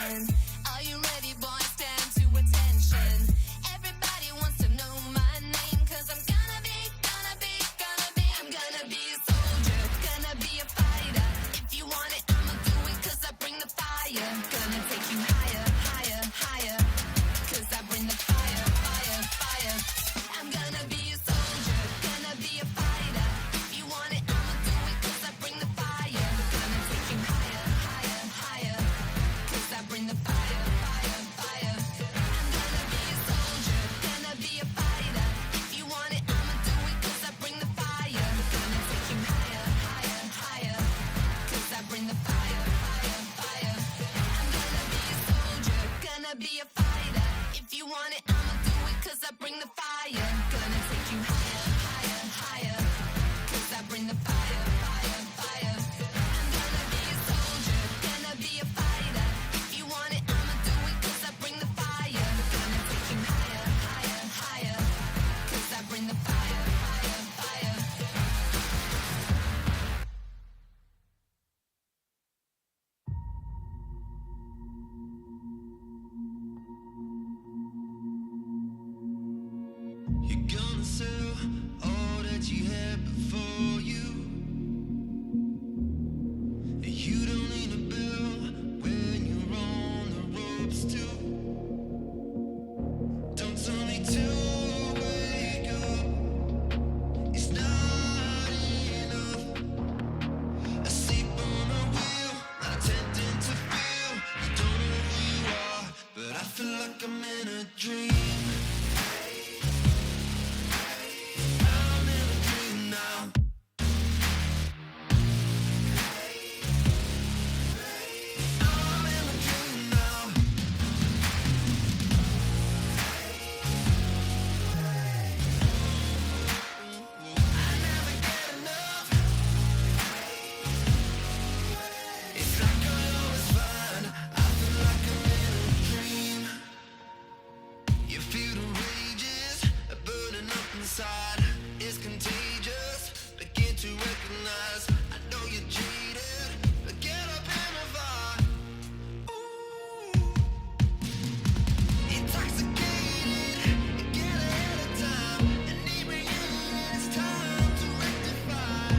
attention. Are you ready, boys? Stand to attention. Everybody wants to know my name, 'cause I'm gonna be, I'm gonna be a soldier, gonna be a fighter. If you want it, I'ma do it, 'cause I bring the fire. Gonna take you higher, higher, higher, 'cause I bring the fire, fire, fire. I'm gonna be a soldier, gonna be a fighter. If you want it, I'ma do it, 'cause I bring the fire. Gonna take you higher, higher, higher, 'cause I bring the fire, fire, fire. I'm gonna be a soldier, gonna be a fighter. If you want it, I'ma do it, 'cause I bring the fire. Gonna take you higher, higher, higher, 'cause I bring the fire, fire, fire. I'm gonna be a soldier, gonna be a fighter. If you want it, I'ma do it, 'cause I bring the fire. Gonna take you higher, higher, higher, 'cause I bring the fire, fire, fire. I'm gonna be a soldier, gonna be a fighter. If you want it, I'ma do it, 'cause I bring the fire. Gonna take you higher, higher, higher, 'cause I bring the fire, fire, fire. You're gonna sell all that you had before you. And you don't need a bell when you're on the ropes too. Don't tell me to wake up, it's not enough. Asleep on a wheel, not attempting to feel. You don't know who you are, but I feel like I'm in a dream. I'm in a dream now. I'm in a dream now. I never get enough. It's like I always find I feel like I'm in a dream. You feel the rages burning up inside. It's contagious. Begin to recognize. I know you're jaded, but get up and revive. Ooh, intoxicated. Get ahead of time. Inebriated. It's time to rectify.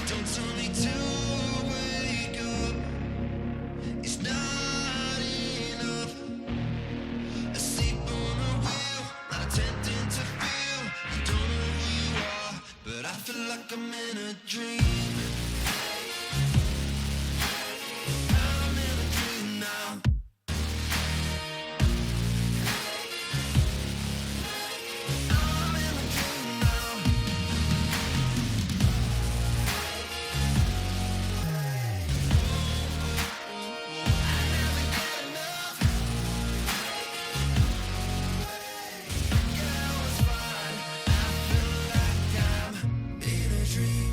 Don't tell me to wake up, it's not enough. Asleep on a wheel, not attempting to feel. You don't know who you are, but I feel like I'm in a dream. I'm in a dream now. I'm in a dream now. I never get enough. Yeah, I was fine. I feel like I'm in a dream.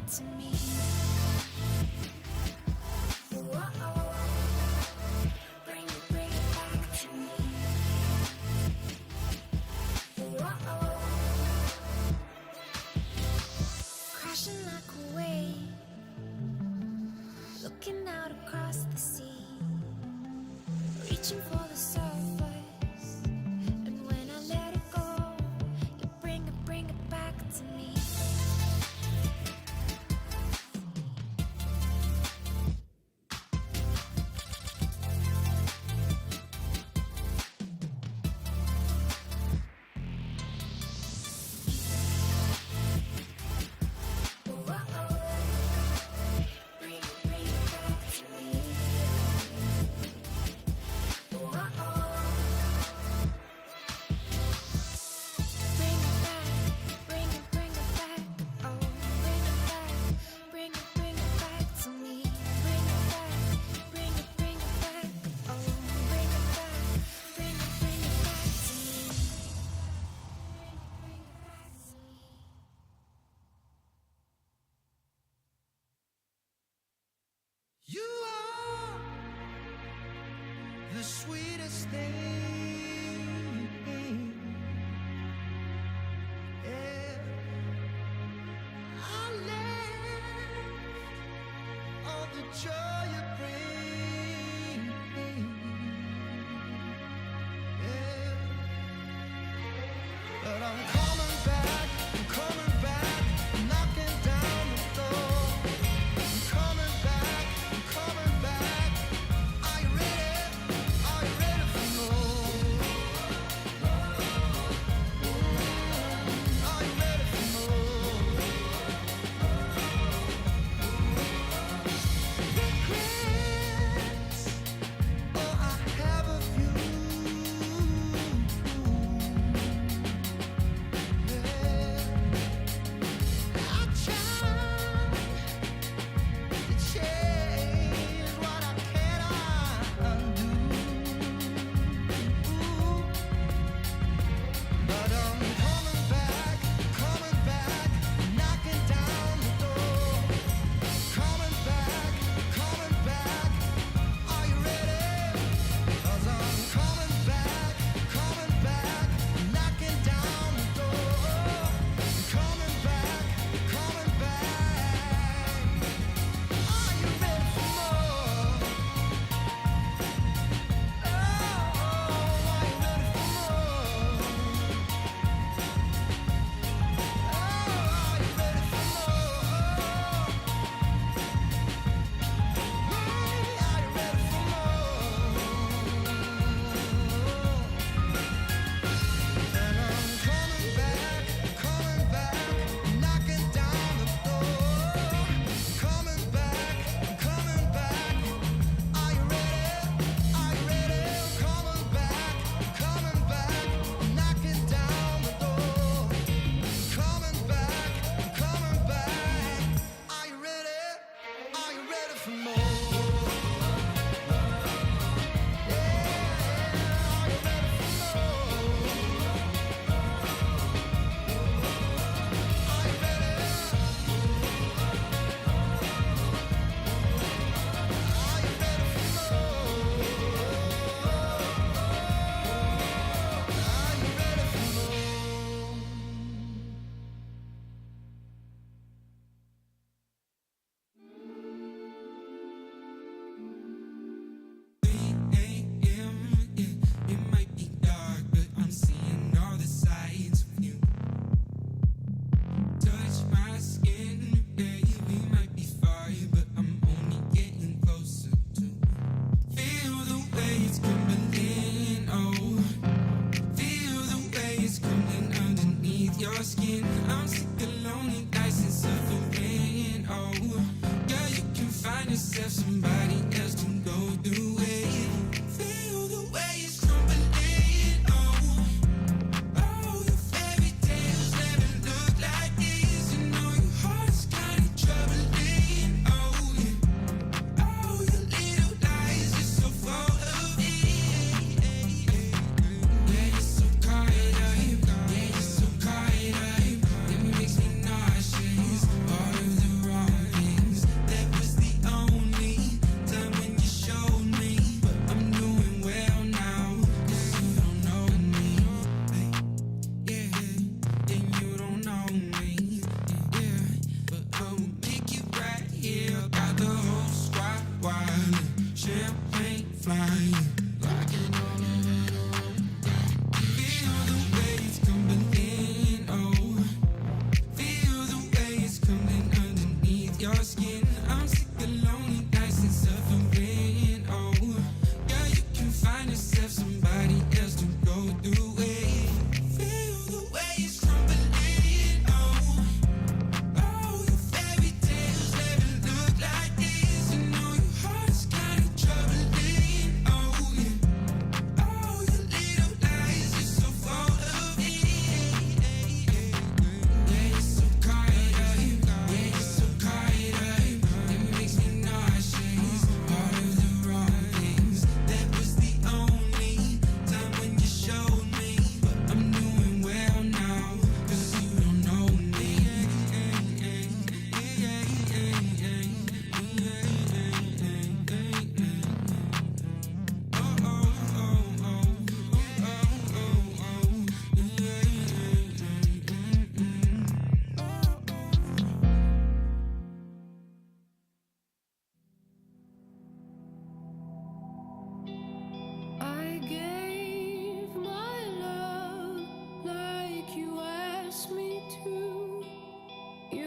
to me. Whoa, bring it back to me. Whoa, crashing like a wave, looking out across the sea, reaching for the surface, and when I let it go, you bring it back to me. You are the sweetest thing. Yeah. I left all the joy you bring. Yeah. But I'm coming back, knocking down the door. I'm coming back. Are you ready? Are you ready for more?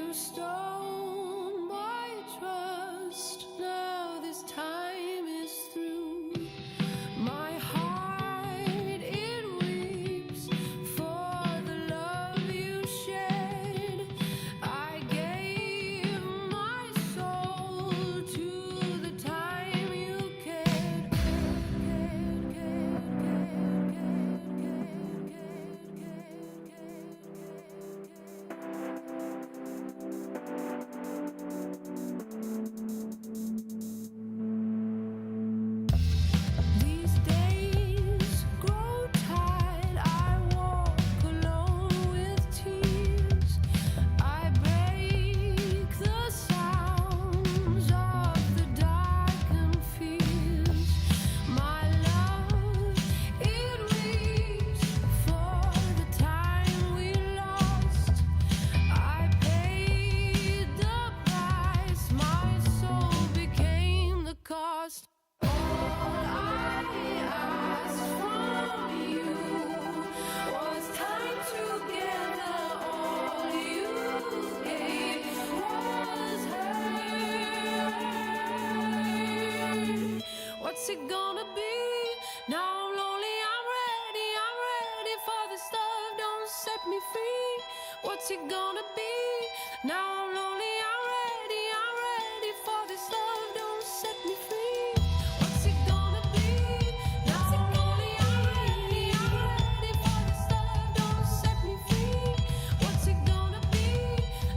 You stole my trust. Now this time is through. My heart, it weeps for the love you shed. I gave my soul to the time you cared. These days grow tired. I walk alone with tears. I break the sounds of the darkened fears. My love, it weeps for the time we lost. I paid the price. My soul became the cost. All I asked from you was time together. All you gave was hurt. What's it gonna be? Now I'm lonely, I'm ready for this love. Don't set me free. What's it gonna be? Now I'm lonely, I'm ready for this love. Don't set me free. What's it gonna be? Now I'm lonely, I'm ready for this love. Don't set me free. What's it gonna be?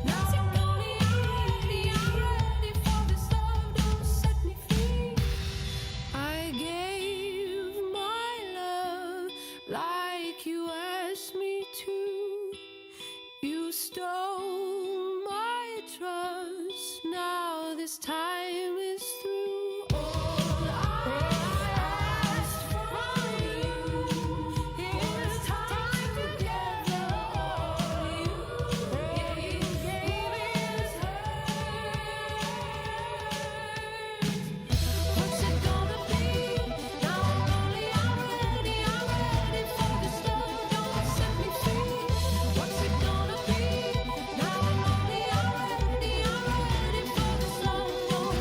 Now I'm lonely, I'm ready for this love. Don't set me free. I gave my love like you asked me to. You stole my trust. Now this time is through. All I asked from you is time together. All you gave is hurt. What's it gonna be? Now I'm lonely, I'm ready for this love. Don't set me free. What's it gonna be? Now I'm lonely, I'm ready for this love. Don't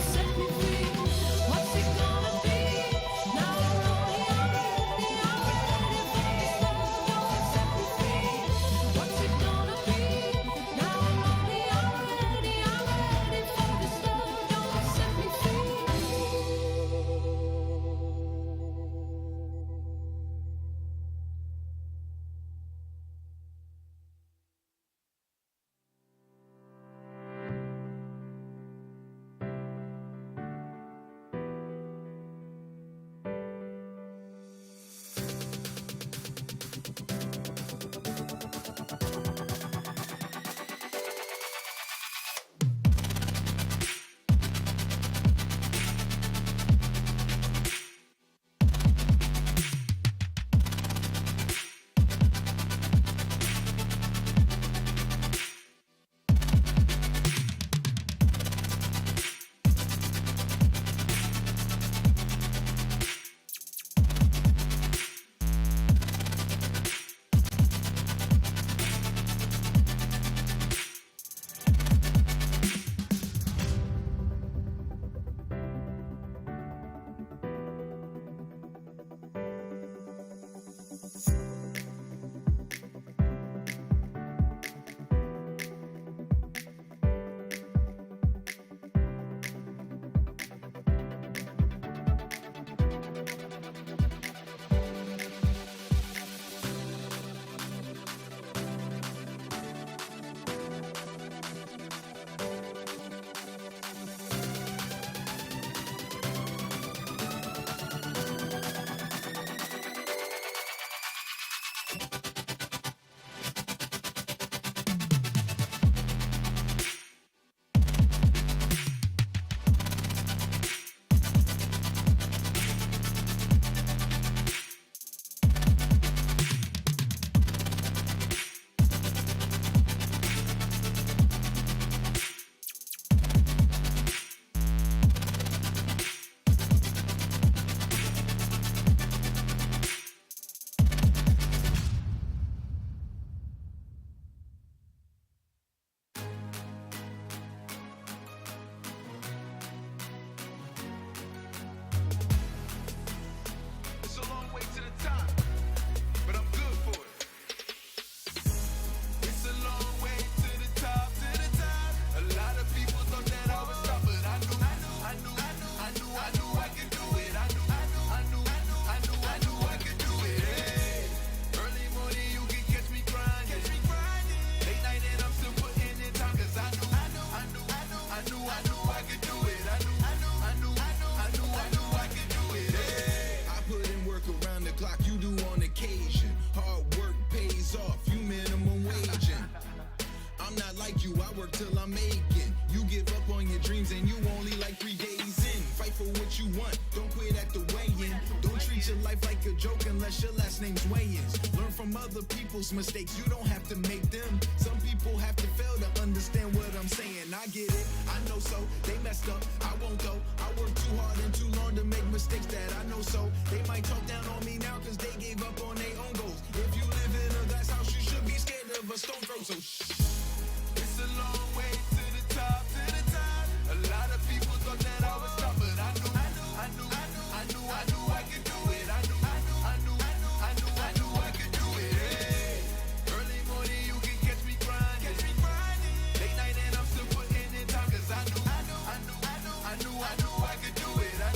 told you I work till I'm making. You give up on your dreams and you only like 3 days in. Fight for what you want, don't quit at the weigh-in. Don't treat your life like a joke unless your last name's Wayans. Learn from other people's mistakes, you don't have to make them. Some people have to fail to understand what I'm saying. I get it, I know so, they messed up, I won't go. I work too hard and too long to make mistakes that I know so. They might talk down on me now cause they gave up on their own goals. If you live in a glass house, you should be scared of a stone throw, so shh. It's a long way to the top, to the top. A lot of people thought that I was tough, but I knew I could do it. I knew I could do it. Hey. Early morning you can catch me grinding. Late night and I'm still putting in time, cause I knew I could do it. I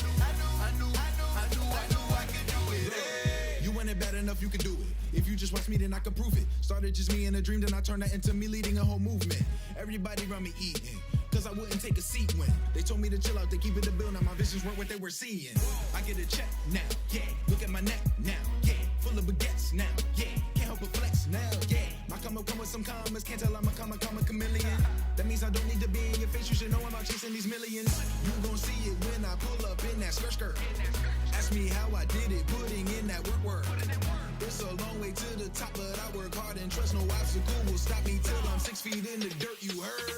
knew I could do it. Hey. You want it bad enough, you can do it. If you just watch me, then I can prove it. Started just me in a dream, then I turned that into me leading a whole movement. Everybody around me eating, cause I wouldn't take a seat when they told me to chill out, they keep it a bill. Now my visions weren't what they were seeing. I get a check now, yeah. Look at my neck now, yeah. Full of baguettes now, yeah. Can't help but flex now, yeah. My come up with some commas, can't tell I'm a chameleon. That means I don't need to be in your face, you should know I'm out chasing these millions. You gon' see it when I pull up in that skirt. Ask me how I did it, putting in that work. It's a long way to the top, but I work hard and trust no obstacle will stop me till I'm 6 feet in the dirt, you heard?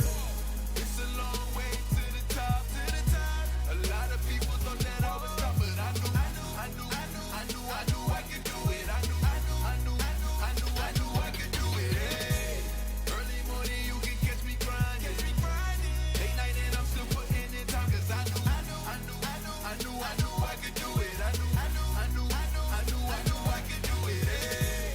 It's a long way to the top, to the top. A lot of people thought that I was tough, but I knew I could do it. I knew I could do it. Hey. Early morning you can catch me grinding. Late night and I'm still putting in time, cause I knew I could do it. I knew I could do it. Hey.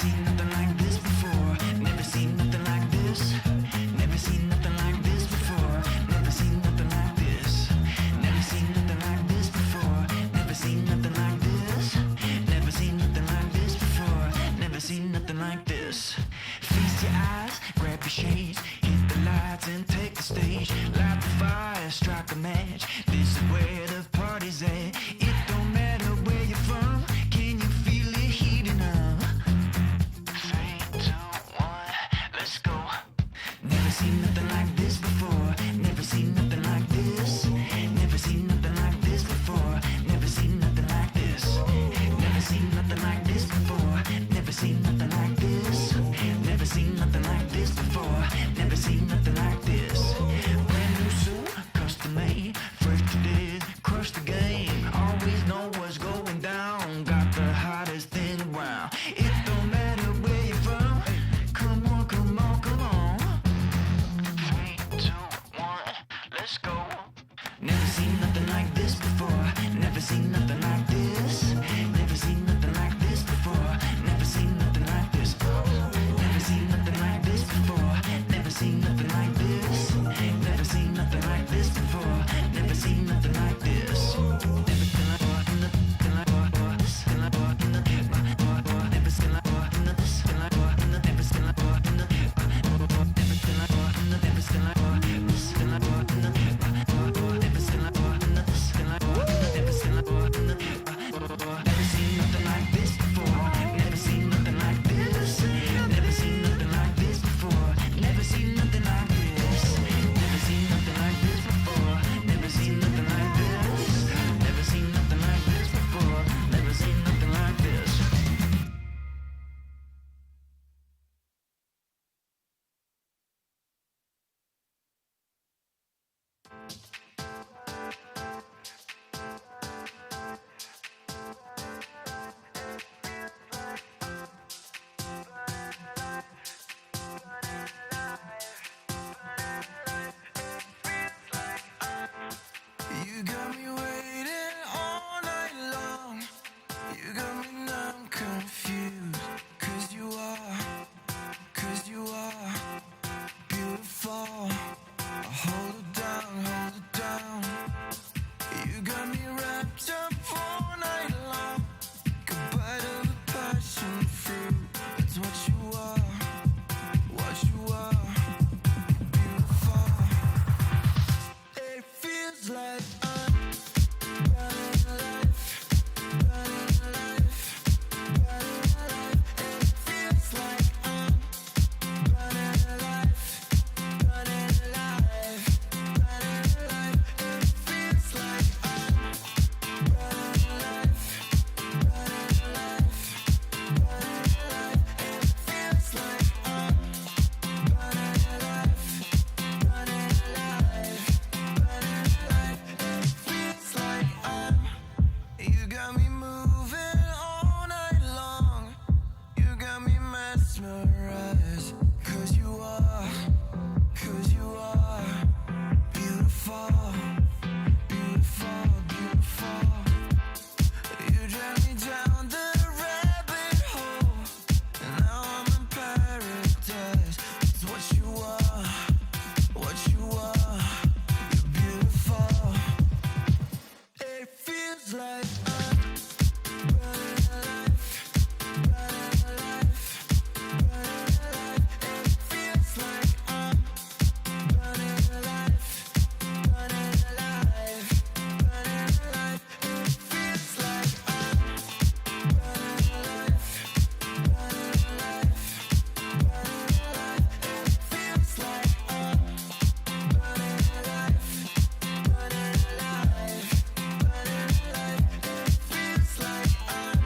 seen nothing like this before. Never seen nothing like this. Never seen nothing like this before. Never seen nothing like this. Never seen nothing like this before. Never seen nothing like this. Never seen nothing like this before. Never seen nothing like this. Feast your eyes, grab your shades, hit the lights and take the stage. Light the fire, strike a match. This is where the party's at. It don't matter where you're from. Can you feel it heating up? 3, 2, 1, let's go. Never seen nothing like this before. Never seen nothing like this. Never seen nothing like this before. Never seen nothing like this. Never seen nothing like this before. Never seen nothing like this. Never seen nothing like this before. Never seen nothing like this. Brand new suit, custom made. Fresh to death, crush the game. Always know what's going down. Got the hottest thing around. It don't matter where you're from. Come on, come on, come on. 3, 2, 1, let's go. Never seen nothing like this before. Never seen nothing like this. Never seen nothing like this before. Never seen nothing like this. Never seen nothing like this before. Never seen nothing like this. Never seen nothing like this before. Never seen nothing like this. Never seen like this. Never seen like this. Never seen like Never seen nothing like this before. Never seen nothing like this. Never seen nothing like this before. Never seen nothing like this. Never seen nothing like this before. Never seen nothing like this. Never seen nothing like this before. Never seen nothing like this. You got me waiting all night long. You got me now confused. 'Cause you are beautiful. Hold it down, hold it down. You got me wrapped up all night long. Goodbye to the passion fruit. That's what you are, what you are. Beautiful. It feels like I'm running life, running life, running life. It feels like I'm running life, running life, running life. It feels like I'm running life, running life, running life. It feels like I'm running life, running life, running life. It feels like I'm. You got me moving all night long. You got me mesmerized. 'Cause you are beautiful, beautiful, beautiful. You drag me down the rabbit hole, and now I'm in paradise. It's what you are, what you are. You're beautiful. It feels like I'm running life, running life, running life. It feels like I'm running life, running life, running life. It feels like I'm running life, running life, running life. It feels like I'm running life, running life, running life. It feels like I'm.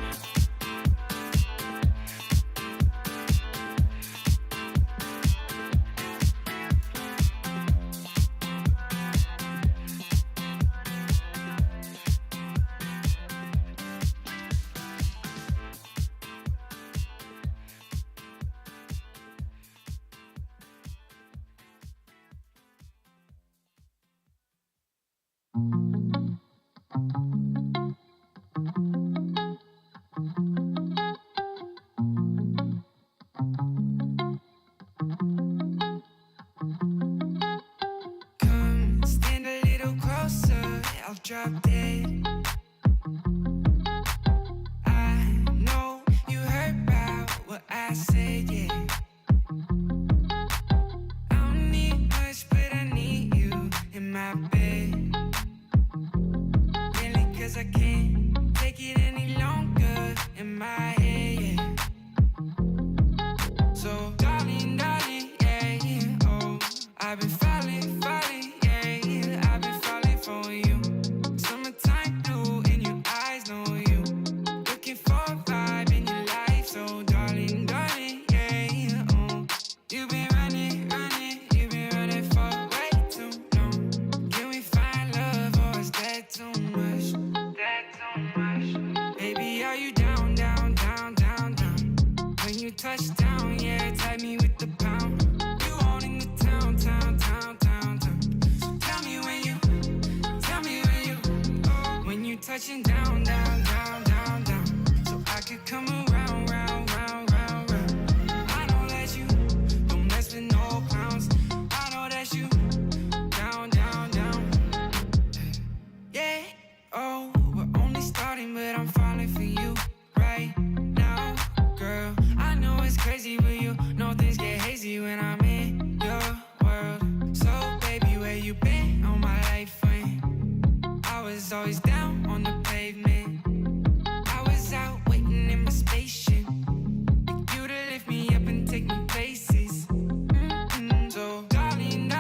touch down, yeah, tag me with the pound. You owning the town. So tell me when you, when you touching down. So I could come around, round. I know that you don't mess with no clowns. I know that you down. Yeah, oh, we're only starting, but I'm falling for you right now, girl. I know it's crazy, but you know things get hazy when I'm in your world. So, baby, where you been all my life when I was always down on the pavement? I was out waiting in my spaceship for you to lift me up and take me places. So, darling,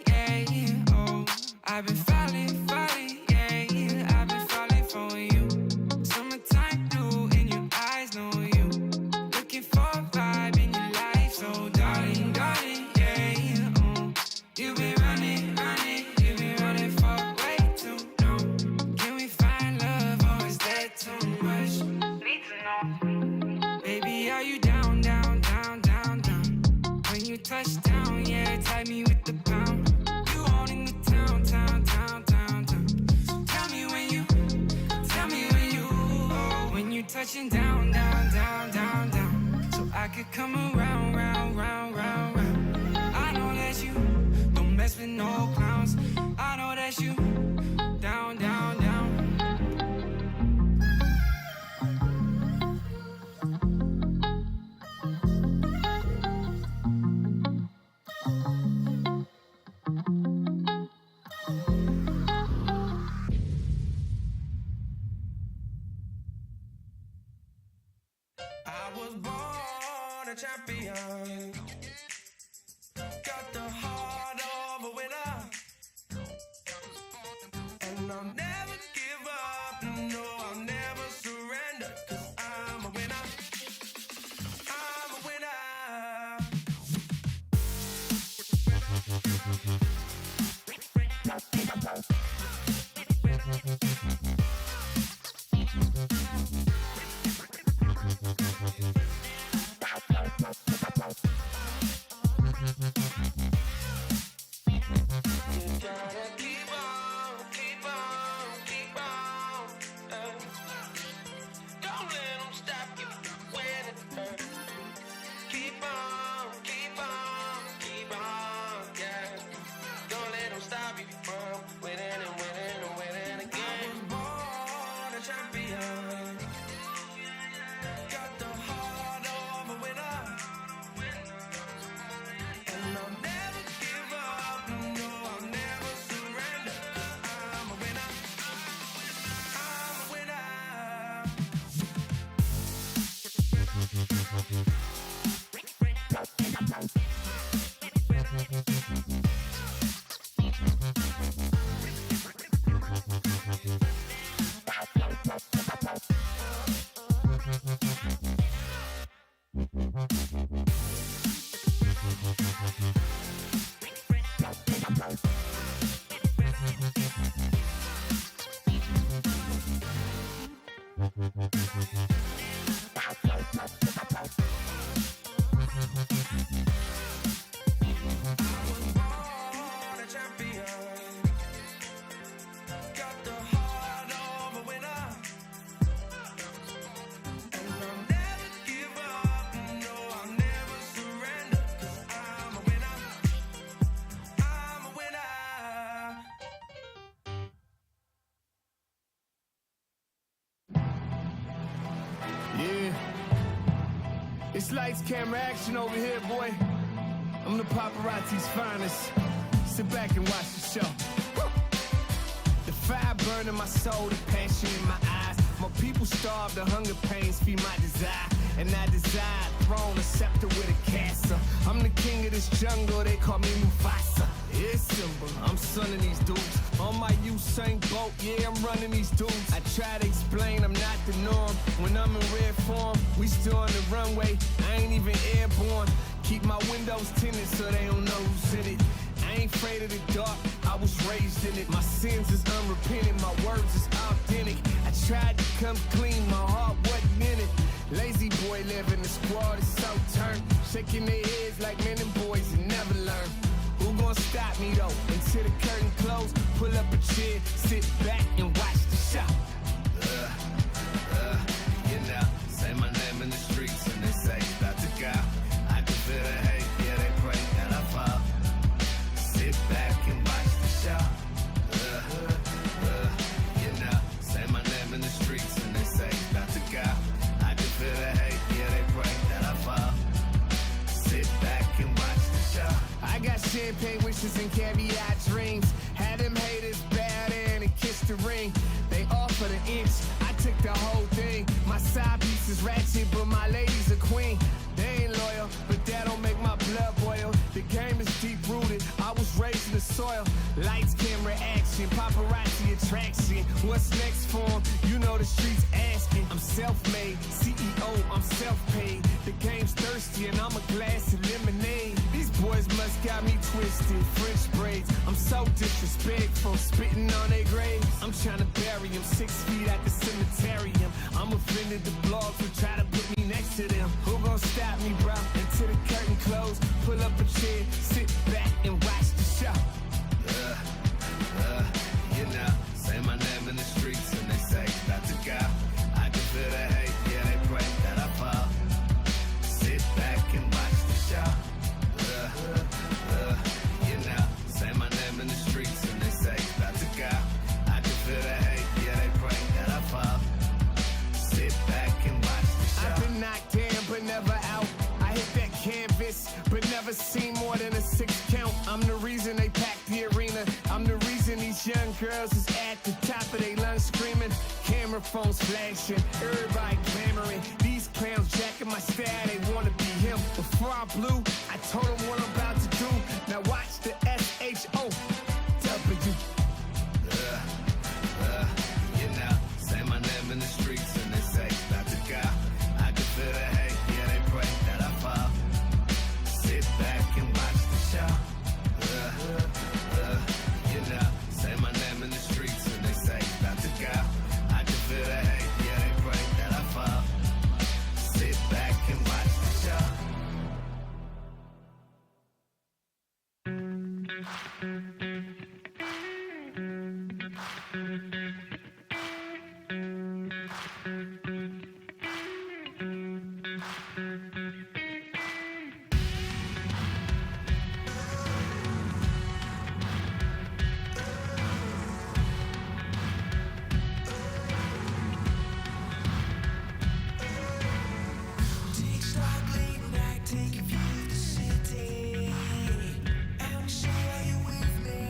yeah, oh, I've been falling, yeah, I've been falling for you. Summertime blue in your eyes, know you. Looking for a vibe in your life, so darling, yeah, oh, you've been running for way too long. Can we find love, or is that too much? Need to know, baby, are you down? When you touch down, yeah, tag me with the pound. You owning the town. So tell me when you, when you touching down. So I could come around, round. I know that you don't mess with no clowns. I know that you down. I was born a champion. Got the heart of a winner. And I'll never give up. No, I'll never surrender. 'Cause I'm a winner. I'm a winner. You gotta keep on. Don't let them stop you when it hurts. Keep on, yeah. Don't let them stop you from winning again. I was born a champion. Got the heart of a winner. And I'll never give up. No, I'll never surrender. 'Cause I'm a winner. I'm a winner. Yeah. It's lights, camera, action over here, boy. I'm the paparazzi's finest. Sit back and watch the show. The fire burning my soul, the passion in my eyes. My people starve, the hunger pains feed my desire. And I desire a throne, a scepter with a castle. I'm the king of this jungle, they call me Mufasa. It's simple, I'm son of these dudes. On my Usain Bolt, yeah, I'm running these dudes. I try to explain, I'm not the norm. When I'm in red form, we still on the runway. I ain't even airborne. Keep my windows tinted so they don't know who's in it. I ain't afraid of the dark, I was raised in it. My sins is unrepentant, my words is authentic. I tried to come clean, my heart wasn't in it. Lazy boy living, the squad is so turned. shaking their heads like men and boys and never learn. Who gon' stop me though? Until the curtain close, pull up a chair, sit back and watch the show. You know, say my name in the streets and they say, about to go. I can feel the hate, yeah, they pray that I fall. Sit back and watch the show. You know, say my name in the streets and they say, about to go. I can feel the hate, yeah, they pray that I fall. Sit back and watch the show. I got champagne wishes and caviar dreams. Had them haters bow down and kiss the ring. They offered an inch, I took the whole thing. My side piece is ratchet, but my lady's a queen. They ain't loyal, but that don't make my blood boil. The game is deep rooted, I was raised in the soil. Lights, camera, action, paparazzi attraction. What's next for 'em? You know the streets asking. I'm self-made, CEO, I'm self-paid. The game's thirsty and I'm a glass of lemonade. These boys must got me twisted, French braids. I'm so disrespectful, spitting on their graves. I'm trying to bury them 6 feet at the cemeterium. I'm offended the blogs will try to put me next to them. Who gon' stop me, bro? Until the curtain close, pull up a chair, sit back and watch the show. You know, say my name in the streets and they say, about to go. I can feel the hate, yeah, they pray that I fall. Sit back and watch the show. You know, say my name in the streets and they say, about to go. I can feel the hate, yeah, they pray that I fall. Sit back and watch the show. I've been knocked down but never out. I hit that canvas but never seen more than a 6 count. I'm the reason they packed the arena. I'm the reason these young girls is at the top of their lungs screaming. Camera phones flashing, everybody clamoring. These clowns jacking my style, they wanna be him. Before I blew, I told them what I'm about to do. Now watch the SHOW. You know, say my name in the streets and they say, about to go. I can feel the hate, yeah, they pray that I fall. Sit back and watch the show. You know, say my name in the streets and they say, about to go. I can feel the hate, yeah, they pray that I fall. Sit back and watch the show. Take stock, lean back, take a view of the city. I'm sure you're with me.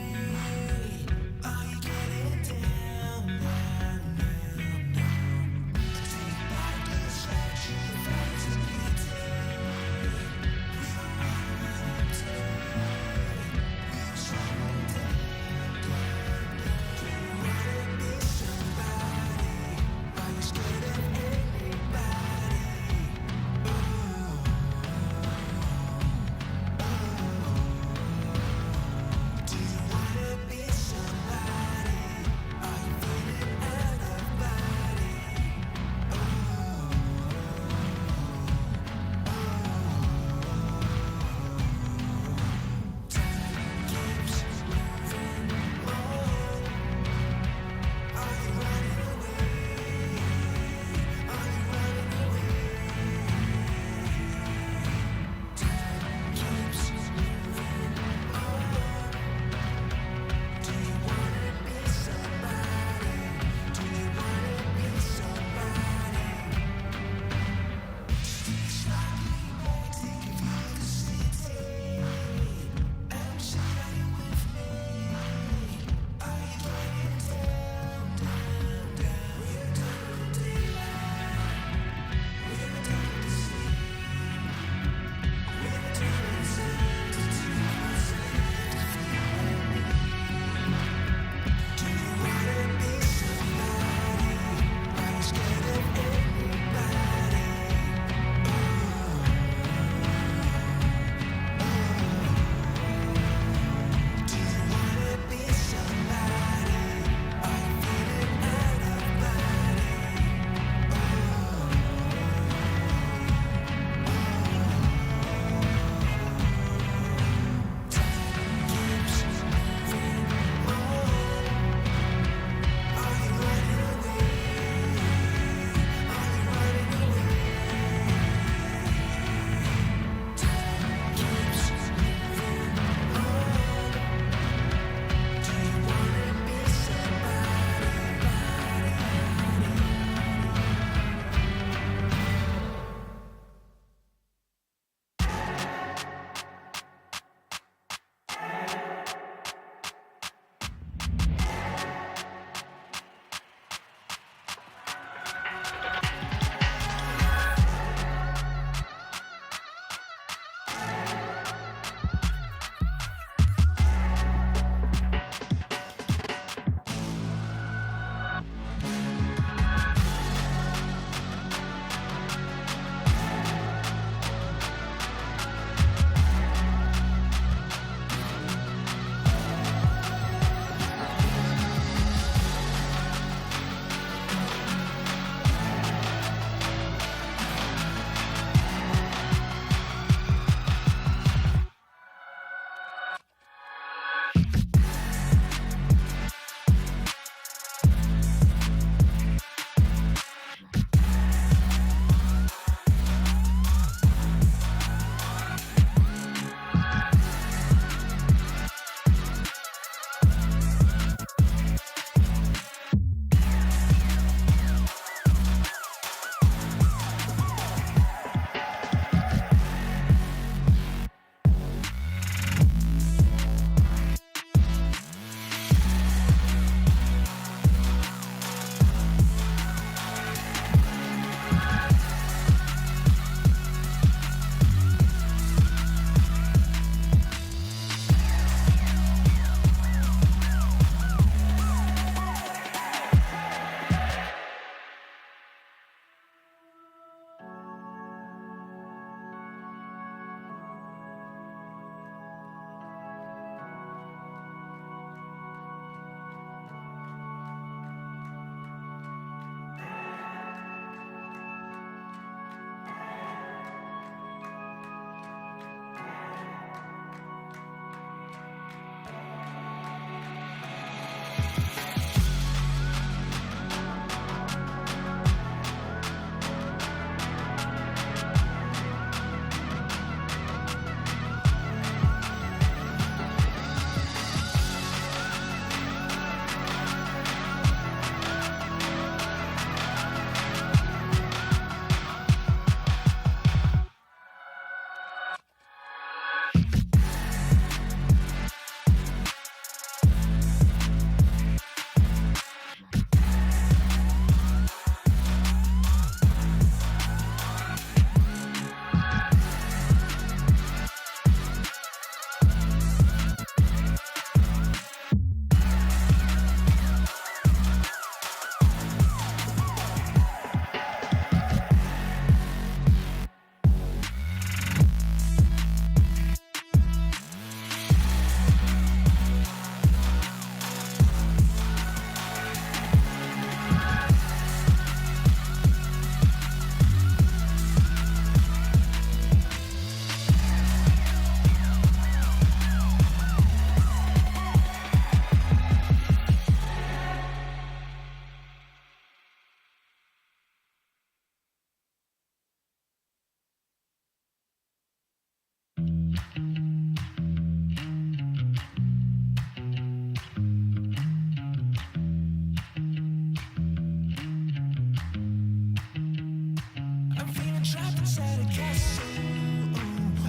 trapped inside a castle.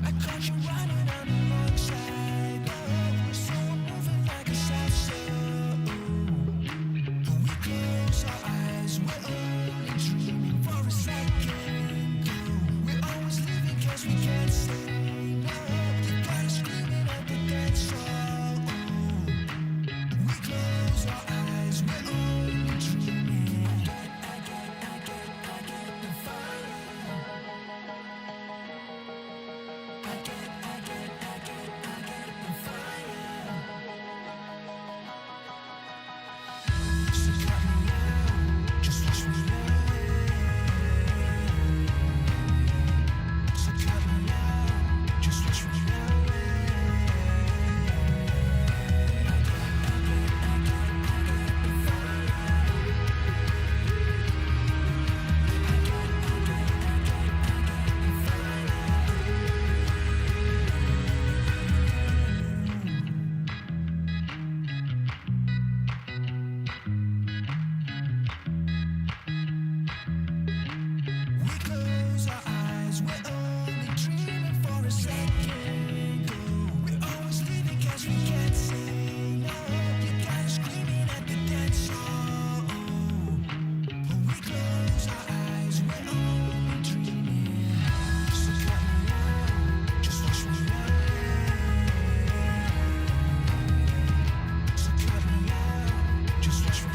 I caught you riding on the wrong side. So I'm moving like a salsa. When we close our eyes, we're only dreaming for a second. We're always leaving 'cause we can't say no. You got us screaming at the dance hall. When we close our eyes, we're only dreaming. I get the fire. I get the fire. So cut me out, just watch me So cut me out, just watch me We close our eyes, we're only dreaming for a second. We're always leaving 'cause we can't say no. You got us screaming at the dance hall. When we close our eyes, we're only dreaming. So cut me out, just watch me So cut me out, just watch me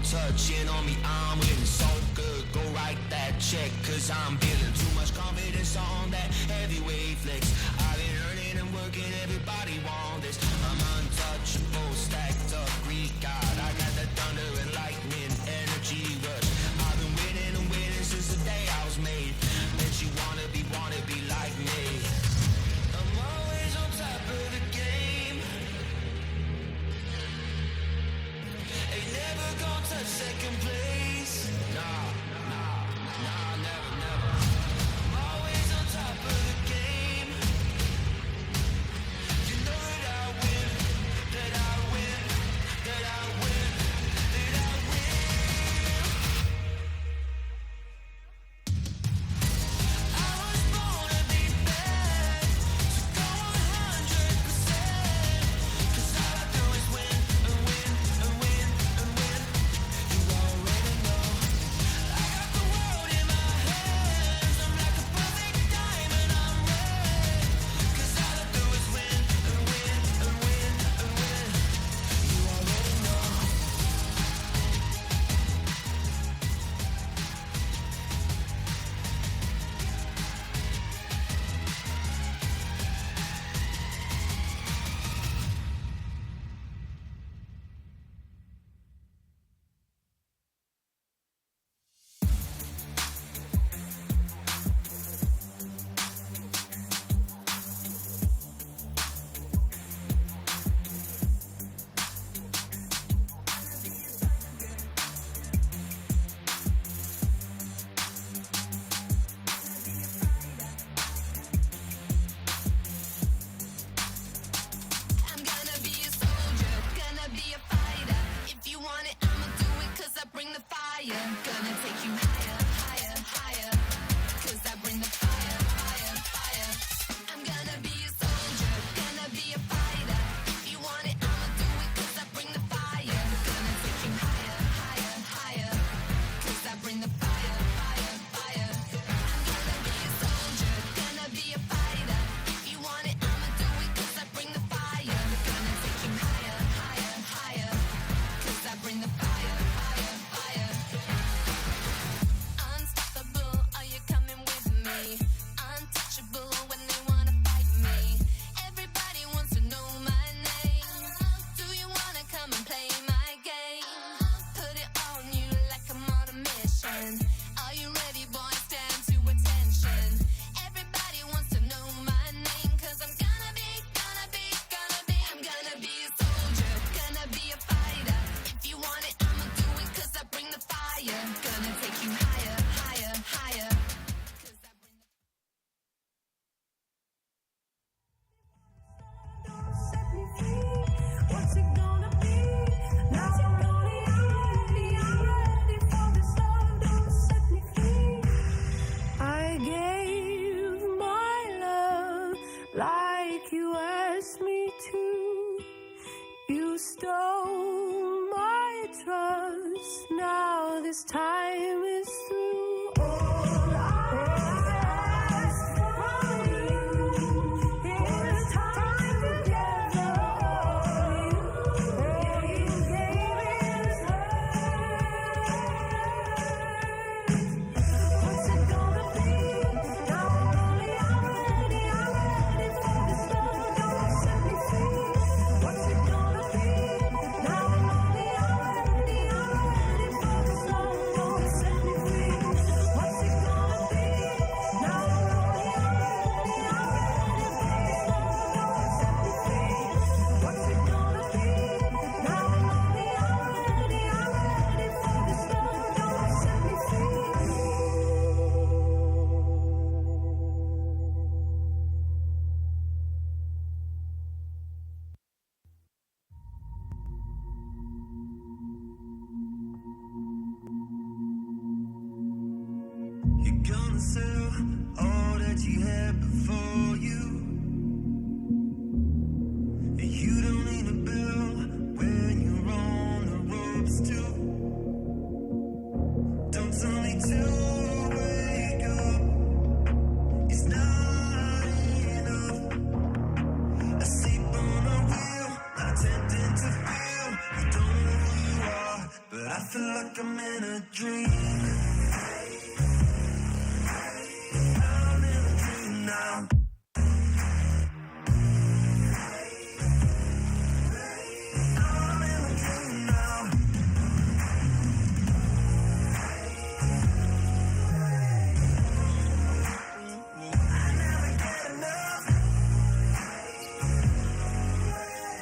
touching on me, I'm winning so good. Go write that check, 'cause I'm feeling too much confidence on that heavyweight flex. I've been earning and working, everybody want this. I'm untouchable, stacked up Greek god. I got that thunder and lightning energy rush. I've been winning and winning since the day I was made. Bet you wanna be like me. I'm always on top of the game. Ain't never gonna touch second place. Nah, never. I'm always on top of the game. You know that I win, that I win, that I win, that I win. I was born to be bad, so go 100%. 'Cause all I do is win and win and win and win. You already bring the fire. Gonna take you higher, higher, higher. 'Cause I bring the fire, fire, fire. I'm gonna be a soldier, gonna be a fighter. If you want it, I'ma do it 'cause I bring the fire. Gonna take you higher, higher, higher. 'Cause I bring the fire, fire, fire. I'm gonna be a soldier, gonna be a fighter. If you want it, I'ma do it 'cause I bring the fire. Gonna take you higher, higher, higher. 'Cause I bring the fire, fire, fire. Unstoppable, are you coming with me? Untouchable when they wanna fight me. Everybody wants to know my name. Do you wanna come and play my game? Put it on you like I'm on a mission. Are you ready, boys? Stand to attention. Everybody wants to know my name. 'Cause I'm gonna be, I'm gonna be a soldier, gonna be a fighter. If you want it, I'ma do it 'cause I bring the fire. Gonna take you higher, higher, higher. 'Cause I bring the Set me free. What's it gonna be? Now I'm ready for this love. Don't set me free. I gave my love like you asked me to. You stole my trust. Now this time is through. All I ask from you is time together. All you gave is hurt. What's it gonna be? Now I'm ready for this love. Don't set me free. What's it gonna be? Now I'm ready for this love. Don't set me free. What's it gonna be? Now I'm ready for this love. Don't set me free. What's it gonna be? Now I'm ready for this love. Don't set me free. You're gonna sell all that you had before you. And you don't need a bell when you're on the ropes too. Don't tell me to wake up. It's not enough. Asleep on a wheel, not attempting to feel. You don't know who you are, but I feel like I'm in a dream. I'm in a dream now. I'm in a dream now. I never get enough.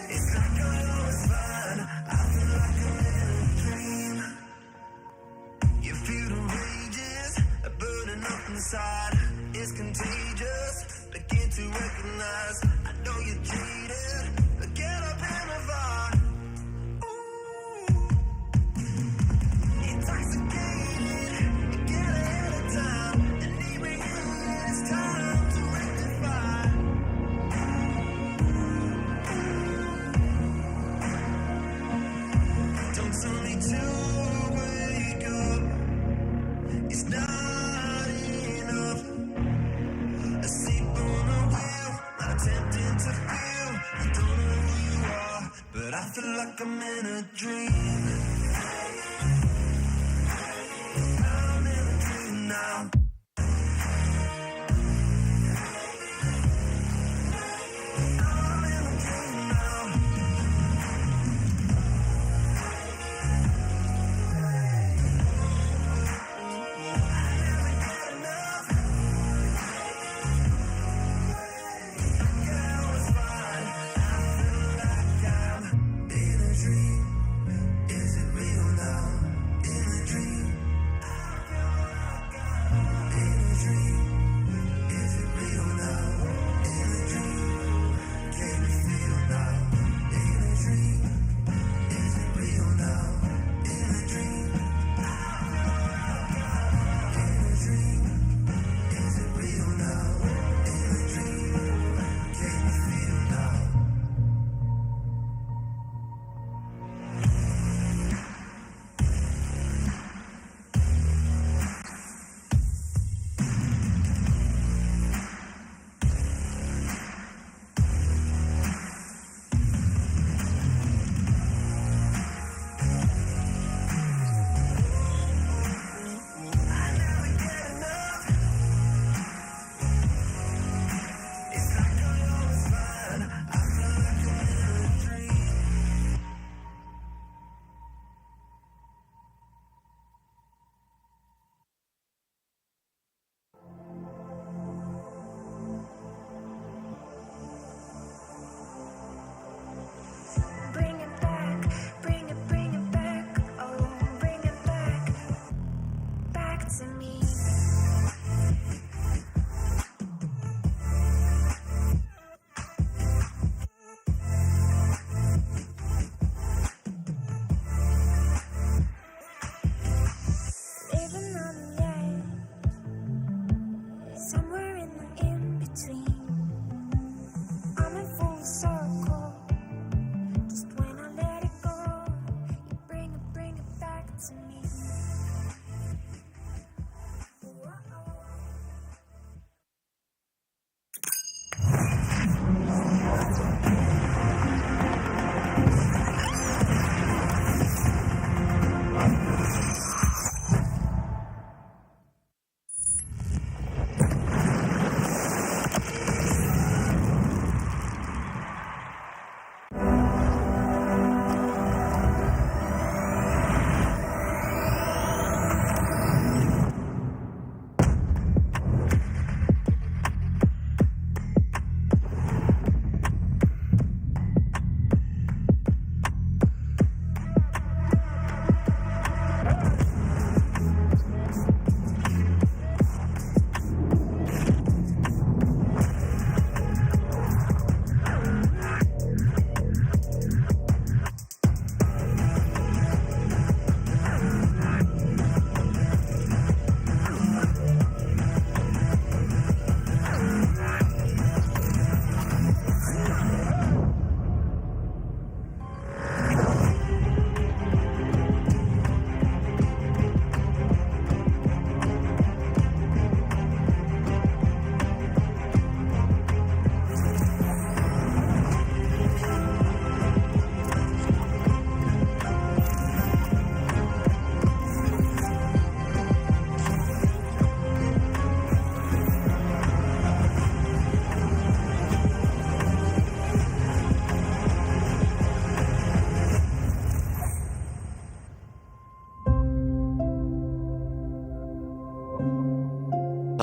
It's like I always find. I feel like I'm in a dream. You feel the rages burning up inside. It's contagious. Begin to recognize. I know you're jaded. But get up in the vibe. Ooh. Intoxicated. Get ahead of time. Inebriated. It's time to rectify. Don't tell me to wake up. It's not enough. Asleep on a wheel, not attempting to feel. You don't know who you are, but I feel like I'm in a dream. I'm in a dream now. I'm in a dream now.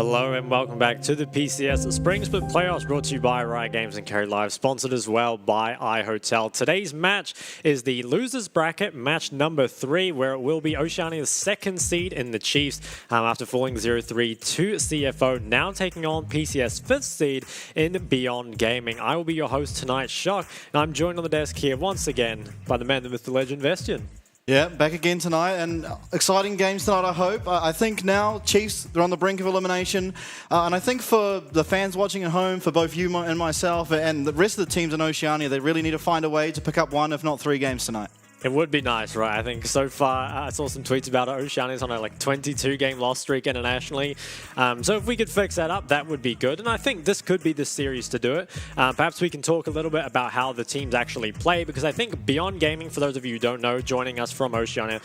Hello and welcome back to the PCS Spring Split Playoffs, brought to you by Riot Games and Carry Live, sponsored as well by iHotel. Today's match is the losers bracket, match number 3, where it will be Oceania's second seed in the Chiefs after falling 0-3 to CFO, now taking on PCS 5th seed in Beyond Gaming. I will be your host tonight, Shock, and I'm joined on the desk here once again by the man, the myth, the legend, Vestian. Yeah, back again tonight, and exciting games tonight, I hope. I think now Chiefs, they're on the brink of elimination, and I think for the fans watching at home, for both you and myself, and the rest of the teams in Oceania, they really need to find a way to pick up 1, if not 3 games tonight. It would be nice, right? I think so far, I saw some tweets about it. Oceania's on a 22-game loss streak internationally. So if we could fix that up, that would be good. And I think this could be the series to do it. Perhaps we can talk a little bit about how the teams actually play, because I think Beyond Gaming, for those of you who don't know, joining us from Oceania,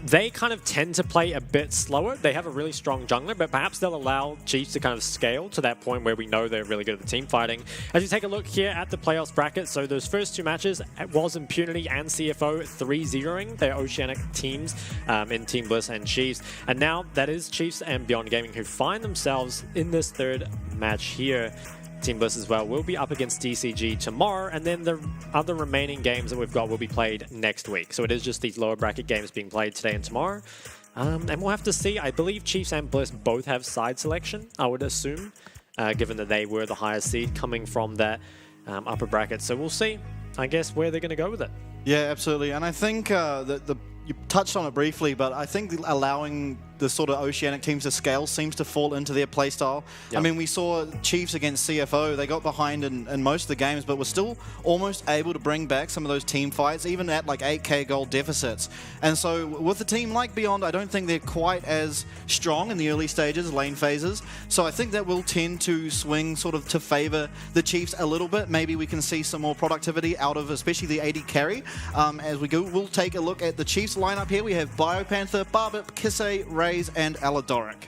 they kind of tend to play a bit slower. They have a really strong jungler, but perhaps they'll allow Chiefs to kind of scale to that point where we know they're really good at the team fighting. As you take a look here at the playoffs bracket, so those first 2 matches, it was Impunity and CFO 3-0ing their Oceanic teams in Team Bliss and Chiefs. And now that is Chiefs and Beyond Gaming who find themselves in this 3rd match here. Team Bliss as well will be up against DCG tomorrow, and then the other remaining games that we've got will be played next week. So it is just these lower bracket games being played today and tomorrow. And we'll have to see. I believe Chiefs and Bliss both have side selection, I would assume, given that they were the highest seed coming from that upper bracket. So we'll see, I guess, where they're going to go with it. Yeah, absolutely. And I think that you touched on it briefly, but I think allowing the sort of Oceanic teams to scale seems to fall into their playstyle. Yep. I mean, we saw Chiefs against CFO. They got behind in most of the games, but were still almost able to bring back some of those team fights, even at 8k gold deficits. And so with a team like Beyond, I don't think they're quite as strong in the early stages, lane phases. So I think that will tend to swing sort of to favor the Chiefs a little bit. Maybe we can see some more productivity out of especially the AD carry. As we go, we'll take a look at the Chiefs lineup here. We have Biopanther, Barbip, Kisse, Raze, and Aladoric.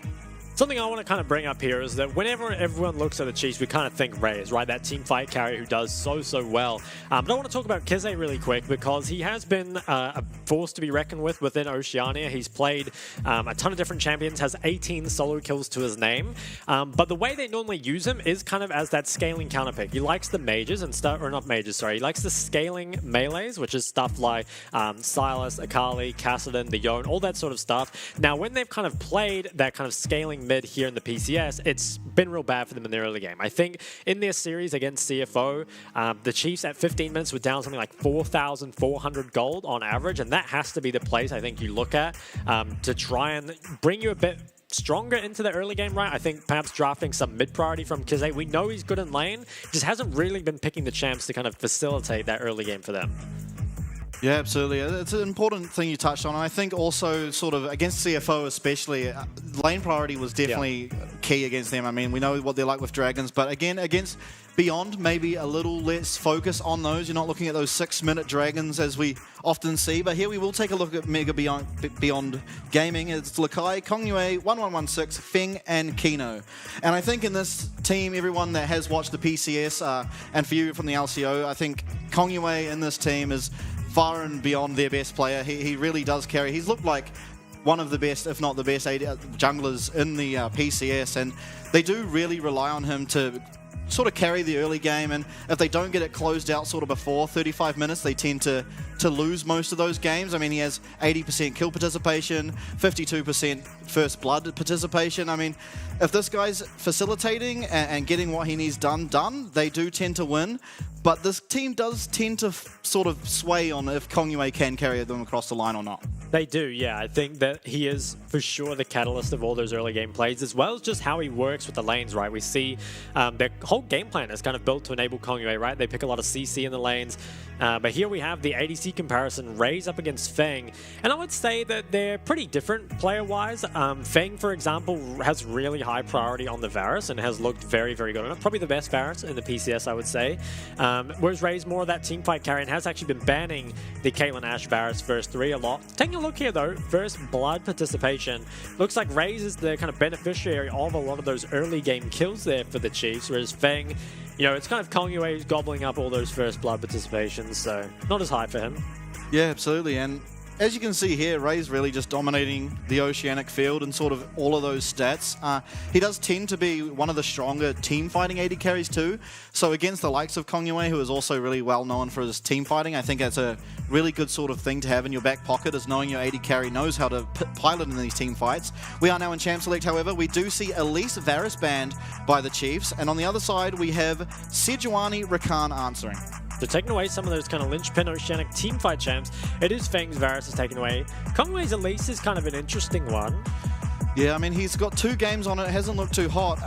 Something I want to kind of bring up here is that whenever everyone looks at the Chiefs, we kind of think Raze, right? That team fight carrier who does so well. But I want to talk about Kisse really quick, because he has been a force to be reckoned with within Oceania. He's played a ton of different champions, has 18 solo kills to his name. But the way they normally use him is kind of as that scaling counterpick. He likes the mages and stuff, or not mages, sorry. He likes the scaling melees, which is stuff like Silas, Akali, Kassadin, the Yone, all that sort of stuff. Now, when they've kind of played that kind of scaling mid here in the PCS, it's been real bad for them in the early game. I think in their series against CFO, the Chiefs at 15 minutes were down something like 4,400 gold on average, and that has to be the place I think you look at to try and bring you a bit stronger into the early game, right? I think perhaps drafting some mid-priority from Kisse. We know he's good in lane, just hasn't really been picking the champs to kind of facilitate that early game for them. Yeah, absolutely. It's an important thing you touched on. And I think also sort of against CFO especially, lane priority was definitely key against them. I mean, we know what they're like with dragons, but again, against Beyond, maybe a little less focus on those. You're not looking at those 6-minute dragons as we often see, but here we will take a look at Mega Beyond Gaming. It's Lakai, Kongyue, 1116, Feng, and Kino. And I think in this team, everyone that has watched the PCS, and for you from the LCO, I think Kongyue in this team is far and beyond their best player. He really does carry. He's looked like one of the best, if not the best, junglers in the PCS, and they do really rely on him to sort of carry the early game, and if they don't get it closed out sort of before 35 minutes, they tend to lose most of those games. I mean, he has 80% kill participation, 52% first blood participation. I mean, if this guy's facilitating and getting what he needs done, they do tend to win. But this team does tend to sort of sway on if Kongyue can carry them across the line or not. They do, yeah. I think that he is for sure the catalyst of all those early game plays, as well as just how he works with the lanes, right? We see their whole game plan is kind of built to enable Kongyue, right? They pick a lot of CC in the lanes. But here we have the ADC comparison, Raze up against Feng. And I would say that they're pretty different player-wise. Feng, for example, has really high priority on the Varus and has looked very good on it. Probably the best Varus in the PCS, I would say. Whereas Raze more of that teamfight carry and has actually been banning the Caitlyn Ashe Varus first 3 a lot. Taking a look here though, first blood participation. Looks like Raze is the kind of beneficiary of a lot of those early game kills there for the Chiefs, whereas Feng, you know, it's kind of Kongyue who's gobbling up all those first blood participations, so not as high for him. Yeah, absolutely. And as you can see here, Ray's really just dominating the Oceanic field and sort of all of those stats. He does tend to be one of the stronger team fighting AD carries too. So against the likes of Kongyue, who is also really well known for his team fighting, I think that's a really good sort of thing to have in your back pocket, is knowing your AD carry knows how to pilot in these team fights. We are now in Champ Select, however. We do see Elise Varus banned by the Chiefs, and on the other side we have Sejuani Rakan answering. So taking away some of those kind of linchpin Oceanic teamfight champs, it is Fang's Varus is taken away. Kongwei's Elise is kind of an interesting one. Yeah, I mean, he's got 2 games on it. Hasn't looked too hot.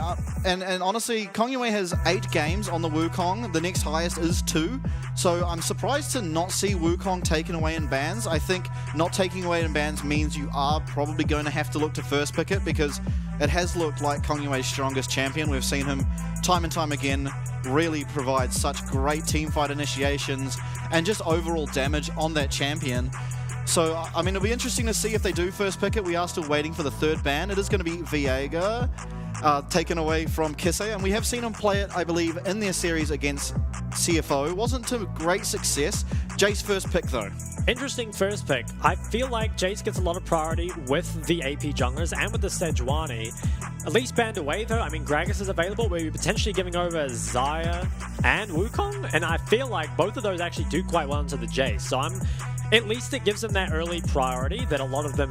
And honestly, Kongyue has 8 games on the Wukong. The next highest is 2. So I'm surprised to not see Wukong taken away in bans. I think not taking away in bans means you are probably going to have to look to first pick it, because it has looked like Kongyue's strongest champion. We've seen him time and time again really provide such great teamfight initiations and just overall damage on that champion. So, I mean, it'll be interesting to see if they do first pick it. We are still waiting for the 3rd ban. It is going to be Viega, taken away from Kise, and we have seen him play it, I believe, in their series against CFO. Wasn't to great success. Jace first pick, though. Interesting first pick. I feel like Jace gets a lot of priority with the AP junglers and with the Sejuani. At least banned away, though. I mean, Gragas is available. We're potentially giving over Xayah and Wukong, and I feel like both of those actually do quite well into the Jace. So at least it gives them that early priority that a lot of them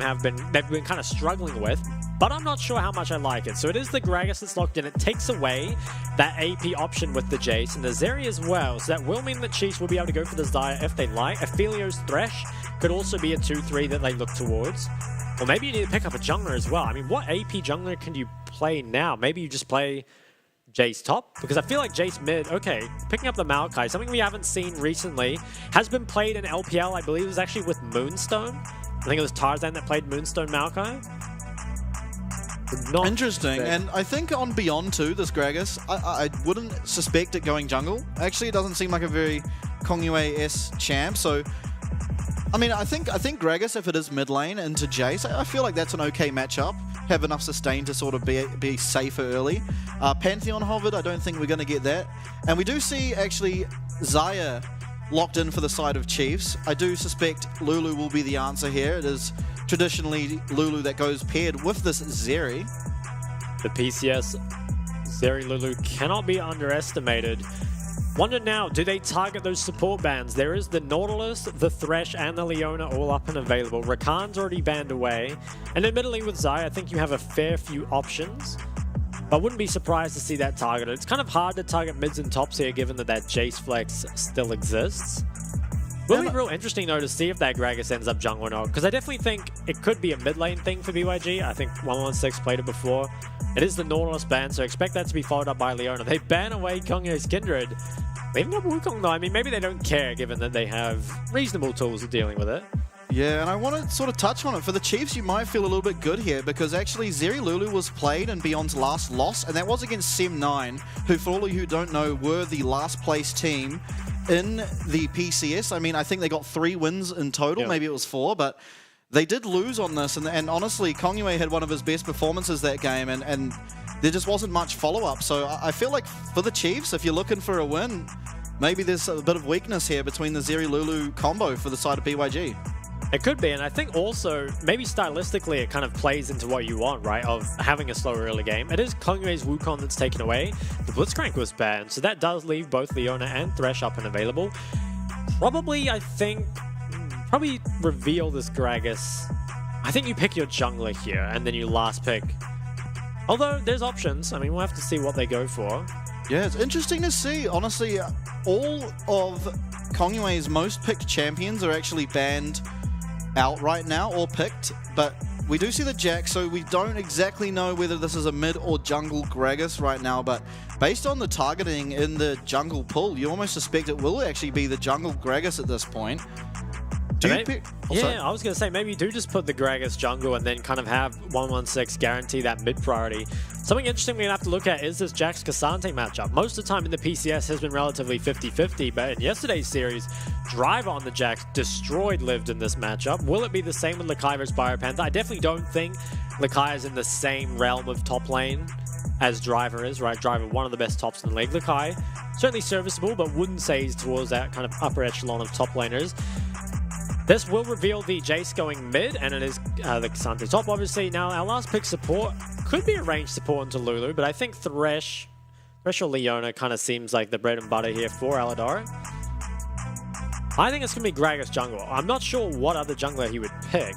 they've been kind of struggling with, but I'm not sure how much I like it. So it is the Gragas that's locked in. It takes away that AP option with the Jace and the Zeri as well. So that will mean that Chiefs will be able to go for the Xayah if they like. Aphelios Thresh could also be a 2-3 that they look towards. Or maybe you need to pick up a jungler as well. I mean, what AP jungler can you play now? Maybe you just play Jace top, because I feel like Jace mid, okay, picking up the Maokai, something we haven't seen recently, has been played in LPL, I believe it was actually with Moonstone. I think it was Tarzan that played Moonstone Maokai. Interesting, and I think on Beyond 2, this Gragas, I wouldn't suspect it going jungle. Actually, it doesn't seem like a very Kongyue-esque champ, so I mean, I think Gragas, if it is mid lane into Jace, I feel like that's an okay matchup. Have enough sustain to sort of be safer early. Pantheon Hovered, I don't think we're going to get that. And we do see, actually, Xayah locked in for the side of Chiefs. I do suspect Lulu will be the answer here. It is traditionally Lulu that goes paired with this Zeri. The PCS Zeri Lulu cannot be underestimated. Wonder now, do they target those support bans? There is the Nautilus, the Thresh, and the Leona all up and available. Rakan's already banned away. And admittedly with Xayah, I think you have a fair few options. But I wouldn't be surprised to see that targeted. It's kind of hard to target mids and tops here, given that Jace flex still exists. Will be real interesting, though, to see if that Gragas ends up jungle or not. Because I definitely think it could be a mid lane thing for BYG. I think 116 played it before. It is the Nautilus ban, so expect that to be followed up by Leona. They ban away Kongyue's Kindred. Leaving up Wukong, though, I mean, maybe they don't care, given that they have reasonable tools of dealing with it. Yeah, and I want to sort of touch on it. For the Chiefs, you might feel a little bit good here, because actually Zeri Lulu was played in Beyond's last loss, and that was against Sem9, who, for all of you who don't know, were the last place team in the PCS. I mean, I think they got 3 wins in total, maybe it was 4, but they did lose on this, and honestly, Kongyue had one of his best performances that game, and there just wasn't much follow-up. So I feel like for the Chiefs, if you're looking for a win, maybe there's a bit of weakness here between the Zeri Lulu combo for the side of BYG. It could be, and I think also, maybe stylistically, it kind of plays into what you want, right, of having a slower early game. It is Kongyue's Wukong that's taken away. The Blitzcrank was banned, so that does leave both Leona and Thresh up and available. Probably, I think, probably reveal this Gragas. I think you pick your jungler here, and then you last pick. Although, there's options. I mean, we'll have to see what they go for. Yeah, it's interesting to see. Honestly, all of Kongyue's most picked champions are actually banned out right now, or picked, but we do see the Jack, so we don't exactly know whether this is a mid or jungle Gragas right now, but based on the targeting in the jungle pool, you almost suspect it will actually be the jungle Gragas at this point. I was going to say, maybe you do just put the Gragas jungle and then kind of have 116 guarantee that mid priority. Something interesting we're going to have to look at is this Jax Cassante matchup. Most of the time in the PCS has been relatively 50-50, but in yesterday's series, Driver on the Jax destroyed Lived in this matchup. Will it be the same with Lakai versus Biopanther? I definitely don't think Lakai is in the same realm of top lane as Driver is, right? Driver, one of the best tops in the league. Lakai, certainly serviceable, but wouldn't say he's towards that kind of upper echelon of top laners. This will reveal the Jace going mid, and it is the Cassante top, obviously. Now, our last pick support could be a ranged support into Lulu, but I think Thresh or Leona kind of seems like the bread and butter here for Aladora. I think it's going to be Gragas jungle. I'm not sure what other jungler he would pick.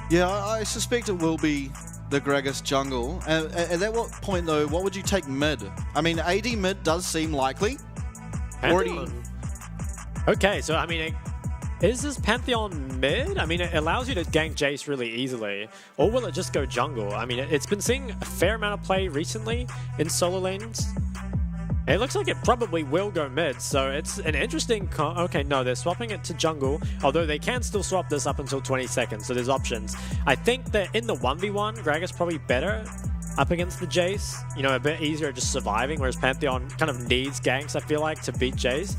Yeah, I suspect it will be the Gragas jungle. At that what point, though, what would you take mid? I mean, AD mid does seem likely. Pantheon. Okay, so I mean, is this Pantheon mid? I mean, it allows you to gank Jace really easily. Or will it just go jungle? I mean, it's been seeing a fair amount of play recently in solo lanes. It looks like it probably will go mid, so it's an interesting... Okay, no, they're swapping it to jungle, although they can still swap this up until 20 seconds, so there's options. I think that in the 1v1, Gragas probably better up against the Jace. You know, a bit easier at just surviving, whereas Pantheon kind of needs ganks, I feel like, to beat Jace.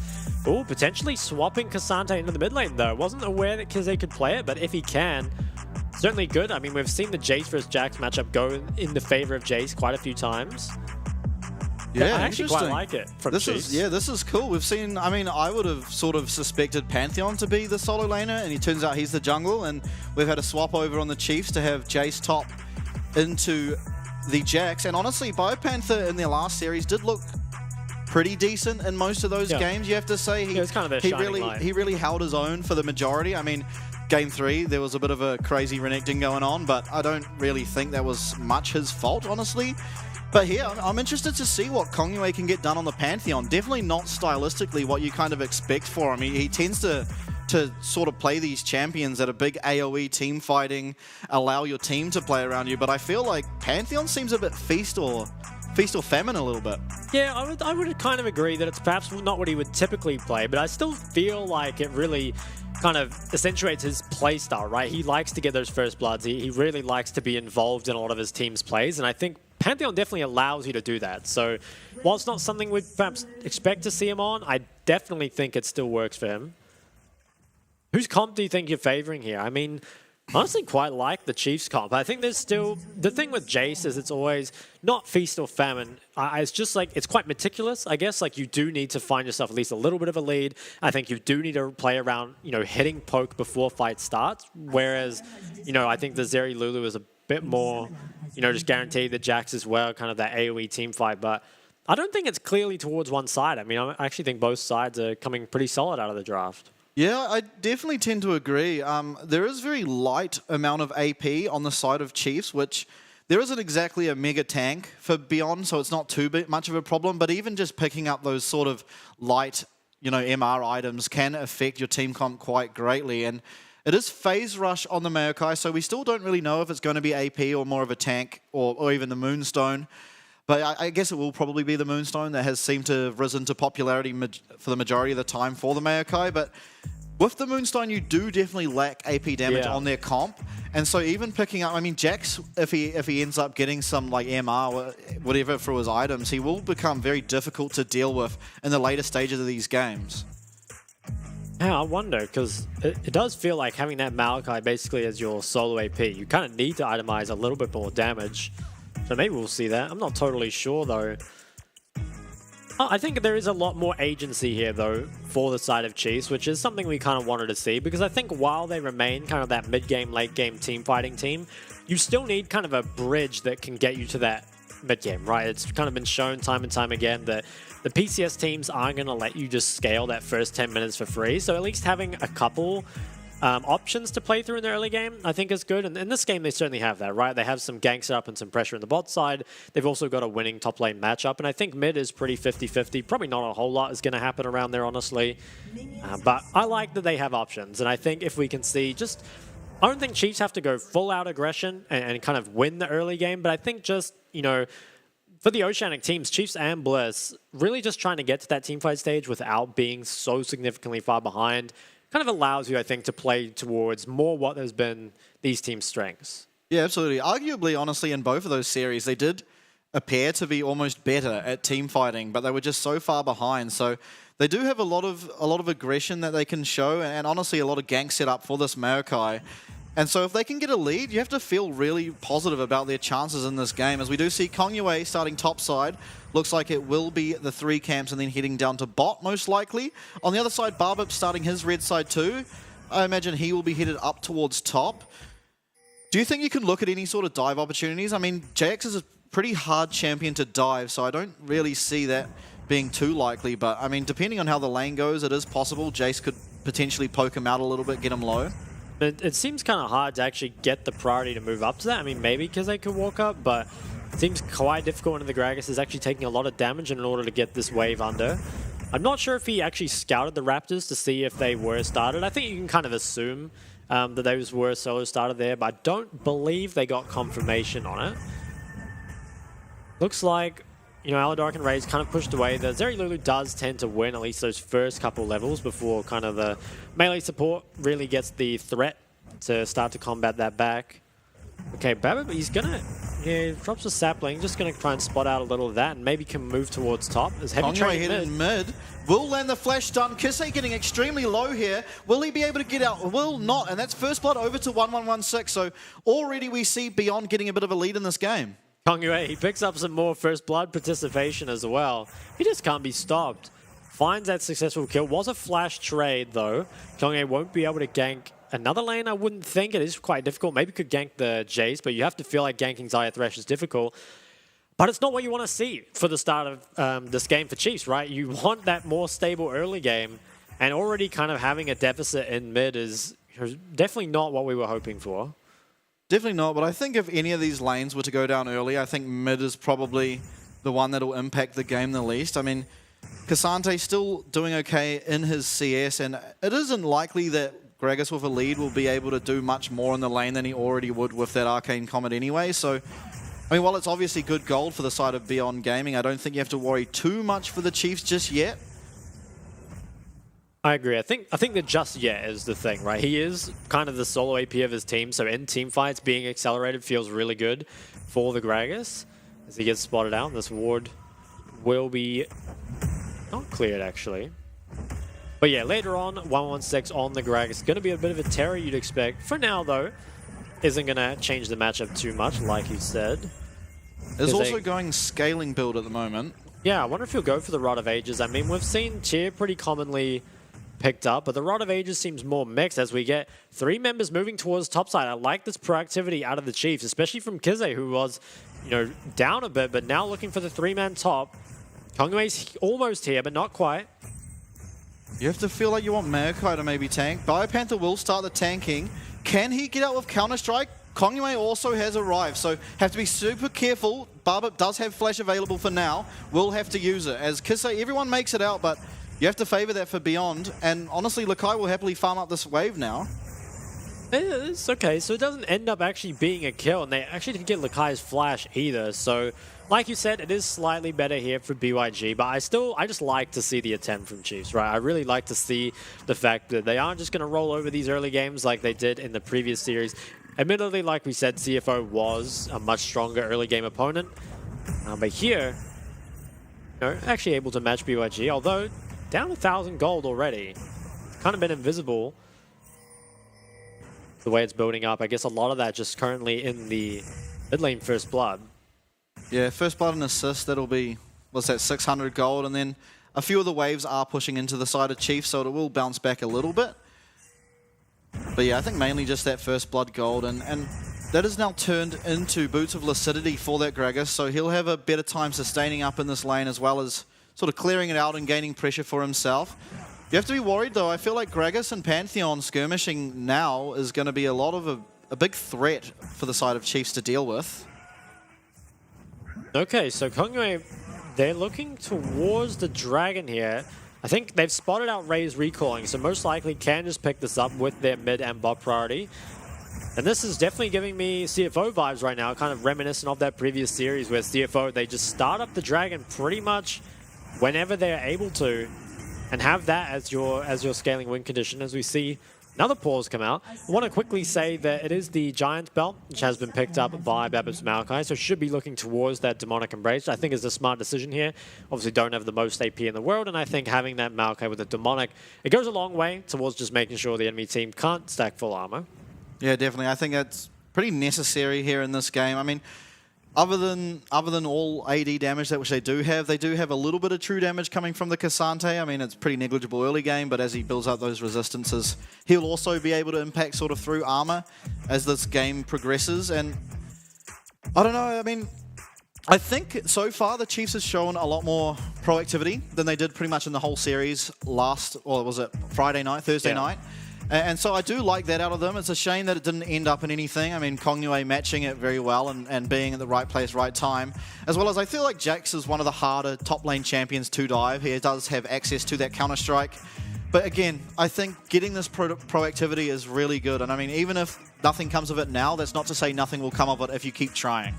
Ooh, potentially swapping Cassante into the mid lane, though. Wasn't aware that Kize could play it, but if he can, certainly good. I mean, we've seen the Jace versus Jax matchup go in the favor of Jace quite a few times. Yeah, I actually quite like it from Chiefs. This is cool. We've seen, I mean, I would have sort of suspected Pantheon to be the solo laner, and he turns out he's the jungle, and we've had a swap over on the Chiefs to have Jace top into the Jax, and honestly, BioPanther in their last series did look pretty decent in most of those games, you have to say. It was kind of a shining light. He really held his own for the majority. I mean, Game 3, there was a bit of a crazy renekton going on, but I don't really think that was much his fault, honestly. But here, I'm interested to see what Kongyue can get done on the Pantheon. Definitely not stylistically what you kind of expect for him. He tends to sort of play these champions that are big AoE team fighting, allow your team to play around you. But I feel like Pantheon seems a bit feast or famine a little bit. Yeah, I would kind of agree that it's perhaps not what he would typically play, but I still feel like it really kind of accentuates his play style, right? He likes to get those first bloods. He really likes to be involved in a lot of his team's plays, and I think Pantheon definitely allows you to do that. So while it's not something we'd perhaps expect to see him on, I definitely think it still works for him. Whose comp do you think you're favoring here? I mean, honestly quite like the Chiefs comp. I think there's still... The thing with Jace is it's always not feast or famine. It's just like, it's quite meticulous, I guess. Like, you do need to find yourself at least a little bit of a lead. I think you do need to play around, you know, hitting poke before fight starts. Whereas, you know, I think the Zeri Lulu is a bit more, you know, just guaranteed the Jax as well, kind of that AoE team fight. But I don't think it's clearly towards one side. I mean, I actually think both sides are coming pretty solid out of the draft. Yeah, I definitely tend to agree. There is very light amount of AP on the side of Chiefs, which there isn't exactly a mega tank for Beyond, so it's not too much of a problem. But even just picking up those sort of light, you know, MR items can affect your team comp quite greatly. And it is phase rush on the Maokai, so we still don't really know if it's going to be AP or more of a tank or even the Moonstone. But I guess it will probably be the Moonstone that has seemed to have risen to popularity for the majority of the time for the Maokai. But with the Moonstone, you do definitely lack AP damage on their comp. And so even picking up, I mean, Jax, if he ends up getting some like MR or whatever for his items, he will become very difficult to deal with in the later stages of these games. Yeah, I wonder, because it does feel like having that Maokai basically as your solo AP, you kind of need to itemize a little bit more damage. So maybe we'll see that. I'm not totally sure, though. I think there is a lot more agency here, though, for the side of Chiefs, which is something we kind of wanted to see, because I think while they remain kind of that mid-game, late-game team-fighting team, you still need kind of a bridge that can get you to that mid-game, right? It's kind of been shown time and time again that the PCS teams aren't going to let you just scale that first 10 minutes for free, so at least having a couple options to play through in the early game, I think is good. And in this game, they certainly have that, right? They have some ganks up and some pressure in the bot side. They've also got a winning top lane matchup. And I think mid is pretty 50-50. Probably not a whole lot is going to happen around there, honestly. But I like that they have options. And I think if we can see just... I don't think Chiefs have to go full out aggression and kind of win the early game. But I think just, you know, for the Oceanic teams, Chiefs and Bliss, really just trying to get to that teamfight stage without being so significantly far behind kind of allows you, I think, to play towards more what has been these teams' strengths. Yeah, absolutely. Arguably, honestly, in both of those series, they did appear to be almost better at team fighting, but they were just so far behind. So they do have a lot of aggression that they can show, and honestly, a lot of gank set up for this Maokai. And so if they can get a lead, you have to feel really positive about their chances in this game. As we do see Kongyue starting top side. Looks like it will be the 3 camps and then heading down to bot, most likely. On the other side, Barbip starting his red side too. I imagine he will be headed up towards top. Do you think you can look at any sort of dive opportunities? I mean, JX is a pretty hard champion to dive, so I don't really see that being too likely. But, I mean, depending on how the lane goes, it is possible Jace could potentially poke him out a little bit, get him low. It seems kind of hard to actually get the priority to move up to that. I mean, maybe because they could walk up, but it seems quite difficult when the Gragas is actually taking a lot of damage in order to get this wave under. I'm not sure if he actually scouted the Raptors to see if they were started. I think you can kind of assume that those were solo started there, but I don't believe they got confirmation on it. Looks like, you know, Aladark and Ray's kind of pushed away. The Zeri Lulu does tend to win at least those first couple levels before kind of the melee support really gets the threat to start to combat that back. Okay, Babbitt, he's gonna... Yeah, drops a sapling, just going to try and spot out a little of that and maybe can move towards top. There's heavy trade in mid. Will land the flash stun. Kisei getting extremely low here. Will he be able to get out? Will not. And that's first blood over to 1116. So already we see Beyond getting a bit of a lead in this game. Kongyue, he picks up some more first blood participation as well. He just can't be stopped. Finds that successful kill. Was a flash trade though. Kongyue won't be able to gank another lane, I wouldn't think. It is quite difficult. Maybe could gank the Jace, but you have to feel like ganking Xayah Thresh is difficult. But it's not what you want to see for the start of this game for Chiefs, right? You want that more stable early game, and already kind of having a deficit in mid is definitely not what we were hoping for. Definitely not, but I think if any of these lanes were to go down early, I think mid is probably the one that will impact the game the least. I mean, Casante's still doing okay in his CS, and it isn't likely that Gragas with a lead will be able to do much more in the lane than he already would with that Arcane Comet anyway. So, I mean, while it's obviously good gold for the side of Beyond Gaming, I don't think you have to worry too much for the Chiefs just yet. I agree. I think that just yet is the thing, right? He is kind of the solo AP of his team, so in team fights, being accelerated feels really good for the Gragas as he gets spotted out. This ward will be not cleared, actually. But yeah, later on, 116 on the Gragas. It's going to be a bit of a terror you'd expect. For now, though, isn't going to change the matchup too much, like you said. There's also going scaling build at the moment. Yeah, I wonder if he'll go for the Rod of Ages. I mean, we've seen Cheer pretty commonly picked up, but the Rod of Ages seems more mixed as we get 3 members moving towards topside. I like this proactivity out of the Chiefs, especially from Kize, who was, you know, down a bit, but now looking for the 3-man top. Kongyue's almost here, but not quite. You have to feel like you want Maokai to maybe tank. Biopanther will start the tanking. Can he get out with Counter-Strike? Kongyue also has arrived, so have to be super careful. Barbit does have flash available for now. Will have to use it. As Kisei, everyone makes it out, but you have to favor that for Beyond. And honestly, Lakai will happily farm up this wave now. It's okay, so it doesn't end up actually being a kill, and they actually didn't get Lakai's flash either, so like you said, it is slightly better here for BYG, but I just like to see the attempt from Chiefs, right? I really like to see the fact that they aren't just going to roll over these early games like they did in the previous series. Admittedly, like we said, CFO was a much stronger early game opponent, but here, you know, actually able to match BYG, although down 1,000 gold already. It's kind of been invisible the way it's building up. I guess a lot of that just currently in the mid lane first blood. Yeah, first blood and assist, that'll be, what's that, 600 gold, and then a few of the waves are pushing into the side of Chief, so it will bounce back a little bit. But yeah, I think mainly just that first blood gold, and that is now turned into Boots of Lucidity for that Gragas, so he'll have a better time sustaining up in this lane as well as sort of clearing it out and gaining pressure for himself. You have to be worried though. I feel like Gragas and Pantheon skirmishing now is going to be a lot of a big threat for the side of Chiefs to deal with. Okay, so Kongyue, they're looking towards the dragon here. I think they've spotted out Ray's recalling, so most likely can just pick this up with their mid and bot priority. And this is definitely giving me CFO vibes right now, kind of reminiscent of that previous series where CFO, they just start up the dragon pretty much whenever they're able to and have that as your scaling win condition. As we see another pause come out, I want to quickly say that it is the Giant Belt, which has been picked up by Babbitt's Maokai, so should be looking towards that Demonic Embrace. I think is a smart decision here. Obviously don't have the most AP in the world, and I think having that Maokai with the Demonic, it goes a long way towards just making sure the enemy team can't stack full armor. Yeah, definitely. I think that's pretty necessary here in this game. I mean, other than all AD damage that which they do have a little bit of true damage coming from the Cassante. I mean, it's pretty negligible early game, but as he builds up those resistances, he'll also be able to impact sort of through armor as this game progresses. And I don't know, I mean, I think so far the Chiefs has shown a lot more proactivity than they did pretty much in the whole series Thursday night. And so I do like that out of them. It's a shame that it didn't end up in anything. I mean, Kongyue matching it very well and being at the right place, right time. As well as I feel like Jax is one of the harder top lane champions to dive. He does have access to that counter-strike. But again, I think getting this proactivity is really good. And I mean, even if nothing comes of it now, that's not to say nothing will come of it if you keep trying.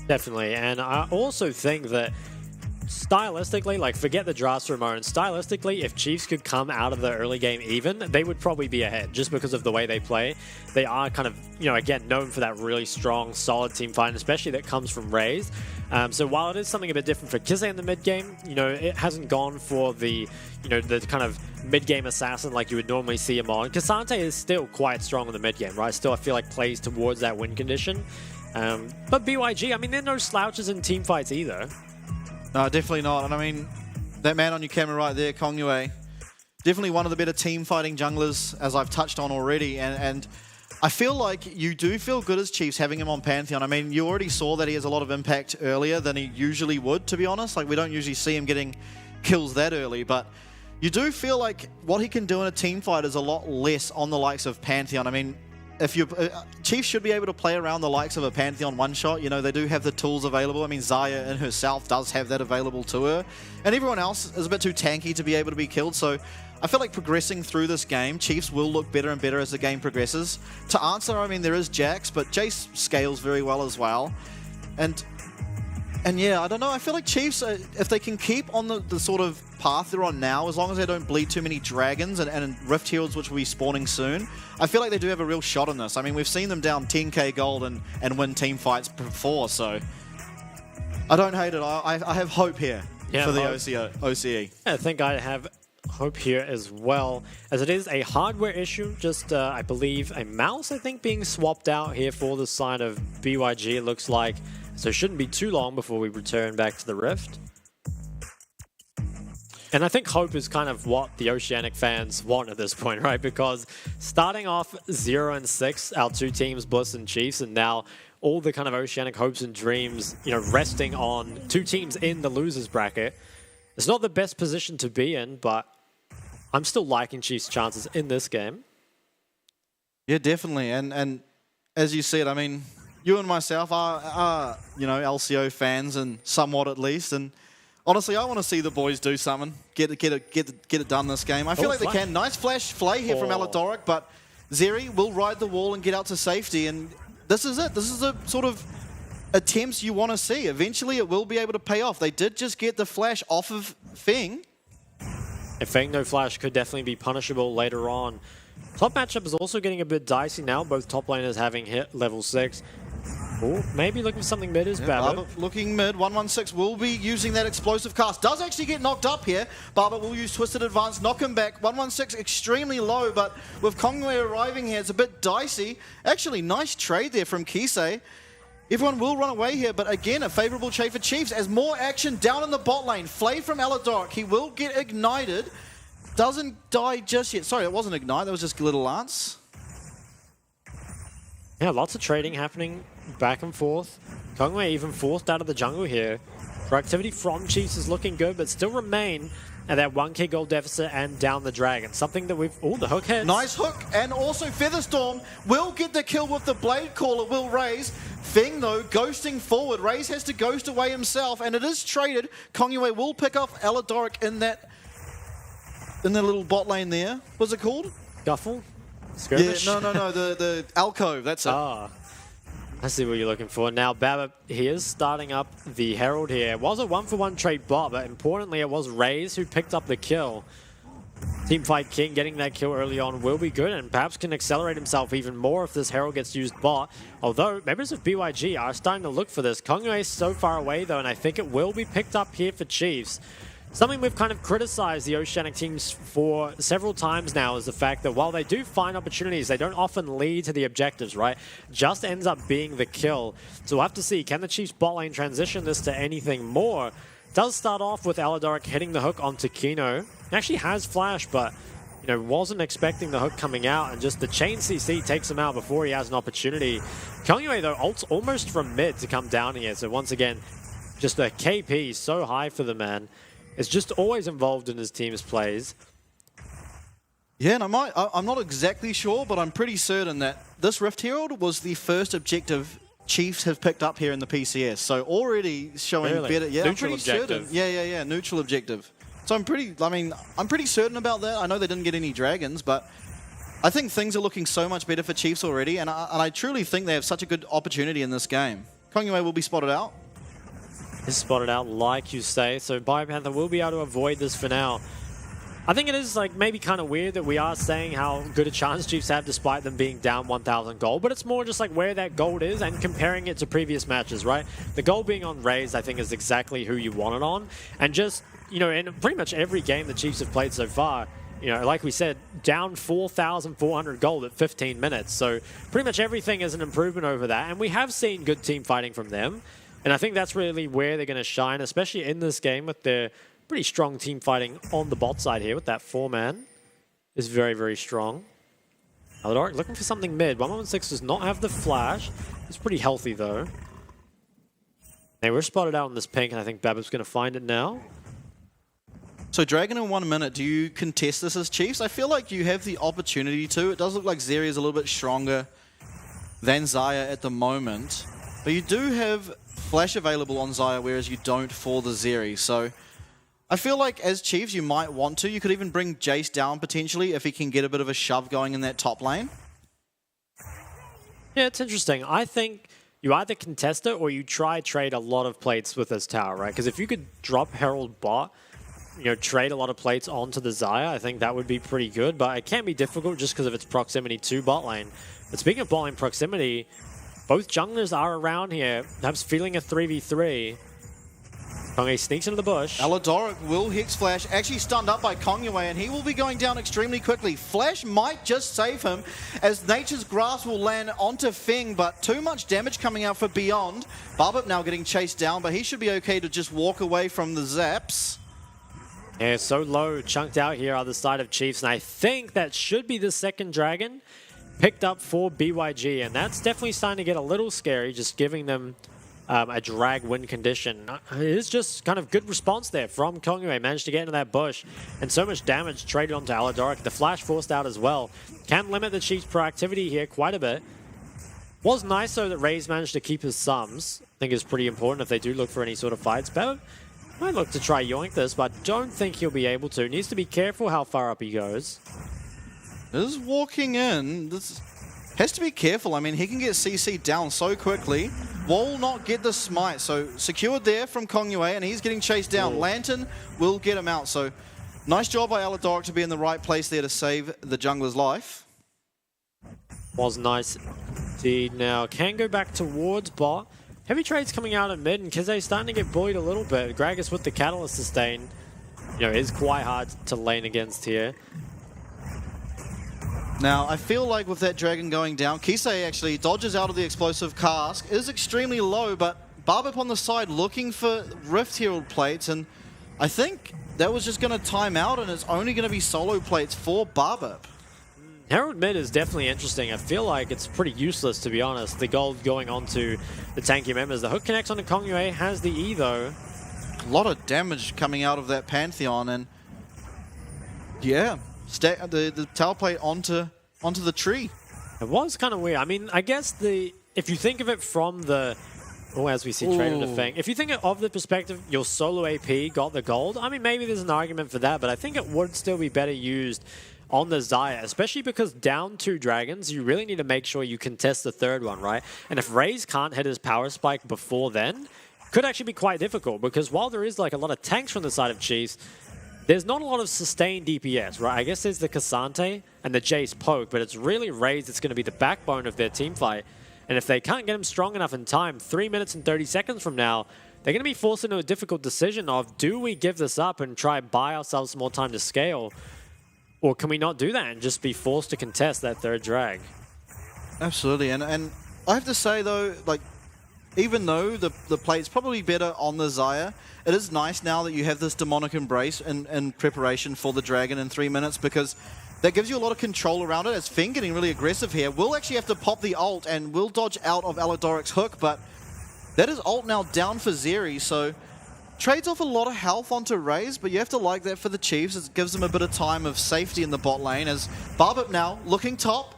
Definitely. And I also think that stylistically, like forget the drafts for a moment, stylistically, if Chiefs could come out of the early game even, they would probably be ahead just because of the way they play. They are kind of, again, known for that really strong, solid team fight, and especially that comes from Raze. So while it is something a bit different for Kizé in the mid game, it hasn't gone for the, the kind of mid-game assassin like you would normally see him on. Cassante is still quite strong in the mid game, right? Still, I feel like plays towards that win condition. But BYG, I mean, they're no slouches in team fights either. No, definitely not. And I mean, that man on your camera right there, Kongyue, definitely one of the better team fighting junglers, as I've touched on already. And I feel like you do feel good as Chiefs having him on Pantheon. I mean, you already saw that he has a lot of impact earlier than he usually would, to be honest. Like, we don't usually see him getting kills that early, but you do feel like what he can do in a team fight is a lot less on the likes of Pantheon. I mean, if you Chiefs should be able to play around the likes of a Pantheon one-shot. They do have the tools available. I mean, Xayah in herself does have that available to her. And everyone else is a bit too tanky to be able to be killed. So I feel like progressing through this game, Chiefs will look better and better as the game progresses. To answer, I mean, there is Jax, but Jace scales very well as well. And yeah, I don't know. I feel like Chiefs, if they can keep on the sort of path they're on now, as long as they don't bleed too many dragons and Rift Heralds, which will be spawning soon, I feel like they do have a real shot in this. I mean, we've seen them down 10k gold and win team fights before, so I don't hate it. I have hope here for the OCE. I think I have hope here as well, as it is a hardware issue. Just, I believe, a mouse, being swapped out here for the sign of BYG, it looks like. So it shouldn't be too long before we return back to the Rift. And I think hope is kind of what the Oceanic fans want at this point, right? Because starting off 0-6, our two teams, Bliss and Chiefs, and now all the kind of Oceanic hopes and dreams, resting on two teams in the losers bracket. It's not the best position to be in, but I'm still liking Chiefs' chances in this game. Yeah, definitely. And as you said, I mean, you and myself are LCO fans, and somewhat at least. And honestly, I want to see the boys do something. Get it done this game. I feel like they can. Nice flash flay here from Aladoric, but Zeri will ride the wall and get out to safety. And this is it. This is the sort of attempts you want to see. Eventually, it will be able to pay off. They did just get the flash off of Feng. If Feng no flash could definitely be punishable later on. Top matchup is also getting a bit dicey now. Both top laners having hit level 6. Ooh, maybe looking for something mid is Baba. Looking mid, 116 will be using that explosive cast. Does actually get knocked up here. Baba will use Twisted Advance, knock him back. 116 extremely low, but with Kongyue arriving here, it's a bit dicey. Actually, nice trade there from Kise. Everyone will run away here, but again, a favorable trade for Chiefs as more action down in the bot lane. Flay from Aladoric. He will get ignited. Doesn't die just yet. Sorry, it wasn't ignite. That was just a little lance. Yeah, lots of trading happening back and forth. Kongyue even forced out of the jungle here. Proactivity from Chiefs is looking good, but still remain at that 1k gold deficit and down the dragon. Something that we've... Oh, the hook hits. Nice hook, and also Featherstorm will get the kill with the Blade Caller, will Raze. Feng, though, ghosting forward. Raze has to ghost away himself, and it is traded. Kongyue will pick up Aladoric in the little bot lane there. What's it called? Scuffle? Skirmish? Yeah, no, the alcove, that's it. Ah, I see what you're looking for. Now, Baba, he is starting up the Herald here. It was a 1-for-1 trade bot, but importantly, it was Raze who picked up the kill. Teamfight King getting that kill early on will be good, and perhaps can accelerate himself even more if this Herald gets used bot. Although, members of BYG are starting to look for this. Kongyue is so far away, though, and I think it will be picked up here for Chiefs. Something we've kind of criticized the Oceanic teams for several times now is the fact that while they do find opportunities, they don't often lead to the objectives, right? Just ends up being the kill. So we'll have to see, can the Chiefs bot lane transition this to anything more? Does start off with Aladoric hitting the hook onto Kino. He actually has flash, but wasn't expecting the hook coming out, and just the chain CC takes him out before he has an opportunity. Kongyue, though, ults almost from mid to come down here. So once again, just a KP so high for the man. Is just always involved in his team's plays. Yeah, and I'm not exactly sure, but I'm pretty certain that this Rift Herald was the first objective Chiefs have picked up here in the PCS. So already showing better. Yeah, neutral I'm pretty objective. certain. Yeah, neutral objective. So I'm pretty certain about that. I know they didn't get any dragons, but I think things are looking so much better for Chiefs already, and I truly think they have such a good opportunity in this game. Kongyue will be spotted out. Is spotted out, like you say, so BioPanther will be able to avoid this for now. I think it is maybe kind of weird that we are saying how good a chance Chiefs have despite them being down 1,000 gold, but it's more just where that gold is and comparing it to previous matches, right? The gold being on Raze, I think, is exactly who you want it on, and just, in pretty much every game the Chiefs have played so far, like we said, down 4,400 gold at 15 minutes, so pretty much everything is an improvement over that, and we have seen good team fighting from them. And I think that's really where they're going to shine, especially in this game with their pretty strong team fighting on the bot side here with that 4-man. Is very, very strong. Aladoric looking for something mid. 116 does not have the flash. It's pretty healthy, though. Hey, we're spotted out in this pink, and I think Babip's going to find it now. So Dragon in 1 minute, do you contest this as Chiefs? I feel like you have the opportunity to. It does look like Zeri is a little bit stronger than Xayah at the moment. But you do have flash available on Xayah, whereas you don't for the Zeri. So I feel like as Chiefs, you might want to. You could even bring Jace down potentially if he can get a bit of a shove going in that top lane. Yeah, it's interesting. I think you either contest it or you try trade a lot of plates with this tower, right? Because if you could drop Herald bot, trade a lot of plates onto the Xayah, I think that would be pretty good. But it can be difficult just because of its proximity to bot lane. But speaking of bot lane proximity, both junglers are around here. Perhaps feeling a 3v3. Kongyue sneaks into the bush. Aladoric will Hex Flash, actually stunned up by Kongyue, and he will be going down extremely quickly. Flash might just save him, as Nature's Grasp will land onto Feng, but too much damage coming out for Beyond. Barbip now getting chased down, but he should be okay to just walk away from the zaps. Yeah, so low, chunked out here other side of Chiefs, and I think that should be the second dragon picked up for BYG, and that's definitely starting to get a little scary, just giving them a drag win condition. It is just kind of good response there from Kongyue. Managed to get into that bush, and so much damage traded onto Aladoric. The flash forced out as well. Can limit the Chiefs' proactivity here quite a bit. Was nice though that Raze managed to keep his sums. I think is pretty important if they do look for any sort of fights. Bev might look to try yoink this, but don't think he'll be able to. Needs to be careful how far up he goes. Is walking in. This has to be careful. I mean, he can get CC down so quickly. Will not get the smite. So secured there from Kongyue, and he's getting chased down. Ooh. Lantern will get him out. So nice job by Aladoric to be in the right place there to save the jungler's life. Was nice indeed. Now can go back towards bot. Heavy trades coming out at mid, and Kize's starting to get bullied a little bit. Gragas with the Catalyst sustain, is quite hard to lane against here. Now, I feel like with that dragon going down, Kisei actually dodges out of the explosive cask, is extremely low, but Barbip on the side looking for Rift Herald plates, and I think that was just going to time out, and it's only going to be solo plates for Barbip. Herald mid is definitely interesting. I feel like it's pretty useless, to be honest. The gold going onto the tanky members. The hook connects onto Kongyue, has the E though. A lot of damage coming out of that Pantheon, and yeah, the tower plate onto the tree. It was kind of weird. I mean, I guess if you think of it from the... Oh, as we see traded to Feng. If you think of the perspective, your solo AP got the gold, I mean, maybe there's an argument for that, but I think it would still be better used on the Xayah, especially because down 2 dragons, you really need to make sure you contest the third one, right? And if Raze can't hit his power spike before then, could actually be quite difficult, because while there is like a lot of tanks from the side of Chiefs, there's not a lot of sustained DPS, right? I guess there's the Cassante and the Jace poke, but it's really Raze that's going to be the backbone of their team fight. And if they can't get him strong enough in time, 3 minutes and 30 seconds from now, they're going to be forced into a difficult decision of, do we give this up and try and buy ourselves some more time to scale? Or can we not do that and just be forced to contest that third drag? Absolutely, and I have to say though, like, even though the play is probably better on the Xayah, it is nice now that you have this demonic embrace in preparation for the dragon in 3 minutes, because that gives you a lot of control around it. As Feng getting really aggressive here, will actually have to pop the ult and will dodge out of Alidoric's hook, but that is ult now down for Zeri, so trades off a lot of health onto Raze, but you have to like that for the Chiefs. It gives them a bit of time of safety in the bot lane, as Barbip now looking top.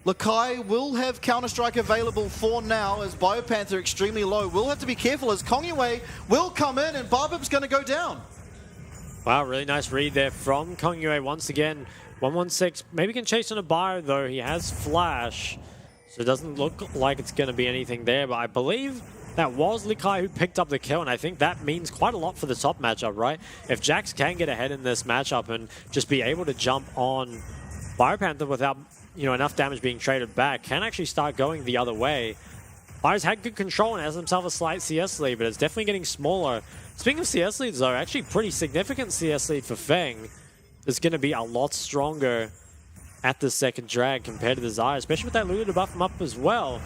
Lakai will have Counter-Strike available for now, as Biopanther extremely low. Will have to be careful as Kongyue will come in and Barbip's going to go down. Wow, really nice read there from Kongyue once again. 116, maybe can chase on a bio though. He has flash, so it doesn't look like it's going to be anything there, but I believe that was Lakai who picked up the kill, and I think that means quite a lot for the top matchup, right? If Jax can get ahead in this matchup and just be able to jump on Biopanther without, you know, enough damage being traded back, can actually start going the other way. Bio's had good control and has himself a slight CS lead, but it's definitely getting smaller. Speaking of CS leads though, actually pretty significant CS lead for Feng. It's going to be a lot stronger at the second drag compared to the Xayah, especially with that Lulu to buff him up as well.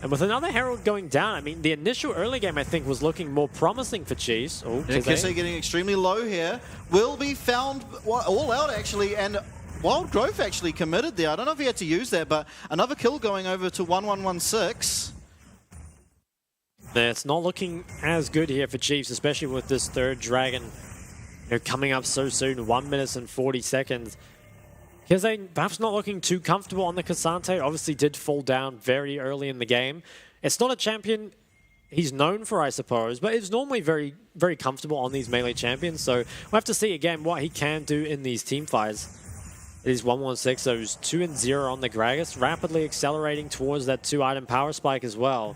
And with another Herald going down, I mean, the initial early game, I think, was looking more promising for Chiefs. Oh, yeah, Kisse getting extremely low here. Will be found all out, actually, and Wild Growth actually committed there. I don't know if he had to use that, but another kill going over to 1116. Yeah, it's not looking as good here for Chiefs, especially with this third dragon, you know, coming up so soon, 1 minute and 40 seconds. Kisse perhaps not looking too comfortable on the Cassante. Obviously did fall down very early in the game. It's not a champion he's known for, I suppose, but it's normally very, very comfortable on these melee champions. So we'll have to see again what he can do in these team fights. It is 116, so he's 2-0 on the Gragas, rapidly accelerating towards that 2-item power spike as well.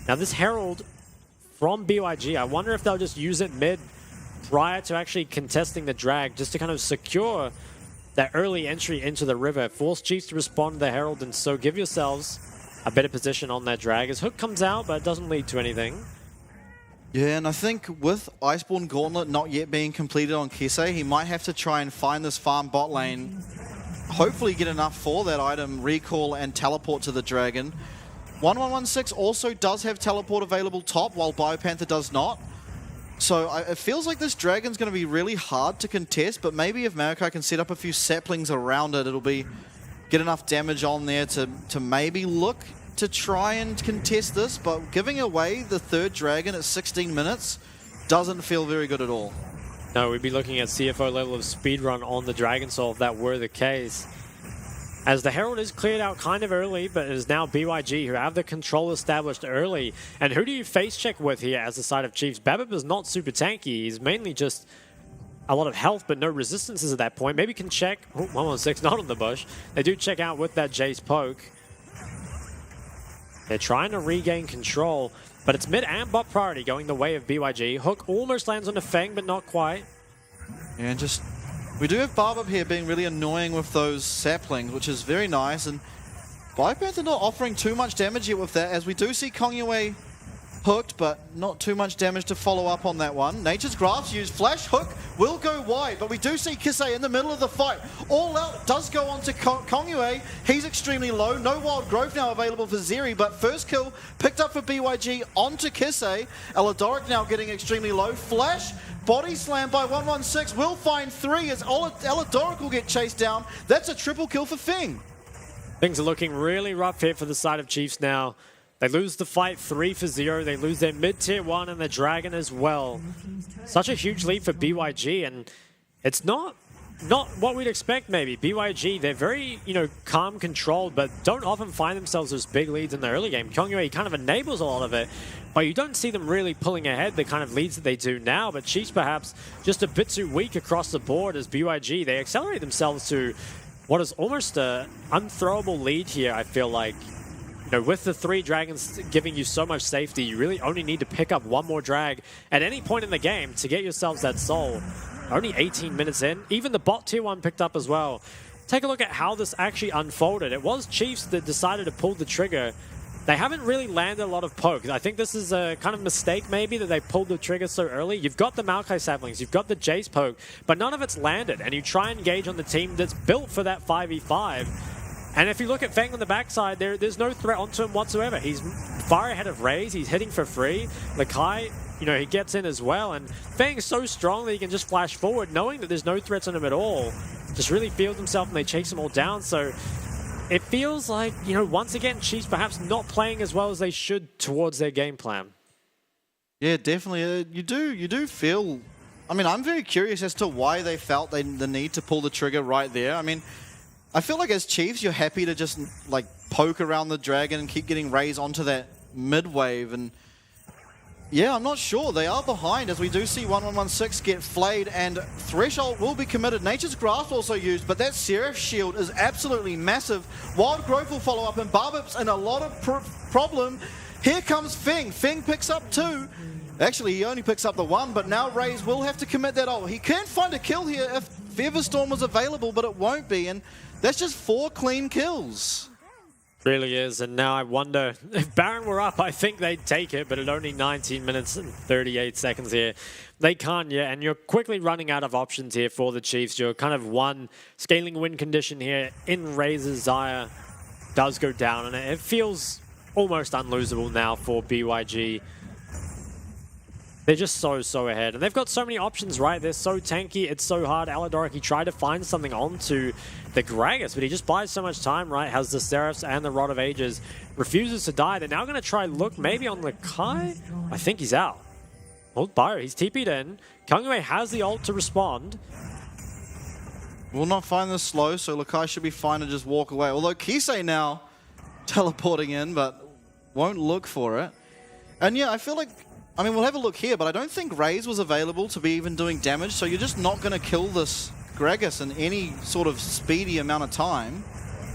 Now this Herald from BYG, I wonder if they'll just use it mid prior to actually contesting the drag, just to kind of secure that early entry into the river, force Chiefs to respond to the Herald, and so give yourselves a better position on that drag. His hook comes out, but it doesn't lead to anything. Yeah, and I think with Iceborne Gauntlet not yet being completed on Kisse, he might have to try and find this farm bot lane, hopefully get enough for that item, recall and teleport to the dragon. 1116 also does have teleport available top, while Biopanther does not. So it feels like this dragon's going to be really hard to contest, but maybe if Maokai can set up a few saplings around it, it'll be get enough damage on there to maybe look to try and contest this, but giving away the third dragon at 16 minutes doesn't feel very good at all. No, we'd be looking at CFO level of speedrun on the Dragon Soul if that were the case. As the Herald is cleared out kind of early, but it is now BYG who have the control established early. And who do you face check with here as the side of Chiefs? Babip is not super tanky. He's mainly just a lot of health, but no resistances at that point. Maybe can check. Oh, 116 not on the bush. They do check out with that Jace poke. They're trying to regain control, but it's mid and bot priority going the way of BYG. Hook almost lands on the Feng, but not quite. Yeah, and just we do have Barbip here being really annoying with those saplings, which is very nice, and Biopanther not offering too much damage yet with that, as we do see Kongyue hooked, but not too much damage to follow up on that one. Nature's Graph's used flash, hook will go wide, but we do see Kisse in the middle of the fight. All out does go on to Kongyue. He's extremely low. No Wild Growth now available for Zeri, but first kill picked up for BYG onto Kisse. Alidoric now getting extremely low. Flash, body slam by 116. Will find 3 as Alidoric will get chased down. That's a triple kill for Feng. Things are looking really rough here for the side of Chiefs now. They lose the fight 3-0. They lose their mid-tier 1 and the Dragon as well. Such a huge lead for BYG, and it's not what we'd expect maybe. BYG, they're very, calm, controlled, but don't often find themselves as big leads in the early game. Kongyue kind of enables a lot of it, but you don't see them really pulling ahead the kind of leads that they do now. But Chiefs perhaps just a bit too weak across the board as BYG, they accelerate themselves to what is almost an unthrowable lead here, I feel like. With the 3 dragons giving you so much safety, you really only need to pick up one more drag at any point in the game to get yourselves that soul. Only 18 minutes in. Even the bot tier 1 picked up as well. Take a look at how this actually unfolded. It was Chiefs that decided to pull the trigger they haven't really landed a lot of poke. I think this is a kind of mistake maybe that they pulled the trigger so early. You've got the Maokai saplings, you've got the Jace poke, but none of it's landed. And you try and engage on the team that's built for that 5v5. And if you look at Feng on the backside, there's no threat onto him whatsoever. He's far ahead of Raze, he's hitting for free. Lakai, you know, he gets in as well. And Feng is so strong that he can just flash forward, knowing that there's no threats on him at all. Just really feels himself and they chase him all down. So it feels like, you know, once again, Chiefs perhaps not playing as well as they should towards their game plan. Yeah, definitely. You do feel... I mean, I'm very curious as to why they felt the need to pull the trigger right there. I mean, I feel like as Chiefs, you're happy to just, like, poke around the Dragon and keep getting Raze onto that mid-wave. And, yeah, I'm not sure. They are behind as we do see 1116 get flayed and Threshold will be committed. Nature's Grasp also used, but that Seraph shield is absolutely massive. Wild Growth will follow up and Barbip's in a lot of problem. Here comes Feng. Feng picks up 2. Actually, he only picks up the 1, but now Raze will have to commit that ult. He can find a kill here if Featherstorm was available, but it won't be, and that's just 4 clean kills. Really is, and now I wonder if Baron were up, I think they'd take it, but at only 19 minutes and 38 seconds here, they can't yet, and you're quickly running out of options here for the Chiefs. You're kind of one scaling win condition here in Razor's Zaya does go down, and it feels almost unlosable now for BYG. They're just so ahead. And they've got so many options, right? They're so tanky. It's so hard. Aladoric, he tried to find something onto the Gragas, but he just buys so much time, right? Has the Seraphs and the Rod of Ages. Refuses to die. They're now going to try look maybe on Lakai. I think he's out. Old Byro, he's TP'd in. Kangwei has the ult to respond. Will not find this slow, so Lakai should be fine to just walk away. Although Kisei now teleporting in, but won't look for it. And yeah, I feel like... I mean, we'll have a look here, but I don't think Raze was available to be even doing damage, so you're just not going to kill this Gragas in any sort of speedy amount of time.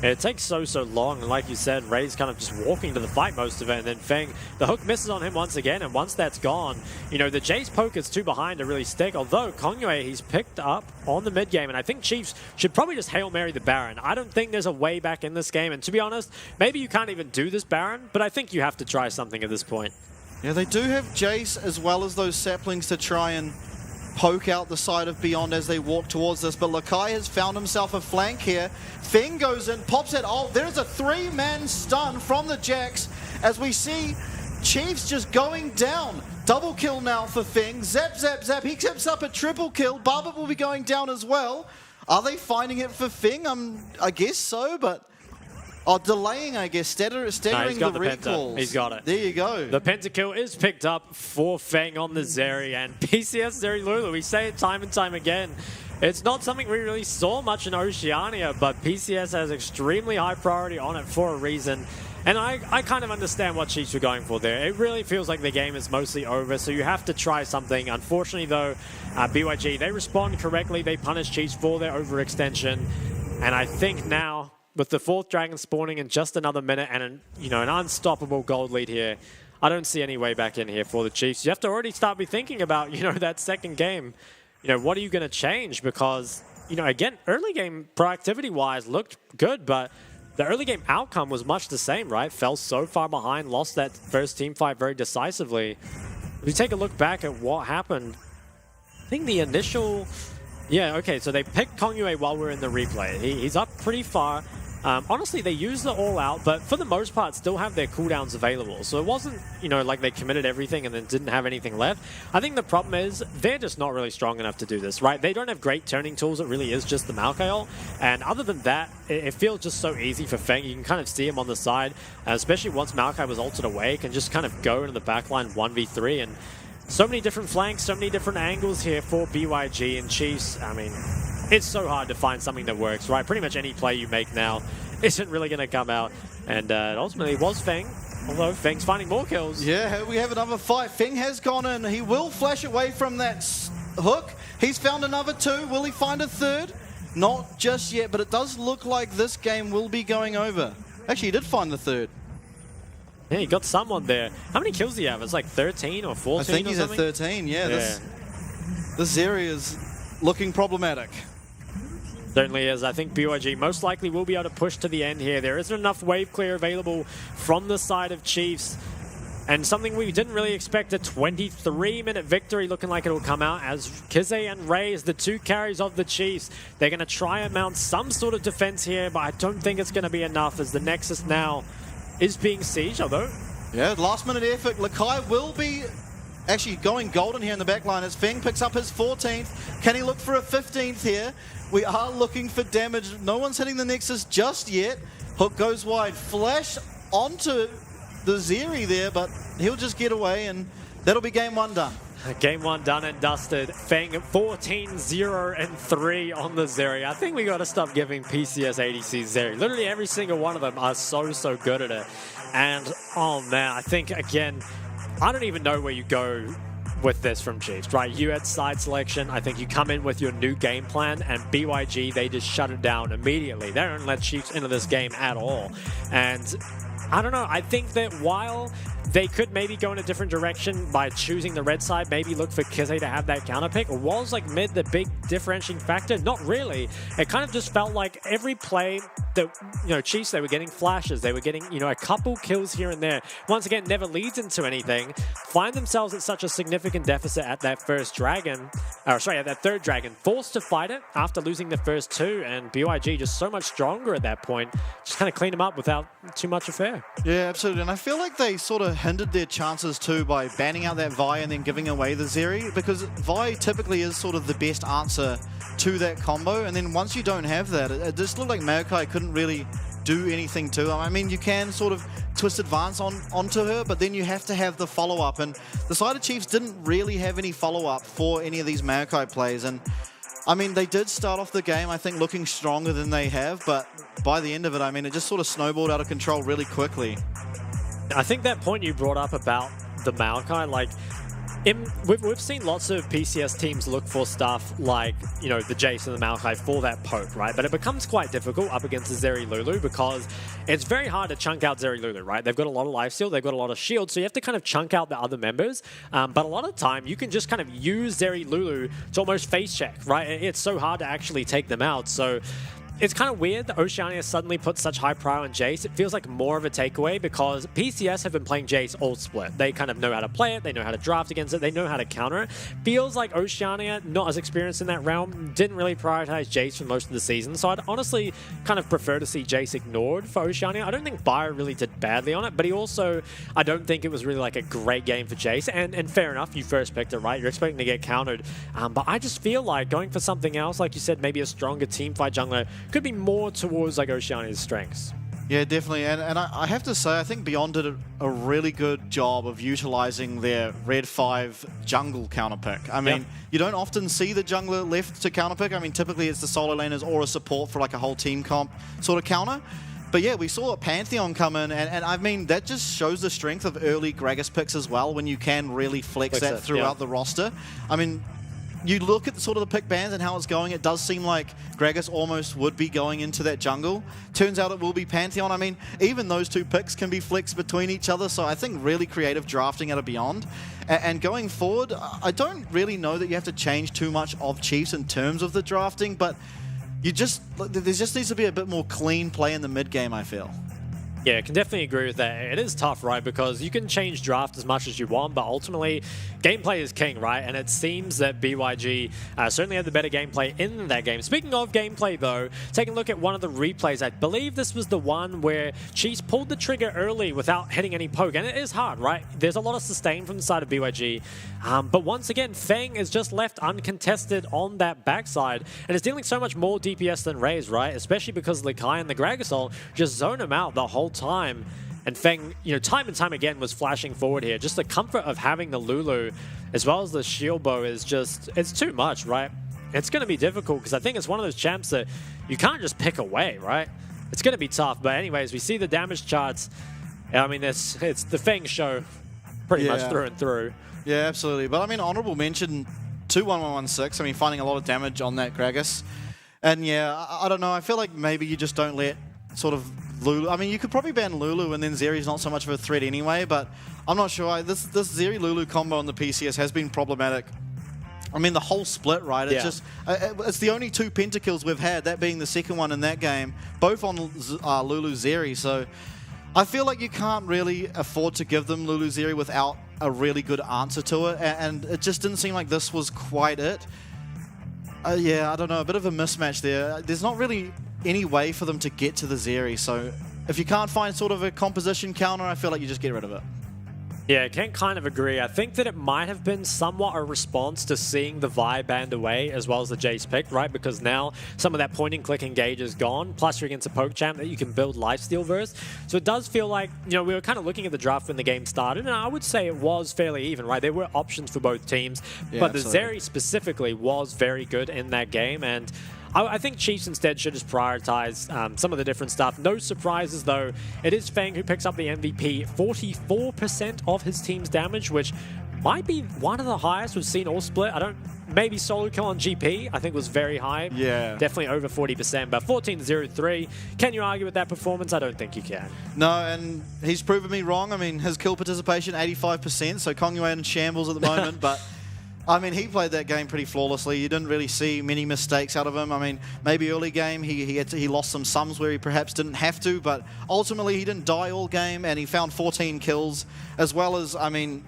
It takes so long, and like you said, Raze kind of just walking to the fight most of it, and then Feng, the hook misses on him once again, and once that's gone, you know, the Jace poke is too behind to really stick, although Kongyue, he's picked up on the mid game, and I think Chiefs should probably just Hail Mary the Baron. I don't think there's a way back in this game, and to be honest, maybe you can't even do this Baron, but I think you have to try something at this point. Yeah, they do have Jace as well as those saplings to try and poke out the side of Beyond as they walk towards this, but Lakai has found himself a flank here. Feng goes in, pops it ult. There's a 3-man stun from the Jax as we see Chiefs just going down. Double kill now for Feng. Zap, zap, zap. He keeps up a triple kill. Barbit will be going down as well. Are they finding it for Feng? I guess so, but... Oh, delaying, I guess, staggering the recalls. He's got it. There you go. The pentakill is picked up for Feng on the Zeri, and PCS Zeri Lulu, we say it time and time again. It's not something we really saw much in Oceania, but PCS has extremely high priority on it for a reason. And I kind of understand what Chiefs were going for there. It really feels like the game is mostly over, so you have to try something. Unfortunately, though, BYG, they respond correctly. They punish Chiefs for their overextension. And I think now, with the 4th Dragon spawning in just another minute and an unstoppable gold lead here, I don't see any way back in here for the Chiefs. You have to already start be thinking about, that second game. What are you going to change? Because, again, early game proactivity-wise looked good, but the early game outcome was much the same, right? Fell so far behind, lost that first team fight very decisively. If you take a look back at what happened, I think the initial... Yeah, okay, so they picked Kongyue while we're in the replay. He's up pretty far. Honestly, they used the all-out, but for the most part, still have their cooldowns available. So it wasn't, like they committed everything and then didn't have anything left. I think the problem is they're just not really strong enough to do this, right? They don't have great turning tools. It really is just the Maokai ult. And other than that, it feels just so easy for Feng. You can kind of see him on the side, especially once Maokai was ulted away, can just kind of go into the backline 1v3. And so many different flanks, so many different angles here for BYG and Chiefs. I mean, it's so hard to find something that works, right? Pretty much any play you make now isn't really going to come out. And it ultimately was Feng, although Feng's finding more kills. Yeah, we have another fight. Feng has gone in. He will flash away from that hook. He's found another 2. Will he find a 3rd? Not just yet, but it does look like this game will be going over. Actually, he did find the 3rd. Yeah, he got someone there. How many kills do you have? It's like 13 or 14 I think he's at 13, yeah. This area is looking problematic. Certainly is. I think BYG most likely will be able to push to the end here. There isn't enough wave clear available from the side of Chiefs. And something we didn't really expect, a 23-minute victory looking like it'll come out as Kize and Ray is the two carries of the Chiefs. They're going to try and mount some sort of defense here, but I don't think it's going to be enough as the Nexus now is being sieged, although... Yeah, last-minute effort. Lakai will be actually going golden here in the back line as Feng picks up his 14th. Can he look for a 15th here? We are looking for damage. No one's hitting the Nexus just yet. Hook goes wide. Flash onto the Zeri there, but he'll just get away, and that'll be game one done. Game one done and dusted. Feng 14-0-3 on the Zeri. I think we got to stop giving PCS ADC Zeri. Literally every single one of them are so good at it. And, oh man, I think, again, I don't even know where you go with this from Chiefs, right? You had side selection. I think you come in with your new game plan, and BYG, they just shut it down immediately. They don't let Chiefs into this game at all. And I don't know. I think that while they could maybe go in a different direction by choosing the red side, maybe look for Kize to have that counter pick. Was like mid the big differentiating factor? Not really. It kind of just felt like every play that, Chiefs, they were getting flashes. They were getting, a couple kills here and there. Once again, never leads into anything. Find themselves at such a significant deficit at that first dragon. At that third dragon. Forced to fight it after losing the first two, and BYG just so much stronger at that point. Just kind of clean them up without too much affair. Yeah, absolutely. And I feel like they sort of hindered their chances too by banning out that Vi and then giving away the Zeri, because Vi typically is sort of the best answer to that combo. And then once you don't have that, it just looked like Maokai couldn't really do anything to them. I mean, you can sort of twist advance onto her, but then you have to have the follow-up. And the side of Chiefs didn't really have any follow-up for any of these Maokai plays. And I mean, they did start off the game, I think, looking stronger than they have, but by the end of it, I mean, it just sort of snowballed out of control really quickly. I think that point you brought up about the Maokai, like, we've seen lots of PCS teams look for stuff like, the Jace and the Maokai for that poke, right? But it becomes quite difficult up against the Zeri Lulu because it's very hard to chunk out Zeri Lulu, right? They've got a lot of lifesteal, they've got a lot of shield, so you have to kind of chunk out the other members. But a lot of the time, you can just kind of use Zeri Lulu to almost face check, right? It's so hard to actually take them out, so it's kind of weird that Oceania suddenly put such high prior on Jace. It feels like more of a takeaway because PCS have been playing Jace all split. They kind of know how to play it, they know how to draft against it, they know how to counter it. Feels like Oceania, not as experienced in that realm, didn't really prioritize Jace for most of the season. So I'd honestly kind of prefer to see Jace ignored for Oceania. I don't think Bio really did badly on it, but I don't think it was really like a great game for Jace. And fair enough, you first picked it, right? You're expecting to get countered. But I just feel like going for something else, like you said, maybe a stronger teamfight jungler, could be more towards like Oceania's strengths. Yeah, definitely. And I have to say, I think Beyond did a really good job of utilizing their Red 5 jungle counterpick. I mean, you don't often see the jungler left to counterpick. I mean, typically it's the solo laners or a support for like a whole team comp sort of counter. But yeah, we saw a Pantheon come in, and I mean, that just shows the strength of early Gragas picks as well, when you can really flex that throughout the roster. I mean, you look at sort of the pick bans and how it's going, it does seem like Gragas almost would be going into that jungle. Turns out it will be Pantheon. I mean, even those two picks can be flexed between each other, so I think really creative drafting out of Beyond. And going forward, I don't really know that you have to change too much of Chiefs in terms of the drafting, but there just needs to be a bit more clean play in the mid game, I feel. Yeah, I can definitely agree with that. It is tough, right? Because you can change draft as much as you want, but ultimately, gameplay is king, right? And it seems that BYG certainly had the better gameplay in that game. Speaking of gameplay, though, taking a look at one of the replays, I believe this was the one where Cheese pulled the trigger early without hitting any poke. And it is hard, right? There's a lot of sustain from the side of BYG. But once again, Feng is just left uncontested on that backside and is dealing so much more DPS than Raze, right? Especially because Lakai and the Gragasol just zone him out the whole time. And Feng, time and time again was flashing forward here. Just the comfort of having the Lulu as well as the shield bow is just, it's too much, right? It's going to be difficult because I think it's one of those champs that you can't just pick away, right? It's going to be tough. But anyways, we see the damage charts. I mean, it's the Feng show pretty much through and through. Yeah, absolutely. But I mean, honorable mention to 1116. I mean, finding a lot of damage on that Gragas. And yeah, I don't know. I feel like maybe you just don't let sort of Lulu. I mean, you could probably ban Lulu and then Zeri's not so much of a threat anyway, but I'm not sure. This Zeri Lulu combo on the PCS has been problematic I mean, the whole split, right? It's Yeah. just it's the only 2 pentakills we've had, that being the second one in that game, both on Lulu Zeri. So I feel like you can't really afford to give them Lulu Zeri without a really good answer to it, and it just didn't seem like this was quite it. Yeah, I don't know, a bit of a mismatch there. There's not really any way for them to get to the Zeri, so if you can't find sort of a composition counter, I feel like you just get rid of it. Yeah, I can kind of agree. I think that it might have been somewhat a response to seeing the Vi banned away as well as the Jace picked, right? Because now some of that point and click engage is gone, plus you're against a poke champ that you can build lifesteal verse. So it does feel like, you know, we were kind of looking at the draft when the game started, and I would say it was fairly even, right? There were options for both teams, Yeah, but the absolutely. Zeri specifically was very good in that game, and I think Chiefs instead should just prioritize some of the different stuff. No surprises, though. It is Fang who picks up the MVP. 44% of his team's damage, which might be one of the highest we've seen all split. Maybe solo kill on GP, I think was very high. Yeah. Definitely over 40%, but 14-0-3. Can you argue with that performance? I don't think you can. No, and he's proven me wrong. I mean, his kill participation, 85%, so Kongyue in shambles at the moment, but I mean, he played that game pretty flawlessly. You didn't really see many mistakes out of him. I mean, maybe early game he lost some sums where he perhaps didn't have to, but ultimately he didn't die all game, and he found 14 kills, as well as, I mean,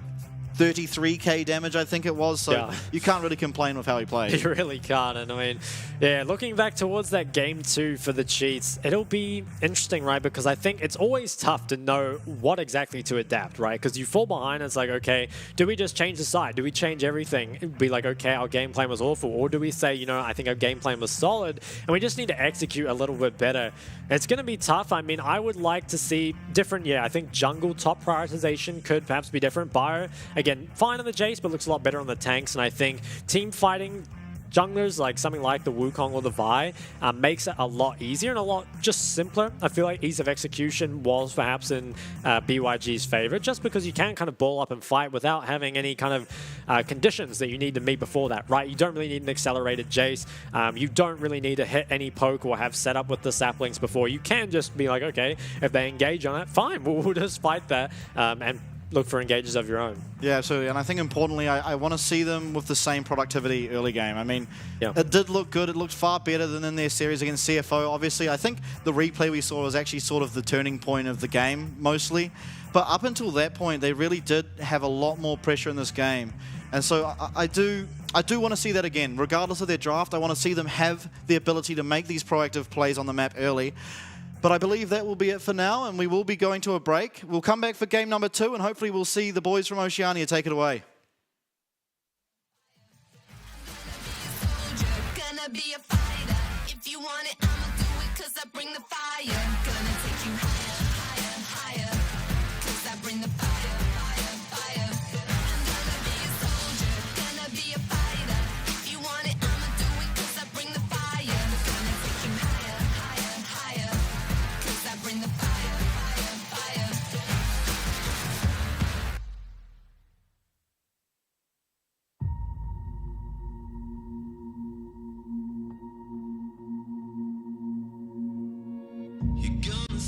33k damage, I think it was. So Yeah. you can't really complain with how he played. You really can't. And I mean, yeah, looking back towards that game 2 for the cheats, it'll be interesting, right? Because I think it's always tough to know what exactly to adapt, right? Because you fall behind, it's like, okay, do we just change the side? Do we change everything? It'd be like, okay, our game plan was awful. Or do we say, you know, I think our game plan was solid and we just need to execute a little bit better? It's going to be tough. I mean, I would like to see different, I think jungle top prioritization could perhaps be different. Bio, again, fine on the Jace, but looks a lot better on the tanks. And I think team fighting junglers, like something like the Wukong or the Vi, makes it a lot easier and a lot just simpler. I feel like ease of execution was perhaps in BYG's favor, just because you can kind of ball up and fight without having any kind of conditions that you need to meet before that, right? You don't really need an accelerated Jace. You don't really need to hit any poke or have set up with the saplings before. You can just be like, okay, if they engage on it, fine, we'll just fight that and look for engages of your own. Yeah, absolutely. And I think importantly, I want to see them with the same productivity early game. I mean, Yeah. it did look good. It looked far better than in their series against CFO. Obviously, I think the replay we saw was actually sort of the turning point of the game, mostly. But up until that point, they really did have a lot more pressure in this game. And so I do want to see that again. Regardless of their draft, I want to see them have the ability to make these proactive plays on the map early. But I believe that will be it for now, and we will be going to a break. We'll come back for game number 2, and hopefully we'll see the boys from Oceania take it away. Gonna be a fighter. If you want it, I'ma do it 'cause I bring the fire. Gonna take you higher, higher, higher. 'Cause I bring the fire, fire, fire. I'm gonna be a soldier. Gonna be a fighter. If you want it, I'ma do it 'cause I bring the fire. Gonna take you higher, higher, higher. 'Cause I bring the fire, fire, fire. You're gonna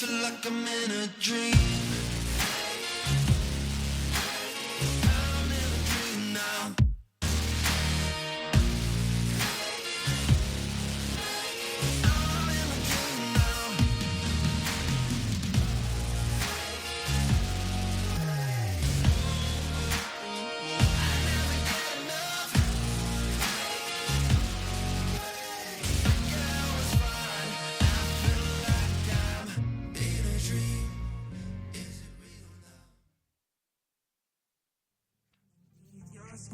feel like I'm in a dream. I'm in a dream now. I'm in a dream now. In a dream. Is it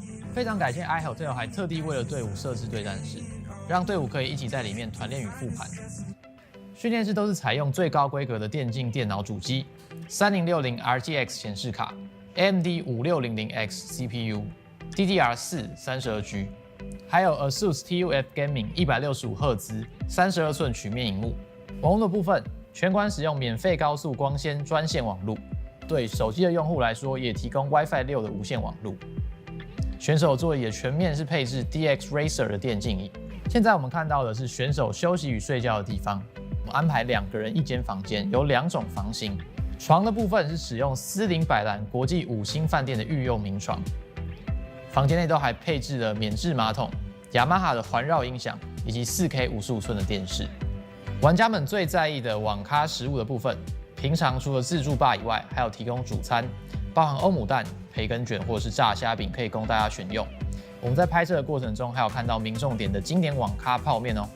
real now? 非常感谢 iHotel 还特地为了队伍设置对战室，让队伍可以一起在里面团练与复盘。训练室都是采用最高规格的电竞电脑主机，3060 RTX 显示卡，AMD 5600X CPU，DDR4 32G， 还有 ASUS TUF Gaming 165赫兹32寸曲面荧幕。网络的部分，全馆使用免费高速光纤专线网路，对手机的用户来说也提供 WiFi 6的无线网路。选手座椅的全面是配置 DX Racer 的电竞椅。现在我们看到的是选手休息与睡觉的地方，我们安排2个人一间房间，有2种房型。床的部分是使用斯林百兰国际5星饭店的御用名床，房间内都还配置了免治马桶、雅马哈的环绕音响以及4K 55寸的电视。玩家们最在意的网咖食物的部分，平常除了自助吧以外，还有提供主餐，包含欧姆蛋、培根卷或者是炸虾饼，可以供大家选用。我们在拍摄的过程中，还有看到民众点的经典网咖泡面哦。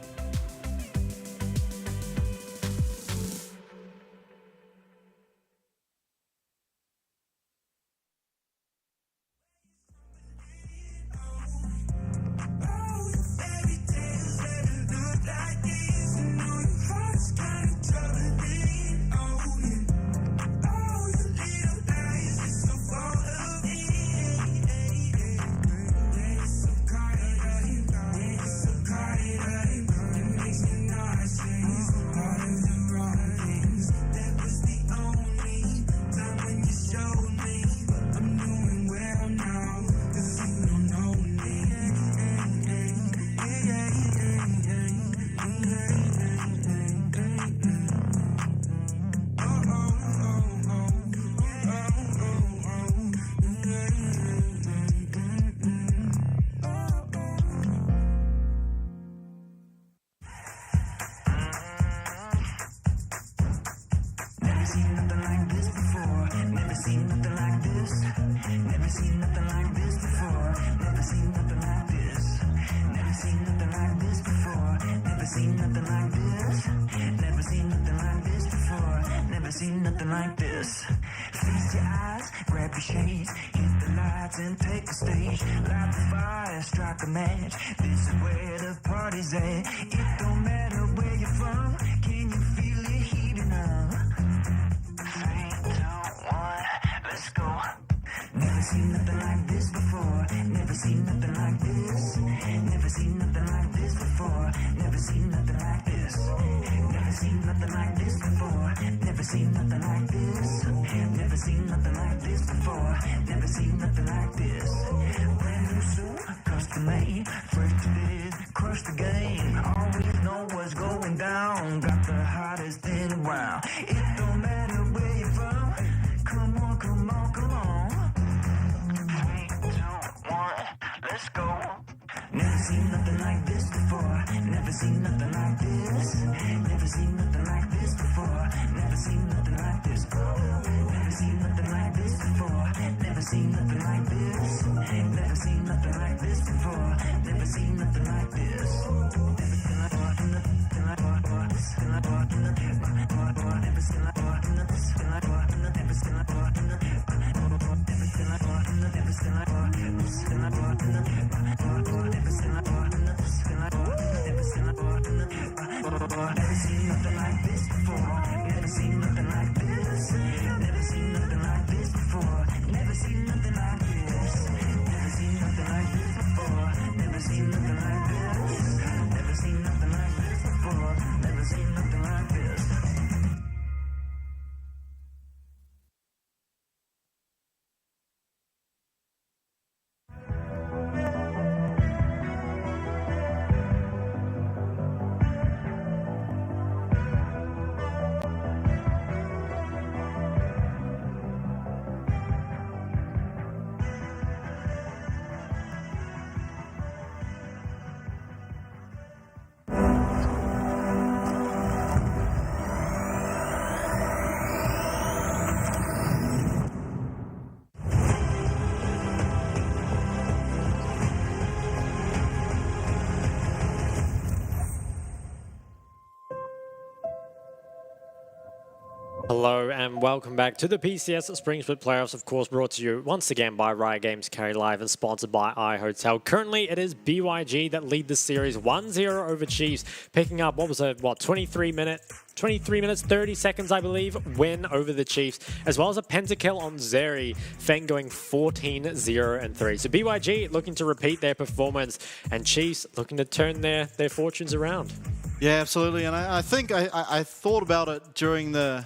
Hello and welcome back to the PCS Spring Split Playoffs, of course, brought to you once again by Riot Games Carry Live and sponsored by iHotel. Currently, it is BYG that lead the series 1-0 over Chiefs, picking up, 23 minutes, 30 seconds, I believe, win over the Chiefs, as well as a pentakill on Zeri, Feng going 14-0-3. So BYG looking to repeat their performance, and Chiefs looking to turn their fortunes around. Yeah, absolutely. And I think I thought about it during the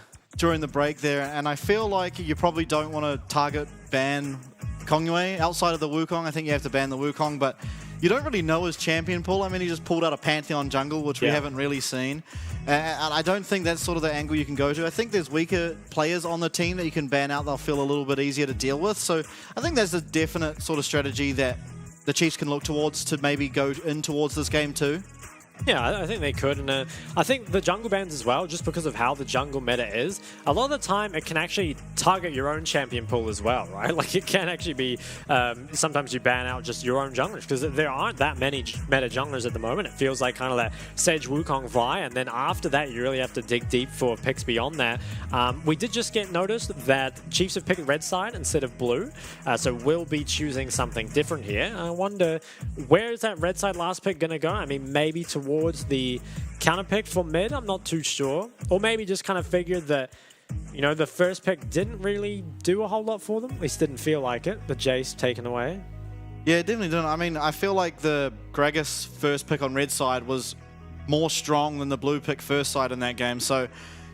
break there, and I feel like you probably don't want to target ban Kongyue outside of the Wukong. I think you have to ban the Wukong, but you don't really know his champion pool. I mean, he just pulled out a Pantheon jungle, which we haven't really seen. And I don't think that's sort of the angle you can go to. I think there's weaker players on the team that you can ban out. They'll feel a little bit easier to deal with. So I think there's a definite sort of strategy that the Chiefs can look towards to maybe go in towards this game too. Yeah, I think they could, and I think the jungle bans as well, just because of how the jungle meta is, a lot of the time it can actually target your own champion pool as well, right? Like it can actually be, sometimes you ban out just your own junglers, because there aren't that many meta junglers at the moment. It feels like kind of that Sage Wukong Vi, and then after that you really have to dig deep for picks beyond that. We did just get noticed that Chiefs have picked red side instead of blue, so we'll be choosing something different here. I wonder, where is that red side last pick going to go? I mean, maybe towards the counter pick for mid, I'm not too sure. Or maybe just kind of figured that, you know, the first pick didn't really do a whole lot for them. At least didn't feel like it. The Jace taken away. Yeah, it definitely didn't. I mean, I feel like the Gragas first pick on red side was more strong than the blue pick first side in that game. So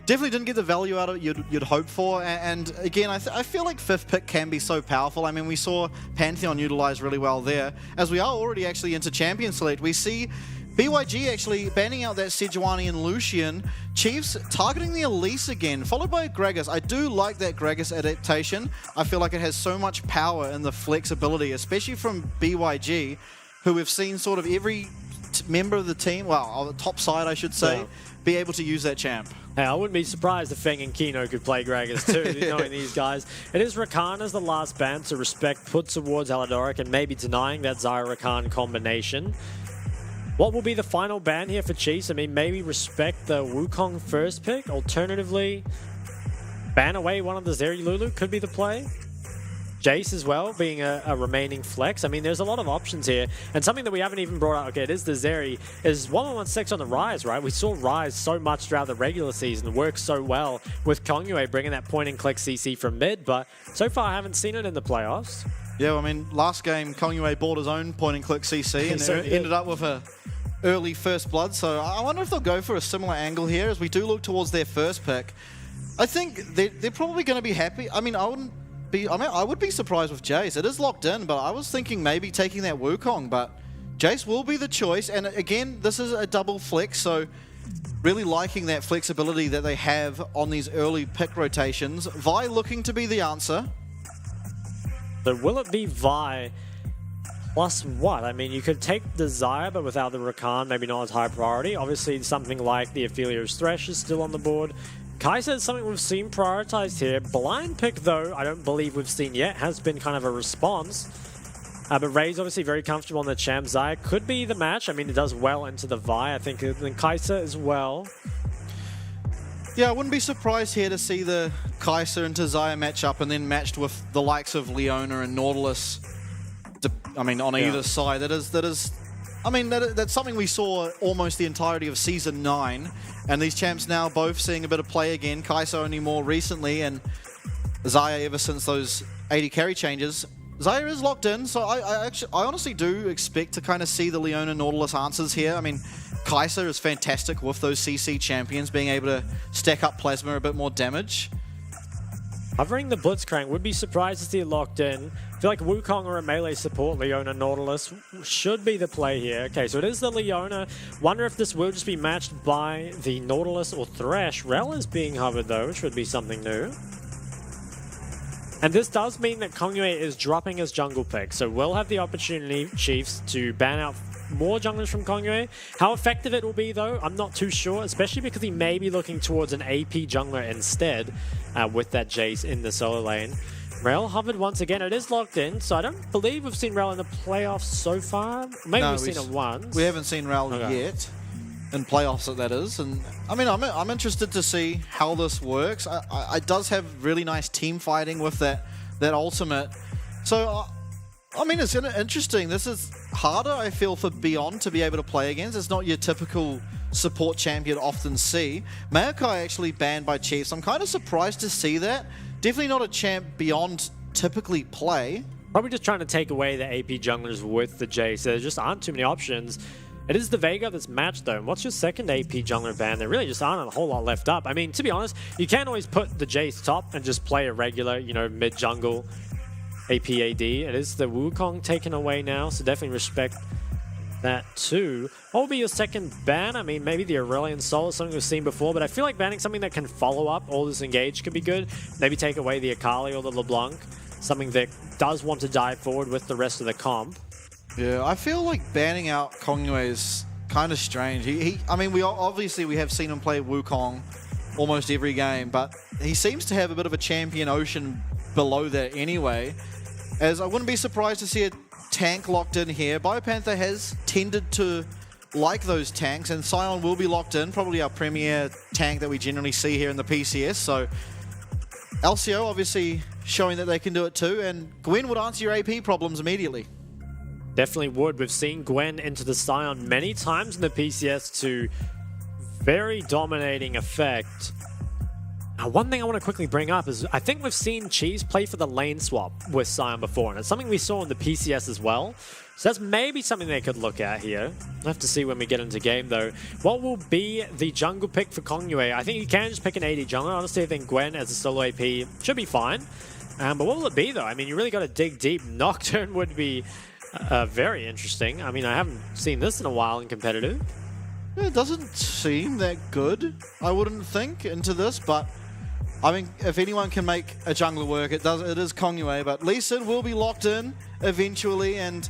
definitely didn't get the value out of it you'd hope for. And again, I feel like fifth pick can be so powerful. I mean, we saw Pantheon utilize really well there. As we are already actually into Champion Select, we see BYG actually banning out that Sejuani and Lucian. Chiefs targeting the Elise again, followed by Gragas. I do like that Gragas adaptation. I feel like it has so much power in the flexibility, especially from BYG, who we've seen sort of every member of the team, well, on the top side, I should say, be able to use that champ. Hey, I wouldn't be surprised if Feng and Kino could play Gragas too, knowing these guys. It is Rakan as the last ban, so respect put towards Aladoric and maybe denying that Zyra-Rakan combination. What will be the final ban here for Chiefs? I mean, maybe respect the Wukong first pick. Alternatively, ban away one of the Zeri Lulu could be the play. Jace as well, being a remaining flex. I mean, there's a lot of options here. And something that we haven't even brought up, okay, it is the Zeri, is 1-1-6 on the Rise, right? We saw Rise so much throughout the regular season, work so well with Kongyue bringing that point-and-click CC from mid, but so far I haven't seen it in the playoffs. Yeah, well, I mean, last game, Kongyue bought his own point-and-click CC and ended up with a early first blood. So I wonder if they'll go for a similar angle here as we do look towards their first pick. I think they're probably going to be happy. I mean, I would be surprised with Jace. It is locked in, but I was thinking maybe taking that Wukong, but Jace will be the choice. And again, this is a double flex, so really liking that flexibility that they have on these early pick rotations. Vi looking to be the answer. So will it be Vi plus what? I mean, you could take Desire, but without the Rakan, maybe not as high priority. Obviously, something like the Aphelios Thresh is still on the board. Kai'Sa is something we've seen prioritized here. Blind pick, though, I don't believe we've seen yet. Has been kind of a response. But Ray's obviously very comfortable on the champ. Zaya could be the match. I mean, it does well into the Vi. I think then Kai'Sa as well. Yeah, I wouldn't be surprised here to see the Kai'Sa and Zaya match up and then matched with the likes of Leona and Nautilus. I mean, on either side. That's something we saw almost the entirety of Season 9. And these champs now both seeing a bit of play again. Kai'Sa only more recently, and Zaya ever since those 80 carry changes. Zaya is locked in, so I honestly do expect to kind of see the Leona Nautilus answers here. I mean, Kai'Sa is fantastic with those CC champions, being able to stack up Plasma a bit more damage. Covering the Blitzcrank, would be surprised to see it locked in. I feel like Wukong or a melee support, Leona Nautilus, should be the play here. Okay, so it is the Leona. Wonder if this will just be matched by the Nautilus or Thresh. Rel is being hovered though, which would be something new. And this does mean that Kongyue is dropping his jungle pick, so we'll have the opportunity, Chiefs, to ban out more junglers from Kongyue. How effective it will be, though, I'm not too sure, especially because he may be looking towards an AP jungler instead with that Jace in the solo lane. Rel hovered once again. It is locked in, so I don't believe we've seen Rel in the playoffs so far. Maybe we've seen it once. We haven't seen Rel yet. in playoffs that is. And I mean, I'm interested to see how this works. I does have really nice team fighting with that ultimate. So I mean, it's interesting. This is harder, I feel, for Beyond to be able to play against. It's not your typical support champ you'd often see. Maokai actually banned by Chiefs. I'm kind of surprised to see that. Definitely not a champ Beyond typically play. Probably just trying to take away the AP junglers with the Jace. So there just aren't too many options. It is the Vega that's matched though. And what's your second AP jungler ban? There really just aren't a whole lot left up. I mean, to be honest, you can always put the Jace top and just play a regular, mid jungle APAD. It is the Wukong taken away now, so definitely respect that too. What will be your second ban? I mean, maybe the Aurelion Soul is something we've seen before, but I feel like banning something that can follow up all this engage could be good. Maybe take away the Akali or the LeBlanc, something that does want to dive forward with the rest of the comp. Yeah, I feel like banning out Kongyue is kind of strange. I mean, we have seen him play Wukong almost every game, but he seems to have a bit of a champion ocean below that anyway. As I wouldn't be surprised to see a tank locked in here. Biopanther has tended to like those tanks, and Sion will be locked in, probably our premier tank that we generally see here in the PCS. So LCO obviously showing that they can do it too, and Gwen would answer your AP problems immediately. Definitely would. We've seen Gwen into the Sion many times in the PCS to very dominating effect. Now, one thing I want to quickly bring up is I think we've seen Cheese play for the lane swap with Sion before, and it's something we saw in the PCS as well. So that's maybe something they could look at here. We'll have to see when we get into game, though. What will be the jungle pick for Kongyue? I think you can just pick an AD jungler. Honestly, I think Gwen as a solo AP should be fine. But what will it be, though? I mean, you really got to dig deep. Nocturne would be very interesting. I mean, I haven't seen this in a while in competitive. It doesn't seem that good, I wouldn't think, into this, but I mean, if anyone can make a jungler work, it is Kongyue, but Lee Sin will be locked in eventually, and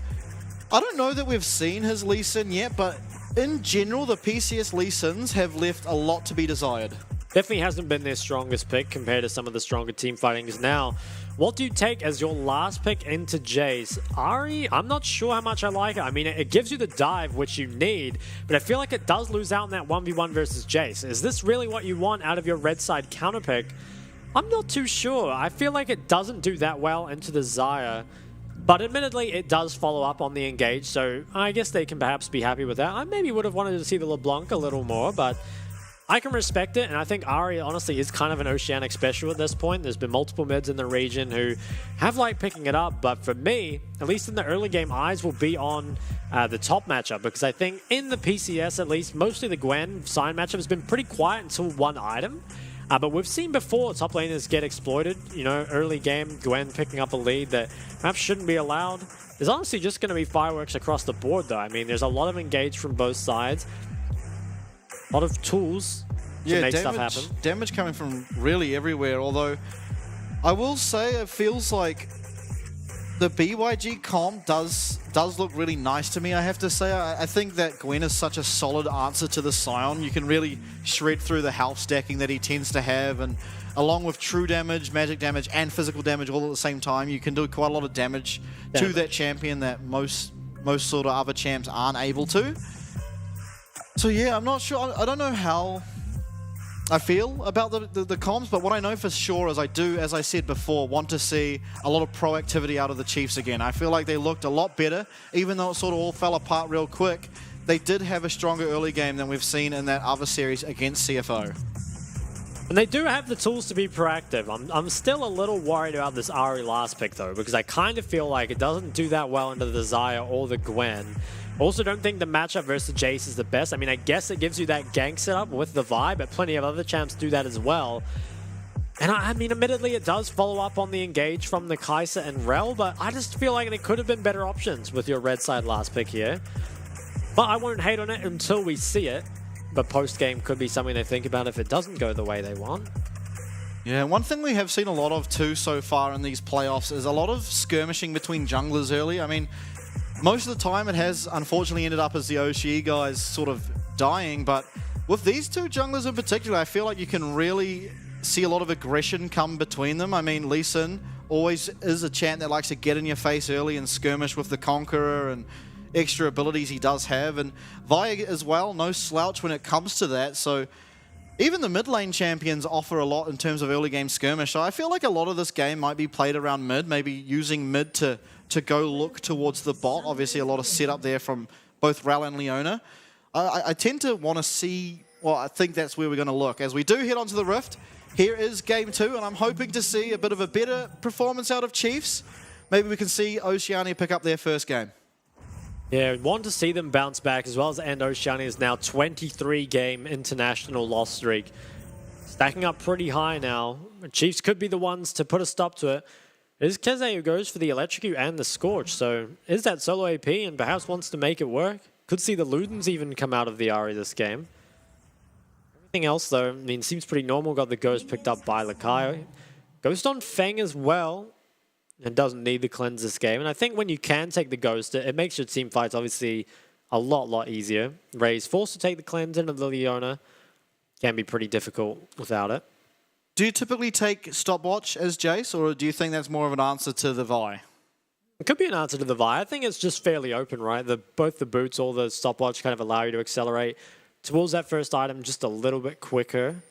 I don't know that we've seen his Lee Sin yet, but in general, the PCS Lee Sins have left a lot to be desired. Definitely hasn't been their strongest pick compared to some of the stronger team fightings now. What do you take as your last pick into Jace? Ahri, I'm not sure how much I like it. I mean, it gives you the dive, which you need, but I feel like it does lose out in that 1v1 versus Jace. Is this really what you want out of your red side counter pick? I'm not too sure. I feel like it doesn't do that well into the Xayah, but admittedly, it does follow up on the engage, so I guess they can perhaps be happy with that. I maybe would have wanted to see the LeBlanc a little more, but I can respect it, and I think Ahri honestly is kind of an Oceanic special at this point. There's been multiple mids in the region who have liked picking it up, but for me, at least in the early game, eyes will be on the top matchup, because I think in the PCS at least, mostly the Gwen Sign matchup has been pretty quiet until one item. But we've seen before top laners get exploited, early game, Gwen picking up a lead that perhaps shouldn't be allowed. There's honestly just going to be fireworks across the board though. I mean, there's a lot of engage from both sides. A lot of tools to make stuff happen. Damage coming from really everywhere, although I will say it feels like the BYG comp does look really nice to me, I have to say. I think that Gwen is such a solid answer to the Sion. You can really shred through the health stacking that he tends to have, and along with true damage, magic damage, and physical damage all at the same time, you can do quite a lot of damage to that champion that most sort of other champs aren't able to. So yeah, I'm not sure. I don't know how I feel about the comps, but what I know for sure is I do, as I said before, want to see a lot of proactivity out of the Chiefs again. I feel like they looked a lot better, even though it sort of all fell apart real quick. They did have a stronger early game than we've seen in that other series against CFO. And they do have the tools to be proactive. I'm still a little worried about this Ahri last pick though, because I kind of feel like it doesn't do that well into the Xayah or the Gwen. Also, don't think the matchup versus Jace is the best. I mean, I guess it gives you that gank setup with the vibe, but plenty of other champs do that as well. And I mean, admittedly, it does follow up on the engage from the Kai'Sa and Rel, but I just feel like there could have been better options with your red side last pick here. But I won't hate on it until we see it. But post-game could be something to think about if it doesn't go the way they want. Yeah, one thing we have seen a lot of too so far in these playoffs is a lot of skirmishing between junglers early. I mean, most of the time it has unfortunately ended up as the OCE guys sort of dying, but with these two junglers in particular, I feel like you can really see a lot of aggression come between them. I mean, Lee Sin always is a champ that likes to get in your face early and skirmish with the Conqueror, and extra abilities he does have. And Vi as well, no slouch when it comes to that. So even the mid lane champions offer a lot in terms of early game skirmish. So I feel like a lot of this game might be played around mid, maybe using mid to go look towards the bot. Obviously a lot of setup there from both Ral and Leona. I tend to want to see, well, I think that's where we're going to look. As we do head onto the Rift, here is game 2, and I'm hoping to see a bit of a better performance out of Chiefs. Maybe we can see Oceania pick up their first game. Yeah, want to see them bounce back, as well as end Oceania's now 23-game international loss streak. Stacking up pretty high now. Chiefs could be the ones to put a stop to it. It is Keze who goes for the Electrocute and the Scorch, so is that solo AP and perhaps wants to make it work? Could see the Ludens even come out of the Ahri this game. Everything else, though, I mean, seems pretty normal. Got the Ghost picked up by Lakai. Ghost on Feng as well. And doesn't need the cleanse this game. And I think when you can take the Ghost, it makes your team fights obviously a lot easier. Ray's forced to take the cleanse into the Leona. Can be pretty difficult without it. Do you typically take Stopwatch as Jace, or do you think that's more of an answer to the Vi? It could be an answer to the Vi. I think it's just fairly open, right? Both the boots or the Stopwatch kind of allow you to accelerate towards that first item just a little bit quicker.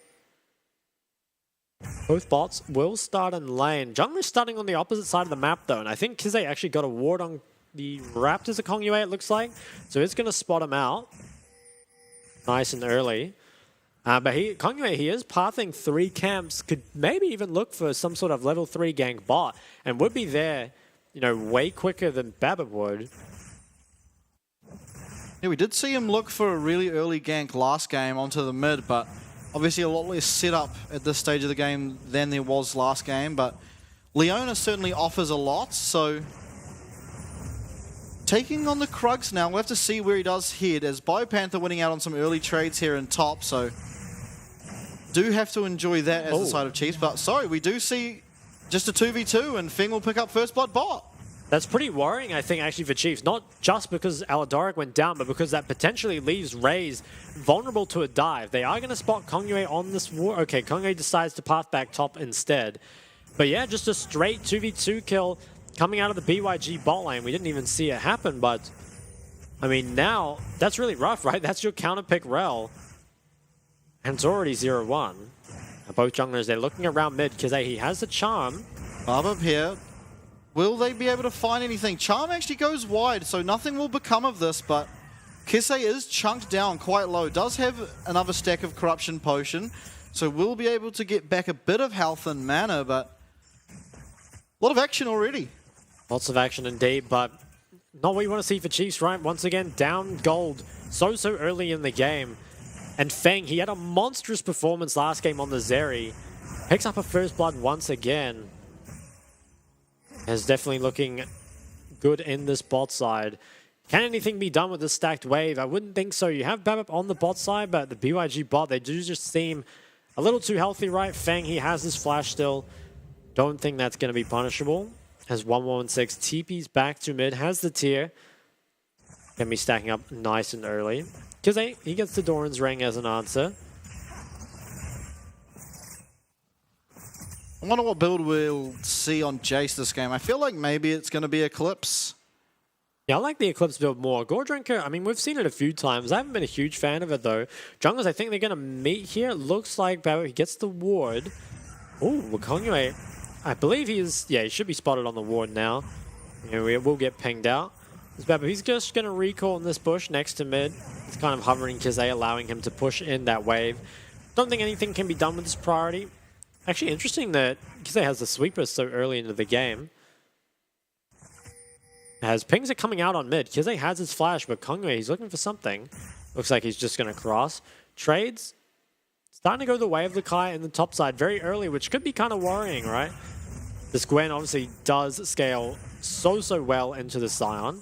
Both bots will start in lane. Jungler's starting on the opposite side of the map, though, and I think Kizé actually got a ward on the Raptors of Kongyue, it looks like. So it's going to spot him out nice and early. But Kongyue, he is pathing 3 camps, could maybe even look for some sort of level 3 gank bot, and would be there, you know, way quicker than Babbitt would. Yeah, we did see him look for a really early gank last game onto the mid, but obviously a lot less setup at this stage of the game than there was last game. But Leona certainly offers a lot, so taking on the Krugs now, we'll have to see where he does head, as BioPanther winning out on some early trades here in top, so do have to enjoy that as the side of Chiefs. But sorry, we do see just a 2v2, and Feng will pick up first blood bot. That's pretty worrying, I think, actually, for Chiefs. Not just because Aladoric went down, but because that potentially leaves Raze vulnerable to a dive. They are going to spot Kongyue on this war. Okay, Kongyue decides to path back top instead. But yeah, just a straight 2v2 kill coming out of the BYG bot lane. We didn't even see it happen, but I mean, now that's really rough, right? That's your counter pick Rel. And it's already 0-1. Both junglers, they're looking around mid because he has the charm. Barb up here. Will they be able to find anything? Charm actually goes wide, so nothing will become of this, but Kise is chunked down quite low. Does have another stack of Corruption Potion, so will be able to get back a bit of health and mana, but a lot of action already. Lots of action indeed, but not what you want to see for Chiefs, right? Once again, down gold so early in the game. And Feng, he had a monstrous performance last game on the Zeri. Picks up a first blood once again. Is definitely looking good in this bot side. Can anything be done with this stacked wave? I wouldn't think so. You have Babip on the bot side, but the BYG bot, they do just seem a little too healthy, right? Feng, he has his flash still. Don't think that's going to be punishable. Has 116 TP's back to mid, has the tier. Can be stacking up nice and early. Because he gets the Doran's Ring as an answer. I wonder what build we'll see on Jace this game. I feel like maybe it's going to be Eclipse. Yeah, I like the Eclipse build more. Gore Drinker, I mean, we've seen it a few times. I haven't been a huge fan of it, though. Junglers, I think they're going to meet here. Looks like Babbitt, he gets the ward. Oh, Kongyue, I believe he should be spotted on the ward now. You know, we will get pinged out. Babbitt, he's just going to recall in this bush next to mid. He's kind of hovering Kizé, allowing him to push in that wave. Don't think anything can be done with this priority. Actually, interesting that Kizé has the sweeper so early into the game. As pings are coming out on mid, Kizé has his flash, but Kongyue, he's looking for something. Looks like he's just going to cross. Trades, starting to go the way of the Kai in the top side very early, which could be kind of worrying, right? This Gwen obviously does scale so well into the Scion.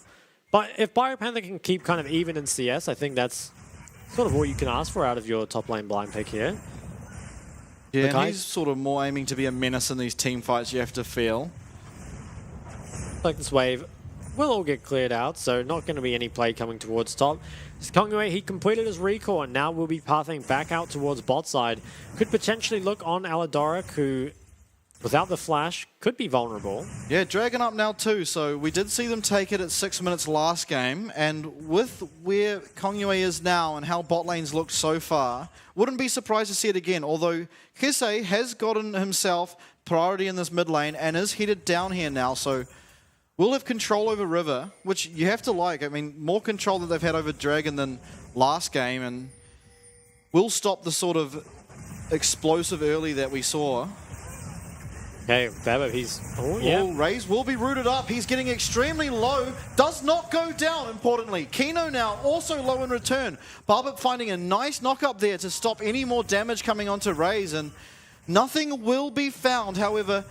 But if BioPanther can keep kind of even in CS, I think that's sort of all you can ask for out of your top lane blind pick here. Yeah, and he's sort of more aiming to be a menace in these team fights, you have to feel. Like this wave will all get cleared out, so not going to be any play coming towards top. Kongyue, he completed his recall and now will be pathing back out towards bot side. Could potentially look on Aladoric, who without the flash, could be vulnerable. Yeah, Dragon up now too, so we did see them take it at 6 minutes last game, and with where Kongyue is now and how bot lanes looked so far, wouldn't be surprised to see it again, although Kisei has gotten himself priority in this mid lane and is headed down here now, so we'll have control over River, which you have to like. I mean, more control that they've had over Dragon than last game, and we'll stop the sort of explosive early that we saw. Okay, Baba, he's... Oh, yeah. Oh, Raze will be rooted up. He's getting extremely low. Does not go down, importantly. Kino now also low in return. Barbet finding a nice knock up there to stop any more damage coming onto Raze, and nothing will be found. However,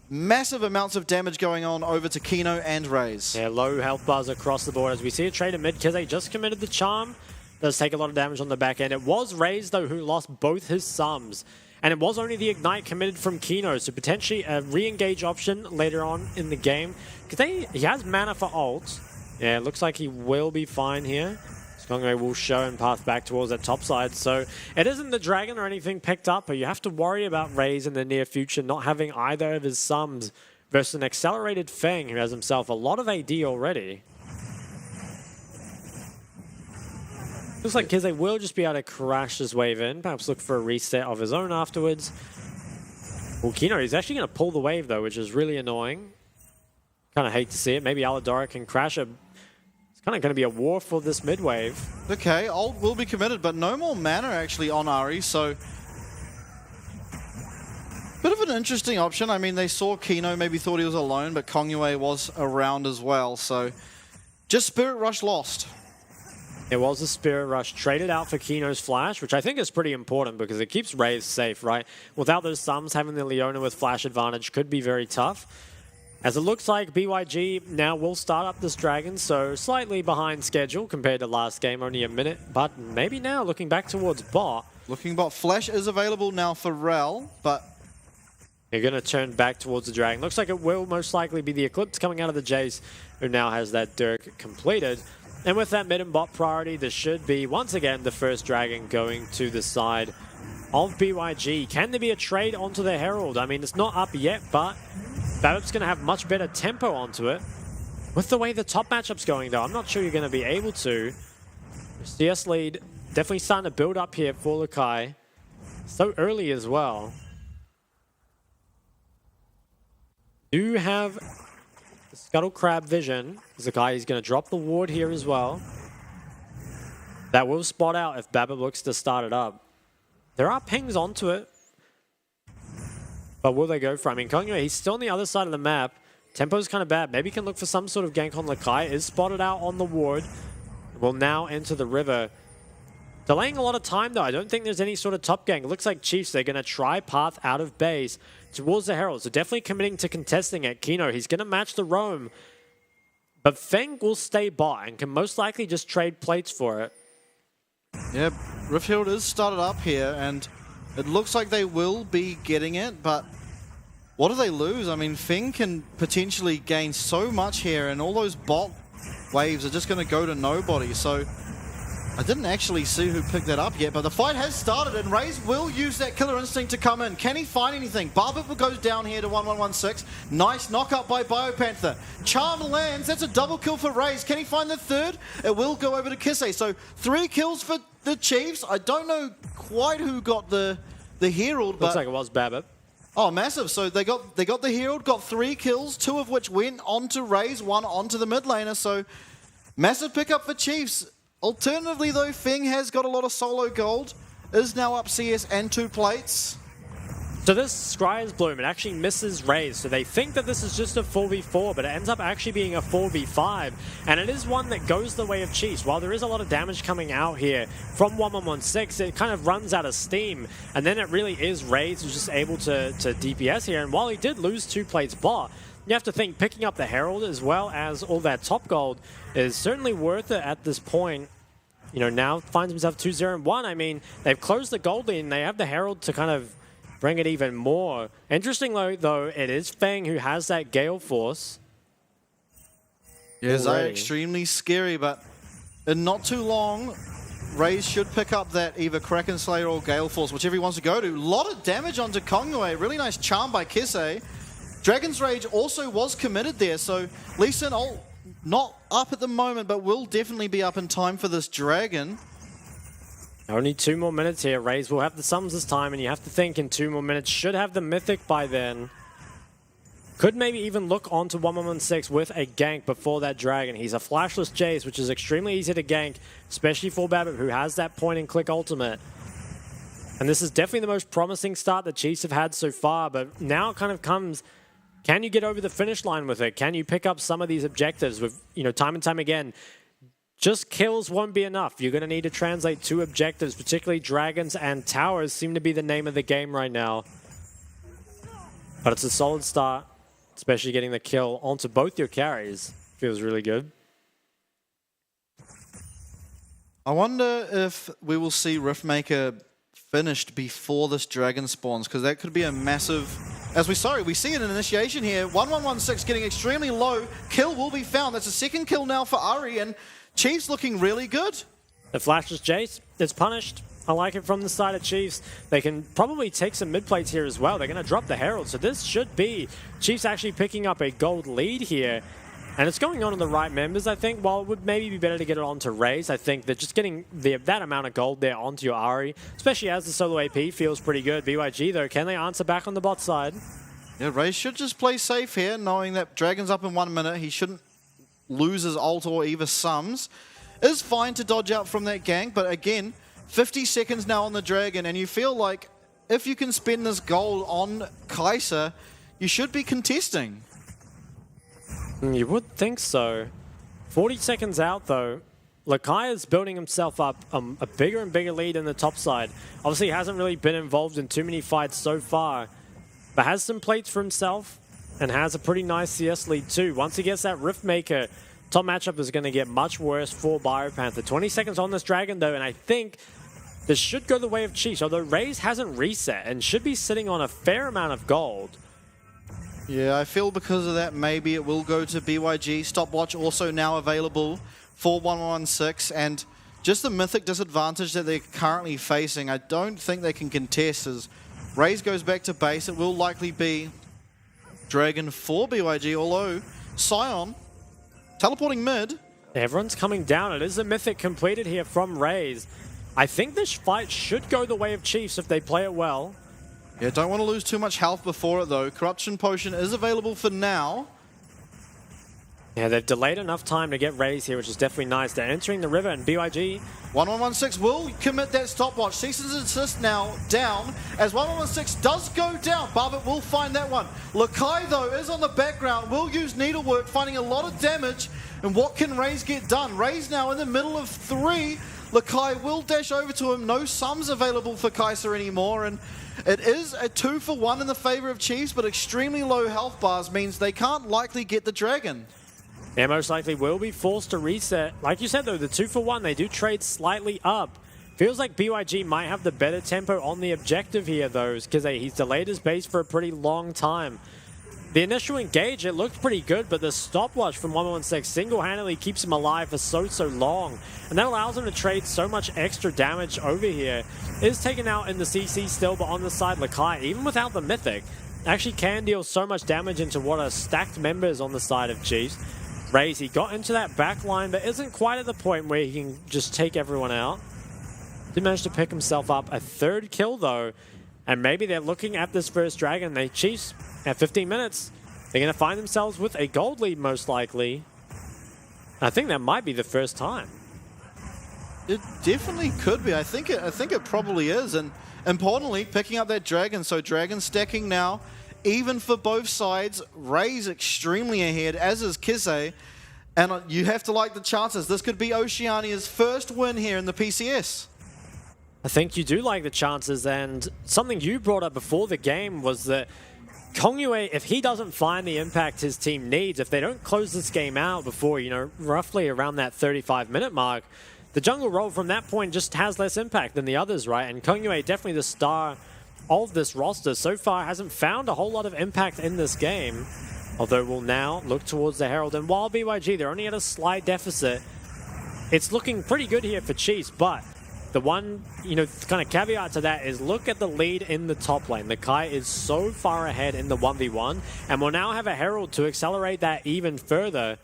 massive amounts of damage going on over to Kino and Raze. Yeah, low health bars across the board as we see a trade in mid. Kize just committed the charm. Does take a lot of damage on the back end. It was Raze, though, who lost both his sums. And it was only the Ignite committed from Kino, so potentially a re-engage option later on in the game. Because he has mana for ult. Yeah, it looks like he will be fine here. Skongwei will show and path back towards that top side. So it isn't the Dragon or anything picked up, but you have to worry about Raze in the near future not having either of his sums versus an accelerated Feng who has himself a lot of AD already. Looks like Kize will just be able to crash this wave in, perhaps look for a reset of his own afterwards. Well, Kino, he's actually going to pull the wave though, which is really annoying. Kind of hate to see it. Maybe Aladora can crash it. It's kind of going to be a war for this mid wave. Okay, ult will be committed, but no more mana actually on Ari, so... Bit of an interesting option. I mean, they saw Kino, maybe thought he was alone, but Kongyue was around as well, so... Just Spirit Rush lost. It was a Spirit Rush traded out for Kino's Flash, which I think is pretty important because it keeps Raze safe, right? Without those sums, having the Leona with Flash advantage could be very tough. As it looks like BYG now will start up this Dragon, so slightly behind schedule compared to last game, only a minute, but maybe now looking back towards bot. Looking bot. Flash is available now for Rel, but... You're going to turn back towards the Dragon. Looks like it will most likely be the Eclipse coming out of the Jace, who now has that Dirk completed. And with that mid and bot priority, this should be, once again, the first Dragon going to the side of BYG. Can there be a trade onto the Herald? I mean, it's not up yet, but Babip's going to have much better tempo onto it. With the way the top matchup's going, though, I'm not sure you're going to be able to. CS lead definitely starting to build up here for Lukai. So early as well. Do have Scuttle Crab vision. Zakai is going to drop the ward here as well. That will spot out if Babip looks to start it up. There are pings onto it. But will they go for it? I mean, Kongyue, he's still on the other side of the map. Tempo's kind of bad. Maybe he can look for some sort of gank on Lakai. Is spotted out on the ward. Will now enter the river. Delaying a lot of time, though. I don't think there's any sort of top gank. It looks like Chiefs, they're going to try path out of base towards the Herald. So definitely committing to contesting at Kino. He's going to match the roam. But Feng will stay bot and can most likely just trade plates for it. Yep, Rift Herald is started up here, and it looks like they will be getting it, but what do they lose? I mean, Feng can potentially gain so much here, and all those bot waves are just going to go to nobody, so I didn't actually see who picked that up yet, but the fight has started, and Raze will use that killer instinct to come in. Can he find anything? Barbip goes down here to 1116. Nice knock up by Biopanther. Charm lands. That's a double kill for Raze. Can he find the third? It will go over to Kisei. So 3 kills for the Chiefs. I don't know quite who got the Herald, but looks like it was Babip. Oh, massive. So they got the Herald, got 3 kills, 2 of which went onto Raze, 1 onto the mid laner. So massive pickup for Chiefs. Alternatively, though, Feng has got a lot of solo gold, is now up CS and 2 plates. So this Scryer's Bloom, it actually misses Raze. So they think that this is just a 4v4, but it ends up actually being a 4v5. And it is one that goes the way of Chiefs. While there is a lot of damage coming out here from 1116, it kind of runs out of steam. And then it really is Raze who's just able to DPS here. And while he did lose 2 plates bot, you have to think picking up the Herald as well as all that top gold is certainly worth it at this point. You know, now finds himself 2-0-1. I mean, they've closed the gold lead and they have the Herald to kind of bring it even more. Interesting though, it is Feng who has that Gale Force. Yeah, they're extremely scary, but in not too long, Raze should pick up that either Kraken Slayer or Gale Force, whichever he wants to go to. A lot of damage onto Kongyue. Really nice charm by Kise. Dragon's Rage also was committed there, so Lee Sin ult not up at the moment, but will definitely be up in time for this Dragon. Only 2 more minutes here. Raze will have the sums this time, and you have to think in 2 more minutes. Should have the Mythic by then. Could maybe even look onto 1116 with a gank before that Dragon. He's a flashless Jace, which is extremely easy to gank, especially for Babbitt, who has that point-and-click ultimate. And this is definitely the most promising start that Chiefs have had so far, but now it kind of comes, can you get over the finish line with it? Can you pick up some of these objectives with, time and time again? Just kills won't be enough. You're going to need to translate 2 objectives, particularly Dragons and Towers seem to be the name of the game right now. But it's a solid start. Especially getting the kill onto both your carries. Feels really good. I wonder if we will see Riftmaker finished before this Dragon spawns, because that could be a massive... we see it in initiation here. 1116 getting extremely low. Kill will be found. That's a second kill now for Ari, and Chiefs looking really good. The flashless Jace, it's punished. I like it from the side of Chiefs. They can probably take some mid plates here as well. They're going to drop the Herald, so this should be Chiefs actually picking up a gold lead here. And it's going on in the right members, I think. While it would maybe be better to get it onto Raze, I think that just getting that amount of gold there onto your Ari, especially as the solo AP, feels pretty good. BYG, though, can they answer back on the bot side? Yeah, Raze should just play safe here, knowing that Dragon's up in 1 minute. He shouldn't lose his ult or either sums. Is fine to dodge out from that gank, but again... 50 seconds now on the Dragon, and you feel like if you can spend this gold on Kai'Sa, you should be contesting. You would think so. 40 seconds out, though. Lakai is building himself up a bigger and bigger lead in the top side. Obviously, hasn't really been involved in too many fights so far, but has some plates for himself and has a pretty nice CS lead too. Once he gets that Riftmaker, top matchup is going to get much worse for BioPanther. 20 seconds on this Dragon, though, and I think this should go the way of Chiefs, although Raze hasn't reset and should be sitting on a fair amount of gold. Yeah, I feel because of that, maybe it will go to BYG. Stopwatch also now available for 1116, and just the Mythic disadvantage that they're currently facing, I don't think they can contest. As Raze goes back to base, it will likely be Dragon for BYG, although Sion teleporting mid. Everyone's coming down. It is a Mythic completed here from Raze. I think this fight should go the way of Chiefs if they play it well. Yeah, don't want to lose too much health before it, though. Corruption Potion is available for now. Yeah, they've delayed enough time to get Raze here, which is definitely nice. They're entering the river, and BYG... 1116 will commit that stopwatch. Ceases assist now down, as 1116 does go down. Barbet will find that one. Lakai, though, is on the background, will use Needlework, finding a lot of damage. And what can Raze get done? Raze now in the middle of 3. Lakai will dash over to him. No sums available for Kai'Sa anymore, and it is a 2-for-1 in the favor of Chiefs, but extremely low health bars means they can't likely get the Dragon. They most likely will be forced to reset. Like you said, though, the 2-for-1, they do trade slightly up. Feels like BYG might have the better tempo on the objective here, though, because he's delayed his base for a pretty long time. The initial engage, it looked pretty good, but the stopwatch from 1116 single-handedly keeps him alive for so long. And that allows him to trade so much extra damage over here. It is taken out in the CC still, but on the side, Lakai, even without the Mythic, actually can deal so much damage into what are stacked members on the side of Chiefs. Raze, he got into that back line, but isn't quite at the point where he can just take everyone out. Did manage to pick himself up a 3rd kill, though. And maybe they're looking at this first Dragon. They Chiefs, at 15 minutes, they're going to find themselves with a gold lead, most likely. I think that might be the first time. It definitely could be. I think it probably is. And importantly, picking up that Dragon. So Dragon stacking now, even for both sides. Raze extremely ahead, as is Kise. And you have to like the chances. This could be Oceania's first win here in the PCS. I think you do like the chances, and something you brought up before the game was that Kongyue, if he doesn't find the impact his team needs, if they don't close this game out before, roughly around that 35-minute mark, the jungle role from that point just has less impact than the others, right? And Kongyue, definitely the star of this roster, so far hasn't found a whole lot of impact in this game, although we'll now look towards the Herald. And while BYG, they're only at a slight deficit, it's looking pretty good here for Chiefs, but The one, kind of caveat to that is look at the lead in the top lane. The Kai is so far ahead in the 1v1, and we'll now have a Herald to accelerate that even further.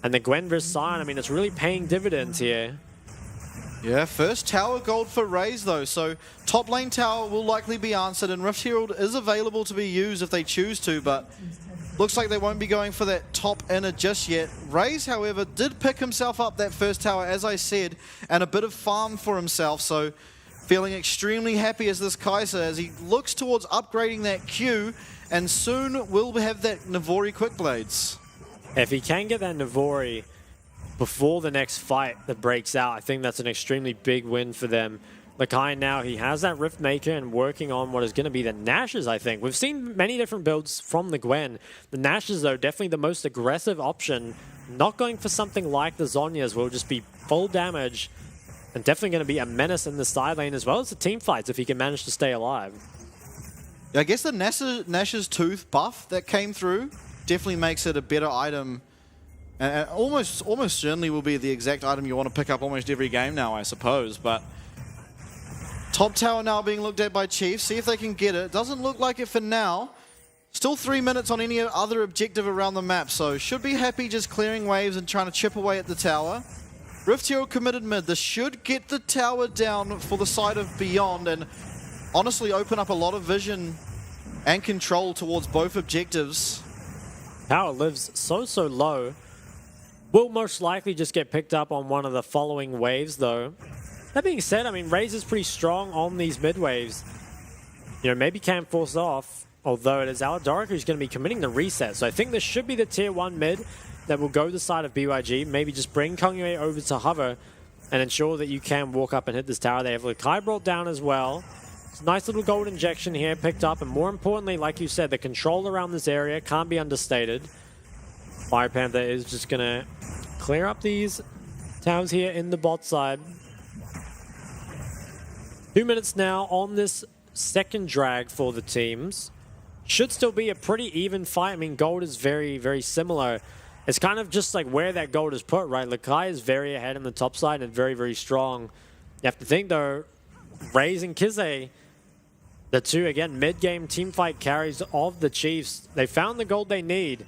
And the Gwen vs Sion, I mean, it's really paying dividends here. Yeah, first tower gold for Raze though, so top lane tower will likely be answered, and Rift Herald is available to be used if they choose to, but looks like they won't be going for that top inner just yet. Raze, however, did pick himself up that first tower, as I said, and a bit of farm for himself, so feeling extremely happy as this Kai'Sa as he looks towards upgrading that Q, and soon will have that Navori Quick Blades. If he can get that Navori before the next fight that breaks out, I think that's an extremely big win for them. Lakai now, he has that Rift Maker and working on what is going to be the Nashes, I think. We've seen many different builds from the Gwen. The Nashes, though, definitely the most aggressive option. Not going for something like the Zhonya's will just be full damage and definitely going to be a menace in the side lane as well as the team fights if he can manage to stay alive. Yeah, I guess the Nash's Tooth buff that came through definitely makes it a better item. And almost certainly will be the exact item you want to pick up almost every game now, I suppose. But top tower now being looked at by Chiefs. See if they can get it. Doesn't look like it for now. Still 3 minutes on any other objective around the map, so should be happy just clearing waves and trying to chip away at the tower. Rift Hero committed mid. This should get the tower down for the side of Beyond and honestly open up a lot of vision and control towards both objectives. Tower lives so low. Will most likely just get picked up on one of the following waves, though. That being said, I mean, Raze is pretty strong on these mid waves. Maybe can't force off, although it is Aladoric who's going to be committing the reset. So I think this should be the tier 1 mid that will go to the side of BYG. Maybe just bring Kongyue over to hover and ensure that you can walk up and hit this tower. They have Lakai brought down as well. It's a nice little gold injection here picked up. And more importantly, like you said, the control around this area can't be understated. Fire Panther is just going to clear up these towers here in the bot side. 2 minutes now on this second drag for the teams. Should still be a pretty even fight. I mean, gold is very, very similar. It's kind of just like where that gold is put, right? Lakai is very ahead on the top side and very, very strong. You have to think, though, Raze and Kizé, the two, again, mid-game teamfight carries of the Chiefs. They found the gold they need.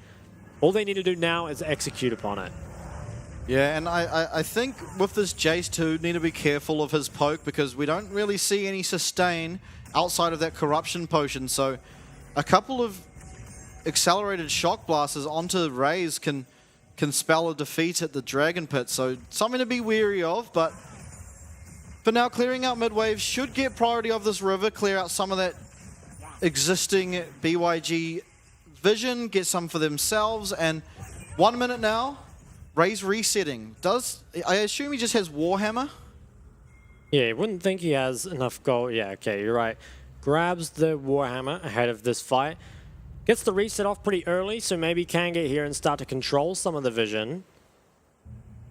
All they need to do now is execute upon it. Yeah, and I think with this Jace too, need to be careful of his poke because we don't really see any sustain outside of that corruption potion. So a couple of accelerated shock blasters onto Raze can spell a defeat at the Dragon Pit. So something to be wary of, but for now, clearing out mid-wave should get priority of this river, clear out some of that existing BYG vision, get some for themselves, and 1 minute now. Raze resetting. I assume he just has Warhammer? Yeah, you wouldn't think he has enough gold. Yeah, okay, you're right. Grabs the Warhammer ahead of this fight. Gets the reset off pretty early, so maybe can get here and start to control some of the vision.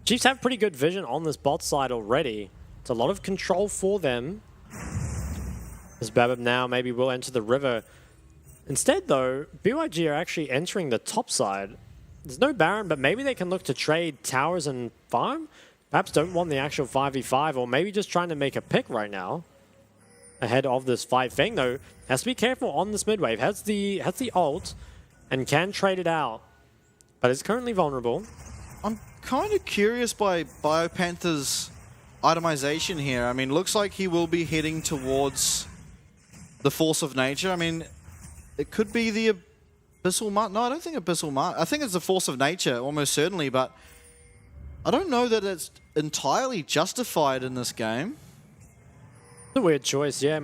Chiefs have pretty good vision on this bot side already. It's a lot of control for them. As Babib now maybe will enter the river. Instead, though, BYG are actually entering the top side. There's no Baron, but maybe they can look to trade towers and farm? Perhaps don't want the actual 5v5, or maybe just trying to make a pick right now. Ahead of this fight. Feng, though, has to be careful on this mid-wave. Has the ult, and can trade it out. But is currently vulnerable. I'm kind of curious by BioPanther's itemization here. I mean, looks like he will be heading towards the Force of Nature. I mean, it could be the Abyssal Mark. No, I don't think Abyssal Mark. I think it's the Force of Nature, almost certainly, but I don't know that it's entirely justified in this game. It's a weird choice, yeah.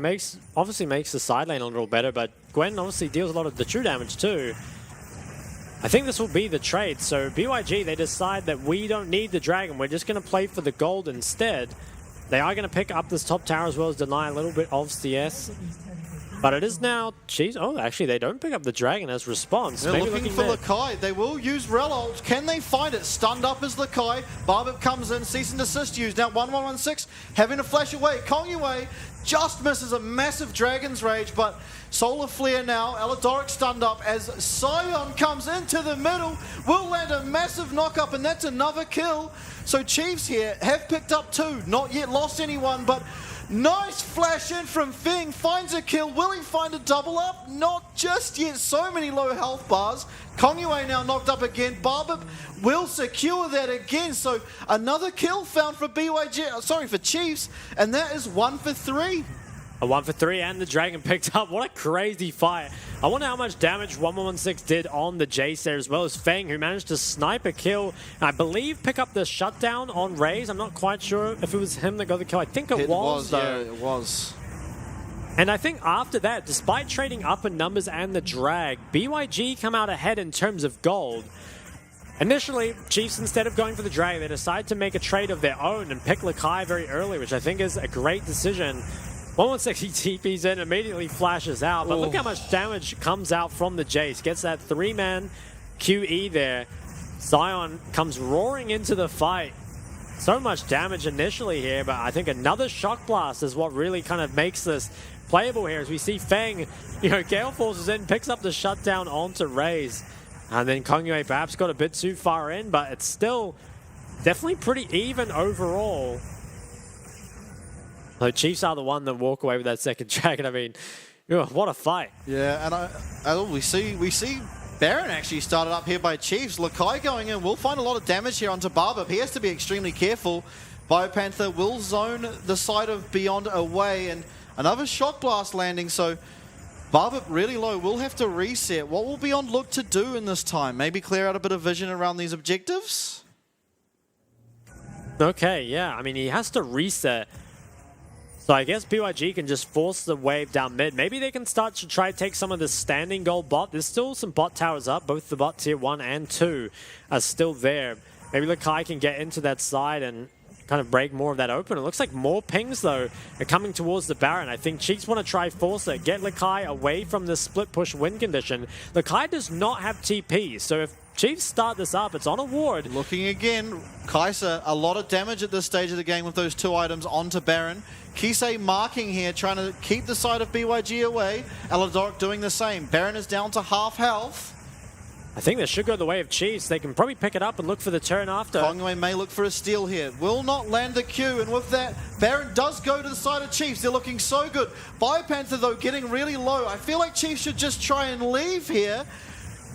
Obviously makes the side lane a little better, but Gwen obviously deals a lot of the true damage too. I think this will be the trade. So BYG, they decide that we don't need the dragon. We're just going to play for the gold instead. They are going to pick up this top tower as well as deny a little bit of CS. But it is now Chiefs. Oh, actually, they don't pick up the Dragon as response. They're Maybe looking for there. Lakai. They will use Rel ult. Can they find it? Stunned up is Lakai. Barbip comes in. Cease and desist used. Now 1116 having to flash away. Kongyue just misses a massive Dragon's Rage, but Solar Flare now. Eladoric stunned up as Sion comes into the middle. Will land a massive knock-up, and that's another kill. So Chiefs here have picked up 2. Not yet lost anyone, but nice flash in from Feng. Finds a kill. Will he find a double up? Not just yet. So many low health bars. Kongyue now knocked up again. Barbip will secure that again. So another kill found for BYG. Sorry, for Chiefs. And that is 1 for 3. A 1 for 3 and the Dragon picked up. What a crazy fight. I wonder how much damage 1116 did on the Jace there, as well as Feng, who managed to snipe a kill. And I believe pick up the shutdown on Raze. I'm not quite sure if it was him that got the kill. I think it was, though. Yeah, it was. And I think after that, despite trading up in numbers and the drag, BYG come out ahead in terms of gold. Initially, Chiefs, instead of going for the drag, they decide to make a trade of their own and pick Lakai very early, which I think is a great decision. 1160 TPs in, immediately flashes out, but look how much damage comes out from the Jace. Gets that 3-man QE there. Sion comes roaring into the fight. So much damage initially here, but I think another Shock Blast is what really kind of makes this playable here, as we see Feng, Gale Forces in, picks up the shutdown onto Raze. And then Kongyue perhaps got a bit too far in, but it's still definitely pretty even overall. So Chiefs are the one that walk away with that second Dragon. I mean, what a fight. Yeah, and we see Baron actually started up here by Chiefs. Lakai going in will find a lot of damage here onto Barbip. He has to be extremely careful. Biopanther will zone the side of Beyond away, and another Shock Blast landing, so Barbip really low. Will have to reset. What will Beyond look to do in this time? Maybe clear out a bit of vision around these objectives? Okay, yeah. I mean, he has to reset. So I guess BYG can just force the wave down mid. Maybe they can start to try to take some of the standing gold bot. There's still some bot towers up. Both the bot tier 1 and 2 are still there. Maybe Lakai can get into that side and kind of break more of that open. It looks like more pings, though, are coming towards the Baron. I think Chiefs want to try force it, get Lakai away from the split push win condition. Lakai does not have TP, so if Chiefs start this up, it's on a ward. Looking again, Kai'Sa, a lot of damage at this stage of the game with those 2 items onto Baron. Kisei marking here, trying to keep the side of BYG away. Eladoric doing the same. Baron is down to half health. I think this should go the way of Chiefs. They can probably pick it up and look for the turn after. Kongyue may look for a steal here. Will not land the Q, and with that, Baron does go to the side of Chiefs. They're looking so good. Biopanther, though, getting really low. I feel like Chiefs should just try and leave here.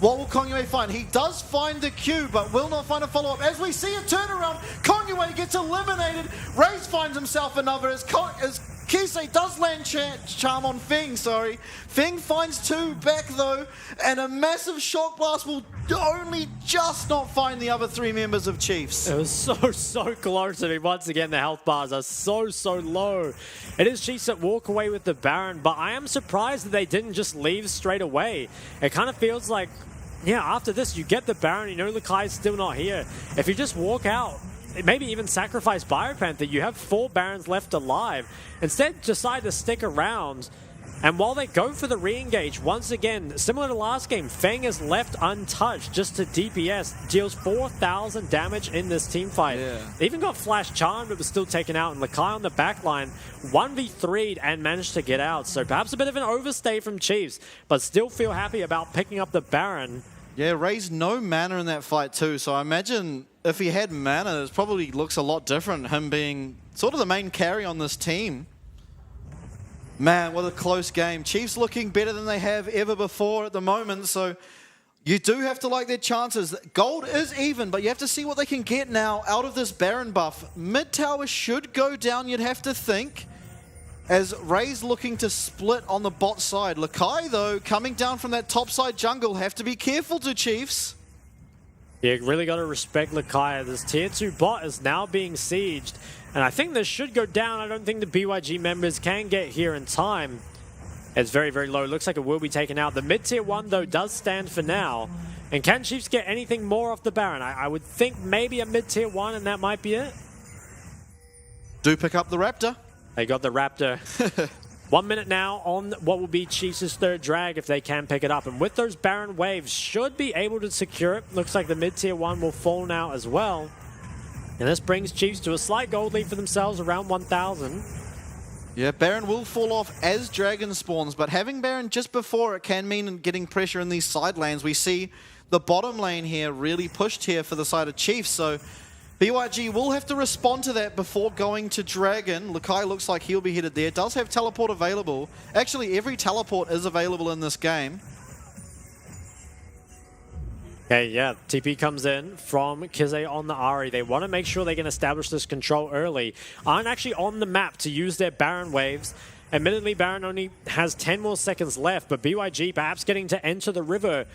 What will Kongyue find? He does find the Q, but will not find a follow-up. As we see a turnaround, Kongyue gets eliminated. Raze finds himself another as Kisei does land charm on Feng, sorry. Feng finds 2 back, though, and a massive Shock Blast will only just not find the other 3 members of Chiefs. It was so close. I mean, once again, the health bars are so low. It is Chiefs that walk away with the Baron, but I am surprised that they didn't just leave straight away. It kind of feels like, yeah, after this, you get the Baron, you know Lakai's still not here. If you just walk out, maybe even sacrifice Biopanther, you have 4 Barons left alive. Instead, decide to stick around. And while they go for the re-engage, once again, similar to last game, Feng is left untouched just to DPS. Deals 4,000 damage in this team fight. Yeah. Even got Flash Charmed, but was still taken out. And Lakai on the back line, 1v3'd and managed to get out. So perhaps a bit of an overstay from Chiefs, but still feel happy about picking up the Baron. Yeah, Ray's no mana in that fight too, so I imagine if he had mana, it probably looks a lot different, him being sort of the main carry on this team. Man, what a close game. Chiefs looking better than they have ever before at the moment, so you do have to like their chances. Gold is even, but you have to see what they can get now out of this Baron buff. Mid tower should go down, you'd have to think, as Ray's looking to split on the bot side. Lakai, though, coming down from that top side jungle, have to be careful to Chiefs. Yeah, really got to respect Lakai. This tier 2 bot is now being sieged, and I think this should go down. I don't think the BYG members can get here in time. It's very low. Looks like it will be taken out. The mid tier 1, though, does stand for now. And can Chiefs get anything more off the Baron? I would think maybe a mid tier 1, and that might be it. Do pick up the Raptor. They got the Raptor. 1 minute now on what will be Chiefs' third drag if they can pick it up. And with those Baron waves, should be able to secure it. Looks like the mid-tier 1 will fall now as well. And this brings Chiefs to a slight gold lead for themselves around 1,000. Yeah, Baron will fall off as Dragon spawns, but having Baron just before it can mean getting pressure in these side lanes. We see the bottom lane here really pushed here for the side of Chiefs, so BYG will have to respond to that before going to Dragon. Lakai looks like he'll be headed there. Does have teleport available. Actually, every teleport is available in this game. Okay, yeah, TP comes in from Kize on the Ahri. They want to make sure they can establish this control early. Aren't actually on the map to use their Baron waves. Admittedly, Baron only has 10 more seconds left, but BYG perhaps getting to enter the river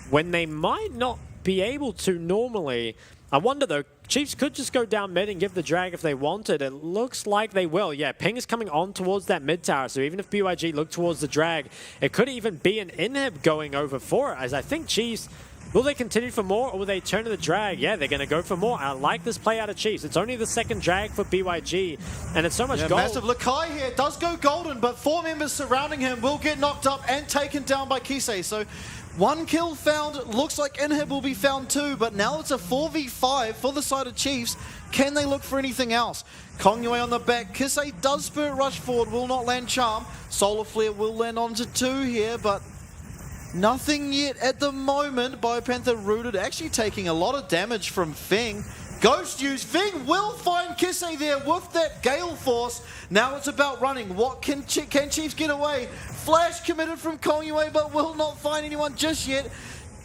when they might not be able to normally. I wonder though, Chiefs could just go down mid and give the drag if they wanted. It looks like they will. Yeah, Ping is coming on towards that mid tower, so even if BYG look towards the drag, it could even be an inhib going over for it, as I think Chiefs, will they continue for more or will they turn to the drag? Yeah, they're going to go for more. I like this play out of Chiefs. It's only the second drag for BYG, and it's so much gold. Massive. Lakai here does go golden, but 4 members surrounding him will get knocked up and taken down by Kisei. So 1 kill found. Looks like inhib will be found too, but now it's a 4v5 for the side of Chiefs. Can they look for anything else? Kongyue on the back. Kisei does spirit rush forward, will not land charm. Solar Flare will land onto 2 here, but nothing yet at the moment. Biopanther rooted, actually taking a lot of damage from Feng. Ghost use. Feng will find Kisei there with that Gale Force. Now it's about running. What can Chiefs get away? Flash committed from Kongyue, but will not find anyone just yet.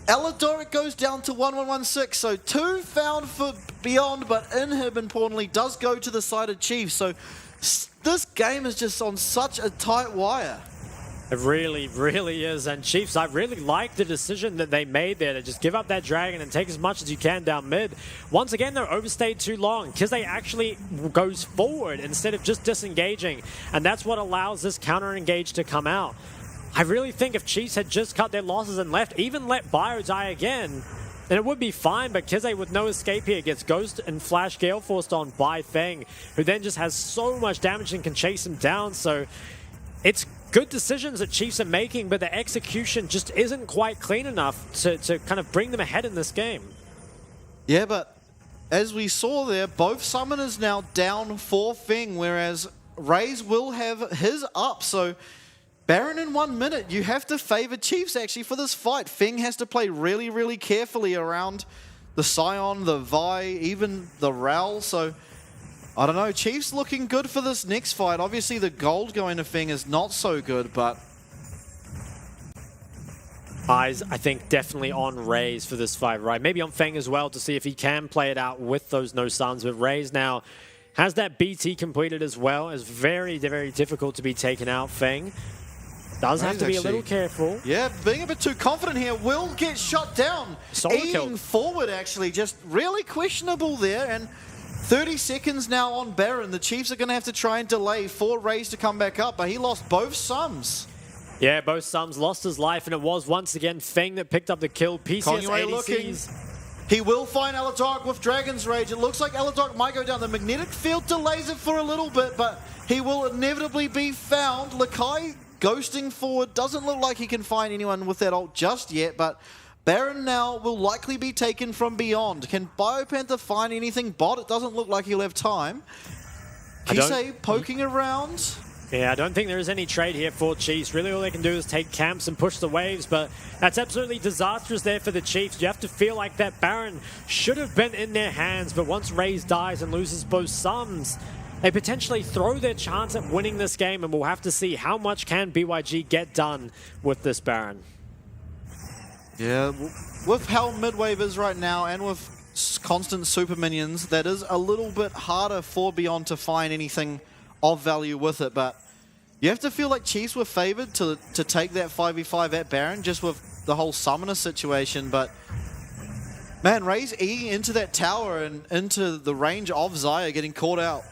Aladoric goes down to 1116, so 2 found for Beyond, but Inhib, importantly, does go to the side of Chiefs. So this game is just on such a tight wire. It really, really is. And Chiefs, I really like the decision that they made there to just give up that dragon and take as much as you can down mid. Once again, they're overstayed too long because they actually goes forward instead of just disengaging. And that's what allows this counter engage to come out. I really think if Chiefs had just cut their losses and left, even let Bio die again, then it would be fine. But Kize with no escape here gets Ghost and Flash Gale Forced on by Feng, who then just has so much damage and can chase him down. So it's good decisions that Chiefs are making, but the execution just isn't quite clean enough to kind of bring them ahead in this game. Yeah, but as we saw there, both summoners now down for Feng, whereas Raze will have his up. So Baron in 1 minute, you have to favor Chiefs actually for this fight. Feng has to play really, really carefully around the Scion, the Vi, even the Ral. So I don't know, Chiefs looking good for this next fight. Obviously the gold going to Feng is not so good, but eyes, I think, definitely on Raze for this fight, right? Maybe on Feng as well to see if he can play it out with those no suns. But Raze now has that BT completed as well. It's very, very difficult to be taken out. Feng does have to be a little careful. Yeah, being a bit too confident here will get shot down. Eating forward, actually, just really questionable there. And 30 seconds now on Baron. The Chiefs are going to have to try and delay for Raze to come back up, but he lost both sums. Yeah, both sums lost his life, and it was once again Feng that picked up the kill. PCS ADCs. He will find Aladoric with Dragon's Rage. It looks like Aladoric might go down. The magnetic field delays it for a little bit, but he will inevitably be found. Lakai ghosting forward. Doesn't look like he can find anyone with that ult just yet, but Baron now will likely be taken from Beyond. Can Biopanther find anything bot? It doesn't look like he'll have time. Kisei poking around. Yeah, I don't think there is any trade here for Chiefs. Really all they can do is take camps and push the waves, but that's absolutely disastrous there for the Chiefs. You have to feel like that Baron should have been in their hands, but once Raze dies and loses both sums, they potentially throw their chance at winning this game, and we'll have to see how much can BYG get done with this Baron. Yeah, with how mid-wave is right now and with constant super minions, that is a little bit harder for Beyond to find anything of value with it, but you have to feel like Chiefs were favored to take that 5v5 at Baron just with the whole summoner situation, but man, Raze eating into that tower and into the range of Xayah getting caught out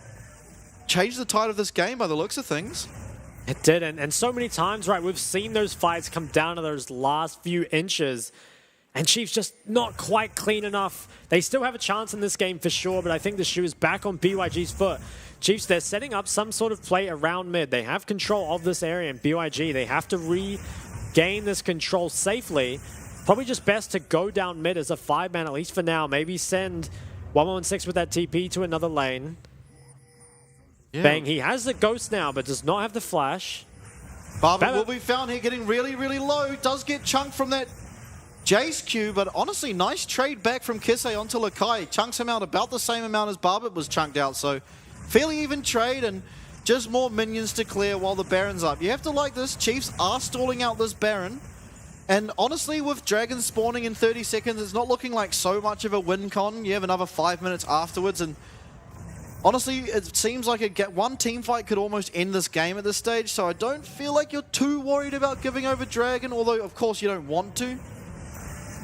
changed the tide of this game by the looks of things. It did, and so many times, right, we've seen those fights come down to those last few inches, And Chiefs just not quite clean enough. They still have a chance in this game for sure, but I think the shoe is back on BYG's foot. Chiefs, they're setting up some sort of play around mid. They have control of this area, and BYG, they have to regain this control safely. Probably just best to go down mid as a 5-man, at least for now. Maybe send 116 with that TP to another lane. Yeah. Bang, he has the ghost now, but does not have the flash. Barber will be found here getting really, really low. Does get chunked from that Jace Q, but honestly, nice trade back from Kisei onto Lakai. Chunks him out about the same amount as Barbet was chunked out, so fairly even trade and just more minions to clear while the Baron's up. You have to like this. Chiefs are stalling out this Baron, and honestly, with Dragons spawning in 30 seconds, it's not looking like so much of a win con. You have another 5 minutes afterwards, and honestly, it seems like one team fight could almost end this game at this stage, so I don't feel like you're too worried about giving over Dragon, although of course you don't want to.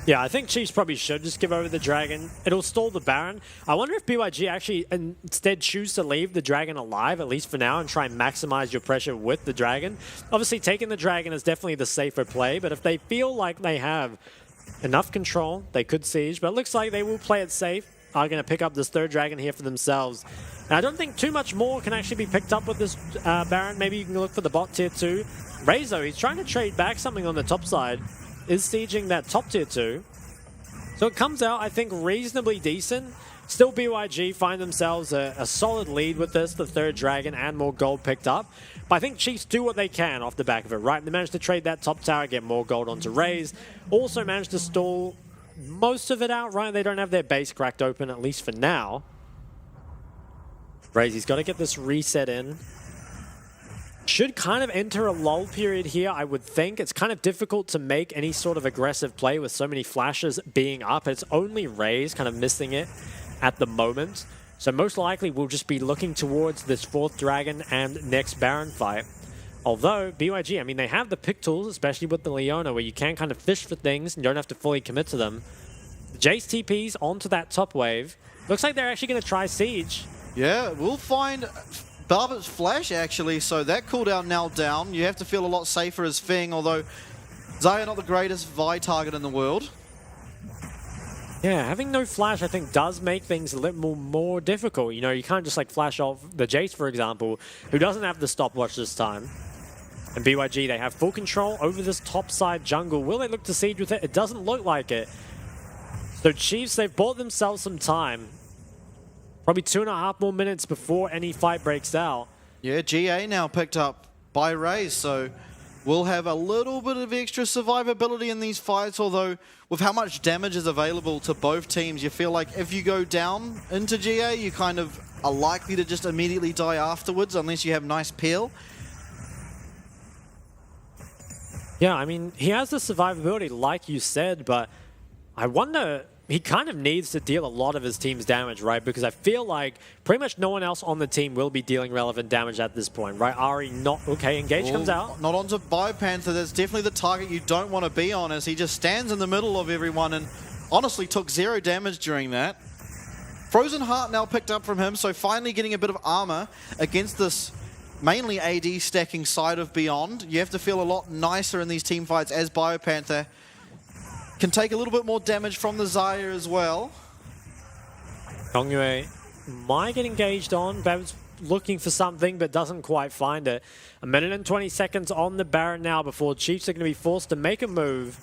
Yeah, I think Chiefs probably should just give over the Dragon. It'll stall the Baron. I wonder if BYG actually instead choose to leave the Dragon alive, at least for now, and try and maximize your pressure with the Dragon. Obviously, taking the Dragon is definitely the safer play, but if they feel like they have enough control, they could siege, but it looks like they will play it safe. Are going to pick up this third Dragon here for themselves. And I don't think too much more can actually be picked up with this Baron. Maybe you can look for the bot tier 2. Raze, though, he's trying to trade back something on the top side. Is sieging that top tier 2. So it comes out, I think, reasonably decent. Still, BYG find themselves a solid lead with this, the third Dragon, and more gold picked up. But I think Chiefs do what they can off the back of it, right? They managed to trade that top tower, get more gold onto Raze. Also managed to stall most of it out, right? They don't have their base cracked open, at least for now. Raze, he's got to get this reset in. Should kind of enter a lull period here, I would think. It's kind of difficult to make any sort of aggressive play with so many flashes being up. It's only Raze kind of missing it at the moment. So most likely we'll just be looking towards this fourth Dragon and next Baron fight. Although, BYG, I mean, they have the pick tools, especially with the Leona, where you can kind of fish for things and don't have to fully commit to them. The Jace TPs onto that top wave. Looks like they're actually going to try Siege. Yeah, we'll find Barbet's flash, actually, so that cooldown now down. You have to feel a lot safer as Feng, although Zaya not the greatest Vi target in the world. Yeah, having no flash, I think, does make things a little more difficult. You know, you can't just, like, flash off the Jace, for example, who doesn't have the stopwatch this time. And BYG, they have full control over this top side jungle. Will they look to siege with it? It doesn't look like it. So Chiefs, they've bought themselves some time. Probably 2.5 more minutes before any fight breaks out. Yeah, GA now picked up by Raze, so we'll have a little bit of extra survivability in these fights, although with how much damage is available to both teams, you feel like if you go down into GA, you kind of are likely to just immediately die afterwards unless you have nice peel. Yeah, I mean, he has the survivability, like you said, but I wonder, he kind of needs to deal a lot of his team's damage, right? Because I feel like pretty much no one else on the team will be dealing relevant damage at this point, right? Ari not... Okay, Engage comes out. Not onto BioPanther. That's definitely the target you don't want to be on, as he just stands in the middle of everyone and honestly took 0 damage during that. Frozen Heart now picked up from him, so finally getting a bit of armor against this mainly AD stacking side of Beyond. You have to feel a lot nicer in these team fights as BioPanther can take a little bit more damage from the Zaya as well. Kongyue might get engaged on. Bab's looking for something but doesn't quite find it. 1 minute and 20 seconds on the Baron now before Chiefs are going to be forced to make a move.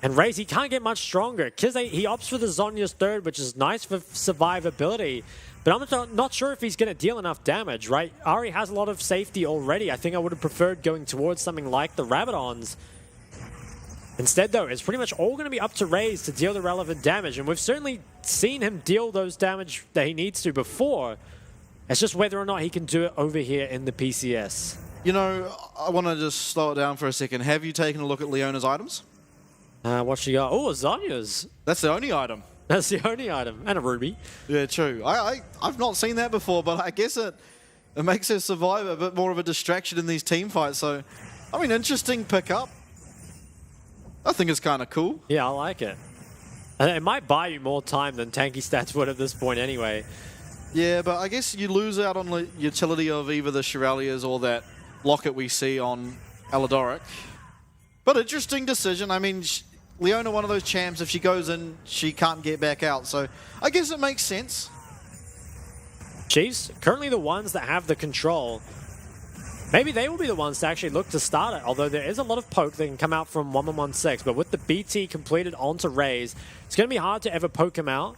And Raze, he can't get much stronger. Kize, he opts for the Zhonya's third, which is nice for survivability. But I'm not sure if he's going to deal enough damage, right? Ari has a lot of safety already. I think I would have preferred going towards something like the Rabadons. Instead, though, it's pretty much all going to be up to Raze to deal the relevant damage. And we've certainly seen him deal those damage that he needs to before. It's just whether or not he can do it over here in the PCS. You know, I want to just slow it down for a second. Have you taken a look at Leona's items? What she got? Oh, Zhonya's. That's the only item. That's the only item. And a ruby. Yeah, true. I've not seen that before, but I guess it makes her survive a bit more of a distraction in these team fights. So, I mean, interesting pickup. I think it's kind of cool. Yeah, I like it. It might buy you more time than tanky stats would at this point anyway. Yeah, but I guess you lose out on the utility of either the Shiralias or that locket we see on Aladoric. But interesting decision. I mean, Leona one of those champs, if she goes in, she can't get back out. So I guess it makes sense. Chiefs, currently the ones that have the control. Maybe they will be the ones to actually look to start it, although there is a lot of poke that can come out from 1116. But with the BT completed onto Raze, it's going to be hard to ever poke him out.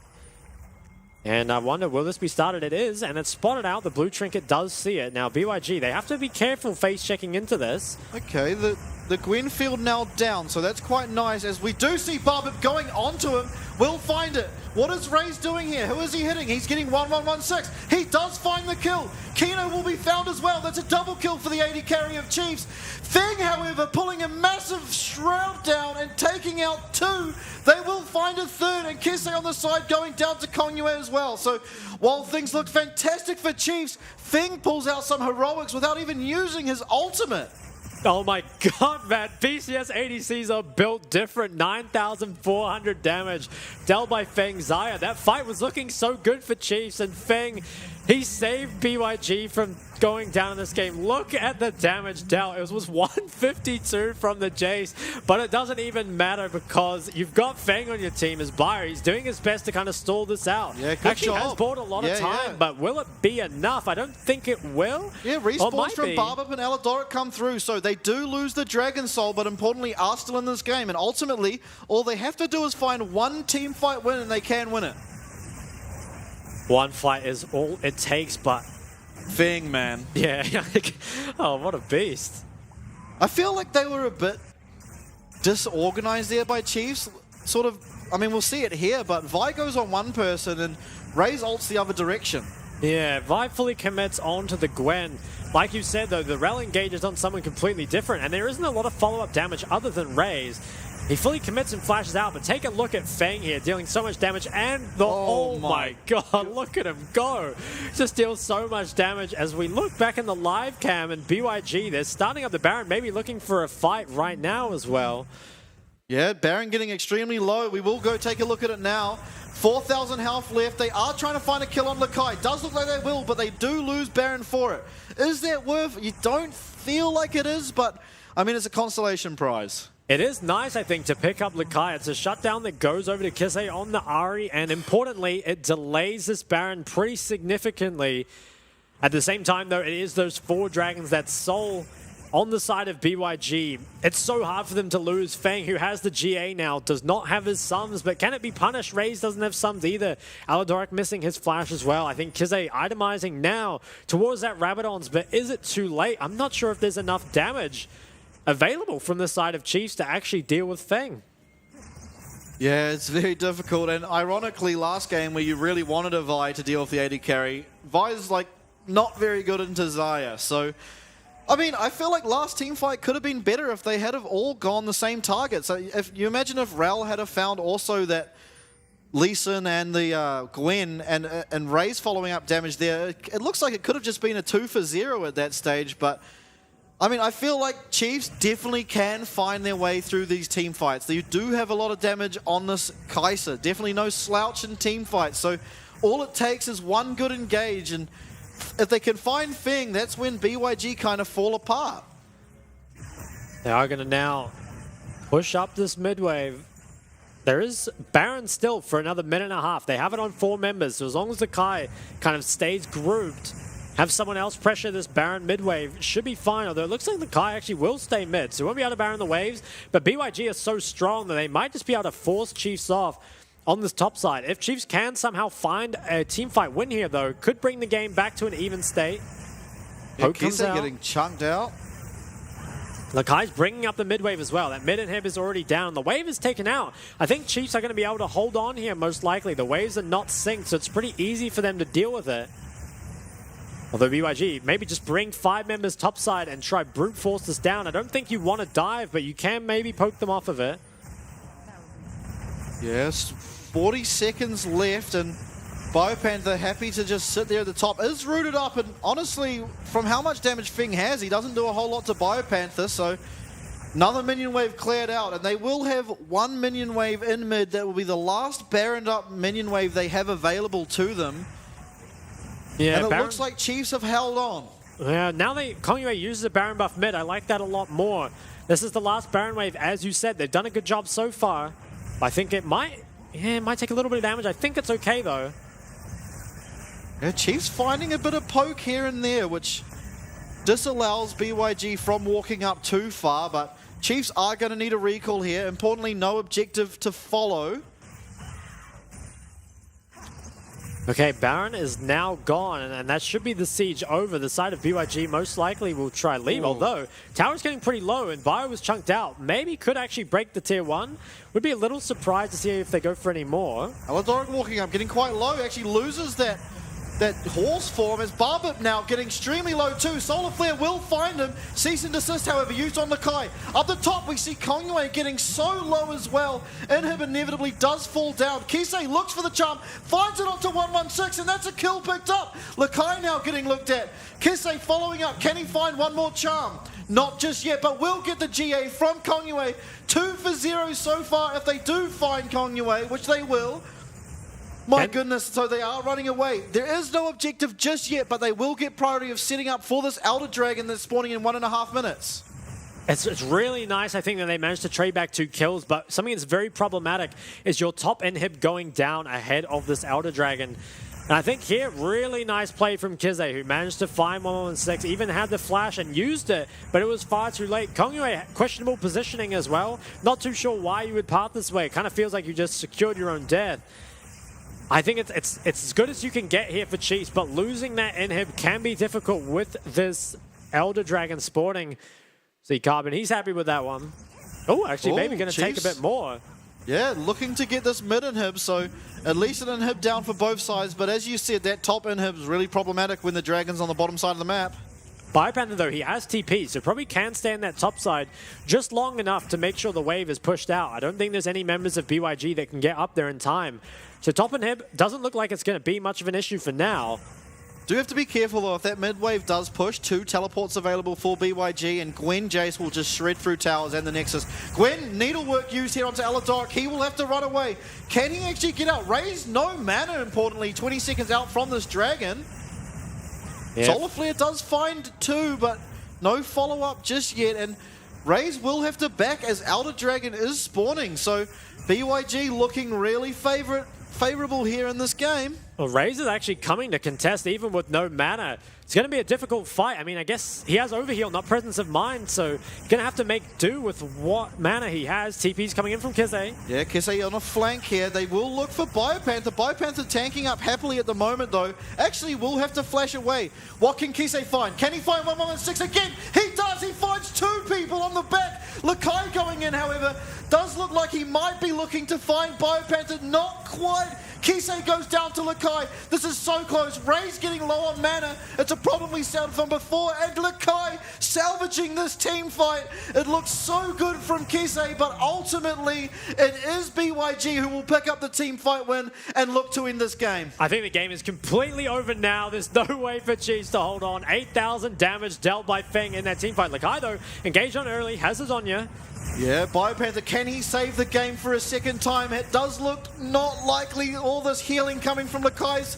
And I wonder, will this be started? It is, and it's spotted out. The blue trinket does see it. Now, BYG, they have to be careful face checking into this. Okay, the Gwen field now down, so that's quite nice, as we do see Barbip going onto him. We'll find it. What is Raze doing here? Who is he hitting? He's getting 1116. He does find the kill. Kino will be found as well. That's a double kill for the AD carry of Chiefs. Feng, however, pulling a massive shroud down and taking out 2. They will find a 3rd, and Kese on the side going down to Kongyue as well. So while things look fantastic for Chiefs, Feng pulls out some heroics without even using his ultimate. Oh my god, man. PCS ADCs are built different. 9,400 damage dealt by Feng Zaya. That fight was looking so good for Chiefs, and Feng, he saved BYG from going down in this game. Look at the damage dealt. It was 152 from the Jace, but it doesn't even matter because you've got Feng on your team as buyer. He's doing his best to kind of stall this out. Yeah, good Actually job. has bought a lot of time, but will it be enough? I don't think it will. Yeah, respawns from Barbip and Aladoric come through, so they do lose the Dragon Soul, but importantly are still in this game, and ultimately all they have to do is find one team fight win and they can win it. One fight is all it takes, but Feng, man. yeah, oh, what a beast. I feel like they were a bit disorganized there by Chiefs. Sort of, I mean, we'll see it here, but Vi goes on one person and Raze ults the other direction. Yeah, Vi fully commits onto the Gwen. Like you said, though, the Rel engages on someone completely different, and there isn't a lot of follow-up damage other than Raze. He fully commits and flashes out, but take a look at Feng here, dealing so much damage, and the... Oh my god, look at him go! Just deals so much damage. As we look back in the live cam, and BYG, they're starting up the Baron, maybe looking for a fight right now as well. Yeah, Baron getting extremely low. We will go take a look at it now. 4,000 health left. They are trying to find a kill on Lakai. Does look like they will, but they do lose Baron for it. Is that worth? You don't feel like it is, but I mean, it's a consolation prize. It is nice, I think, to pick up Lakai. It's a shutdown that goes over to Kise on the Ahri, and importantly, it delays this Baron pretty significantly. At the same time, though, it is those 4 dragons that Soul on the side of BYG. It's so hard for them to lose. Feng, who has the GA now, does not have his sums, but can it be punished? Raze doesn't have sums either. Aladoric missing his flash as well. I think Kise itemizing now towards that Rabadons, but is it too late? I'm not sure if there's enough damage available from the side of Chiefs to actually deal with Feng. Yeah, it's very difficult, and ironically, last game where you really wanted a Vi to deal with the AD carry, Vi's like not very good into Zaya, so I mean, I feel like last team fight could have been better if they had have all gone the same target. So if you imagine if Rel had have found also that Lee Sin and the Gwen and Raze following up damage there, it looks like it could have just been a 2 for 0 at that stage, but I mean, I feel like Chiefs definitely can find their way through these team fights. They do have a lot of damage on this Kai'Sa. Definitely no slouch in team fights. So all it takes is one good engage, and if they can find Feng, that's when BYG kind of fall apart. They are going to now push up this mid wave. There is Baron still for another minute and a half. They have it on 4 members, so as long as the Kai kind of stays grouped, have someone else pressure this Baron mid wave, should be fine. Although it looks like the Kai actually will stay mid, so we won't be able to Baron the waves. But BYG is so strong that they might just be able to force Chiefs off on this top side. If Chiefs can somehow find a team fight win here, though, could bring the game back to an even state. Yeah, Kise getting chunked out. Lakai's bringing up the mid wave as well. That mid inhib is already down. The wave is taken out. I think Chiefs are going to be able to hold on here, most likely. The waves are not synced, so it's pretty easy for them to deal with it. Although BYG, maybe just bring 5 members topside and try brute force this down. I don't think you want to dive, but you can maybe poke them off of it. Yes, 40 seconds left, and Biopanther happy to just sit there at the top. Is rooted up, and honestly, from how much damage Feng has, he doesn't do a whole lot to Biopanther, so another minion wave cleared out, and they will have 1 minion wave in mid. That will be the last Baroned up minion wave they have available to them. Yeah, and it Baron looks like Chiefs have held on. Yeah, now Kongyue uses a Baron buff mid. I like that a lot more. This is the last Baron wave, as you said. They've done a good job so far. I think it might take a little bit of damage. I think it's okay, though. Yeah, Chiefs finding a bit of poke here and there, which disallows BYG from walking up too far, but Chiefs are going to need a recall here. Importantly, no objective to follow. Okay, Baron is now gone, and that should be the siege over. The side of BYG most likely will try leave, although tower's getting pretty low, and Bio was chunked out. Maybe could actually break the tier 1. Would be a little surprised to see if they go for any more. Aladoric walking up, getting quite low, actually loses that horse form as Barbip now getting extremely low too. Solar Flare will find him. Cease and desist, however, used on Lakai. Up the top, we see Kongwei getting so low as well. Inhib inevitably does fall down. Kisei looks for the charm, finds it onto 116, and that's a kill picked up. Lakai now getting looked at. Kisei following up. Can he find one more charm? Not just yet, but will get the GA from Kongwei. 2 for 0 so far if they do find Kongwei, which they will. My goodness, so they are running away. There is no objective just yet, but they will get priority of setting up for this Elder Dragon that's spawning in 1.5 minutes. It's really nice, I think, that they managed to trade back 2 kills, but something that's very problematic is your top inhib going down ahead of this Elder Dragon. And I think here, really nice play from Kize, who managed to find 116, even had the flash and used it, but it was far too late. Kongyue, questionable positioning as well. Not too sure why you would part this way. It kind of feels like you just secured your own death. I think it's as good as you can get here for Chiefs, but losing that inhib can be difficult with this Elder Dragon spawning. See Carbon, he's happy with that one. Oh, actually, maybe going to take a bit more. Yeah, looking to get this mid inhib, so at least an inhib down for both sides. But as you said, that top inhib is really problematic when the Dragon's on the bottom side of the map. Biopanther, though, he has TP, so probably can stay on that top side just long enough to make sure the wave is pushed out. I don't think there's any members of BYG that can get up there in time. So top inhib doesn't look like it's going to be much of an issue for now. Do have to be careful, though, if that mid wave does push. 2 teleports available for BYG, and Gwen Jace will just shred through towers and the Nexus. Gwen, needlework used here onto Aladoric. He will have to run away. Can he actually get out? Raise no mana, importantly. 20 seconds out from this Dragon. Yeah. Solar Flare does find 2, but no follow-up just yet, and Raze will have to back as Elder Dragon is spawning, so BYG looking really favorable here in this game. Well, Raze is actually coming to contest even with no mana. It's going to be a difficult fight. I mean, I guess he has overheal, not presence of mind, so going to have to make do with what mana he has. TP's coming in from Kize. Yeah, Kize on a flank here. They will look for Biopanther. Biopanther tanking up happily at the moment, though. Actually, will have to flash away. What can Kize find? Can he find 116 again? He does! He finds 2 people on the back. Lakai going in, however, does look like he might be looking to find Biopanther. Not quite. Kisei goes down to Lakai. This is so close. Ray's getting low on mana. It's a problem we said from before. And Lakai salvaging this team fight. It looks so good from Kisei, but ultimately it is BYG who will pick up the team fight win and look to win this game. I think the game is completely over now. There's no way for Cheese to hold on. 8,000 damage dealt by Feng in that team fight. Lakai, though, engaged on early, has his Zonya. Yeah, Biopanther, can he save the game for a second time? It does look not likely. All this healing coming from Lakai's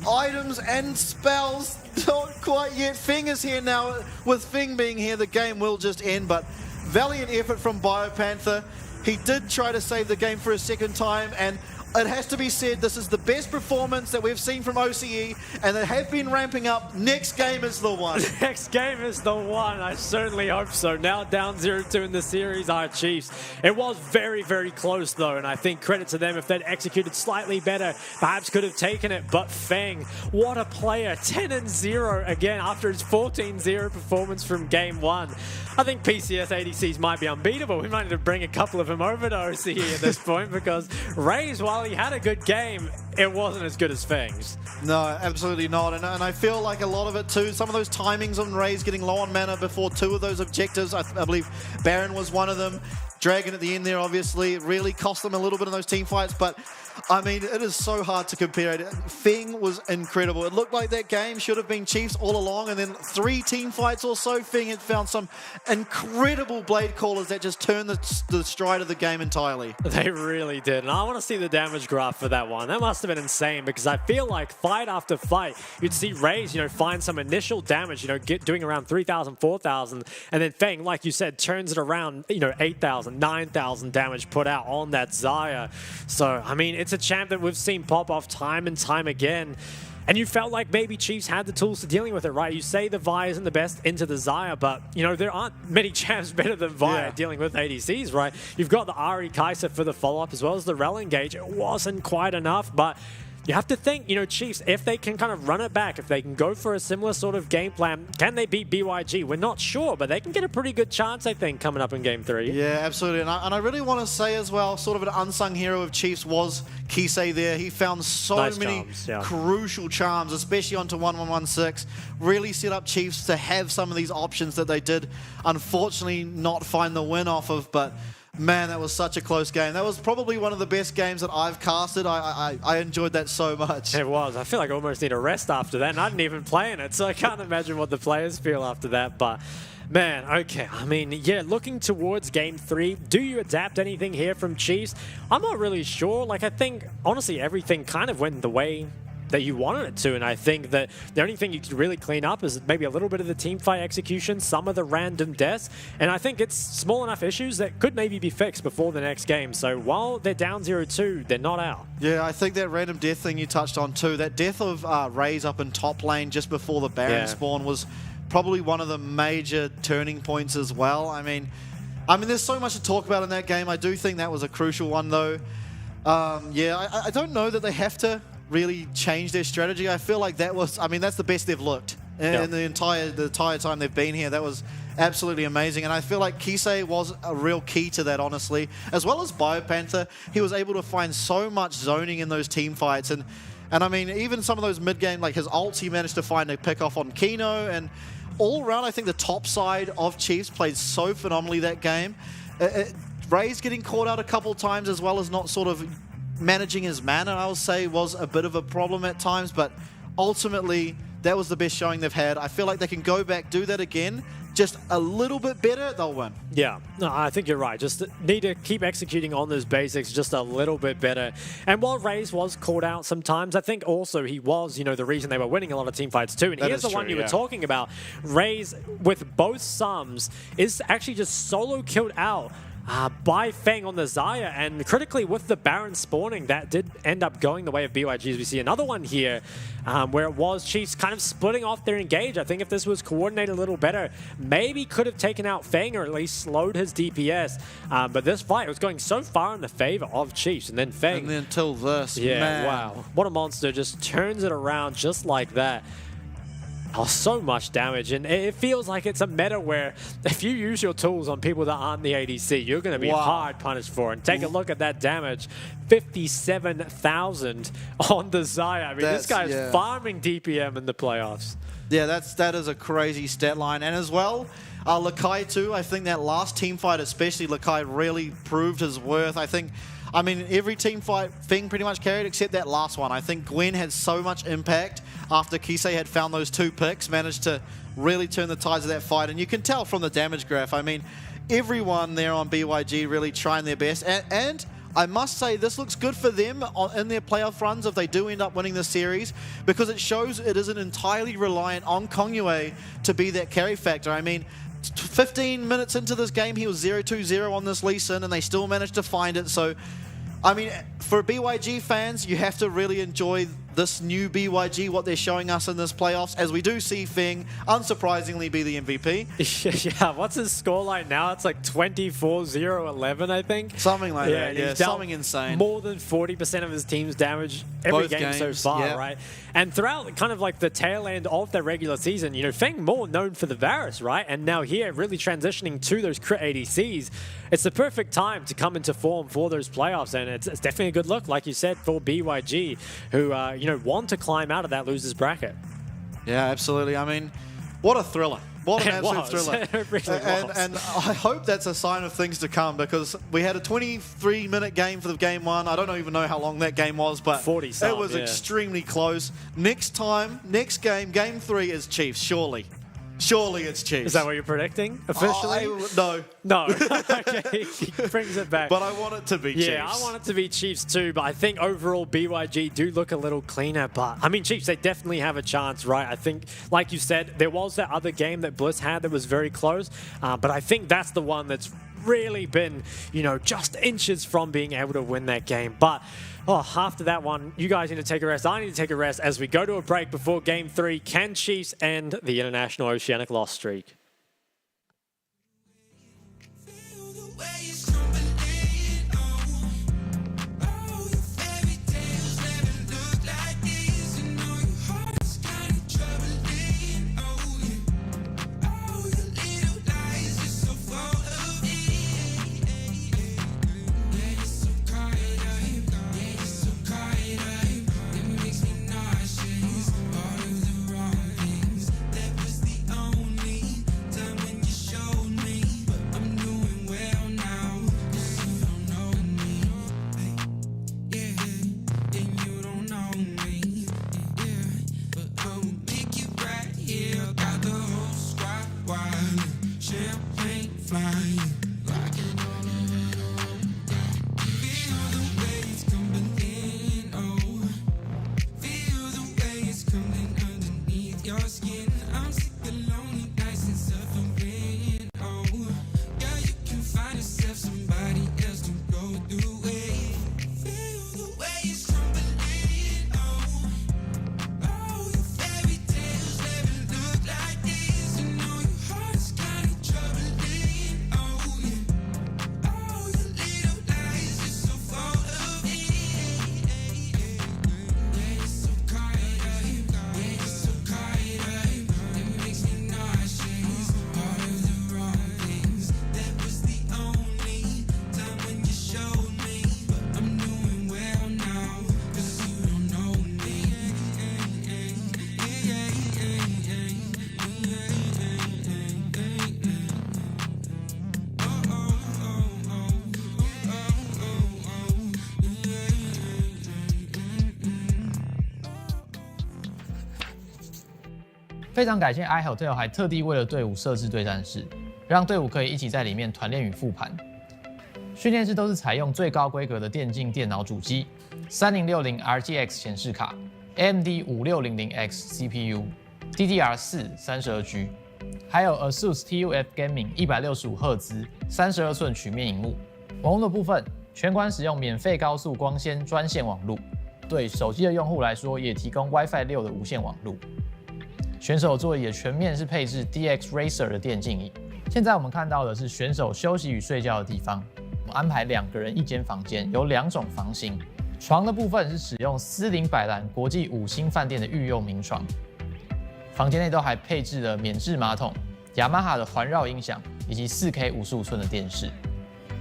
items and spells. Not quite yet. Feng is here now. With Feng being here, the game will just end, but valiant effort from Biopanther. He did try to save the game for a second time, and it has to be said, this is the best performance that we've seen from OCE, and they have been ramping up. Next game is the one. Next game is the one. I certainly hope so. Now down 0-2 in the series, our Chiefs. It was very, very close, though, and I think credit to them. If they'd executed slightly better, perhaps could have taken it. But Feng, what a player. 10-0 again after his 14-0 performance from game 1. I think PCS ADCs might be unbeatable. We might need to bring a couple of them over to OCE at this point, because Raze, while he had a good game, it wasn't as good as Feng's. No, absolutely not. And I feel like a lot of it too, some of those timings on Raze getting low on mana before 2 of those objectives. I believe Baron was one of them. Dragon at the end there, obviously, it really cost them a little bit in those team fights, but I mean, it is so hard to compare it. Feng was incredible. It looked like that game should have been Chiefs all along, and then 3 team fights or so, Feng had found some incredible blade callers that just turned the stride of the game entirely. They really did, and I want to see the damage graph for that one. That must have have been insane because I feel like fight after fight, you'd see Raze, find some initial damage, doing around 3,000, 4,000, and then Feng, like you said, turns it around, 8,000, 9,000 damage put out on that Xayah. So, I mean, it's a champ that we've seen pop off time and time again. And you felt like maybe Chiefs had the tools to dealing with it, right? You say the Vi isn't the best into the Xayah, but, there aren't many champs better than Vi at dealing with ADCs, right? You've got the Ahri Kai'Sa for the follow-up as well as the Rel engage. It wasn't quite enough, but you have to think, Chiefs, if they can kind of run it back, if they can go for a similar sort of game plan, can they beat BYG? We're not sure, but they can get a pretty good chance, I think, coming up in Game 3. Yeah, absolutely. And I really want to say as well, sort of an unsung hero of Chiefs was Kisei there. He found so many crucial charms, especially onto 1116. Really set up Chiefs to have some of these options that they did, unfortunately, not find the win off of, but man, that was such a close game. That was probably one of the best games that I've casted. I enjoyed that so much. It was. I feel like I almost need a rest after that, and I didn't even play in it, so I can't imagine what the players feel after that. But man, okay. I mean, yeah, looking towards Game 3, do you adapt anything here from Chiefs? I'm not really sure. Like, I think, honestly, everything kind of went the way that you wanted it to, and I think that the only thing you could really clean up is maybe a little bit of the team fight execution, some of the random deaths, and I think it's small enough issues that could maybe be fixed before the next game. So while they're down 0-2, they're not out. Yeah, I think that random death thing you touched on too, that death of Raze up in top lane just before the Baron spawn was probably one of the major turning points as well. I mean, there's so much to talk about in that game. I do think that was a crucial one though. I don't know that they have to really change their strategy. I feel like that was, that's the best they've looked in the entire time they've been here. That was absolutely amazing, and I feel like Kisei was a real key to that, honestly, as well as BioPanther. He was able to find so much zoning in those team fights, and I mean, even some of those mid-game, like his ults, he managed to find a pick off on Kino, and all around, I think the top side of Chiefs played so phenomenally that game. Raze getting caught out a couple times, as well as not sort of managing his mana, I would say, was a bit of a problem at times, but ultimately that was the best showing they've had. I feel like they can go back, do that again, just a little bit better, they'll win. Yeah, no, I think you're right. Just need to keep executing on those basics just a little bit better. And while Raze was called out sometimes, I think also he was, the reason they were winning a lot of team fights too. And here's the one you were talking about. Raze, with both sums, is actually just solo killed out by Feng on the Xayah, and critically with the Baron spawning, that did end up going the way of BYG. As we see another one here where it was Chiefs kind of splitting off their engage. I think if this was coordinated a little better, maybe could have taken out Feng or at least slowed his DPS. But this fight was going so far in the favor of Chiefs, and then Feng. And then until this, man. Wow. What a monster. Just turns it around just like that. Oh, so much damage, and it feels like it's a meta where if you use your tools on people that aren't the ADC, you're going to be hard punished for it. And take a look at that damage, 57,000 on the Xayah. I mean, this guy's farming DPM in the playoffs. Yeah, that is a crazy stat line. And as well, Lakai too, I think that last team fight especially, Lakai really proved his worth. I mean, every team fight Feng pretty much carried except that last one. I think Gwen had so much impact after Kisei had found those 2 picks, managed to really turn the tides of that fight. And you can tell from the damage graph, I mean, everyone there on BYG really trying their best. And I must say, this looks good for them in their playoff runs if they do end up winning this series, because it shows it isn't entirely reliant on Kongyue to be that carry factor. I mean, 15 minutes into this game, he was 0-2-0 on this Lee Sin, and they still managed to find it. So, I mean, for BYG fans, you have to really enjoy this new BYG, what they're showing us in this playoffs, as we do see Feng, unsurprisingly, be the MVP. Yeah, what's his scoreline now? It's like 24-0-11, I think. Something like that, yeah, something insane. More than 40% of his team's damage every game so far, right? And throughout kind of like the tail end of their regular season, Feng more known for the Varus, right? And now here, really transitioning to those crit ADCs, it's the perfect time to come into form for those playoffs, and it's definitely a good look, like you said, for BYG, who, want to climb out of that loser's bracket. Yeah, absolutely. I mean, what a thriller. What an absolute thriller. It really was. And I hope that's a sign of things to come, because we had a 23-minute game for the game 1. I don't even know how long that game was, but 40 it was extremely close. Next game 3 is Chiefs, surely. Surely it's Chiefs. Is that what you're predicting officially? No. No. Okay, he brings it back. But I want it to be Chiefs. Yeah, I want it to be Chiefs too, but I think overall BYG do look a little cleaner. But I mean, Chiefs, they definitely have a chance, right? I think, like you said, there was that other game that Bliss had that was very close, but I think that's the one that's really been, just inches from being able to win that game. But after that one, you guys need to take a rest. I need to take a rest as we go to a break before Game 3. Can Chiefs end the International Oceanic loss streak?非常感谢 iHotel 还特地为了队伍设置对战室，让队伍可以一起在里面团练与复盘。训练室都是采用最高规格的电竞电脑主机，3060 RGX 显示卡 ，AMD 5600X CPU，DDR4 32G， 还有 ASUS TUF Gaming 165赫兹32寸曲面萤幕。网络的部分，全馆使用免费高速光纤专线网路，对手机的用户来说也提供 WiFi 6的无线网路。选手座椅也全面是配置 DX Racer 的电竞椅。现在我们看到的是选手休息与睡觉的地方，我们安排2个人1间房间，有2种房型。床的部分是使用斯林百兰国际5星饭店的御用名床，房间内都还配置了免治马桶、雅马哈的环绕音响以及4K 55寸的电视。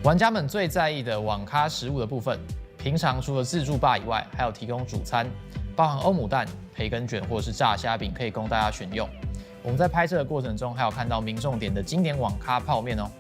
玩家们最在意的网咖食物的部分，平常除了自助吧以外，还有提供主餐，包含欧姆蛋、培根卷或者是炸虾饼，可以供大家选用。我们在拍摄的过程中，还有看到民众点的经典网咖泡面哦。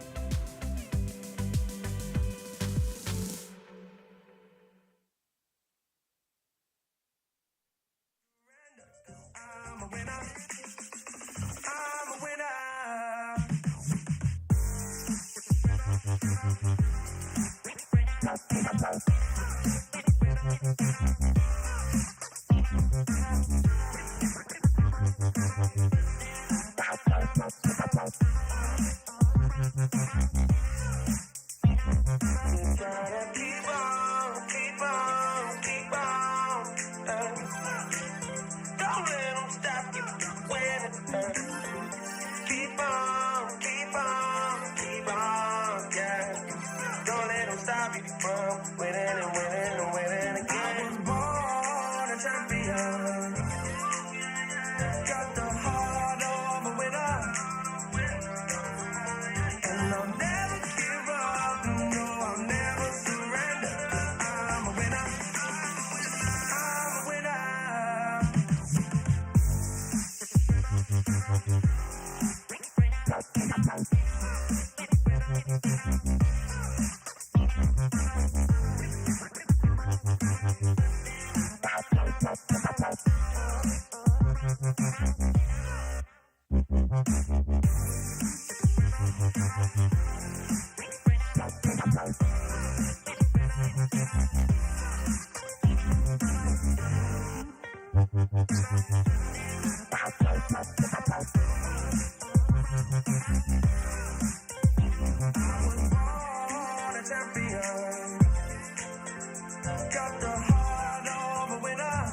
Got the heart of a winner,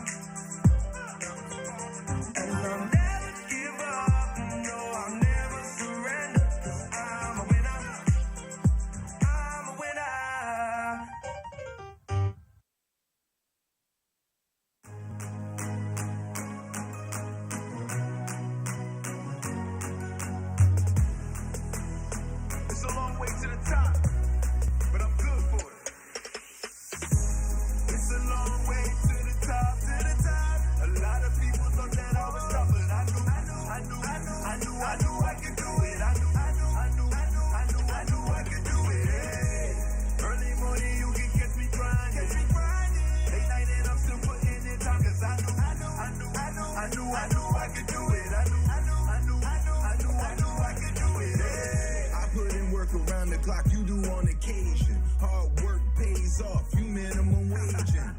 and I'll never give up. No, I'll never surrender. 'Cause I'm a winner. I'm a winner. It's a long way to the top, but I'm good for it. It's a long way to the top, to the top. A lot of people thought that I was tough, but I knew I could do it. I knew I could do it. Hey. Early morning, you can catch me grinding. Late night and I'm still putting in time, 'cause I knew I could do it. I knew I could do it. Hey. I put in work around the clock, you do on occasion. Hard work pays off, you minimum waging.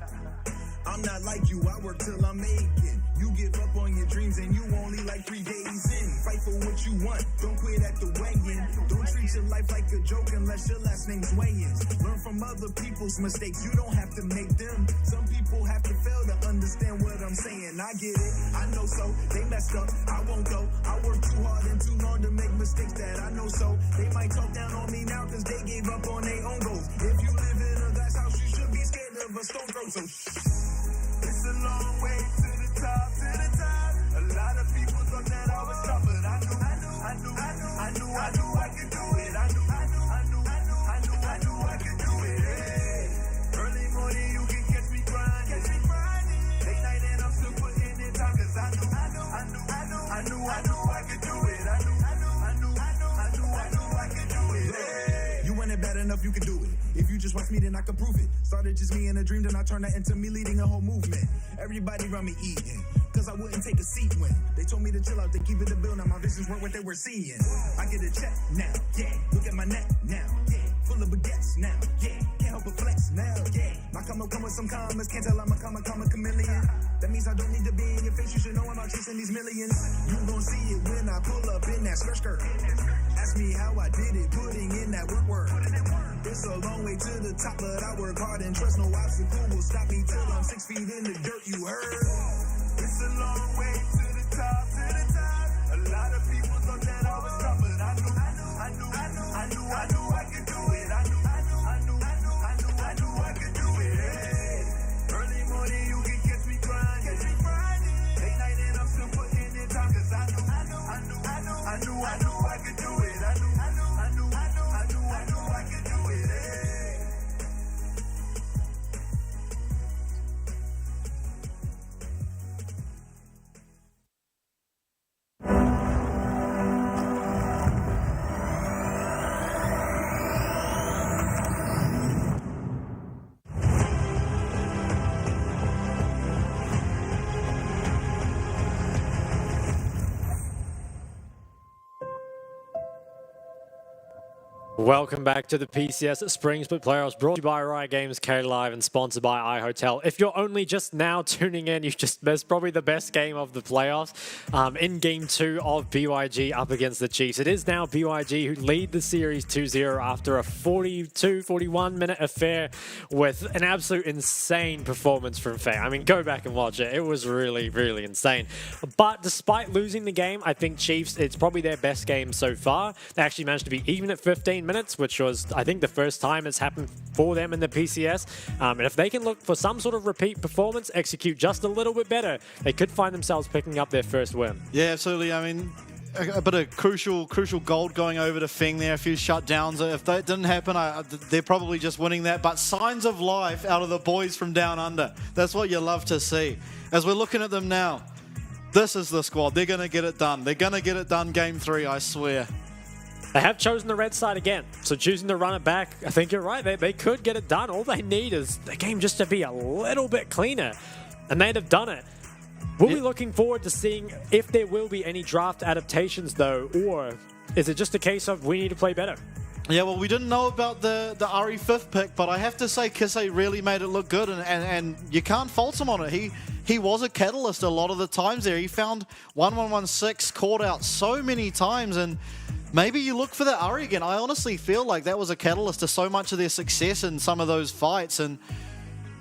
I'm not like you, I work till I'm making. You give up on your dreams and you only like 3 days in. Fight for what you want, don't quit at the weigh-in. Don't treat your life like a joke unless your last name's Wayans. Learn from other people's mistakes, you don't have to make them. Some people have to fail to understand what I'm saying. I get it, I know so, they messed up, I won't go. I work too hard and too long to make mistakes that I know so. They might talk down on me now 'cause they gave up on their own goals. If you live in a glass house, you should be scared of a stone throw, so it's a long way to the top, to the top. A lot of people thought that I was tough, but I knew I could do it. I knew I could do it. Hey. Early morning, you can catch me grinding. Late night and I'm still putting in time, 'cause I knew I could do it. I knew I could do it. Hey. You want it bad enough, you can do it. If you just watch me, then I can prove it. Started just me in a dream, then I turned that into me leading a whole movement. Everybody around me eating, 'cause I wouldn't take a seat when they told me to chill out, they keep it a bill. Now my visions weren't what they were seeing. I get a check now, yeah. Look at my neck now, yeah. Full of baguettes now, yeah. Can't help but flex now, yeah. My come with some commas, can't tell I'm a chameleon. That means I don't need to be in your face, you should know I'm out chasing these millions. You gon' see it when I pull up in that skirt. Ask me how I did it, putting in that work. It's a long way to the top, but I work hard and trust no obstacle will stop me till I'm 6 feet in the dirt, you heard? It's a long way to the top, to the top. A lot of people thought that I was tough, but I knew I could do it. I knew I could do it. Hey. Early morning, you can catch me grinding. Late night and I'm still putting in time, 'cause I knew I could do it. I knew I could do it. Hey. Welcome back to the PCS Spring Split Playoffs, brought to you by Riot Games, K Live, and sponsored by iHotel. If you're only just now tuning in, you've just missed probably the best game of the playoffs in Game 2 of BYG up against the Chiefs. It is now BYG who lead the series 2-0 after a 41-minute affair with an absolute insane performance from Faye. I mean, go back and watch it. It was really, really insane. But despite losing the game, I think Chiefs, it's probably their best game so far. They actually managed to be even at 15 minutes, which was, I think, the first time it's happened for them in the PCS. And if they can look for some sort of repeat performance, execute just a little bit better, they could find themselves picking up their first win. Yeah, absolutely. I mean, a bit of crucial gold going over to Feng there, a few shutdowns. If that didn't happen, they're probably just winning that. But signs of life out of the boys from down under. That's what you love to see. As we're looking at them now, this is the squad. They're going to get it done. They're going to get it done Game 3, I swear. They have chosen the red side again, so choosing to run it back, I think you're right. They could get it done. All they need is the game just to be a little bit cleaner, and they'd have done it. We'll be looking forward to seeing if there will be any draft adaptations, though, or is it just a case of we need to play better? Yeah, well, we didn't know about the RE5th pick, but I have to say Kise really made it look good, and you can't fault him on it. he was a catalyst a lot of the times there. He found 1116 caught out so many times, and maybe you look for the Ari again. I honestly feel like that was a catalyst to so much of their success in some of those fights, and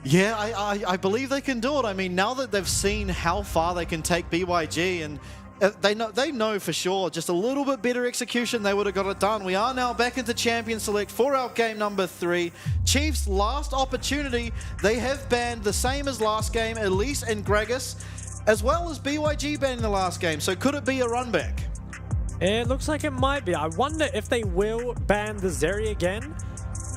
yeah, I believe they can do it. I mean, now that they've seen how far they can take BYG, and they know for sure just a little bit better execution, they would have got it done. We are now back into Champion Select for our game number 3. Chiefs' last opportunity. They have banned the same as last game, Elise and Gragas, as well as BYG banning the last game. So could it be a run back? It looks like it might be. I wonder if they will ban the Zeri again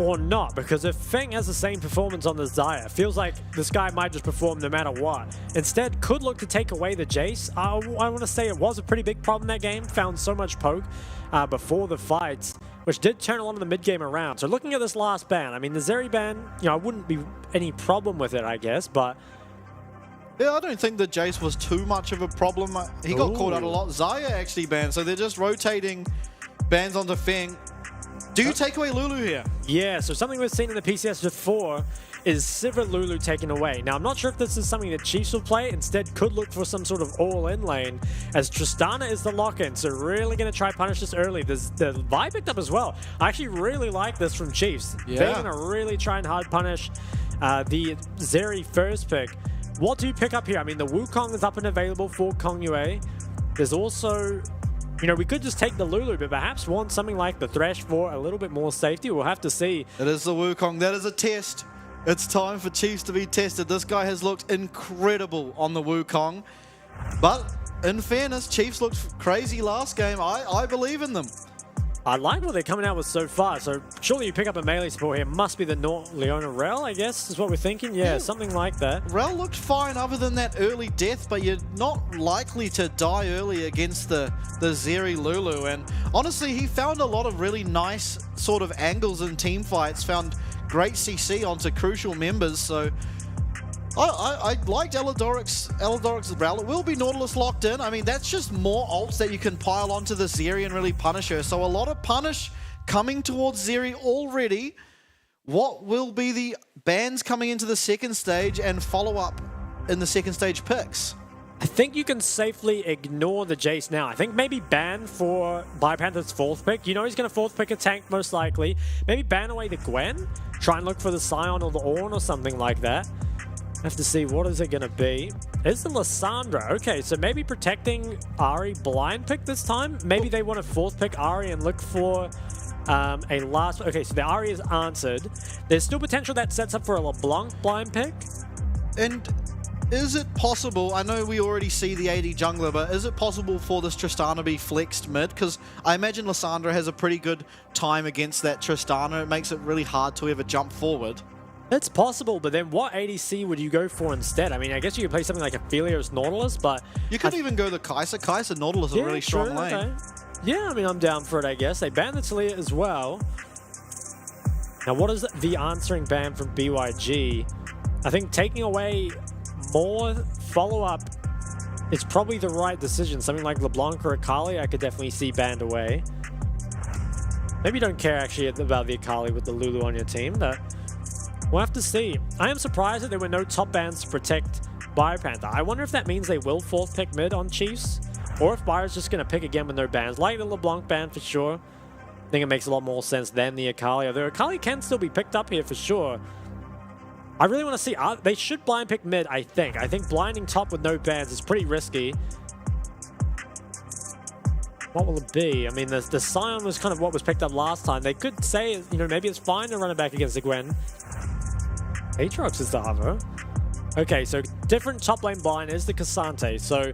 or not, because if Feng has the same performance on the Xayah, feels like this guy might just perform no matter what. Instead, could look to take away the Jace. I want to say it was a pretty big problem that game. Found so much poke before the fights, which did turn a lot of the mid-game around. So looking at this last ban, I mean, the Zeri ban, I wouldn't be any problem with it, I guess, but yeah, I don't think the Jace was too much of a problem. He got caught out a lot. Xayah actually banned, so they're just rotating bans onto Feng. Do you take away Lulu here? Yeah, so something we've seen in the PCS before is Sivir Lulu taken away. Now, I'm not sure if this is something that Chiefs will play. Instead, could look for some sort of all-in lane, as Tristana is the lock-in, so really going to try punish this early. There's the Vi picked up as well. I actually really like this from Chiefs. Yeah. They're going to really try and hard punish the Zeri first pick. What do you pick up here? I mean, the Wukong is up and available for Kong Yue. There's also, we could just take the Lulu, but perhaps want something like the Thresh for a little bit more safety. We'll have to see. It is the Wukong. That is a test. It's time for Chiefs to be tested. This guy has looked incredible on the Wukong. But in fairness, Chiefs looked crazy last game. I believe in them. I like what they're coming out with so far. So surely you pick up a melee support here. Must be the Leona Rel, I guess, is what we're thinking. Yeah, something like that. Rel looked fine other than that early death, but you're not likely to die early against the Zeri Lulu. And honestly, he found a lot of really nice sort of angles in team fights, found great CC onto crucial members. So I liked Elidoric's Rel. It will be Nautilus locked in. I mean, that's just more ults that you can pile onto the Zeri and really punish her. So a lot of punish coming towards Zeri already. What will be the bans coming into the second stage and follow up in the second stage picks? I think you can safely ignore the Jace now. I think maybe ban for Biopanther's fourth pick. He's going to fourth pick a tank most likely. Maybe ban away the Gwen. Try and look for the Scion or the Ornn or something like that. Have to see what is it going to be. It's the Lissandra. Okay, so maybe protecting Ari blind pick this time. Maybe they want to fourth pick Ari and look for a last. Okay, so the Ari is answered. There's still potential that sets up for a LeBlanc blind pick. And is it possible, I know we already see the AD jungler, but is it possible for this Tristana to be flexed mid? Because I imagine Lissandra has a pretty good time against that Tristana. It makes it really hard to ever jump forward. It's possible, but then what ADC would you go for instead? I mean, I guess you could play something like Aphelios Nautilus, but you could even go the Kai'Sa. Kai'Sa Nautilus is a really strong lane. Okay. Yeah, I mean, I'm down for it, I guess. They banned the Talia as well. Now, what is the answering ban from BYG? I think taking away more follow-up is probably the right decision. Something like LeBlanc or Akali, I could definitely see banned away. Maybe you don't care, actually, about the Akali with the Lulu on your team, but we'll have to see. I am surprised that there were no top bans to protect Biopanther. I wonder if that means they will fourth pick mid on Chiefs, or if Bio's just going to pick again with no bans, like the LeBlanc ban for sure. I think it makes a lot more sense than the Akali, although Akali can still be picked up here for sure. I really want to see, they should blind pick mid, I think. I think blinding top with no bans is pretty risky. What will it be? I mean, the Scion was kind of what was picked up last time. They could say, maybe it's fine to run it back against the Gwen. Aatrox is the other. Okay, so different top lane blind is the Cassante. So,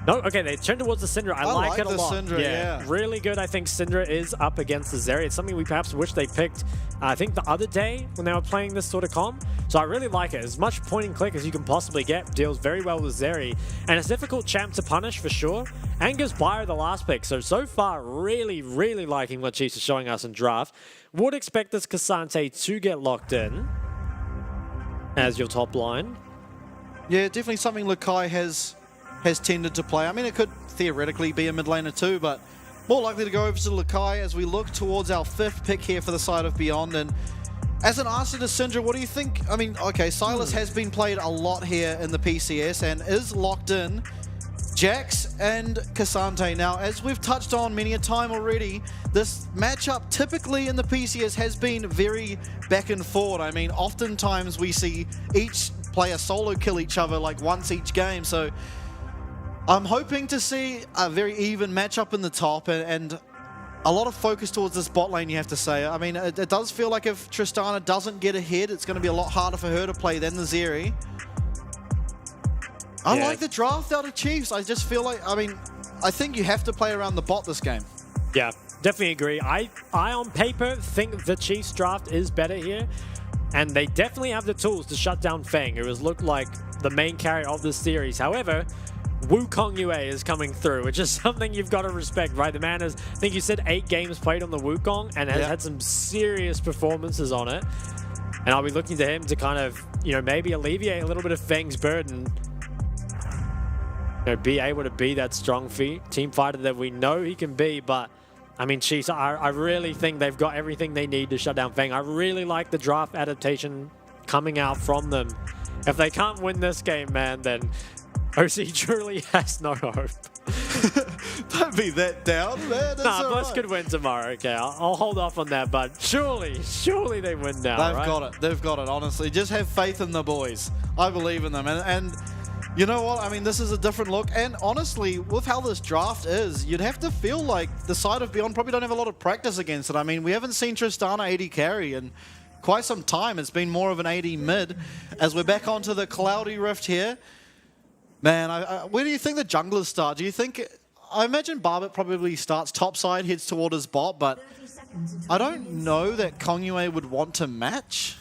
no, okay, they turn towards the Syndra. I like it a lot. Syndra, yeah. Really good. I think Syndra is up against the Zeri. It's something we perhaps wish they picked, I think, the other day when they were playing this sort of comp. So I really like it. As much point and click as you can possibly get. Deals very well with Zeri. And it's a difficult champ to punish for sure. And gives Bio the last pick. So far, really, really liking what Chiefs are showing us in draft. Would expect this Cassante to get locked in as your top line. Yeah, definitely something Lakai has tended to play. I mean, it could theoretically be a mid laner too, but more likely to go over to Lakai as we look towards our fifth pick here for the side of Beyond. And As an answer to Syndra, what do you think? I mean, okay, Silas has been played a lot here in the PCS and is locked in. Jax and Cassante. Now, as we've touched on many a time already, this matchup typically in the PCS has been very back and forward. I mean, oftentimes we see each player solo kill each other like once each game. So I'm hoping to see a very even matchup in the top and a lot of focus towards this bot lane, you have to say. I mean, it does feel like if Tristana doesn't get ahead, it's going to be a lot harder for her to play than the Zeri. I like the draft out of Chiefs. I just feel like, I mean, I think you have to play around the bot this game. Yeah, definitely agree. I on paper think the Chiefs draft is better here, and they definitely have the tools to shut down Feng, who has looked like the main carrier of this series. However, Wukong Yue is coming through, which is something you've got to respect, right? The man has, I think you said 8 games played on the Wukong and has had some serious performances on it. And I'll be looking to him to kind of, you know, maybe alleviate a little bit of Feng's burden. You know, be able to be that strong team fighter that we know he can be. But, I mean, Chiefs, I really think they've got everything they need to shut down Feng. I really like the draft adaptation coming out from them. If they can't win this game, man, then OC truly has no hope. Don't be that down, man. Nah, Bush could win tomorrow. Okay, I'll hold off on that. But surely they win now. They've got it. They've got it, honestly. Just have faith in the boys. I believe in them. And you know what? I mean, this is a different look. And honestly, with how this draft is, you'd have to feel like the side of Beyond probably don't have a lot of practice against it. I mean, we haven't seen Tristana AD carry in quite some time. It's been more of an AD mid. As we're back onto the Cloudy Rift here. Man, where do you think the junglers start? Do you think... I imagine Barbet probably starts topside, heads toward his bot, but I don't know that Kongyue would want to match.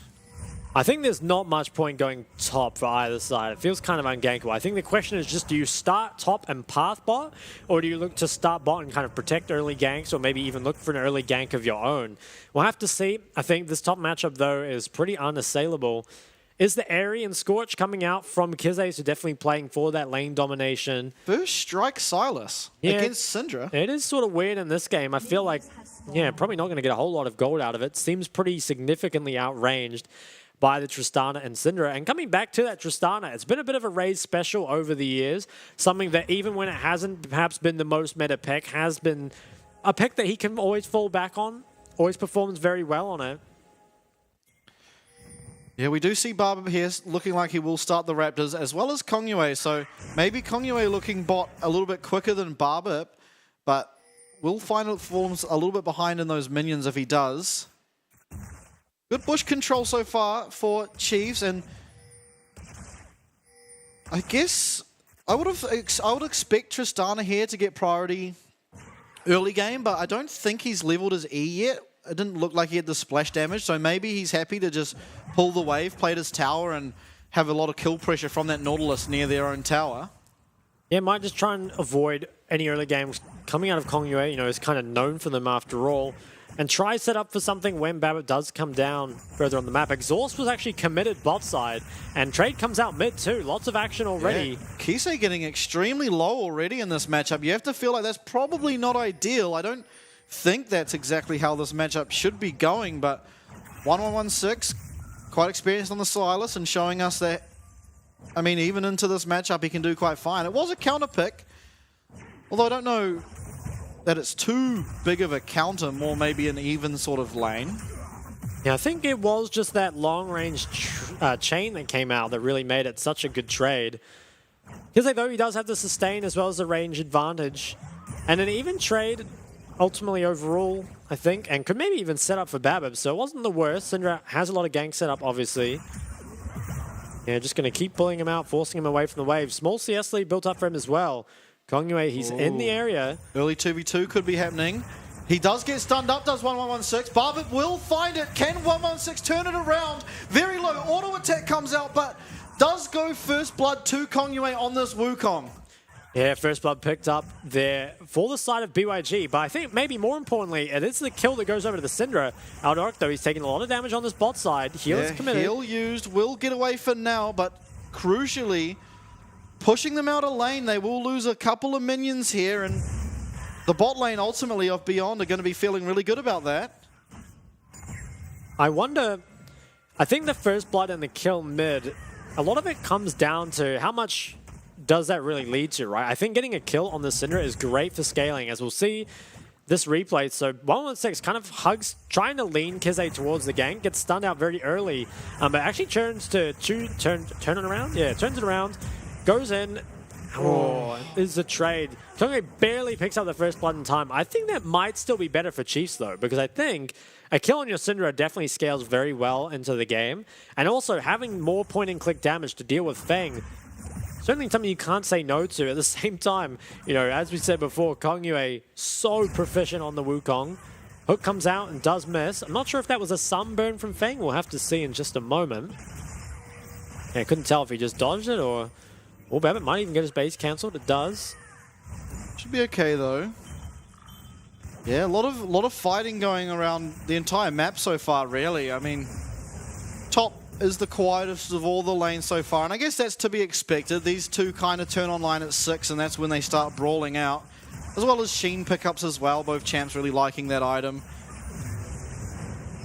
I think there's not much point going top for either side. It feels kind of ungankable. I think the question is just, do you start top and path bot, or do you look to start bot and kind of protect early ganks, or maybe even look for an early gank of your own? We'll have to see. I think this top matchup, though, is pretty unassailable. Is the Airy and Scorch coming out from Kize, so definitely playing for that lane domination? First strike Silas against Syndra. It is sort of weird in this game. I feel like, probably not going to get a whole lot of gold out of it. Seems pretty significantly outranged by the Tristana and Syndra. And coming back to that Tristana, it's been a bit of a raised special over the years. Something that even when it hasn't perhaps been the most meta pick, has been a pick that he can always fall back on. Always performs very well on it. Yeah, we do see Barber here looking like he will start the Raptors, as well as Kongyue. So maybe Kongyue looking bot a little bit quicker than Barber, but will find it falls a little bit behind in those minions if he does. Good bush control so far for Chiefs, and I guess I would expect Tristana here to get priority early game, but I don't think he's leveled his E yet. It didn't look like he had the splash damage, so maybe he's happy to just pull the wave, play his tower, and have a lot of kill pressure from that Nautilus near their own tower. Yeah, might just try and avoid any early games coming out of Kongyue. You know, is kind of known for them after all. And try set up for something when Babbitt does come down further on the map. Exhaust was actually committed bot side, and trade comes out mid too. Lots of action already. Yeah. Kisei getting extremely low already in this matchup. You have to feel like that's probably not ideal. I don't think that's exactly how this matchup should be going, but 1116, quite experienced on the Silas and showing us that, I mean, even into this matchup, he can do quite fine. It was a counter pick, although I don't know that it's too big of a counter, more maybe an even sort of lane. Yeah, I think it was just that long-range chain that came out that really made it such a good trade. Because though he does have the sustain as well as the range advantage, and an even trade ultimately overall, I think, and could maybe even set up for Babib, so it wasn't the worst. Syndra has a lot of gank set up, obviously. Yeah, just going to keep pulling him out, forcing him away from the wave. Small CS lead built up for him as well. Kongyue, he's in the area. Early 2v2 could be happening. He does get stunned up, does 1116. Barbit will find it. Can 1116 turn it around? Very low. Auto attack comes out, but does go first blood to Kongyue on this Wukong. Yeah, first blood picked up there for the side of BYG, but I think maybe more importantly, it is the kill that goes over to the Syndra. Aldork, though, he's taking a lot of damage on this bot side. Heal is committed. Heal used, will get away for now, but crucially, pushing them out of lane, they will lose a couple of minions here, and the bot lane ultimately of Beyond are going to be feeling really good about that. I wonder, I think the first blood and the kill mid, a lot of it comes down to how much does that really lead to, right? I think getting a kill on the Syndra is great for scaling, as we'll see this replay. So 116 kind of hugs, trying to lean Kizé towards the gank, gets stunned out very early, but actually turns to turn it around. Yeah, turns it around, goes in. Oh, this is a trade. Kongwei barely picks up the first blood in time. I think that might still be better for Chiefs though, because I think a kill on your Syndra definitely scales very well into the game, and also having more point and click damage to deal with Feng. Certainly something you can't say no to. At the same time, you know, as we said before, Kongwei so proficient on the Wukong. Hook comes out and does miss. I'm not sure if that was a sunburn from Feng. We'll have to see in just a moment. Yeah, couldn't tell if he just dodged it or Babbitt might even get his base cancelled. It does. Should be okay though. Yeah, a lot of fighting going around the entire map so far, really. I mean, top is the quietest of all the lanes so far, and I guess that's to be expected. These two kind of turn online at 6, and that's when they start brawling out. As well as Sheen pickups as well, both champs really liking that item.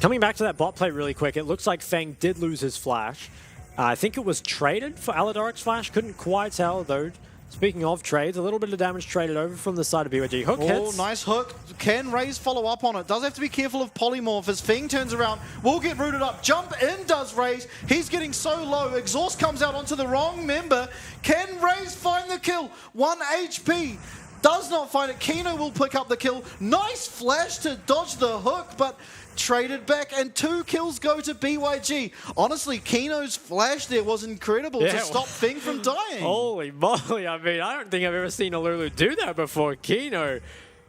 Coming back to that bot play really quick, it looks like Feng did lose his flash. I think it was traded for Aladoric's flash, couldn't quite tell though. Speaking of trades, a little bit of damage traded over from the side of BYG. Hook hits. Oh, nice hook. Can Raze follow up on it? Does have to be careful of Polymorph as Feng turns around. Will get rooted up. Jump in does Raze. He's getting so low. Exhaust comes out onto the wrong member. Can Raze find the kill? 1 HP. Does not find it. Kino will pick up the kill. Nice flash to dodge the hook, but traded back, and 2 kills go to BYG. Honestly, Kino's flash there was incredible to stop Feng from dying. Holy moly, I mean, I don't think I've ever seen a Lulu do that before. Kino,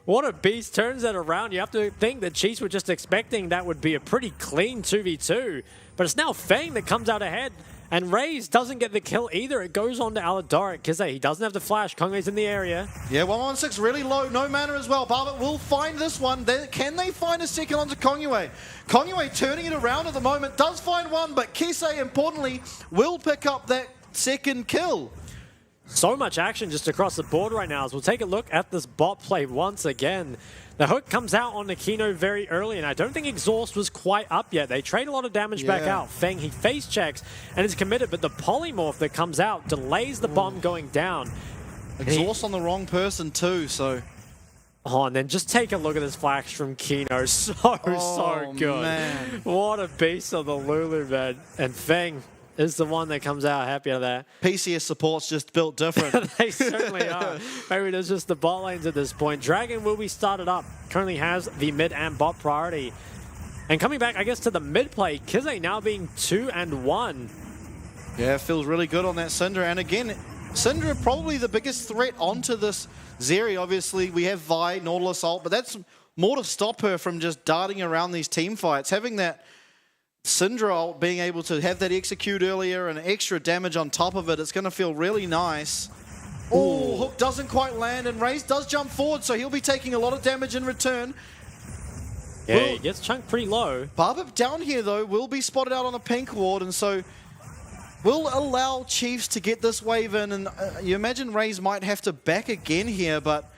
what a beast, turns that around. You have to think that Chiefs were just expecting that would be a pretty clean 2v2, but it's now Feng that comes out ahead. And Raze doesn't get the kill either. It goes on to Aladoric. Kizé, he doesn't have the flash. Kongwei's in the area. Yeah, 116 really low. No mana as well. Barbat will find this one. Can they find a second onto Kongwei? Kongwei turning it around at the moment. Does find one, but Kizé, importantly, will pick up that second kill. So much action just across the board right now as we'll take a look at this bot play once again. The hook comes out on Kino very early, and I don't think Exhaust was quite up yet. They trade a lot of damage back out. Feng, he face checks and is committed, but the Polymorph that comes out delays the bomb going down. Exhaust on the wrong person too, so... Oh, and then just take a look at this flash from Kino. So good. Man. What a beast of the Lulu, man. And Feng is the one that comes out happy out of that. PCS support's just built different. They certainly are. Maybe it is just the bot lanes at this point. Dragon will be started up. Currently has the mid and bot priority. And coming back, I guess, to the mid play, Kizé now being 2-1. Yeah, it feels really good on that Syndra. And again, Syndra probably the biggest threat onto this Zeri. Obviously, we have Vi, Nautilus ult, but that's more to stop her from just darting around these team fights. Having that Syndra ult, being able to have that execute earlier and extra damage on top of it, it's going to feel really nice. Oh, hook doesn't quite land, and Raze does jump forward, so he'll be taking a lot of damage in return. Yeah, he gets chunked pretty low. Barbat down here, though, will be spotted out on a pink ward, and so will allow Chiefs to get this wave in, and you imagine Raze might have to back again here, but...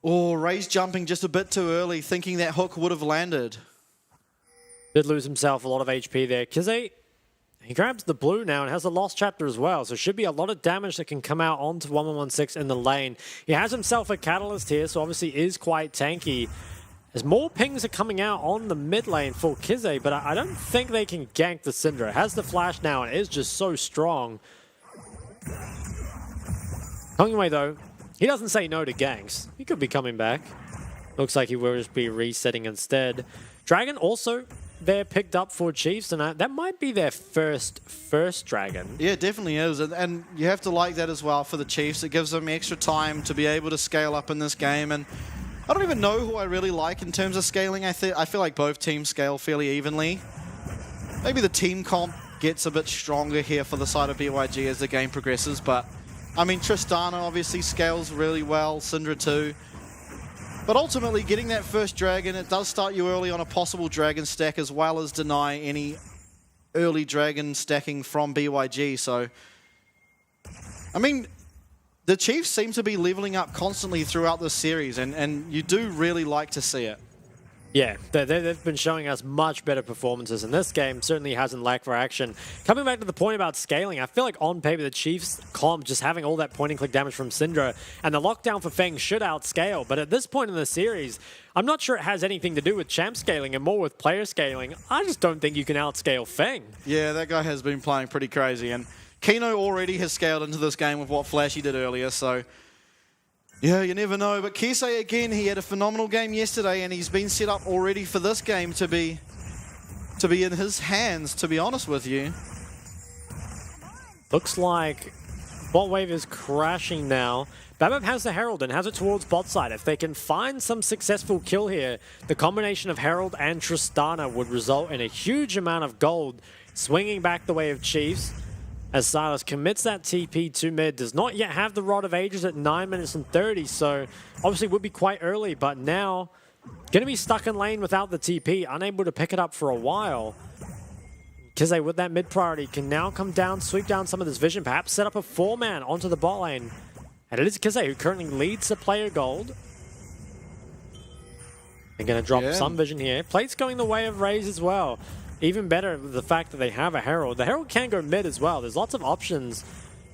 Oh, Raze jumping just a bit too early, thinking that hook would have landed. Did lose himself a lot of HP there. Kizé, he grabs the blue now and has a lost chapter as well, so should be a lot of damage that can come out onto 1116 in the lane. He has himself a catalyst here, so obviously is quite tanky. As more pings are coming out on the mid lane for Kizé, but I don't think they can gank the Syndra. It has the flash now and it is just so strong. Kongwei though, he doesn't say no to ganks. He could be coming back. Looks like he will just be resetting instead. Dragon also they're picked up for Chiefs, and that might be their first Dragon. Yeah, it definitely is, and you have to like that as well for the Chiefs. It gives them extra time to be able to scale up in this game, and I don't even know who I really like in terms of scaling. I feel like both teams scale fairly evenly. Maybe the team comp gets a bit stronger here for the side of BYG as the game progresses, but I mean, Tristana obviously scales really well, Syndra too. But ultimately, getting that first Dragon, it does start you early on a possible Dragon stack, as well as deny any early Dragon stacking from BYG. So, I mean, the Chiefs seem to be leveling up constantly throughout this series, and you do really like to see it. Yeah, they've been showing us much better performances, and this game certainly hasn't lacked for action. Coming back to the point about scaling, I feel like on paper the Chiefs comp, just having all that point and click damage from Syndra, and the lockdown for Feng should outscale, but at this point in the series, I'm not sure it has anything to do with champ scaling and more with player scaling. I just don't think you can outscale Feng. Yeah, that guy has been playing pretty crazy, and Kino already has scaled into this game with what Flashy did earlier, so yeah, you never know. But Kisei, again, he had a phenomenal game yesterday, and he's been set up already for this game to be in his hands, to be honest with you. Looks like bot wave is crashing now. Babab has the Herald and has it towards bot side. If they can find some successful kill here, the combination of Herald and Tristana would result in a huge amount of gold swinging back the way of Chiefs. As Silas commits that TP to mid, does not yet have the Rod of Ages at 9 minutes and 30, so obviously would be quite early, but now going to be stuck in lane without the TP, unable to pick it up for a while. Kize with that mid priority can now come down, sweep down some of this vision, perhaps set up a 4-man onto the bot lane. And it is Kize who currently leads the player gold. They're going to drop some vision here. Plate's going the way of Raze as well. Even better, the fact that they have a Herald. The Herald can go mid as well. There's lots of options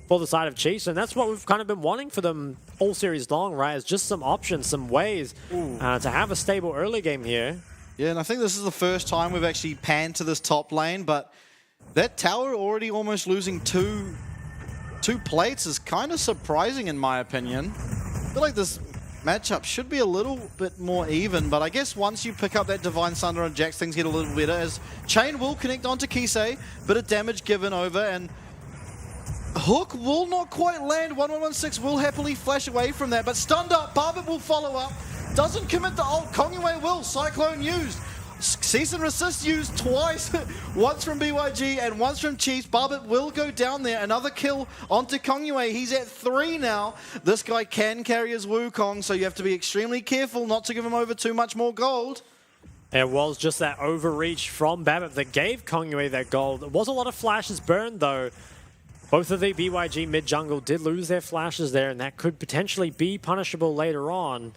for the side of Chiefs, and that's what we've kind of been wanting for them all series long, right? Is just some options, some ways to have a stable early game here. Yeah, and I think this is the first time we've actually panned to this top lane, but that tower already almost losing two plates is kind of surprising in my opinion. I feel like this matchup should be a little bit more even, but I guess once you pick up that Divine Sunder on Jax, things get a little better as Chain will connect onto Kisei, bit of damage given over, and Hook will not quite land. 1116 will happily flash away from that, but stunned up, Barbet will follow up, doesn't commit the ult, Kongyue will, Cyclone used. Cease and resist used twice, once from BYG and once from Chiefs. Barbet will go down there. Another kill onto Kongyue. He's at 3 now. This guy can carry his Wukong, so you have to be extremely careful not to give him over too much more gold. It was just that overreach from Babbitt that gave Kongyue that gold. It was a lot of flashes burned though. Both of the BYG mid jungle did lose their flashes there, and that could potentially be punishable later on.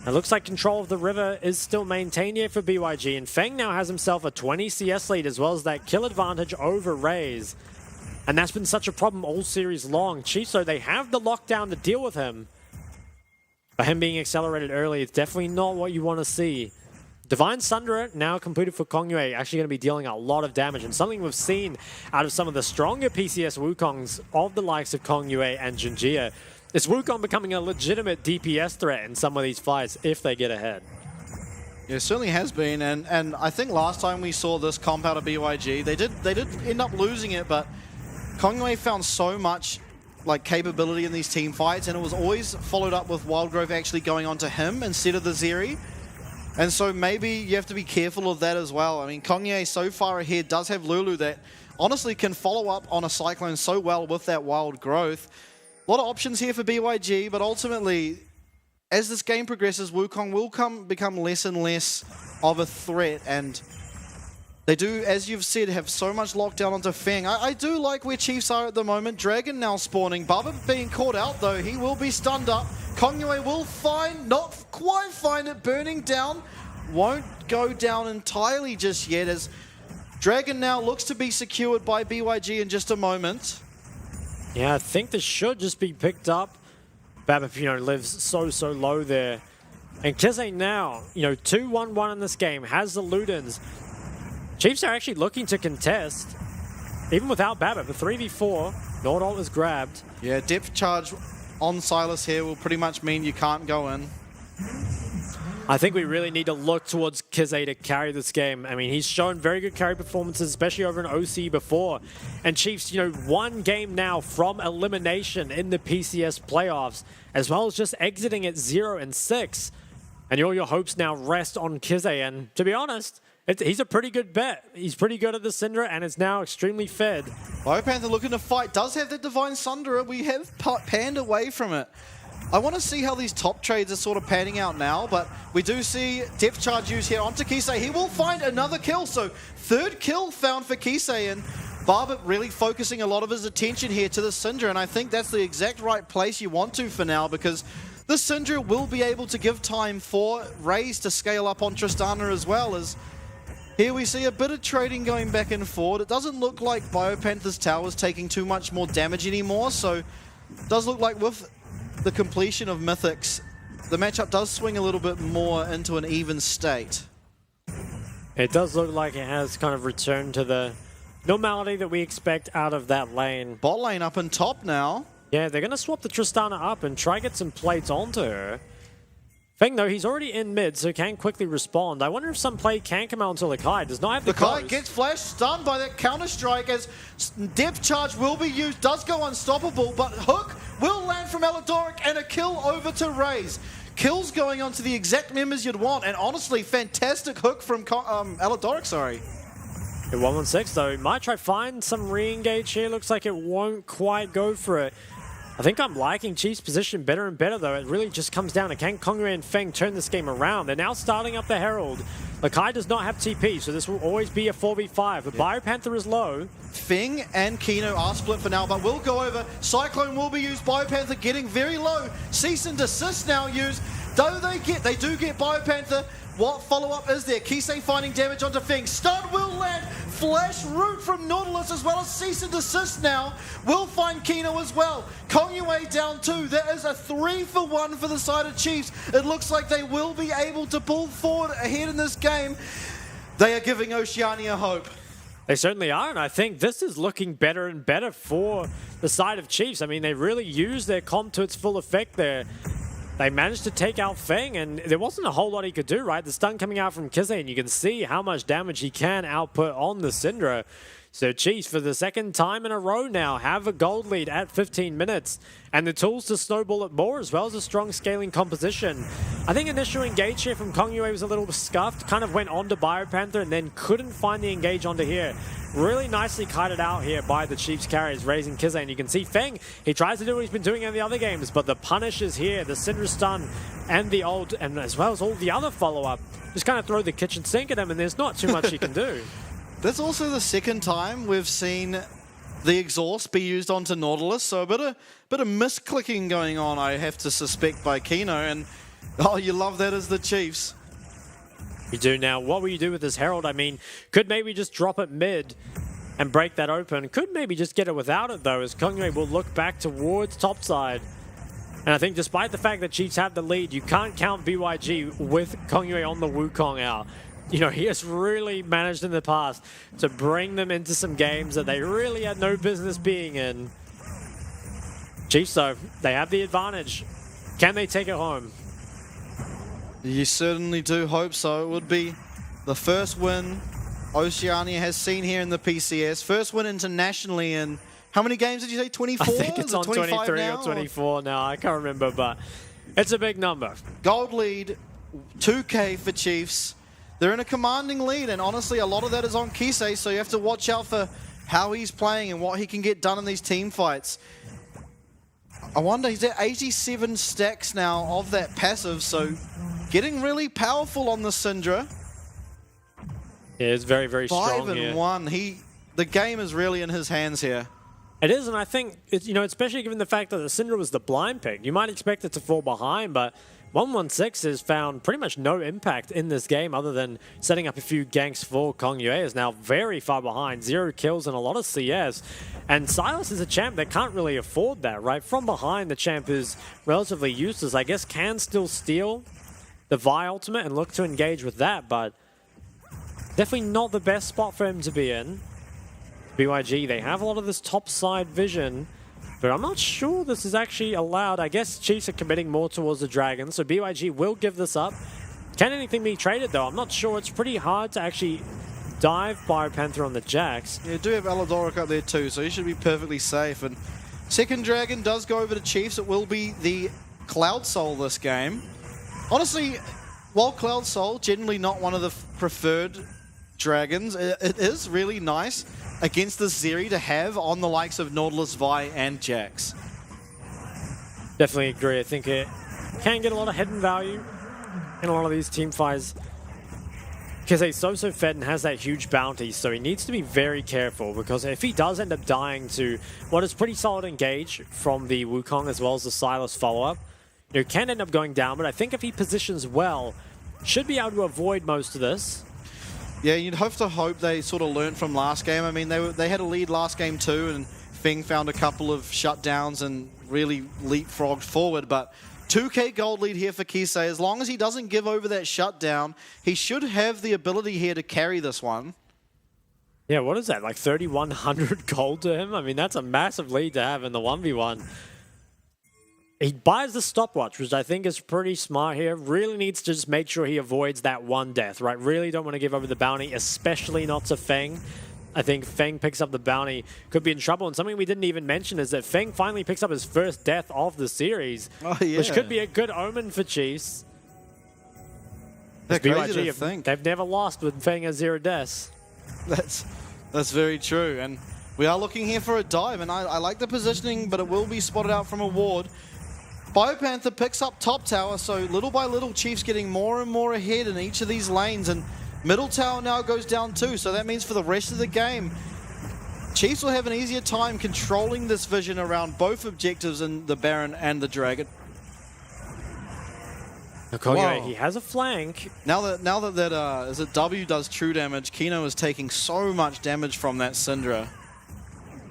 It looks like control of the river is still maintained here for BYG, and Feng now has himself a 20 CS lead as well as that kill advantage over Raze. And that's been such a problem all series long. Chiso, they have the lockdown to deal with him. But him being accelerated early is definitely not what you want to see. Divine Sunderer now completed for Kongyue, actually going to be dealing a lot of damage, and something we've seen out of some of the stronger PCS Wukongs of the likes of Kongyue and Jinjia. Is Wukong becoming a legitimate DPS threat in some of these fights if they get ahead? Yeah, it certainly has been, and I think last time we saw this comp out of BYG, they did end up losing it, but Kongyue found so much like capability in these team fights, and it was always followed up with Wildgrove actually going onto him instead of the Zeri. And so maybe you have to be careful of that as well. I mean, Kongyue so far ahead does have Lulu that honestly can follow up on a Cyclone so well with that wild growth. A lot of options here for BYG, but ultimately, as this game progresses, Wukong will become less and less of a threat, and they do, as you've said, have so much lockdown onto Feng. I do like where Chiefs are at the moment. Dragon now spawning. Bubba being caught out, though. He will be stunned up. Kongyue will not quite find it. Burning down. Won't go down entirely just yet, as Dragon now looks to be secured by BYG in just a moment. Yeah, I think this should just be picked up. Babip, lives so low there. And Kize now, 2-1-1 in this game, has the Ludens. Chiefs are actually looking to contest, even without Babip. The 3v4, Nord ult is grabbed. Yeah, depth charge on Silas here will pretty much mean you can't go in. I think we really need to look towards Kize to carry this game. I mean, he's shown very good carry performances, especially over in OC before. And Chiefs, one game now from elimination in the PCS playoffs, as well as just exiting at 0-6. And all your hopes now rest on Kize. And to be honest, he's a pretty good bet. He's pretty good at the Syndra, and it's now extremely fed. Biopanther looking to fight, does have the Divine Sunderer. We have panned away from it. I want to see how these top trades are sort of panning out now, but we do see depth charge used here onto Kisei. He will find another kill, so third kill found for Kisei, and Barbet really focusing a lot of his attention here to the Syndra, and I think that's the exact right place you want to for now, because the Syndra will be able to give time for Raze to scale up on Tristana as well. As here we see a bit of trading going back and forth. It doesn't look like Biopanther's tower is taking too much more damage anymore, so it does look like with the completion of Mythics, the matchup does swing a little bit more into an even state. It does look like it has kind of returned to the normality that we expect out of that lane. Bot lane up in top now. Yeah, they're going to swap the Tristana up and try get some plates onto her. Thing though, he's already in mid, so can quickly respond. I wonder if some play can come out until Lakai does not have the Lakai close. gets flashed, stunned by that counter-strike as depth charge will be used, does go unstoppable, but Hook will land from Elidoric and a kill over to Raze. Kills going on to the exact members you'd want, and honestly, fantastic hook from Elidoric, sorry. At 116 though, might try find some re-engage here. Looks like it won't quite go for it. I think I'm liking Chief's position better and better though. It really just comes down to can Kongyue and Feng turn this game around. They're now starting up the Herald. Lakai does not have TP, so this will always be a 4v5. But Biopanther is low. Feng and Kino are split for now, but will go over. Cyclone will be used. Biopanther getting very low. Cease and desist now used. They do get Biopanther. What follow-up is there? Kisei finding damage onto Feng. Stun will land. Flash root from Nautilus as well as cease and desist now. Will find Kino as well. Kongyue down 2. There is a 3-for-1 for the side of Chiefs. It looks like they will be able to pull forward ahead in this game. They are giving Oceania hope. They certainly are, and I think this is looking better and better for the side of Chiefs. I mean, they really used their comp to its full effect there. They managed to take out Feng, and there wasn't a whole lot he could do, right? The stun coming out from Kisei, and you can see how much damage he can output on the Syndra. So Chiefs, for the second time in a row now, have a gold lead at 15 minutes, and the tools to snowball it more, as well as a strong scaling composition. I think initial engage here from Kongyue was a little scuffed, kind of went on to Biopanther, and then couldn't find the engage onto here. Really nicely kited out here by the Chiefs carries, raising Kisei, and you can see Feng, he tries to do what he's been doing in the other games, but the punish is here, the Syndra stun, and the ult, and as well as all the other follow-up. Just kind of throw the kitchen sink at him, and there's not too much he can do. That's also the second time we've seen the exhaust be used onto Nautilus, so a bit of misclicking going on, I have to suspect, by Kino, and oh, you love that as the Chiefs. You do now. What will you do with this Herald? I mean, could maybe just drop it mid and break that open. Could maybe just get it without it, though, as Kongyue will look back towards topside. And I think despite the fact that Chiefs have the lead, you can't count BYG with Kongyue on the Wukong out. You know, he has really managed in the past to bring them into some games that they really had no business being in. Chiefs, though, they have the advantage. Can they take it home? You certainly do hope so. It would be the first win Oceania has seen here in the PCS. First win internationally in, how many games did you say, 24? I think it's on 23 now, or 24 now. I can't remember, but it's a big number. Gold lead, 2K for Chiefs. They're in a commanding lead, and honestly, a lot of that is on Kisei, so you have to watch out for how he's playing and what he can get done in these team fights. I wonder, he's at 87 stacks now of that passive, so getting really powerful on the Syndra. Yeah, it's very, very strong 5-1. The game is really in his hands here. It is, and I think, it's, you know, especially given the fact that the Syndra was the blind pick, you might expect it to fall behind, but 116 has found pretty much no impact in this game other than setting up a few ganks for Kongyue. Is now very far behind, 0 kills and a lot of CS. And Silas is a champ that can't really afford that, right? From behind, the champ is relatively useless. I guess can still steal the Vi ultimate and look to engage with that, but definitely not the best spot for him to be in. BYG, they have a lot of this top side vision, but I'm not sure this is actually allowed. I guess Chiefs are committing more towards the Dragon, so BYG will give this up. Can anything be traded, though? I'm not sure. It's pretty hard to actually dive Biopanther on the Jax. Yeah, you do have Elidoric up there too, so he should be perfectly safe. And second Dragon does go over to Chiefs. It will be the Cloud Soul this game. Honestly, while Cloud Soul, generally not one of the preferred Dragons, it is really nice against the Zeri to have on the likes of Nautilus, Vi, and Jax. Definitely agree. I think it can get a lot of hidden value in a lot of these team fights. Because he's so fed and has that huge bounty, so he needs to be very careful, because if he does end up dying to what is pretty solid engage from the Wukong as well as the Silas follow-up, can end up going down, but I think if he positions well, should be able to avoid most of this. Yeah, you'd have to hope they sort of learned from last game. I mean, they had a lead last game too, and Feng found a couple of shutdowns and really leapfrogged forward, but 2k gold lead here for Kisei. As long as he doesn't give over that shutdown, he should have the ability here to carry this one. Yeah, what is that, like 3,100 gold to him? I mean, that's a massive lead to have in the 1v1. He buys the stopwatch, which I think is pretty smart here. Really needs to just make sure he avoids that one death, right? Really don't want to give over the bounty, especially not to Feng. I think Feng picks up the bounty, could be in trouble. And something we didn't even mention is that Feng finally picks up his first death of the series, which could be a good omen for Chiefs. BYG, they've never lost with Feng as 0 deaths. That's very true. And we are looking here for a dive, and I like the positioning, but it will be spotted out from a ward. BioPanther picks up top tower, so little by little, Chiefs getting more and more ahead in each of these lanes, and middle tower now goes down too, so that means for the rest of the game, Chiefs will have an easier time controlling this vision around both objectives in the Baron and the Dragon. Okay, he has a flank. Now that as it W does true damage, Kino is taking so much damage from that Syndra.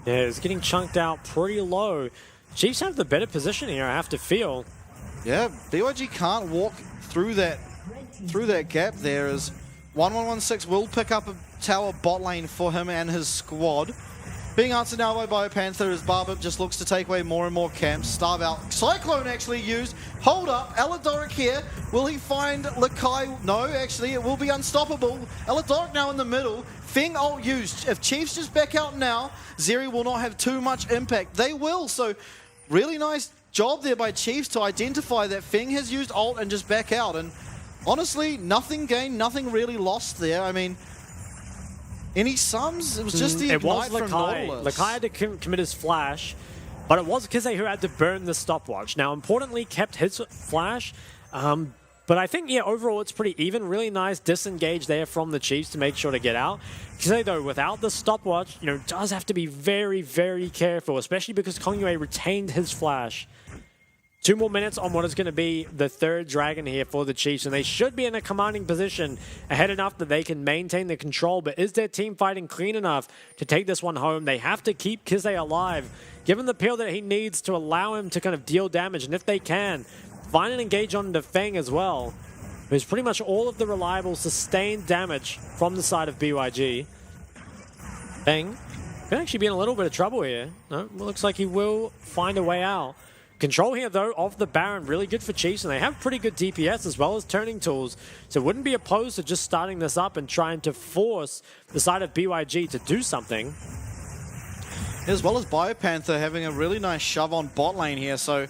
Yeah, it's getting chunked out pretty low. Chiefs have the better position here, I have to feel. Yeah, BYG can't walk through that gap there, as 1116 will pick up a tower bot lane for him and his squad. Being answered now by BioPanther as Barber just looks to take away more and more camps. Starve out. Cyclone actually used. Hold up. Aladoric here. Will he find Lakai? No, actually, it will be unstoppable. Aladoric now in the middle. Feng ult used. If Chiefs just back out now, Zeri will not have too much impact. They will, so really nice job there by Chiefs to identify that Feng has used ult and just back out. And honestly, nothing gained, nothing really lost there. I mean, any sums? It was just the ignite from Nautilus. Lakai had to commit his flash, but it was Kisei who had to burn the stopwatch. Now, importantly, kept his flash, but I think, yeah, overall it's pretty even. Really nice disengage there from the Chiefs to make sure to get out. Kisei, though, without the stopwatch, does have to be very, very careful, especially because Kongyue retained his flash. 2 more minutes on what is going to be the 3rd Dragon here for the Chiefs, and they should be in a commanding position ahead enough that they can maintain the control, but is their team fighting clean enough to take this one home? They have to keep Kisei alive, given the peel that he needs to allow him to kind of deal damage, and if they can, find and engage on the Feng as well, who's pretty much all of the reliable sustained damage from the side of BYG. Feng could actually be in a little bit of trouble here. No, looks like he will find a way out. Control here, though, of the Baron, really good for Chiefs, and they have pretty good DPS as well as turning tools, so wouldn't be opposed to just starting this up and trying to force the side of BYG to do something. As well as BioPanther having a really nice shove on bot lane here, so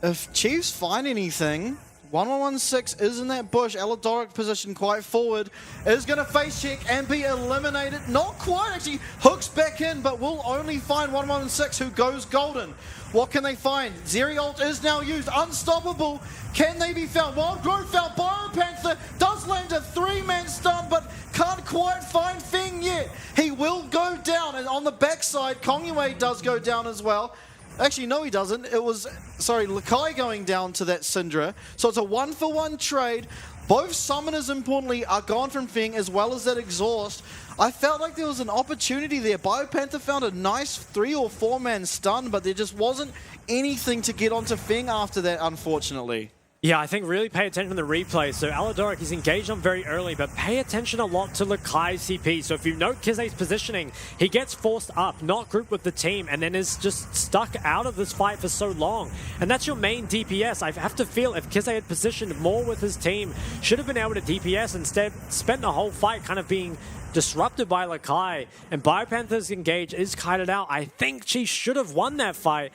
if Chiefs find anything, 1116 is in that bush. Aladoric position quite forward. Is going to face check and be eliminated. Not quite, actually. Hooks back in, but will only find 1116 who goes golden. What can they find? Zeri ult is now used. Unstoppable. Can they be found? Wild Growth found. BioPanther does land a 3-man stun, but can't quite find Feng yet. He will go down, and on the backside, Kongyue does go down as well. Actually, no, he doesn't. It was, Lakai going down to that Syndra. So it's a 1-for-1 trade. Both summoners, importantly, are gone from Feng, as well as that exhaust. I felt like there was an opportunity there. BioPanther found a nice 3 or 4-man stun, but there just wasn't anything to get onto Feng after that, unfortunately. Yeah, I think really pay attention to the replay. So Aladoric is engaged on very early, but pay attention a lot to Lakai's CP. So if you note Kisei's positioning, he gets forced up, not grouped with the team, and then is just stuck out of this fight for so long. And that's your main DPS. I have to feel if Kisei had positioned more with his team, should have been able to DPS, instead spent the whole fight kind of being disrupted by Lakai. And BioPanther's engage is kited out. I think she should have won that fight.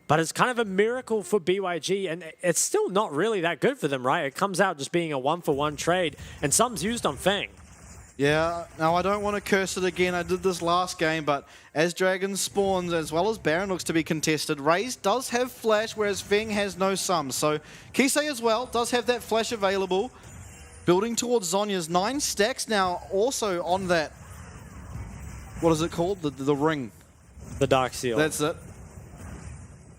But it's kind of a miracle for BYG, and it's still not really that good for them, right? It comes out just being a 1-for-1 trade, and some's used on Feng. Yeah, now I don't want to curse it again. I did this last game, but as Dragon spawns, as well as Baron looks to be contested, Raze does have flash, whereas Feng has no sum. So Kisei as well does have that flash available. Building towards Zhonya's 9 stacks now also on that, what is it called? The ring. The Dark Seal. That's it.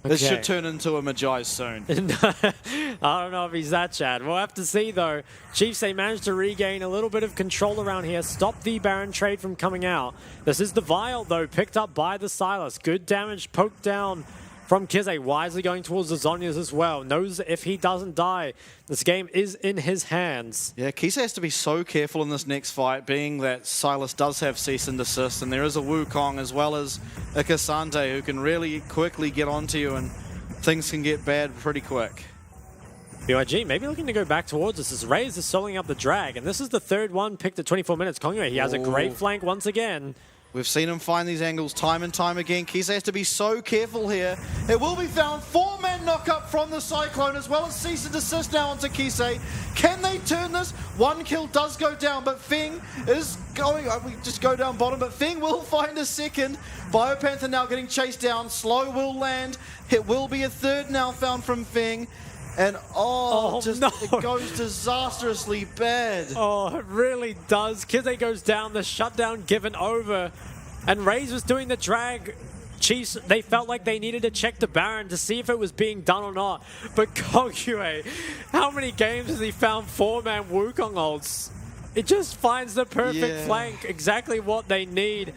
This Okay. should turn into a Magi soon. I don't know if he's that, Chad. We'll have to see, though. Chiefs, they managed to regain a little bit of control around here. Stop the Baron trade from coming out. This is the Vial, though, picked up by the Silas. Good damage poked down from Kize, wisely going towards the Zonyas as well. Knows if he doesn't die, this game is in his hands. Yeah, Kise has to be so careful in this next fight, being that Silas does have cease and desist, and there is a Wukong as well as a Cassante who can really quickly get onto you, and things can get bad pretty quick. BYG maybe looking to go back towards us as Raze is soloing up the drag, and this is the third one picked at 24 minutes. Kongwei, he has a great flank once again. We've seen him find these angles time and time again. Kise has to be so careful here. It will be found. 4-man knock-up from the Cyclone as well as cease and desist now onto Kise. Can they turn this? One kill does go down, but Feng is going... we just go down bottom, but Feng will find a second. Biopanther now getting chased down. Slow will land. It will be a third now found from Feng. And no. it goes disastrously bad. Oh, it really does. Kize goes down, the shutdown given over, and Raze was doing the drag. Chiefs, they felt like they needed to check the Baron to see if it was being done or not. But Kongwei, how many games has he found 4-man Wukong ults? It just finds the perfect flank, exactly what they need.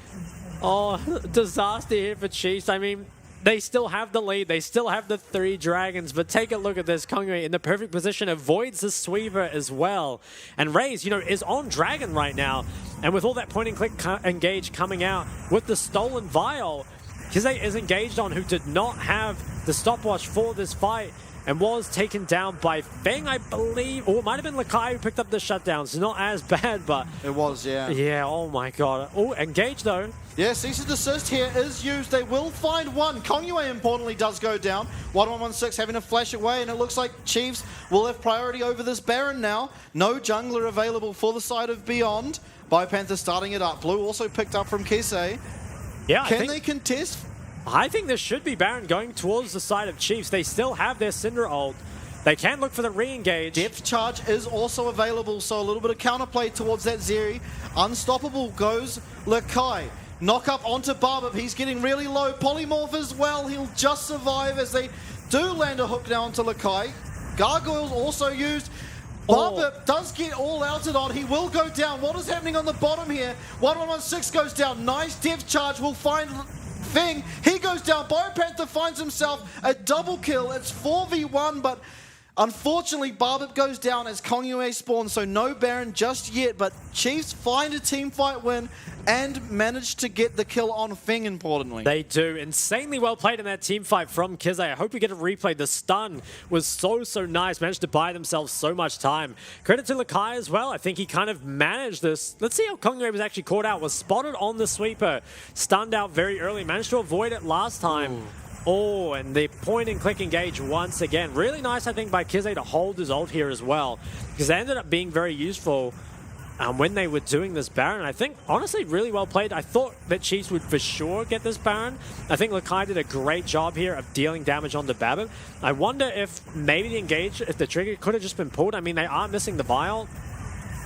Oh, disaster here for Chiefs. I mean, they still have the lead. They still have the 3 dragons. But take a look at this. Kongwei in the perfect position avoids the Sweeper as well. And Raze, you know, is on dragon right now. And with all that point and click engage coming out with the stolen Vial, Kize is engaged on, who did not have the stopwatch for this fight and was taken down by Feng, I believe. Or it might have been Lakai who picked up the shutdown. So not as bad, but... It was, yeah. Yeah, oh my god. Oh, engaged though. Yeah, cease and desist here is used. They will find one. Kongwei, importantly, does go down. 1116 having to flash away, and it looks like Chiefs will have priority over this Baron now. No jungler available for the side of Beyond. Biopanther starting it up. Blue also picked up from Kise. Yeah, Can they contest? I think there should be Baron going towards the side of Chiefs. They still have their Cinder ult. They can look for the re-engage. Depth charge is also available, so a little bit of counterplay towards that Zeri. Unstoppable goes Lakai. Knock up onto Barbip. He's getting really low. Polymorph as well. He'll just survive as they do land a hook now onto Lakai. Gargoyles also used. Barbip does get all outed on. He will go down. What is happening on the bottom here? 1116 goes down. Nice depth charge will find Feng. He goes down. Biopanther finds himself a double kill. It's 4v1, but unfortunately, Barbip goes down as Kongwei spawns, so no Baron just yet, but Chiefs find a team fight win and manage to get the kill on Feng, importantly. They do. Insanely well played in that team fight from Kize. I hope we get a replay. The stun was so nice. Managed to buy themselves so much time. Credit to Lakai as well. I think he kind of managed this. Let's see how Kongwei was actually caught out. Was spotted on the sweeper. Stunned out very early. Managed to avoid it last time. Ooh. Oh, and the point and click engage once again. Really nice, I think, by Kize to hold his ult here as well, because they ended up being very useful when they were doing this Baron. I think, honestly, really well played. I thought that Chiefs would for sure get this Baron. I think Lakai did a great job here of dealing damage on the Babbitt. I wonder if maybe the engage, if the trigger could have just been pulled. I mean, they are missing the Vial,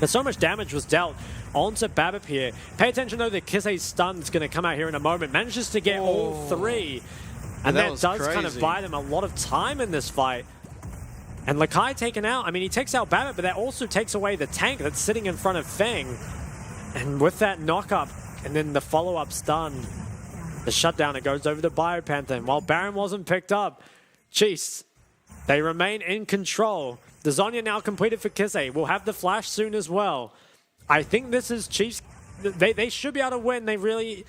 but so much damage was dealt onto Babbitt here. Pay attention, though, that Kize's stun is going to come out here in a moment. Manages to get all 3. And that does crazy. kind of buy them a lot of time in this fight. And Lakai taken out. I mean, he takes out Babbitt, but that also takes away the tank that's sitting in front of Feng. And with that knock-up, and then the follow-up stun, the shutdown, it goes over to Biopanther. And while Baron wasn't picked up, Chiefs, they remain in control. The Zonya now completed for Kize. We'll have the flash soon as well. I think this is Chiefs. They should be able to win. They really...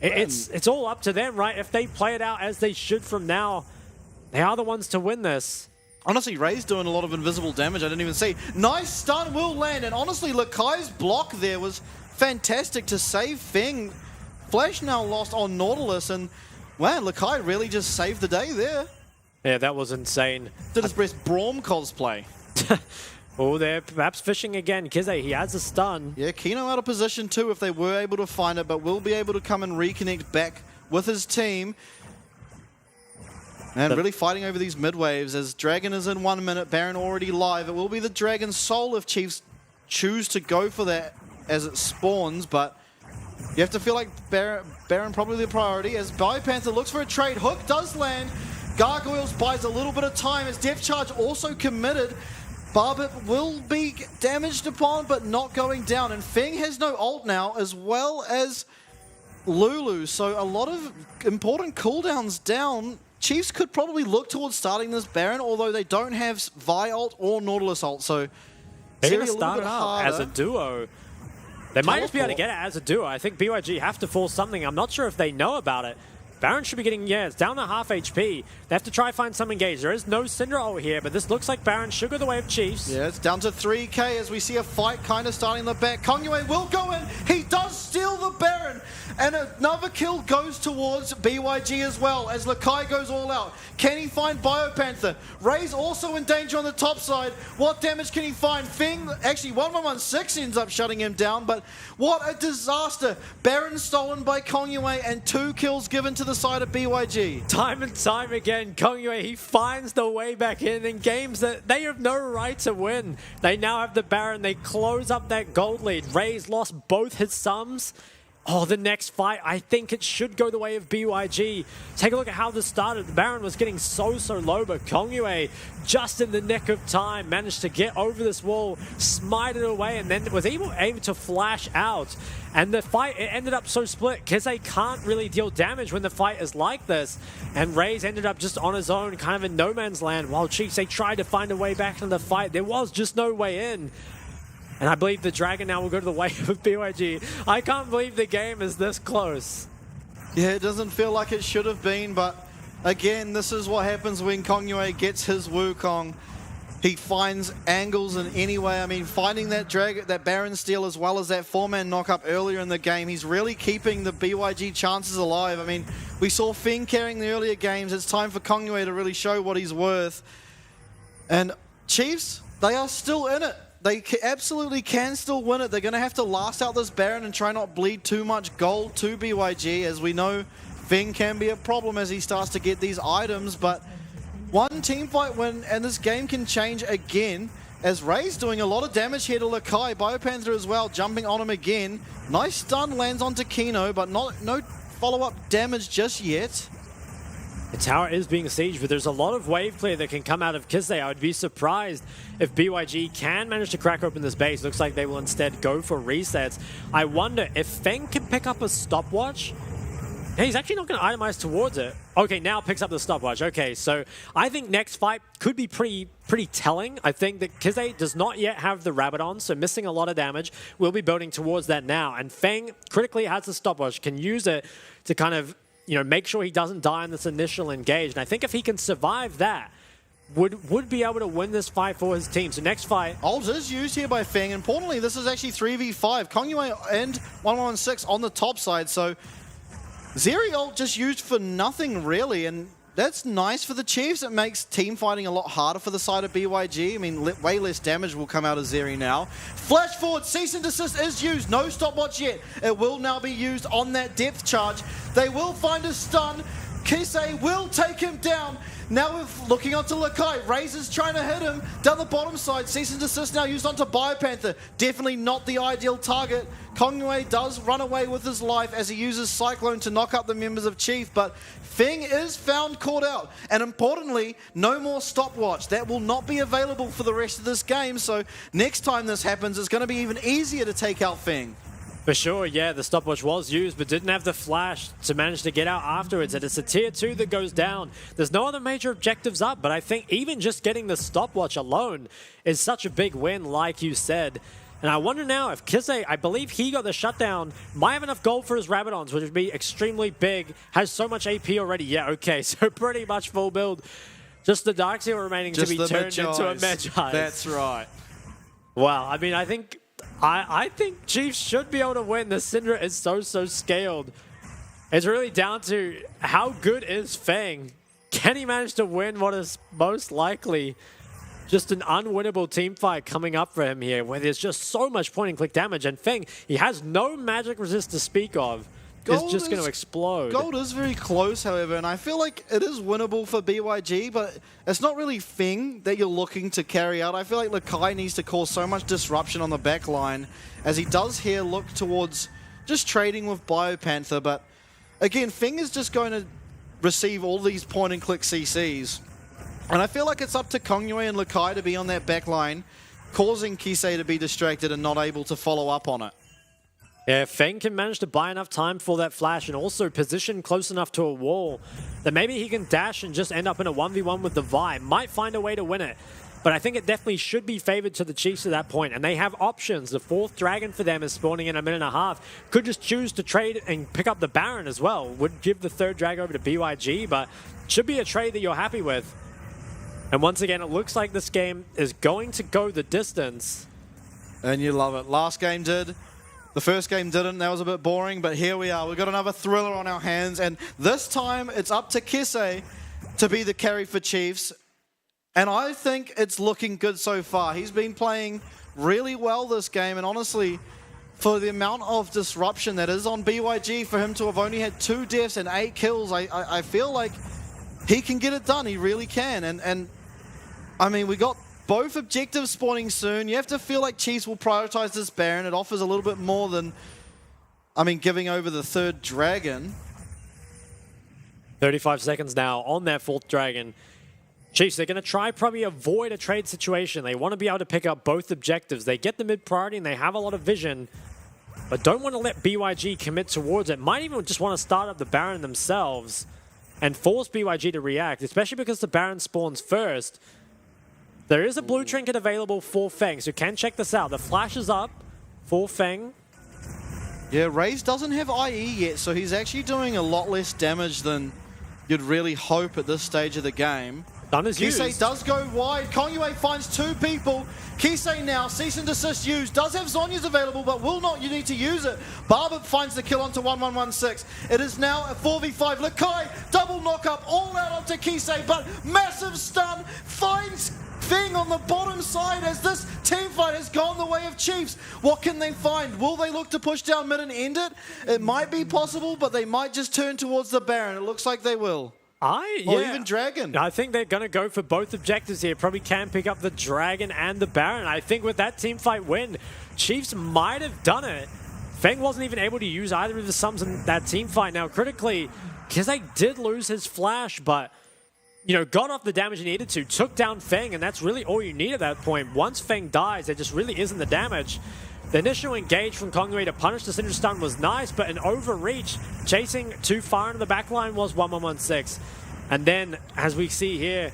It's all up to them, right? If they play it out as they should from now, they are the ones to win this. Honestly, Ray's doing a lot of invisible damage. I didn't even see. Nice stun will land. And honestly, Lakai's block there was fantastic to save Feng. Flash now lost on Nautilus. And, wow, Lakai really just saved the day there. Yeah, that was insane. Did his best Braum cosplay. Oh, they're perhaps fishing again. Kize, he has a stun. Yeah, Kino out of position too if they were able to find it, but will be able to come and reconnect back with his team. And really fighting over these mid waves as Dragon is in 1 minute, Baron already live. It will be the Dragon's soul if Chiefs choose to go for that as it spawns, but you have to feel like Baron probably the priority as Biopanther looks for a trade. Hook does land. Gargoyles buys a little bit of time as Depth Charge also committed. Barbit will be damaged upon, but not going down. And Feng has no ult now, as well as Lulu. So a lot of important cooldowns down. Chiefs could probably look towards starting this Baron, although they don't have Vi ult or Nautilus ult. So they're Zeri going to a little start bit it out harder. as a duo. They might just be able to get it as a duo. I think BYG have to force something. I'm not sure if they know about it. Baron should be getting, yeah, it's down to half HP. They have to try find some engage. There is no Syndra ult here, but this looks like Baron should go the way of Chiefs. Yeah, it's down to 3k as we see a fight kind of starting in the back. Kongyue will go in. He does steal the Baron. And another kill goes towards BYG as well as Lakai goes all out. Can he find Biopanther? Ray's also in danger on the top side. What damage can he find? Feng, actually 1116 ends up shutting him down, but what a disaster. Baron stolen by Kongyue and 2 kills given to the side of BYG. Time and time again, Kongyue, he finds the way back in games that they have no right to win. They now have the Baron. They close up that gold lead. Ray's lost both his sums. Oh, the next fight, I think it should go the way of BYG. Take a look at how this started. The Baron was getting so low, but Kongyue, just in the nick of time, managed to get over this wall, smite it away, and then was able to flash out. And the fight, it ended up so split because they can't really deal damage when the fight is like this. And Raze ended up just on his own, kind of in no man's land, while Chiefs, they tried to find a way back into the fight. There was just no way in. And I believe the Dragon now will go to the way of BYG. I can't believe the game is this close. Yeah, it doesn't feel like it should have been, but again, this is what happens when Kongyue gets his Wukong. He finds angles in any way. I mean, finding that Baron steal as well as that 4-man knock-up earlier in the game, he's really keeping the BYG chances alive. I mean, we saw Feng carrying the earlier games. It's time for Kongyue to really show what he's worth. And Chiefs, they are still in it. They absolutely can still win it. They're going to have to last out this Baron and try not bleed too much gold to BYG. As we know, Feng can be a problem as he starts to get these items. But one teamfight win and this game can change again. As Ray's doing a lot of damage here to Lakai. Biopanther as well, jumping on him again. Nice stun lands onto Kino, but no follow-up damage just yet. The tower is being sieged, but there's a lot of wave play that can come out of Kisei. I would be surprised if BYG can manage to crack open this base. Looks like they will instead go for resets. I wonder if Feng can pick up a stopwatch. Hey, he's actually not going to itemize towards it. Okay, now picks up the stopwatch. Okay, so I think next fight could be pretty telling. I think that Kisei does not yet have the rabbit on, so missing a lot of damage. We'll be building towards that now. And Feng critically has the stopwatch, can use it to kind of, you know, make sure he doesn't die in this initial engage. And I think if he can survive that, would be able to win this fight for his team. So next fight. Ult is used here by Feng. Importantly, this is actually 3v5. Kongyue and 1116 on the top side. So Zeri ult just used for nothing really. And that's nice for the Chiefs. It makes team fighting a lot harder for the side of BYG. I mean, way less damage will come out of Zeri now. Flash forward, cease and desist is used. No stopwatch yet. It will now be used on that depth charge. They will find a stun. Kisei will take him down. Now we're looking onto Lakai. Razor's trying to hit him down the bottom side. Cease and desist now used onto Biopanther. Definitely not the ideal target. Kongyue does run away with his life as he uses Cyclone to knock up the members of Chief, but Feng is found caught out. And importantly, no more stopwatch. That will not be available for the rest of this game, so next time this happens, it's going to be even easier to take out Feng. For sure, yeah, the stopwatch was used, but didn't have the flash to manage to get out afterwards. And it's a tier 2 that goes down. There's no other major objectives up, but I think even just getting the stopwatch alone is such a big win, like you said. And I wonder now if Kisei, I believe he got the shutdown, might have enough gold for his Rabadons, which would be extremely big, has so much AP already. Yeah, okay, so pretty much full build. Just the Dark Seal remaining just to be turned into a Magi. That's right. Wow, I mean, I think Chiefs should be able to win. The Syndra is so scaled. It's really down to how good is Feng. Can he manage to win what is most likely just an unwinnable team fight coming up for him here, where there's just so much point and click damage, and Feng, he has no magic resist to speak of. It's just going to explode. Gold is very close, however, and I feel like it is winnable for BYG, but it's not really Feng that you're looking to carry out. I feel like Lakai needs to cause so much disruption on the back line, as he does here look towards just trading with Biopanther, but again, Feng is just going to receive all these point-and-click CCs. And I feel like it's up to Kongyue and Lakai to be on that back line, causing Kisei to be distracted and not able to follow up on it. Yeah, if Feng can manage to buy enough time for that flash and also position close enough to a wall, then maybe he can dash and just end up in a 1v1 with the Vi. Might find a way to win it. But I think it definitely should be favored to the Chiefs at that point, and they have options. The 4th Dragon for them is spawning in a minute and a half. Could just choose to trade and pick up the Baron as well. Would give the 3rd Drag over to BYG, but should be a trade that you're happy with. And once again, it looks like this game is going to go the distance. And you love it. Last game did. The first game didn't. That was a bit boring, but here we are. We've got another thriller on our hands, and this time it's up to Kisei to be the carry for Chiefs. And I think it's looking good so far. He's been playing really well this game, and honestly, for the amount of disruption that is on BYG, for him to have only had 2 deaths and 8 kills, I feel like he can get it done. He really can. And I mean, we got both objectives spawning soon. You have to feel like Chiefs will prioritize this Baron. It offers a little bit more than, I mean, giving over the 3rd Dragon. 35 seconds now on their 4th Dragon. Chiefs, they're going to try probably avoid a trade situation. They want to be able to pick up both objectives. They get the mid priority and they have a lot of vision, but don't want to let BYG commit towards it. Might even just want to start up the Baron themselves and force BYG to react, especially because the Baron spawns first. There is a blue trinket available for Feng, so you can check this out. The flash is up for Feng. Yeah, Raze doesn't have IE yet, so he's actually doing a lot less damage than you'd really hope at this stage of the game. Done is Kisei used. does go wide. Kongyue finds 2 people. Kisei now, cease and desist used. Does have Zhonya's available, but will not. You need to use it. Barber finds the kill onto 1116. It is now a 4v5. Lakai, double knock up, all out onto Kisei, but massive stun finds Feng on the bottom side as this team fight has gone the way of Chiefs. What can they find? Will they look to push down mid and end it? It might be possible, but they might just turn towards the Baron. It looks like they will. Or even Dragon. I think they're going to go for both objectives here. Probably can pick up the Dragon and the Baron. I think with that team fight win, Chiefs might have done it. Feng wasn't even able to use either of the sums in that team fight. Now, critically, Kisei did lose his flash, but you know, got off the damage he needed to, took down Feng, and that's really all you need at that point. Once Feng dies, there just really isn't the damage. The initial engage from Kongyue to punish the Syndra stun was nice, but an overreach chasing too far into the backline was 1116. And then, as we see here,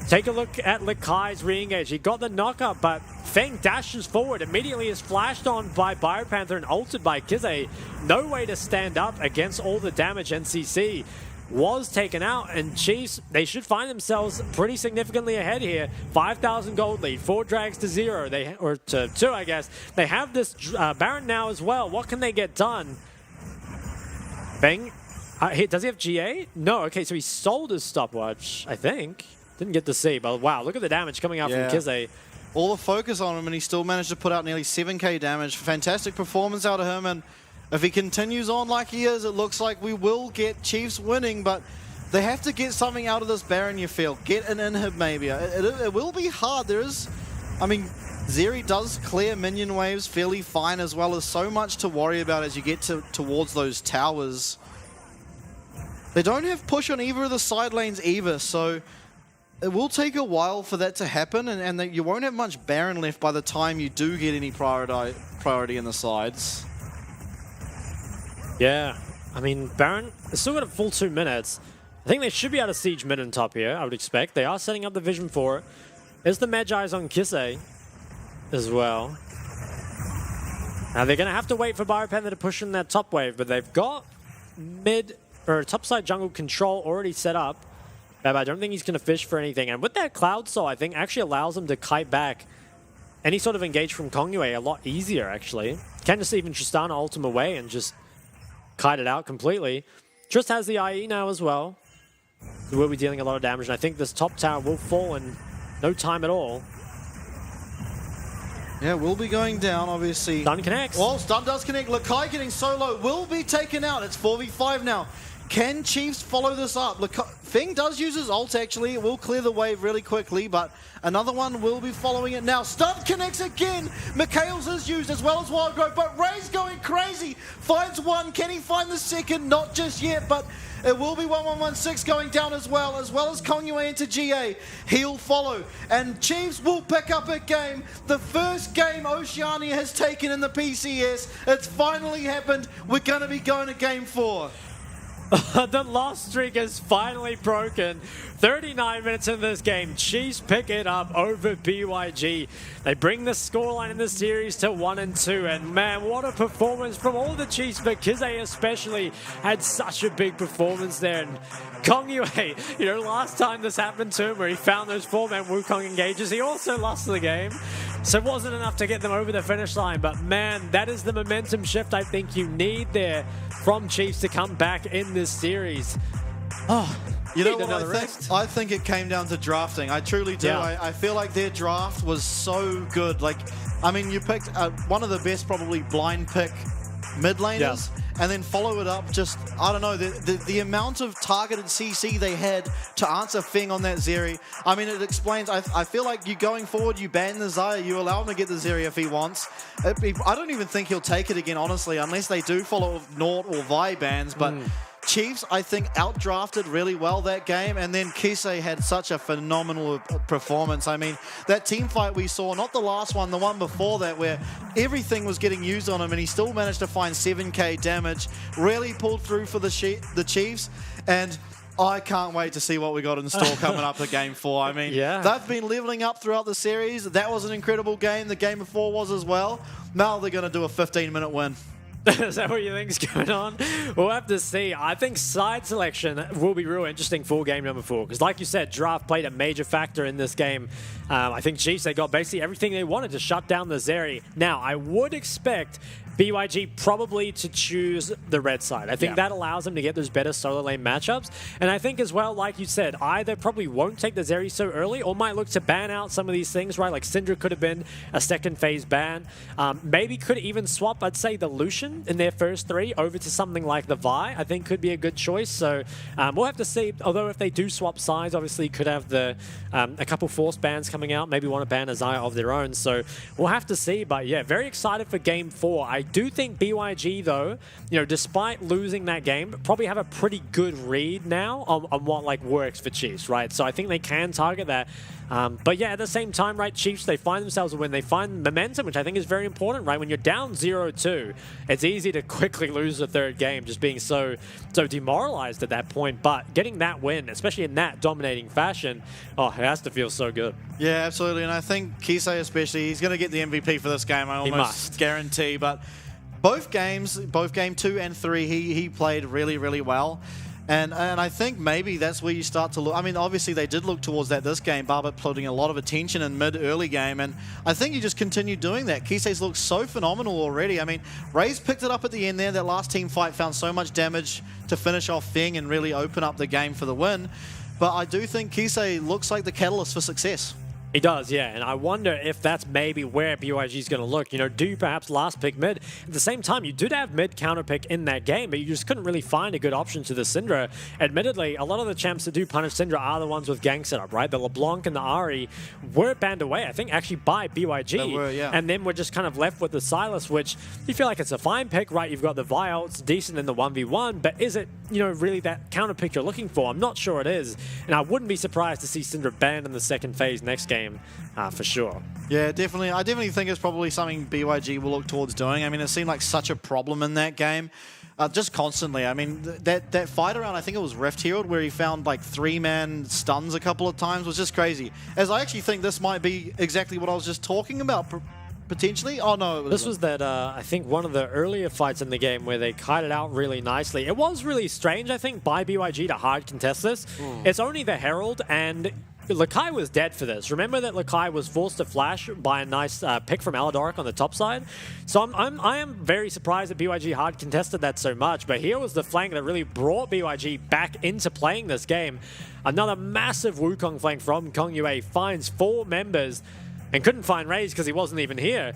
take a look at Lakai's re-engage. He got the knockup, but Feng dashes forward, immediately is flashed on by Biopanther and ulted by Kisei. No way to stand up against all the damage. NCC was taken out, and Chiefs, they should find themselves pretty significantly ahead here. 5,000 gold lead, 4 drags to 0, or to 2, I guess. They have this Baron now as well. What can they get done? Feng, does he have GA? No, okay, so he sold his stopwatch, I think. Didn't get to see, but wow, look at the damage coming out from Kisei. All the focus on him, and he still managed to put out nearly 7k damage. Fantastic performance out of him, and if he continues on like he is, it looks like we will get Chiefs winning, but they have to get something out of this Baron, you feel. Get an inhib maybe. It will be hard. There is, I mean, Zeri does clear minion waves fairly fine, as well as so much to worry about as you get towards those towers. They don't have push on either of the side lanes either, so it will take a while for that to happen, and that you won't have much Baron left by the time you do get any priority in the sides. Yeah, I mean, Baron has still got a full 2 minutes. I think they should be able to siege mid and top here, I would expect. They are setting up the vision for it. There's the Magi's on Kisei as well. Now they're going to have to wait for Biopanther to push in that top wave, but they've got mid or topside jungle control already set up. But I don't think he's going to fish for anything. And with that Cloud Soul, I think actually allows him to kite back any sort of engage from Kongyue a lot easier, actually. Can just even Tristana ult him away and just kite it out completely. Trist has the IE now as well. So we'll be dealing a lot of damage, and I think this top tower will fall in no time at all. Yeah, will be going down, obviously. Stun connects. Well, stun does connect. Lakai getting solo will be taken out. It's 4v5 now. Can Chiefs follow this up? Look, Feng does use his ult actually. It will clear the wave really quickly, but another one will be following it now. Stun connects again. Mikhail's is used as well as Wild Growth, but Ray's going crazy. Finds one. Can he find the second? Not just yet, but it will be 1116 going down as well as Kong Yue into GA. He'll follow, and Chiefs will pick up a game. The first game Oceania has taken in the PCS. It's finally happened. We're going to be going to game 4. The loss streak is finally broken. 39 minutes in this game, Chiefs pick it up over BYG. They bring the scoreline in the series to 1-2, and man, what a performance from all the Chiefs, but Kizé especially had such a big performance there. And Kong Yue, last time this happened to him where he found those 4-man Wukong engages, he also lost the game. So it wasn't enough to get them over the finish line, but man, that is the momentum shift I think you need there from Chiefs to come back in this series. Oh, you know what I think? I think it came down to drafting. I truly do. Yeah. I feel like their draft was so good. Like, I mean, you picked one of the best probably blind pick mid laners, and then follow it up. Just, I don't know, the amount of targeted CC they had to answer Feng on that Zeri. I mean, it explains. I feel like you going forward, you ban the Xayah, you allow him to get the Zeri if he wants. I don't even think he'll take it again, honestly, unless they do follow Nort or Vi bans. But Chiefs, I think, outdrafted really well that game, and then Kizé had such a phenomenal performance. I mean, that team fight we saw, not the last one, the one before that, where everything was getting used on him, and he still managed to find 7k damage, really pulled through for the Chiefs, and I can't wait to see what we got in store coming up to Game 4. I mean, they've been leveling up throughout the series. That was an incredible game. The game before was as well. Now they're going to do a 15-minute win. Is that what you think's going on? We'll have to see. I think side selection will be real interesting for game number 4 because, like you said, draft played a major factor in this game. I think Chiefs, they got basically everything they wanted to shut down the Zeri. Now, I would expect BYG probably to choose the red side. I think that allows them to get those better solo lane matchups. And I think as well, like you said, either probably won't take the Zeri so early or might look to ban out some of these things, right? Like Syndra could have been a second phase ban. Maybe could even swap, I'd say, the Lucian in their first 3 over to something like the Vi. I think could be a good choice. So we'll have to see. Although if they do swap sides, obviously could have the a couple force bans coming out. Maybe want to ban a Xayah of their own. So we'll have to see. But yeah, very excited for game 4. I do think BYG, though, despite losing that game, probably have a pretty good read now on what like works for Chiefs, right? So I think they can target that. But yeah, at the same time, right, Chiefs, they find themselves a win. They find momentum, which I think is very important, right? When you're down 0-2, it's easy to quickly lose the third game, just being so demoralized at that point. But getting that win, especially in that dominating fashion, it has to feel so good. Yeah, absolutely. And I think Kizé especially, he's going to get the MVP for this game, I almost guarantee. But both games, both game 2 and 3, he played really, really well. And I think maybe that's where you start to look. I mean, obviously they did look towards that this game. Barbet putting a lot of attention in mid-early game, and I think you just continue doing that. Kizé's looked so phenomenal already. I mean, Raze picked it up at the end there. That last team fight found so much damage to finish off Feng and really open up the game for the win. But I do think Kizé looks like the catalyst for success. He does, yeah, and I wonder if that's maybe where BYG is going to look. Do you perhaps last pick mid? At the same time, you did have mid counter pick in that game, but you just couldn't really find a good option to the Syndra. Admittedly, a lot of the champs that do punish Syndra are the ones with gang setup, right? The LeBlanc and the Ahri were banned away, I think, actually by BYG. They were, yeah. And then we're just kind of left with the Sylas, which you feel like it's a fine pick, right? You've got the Vi ults, decent in the 1v1, but is it, really that counter pick you're looking for? I'm not sure it is, and I wouldn't be surprised to see Syndra banned in the second phase next game. For sure. Yeah, definitely. I definitely think it's probably something BYG will look towards doing. I mean, it seemed like such a problem in that game. Just constantly. I mean, that fight around, I think it was Rift Herald, where he found like 3-man stuns a couple of times, was just crazy. As I actually think this might be exactly what I was just talking about, potentially. Oh, no. This was that, I think, one of the earlier fights in the game where they kited out really nicely. It was really strange, I think, by BYG to hard contest this. It's only the Herald, and Lakai was dead for this. Remember that Lakai was forced to flash by a nice pick from Aladoric on the top side. So I am very surprised that BYG hard contested that so much. But here was the flank that really brought BYG back into playing this game. Another massive Wukong flank from Kong Yue finds 4 members and couldn't find Raze because he wasn't even here.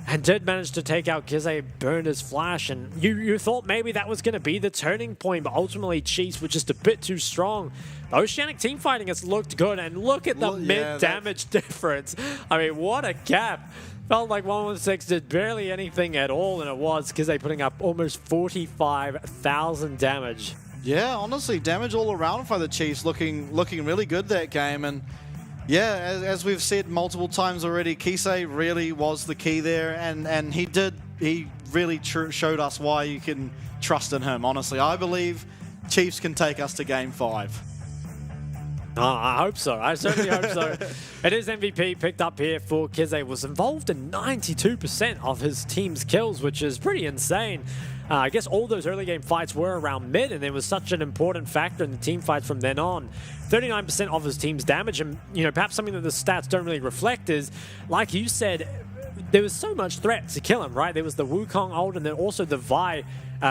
and did manage to take out Kize, burned his flash, and you thought maybe that was going to be the turning point, but ultimately Chiefs were just a bit too strong. The Oceanic team fighting has looked good, and look at the mid-damage difference. I mean, what a gap. Felt like 116 did barely anything at all, and it was Kize putting up almost 45,000 damage. Yeah, honestly, damage all around for the Chiefs, looking really good that game. And yeah, as we've said multiple times already, Kize really was the key there, and he really showed us why you can trust in him. Honestly, I believe Chiefs can take us to Game 5. I hope so. I certainly hope so. It is MVP picked up here for Kize. Was involved in 92% of his team's kills, which is pretty insane. I guess all those early game fights were around mid, and it was such an important factor in the team fights from then on. 39% of his team's damage, and perhaps something that the stats don't really reflect is, like you said, there was so much threat to kill him, right? There was the Wukong ult, and then also the Vi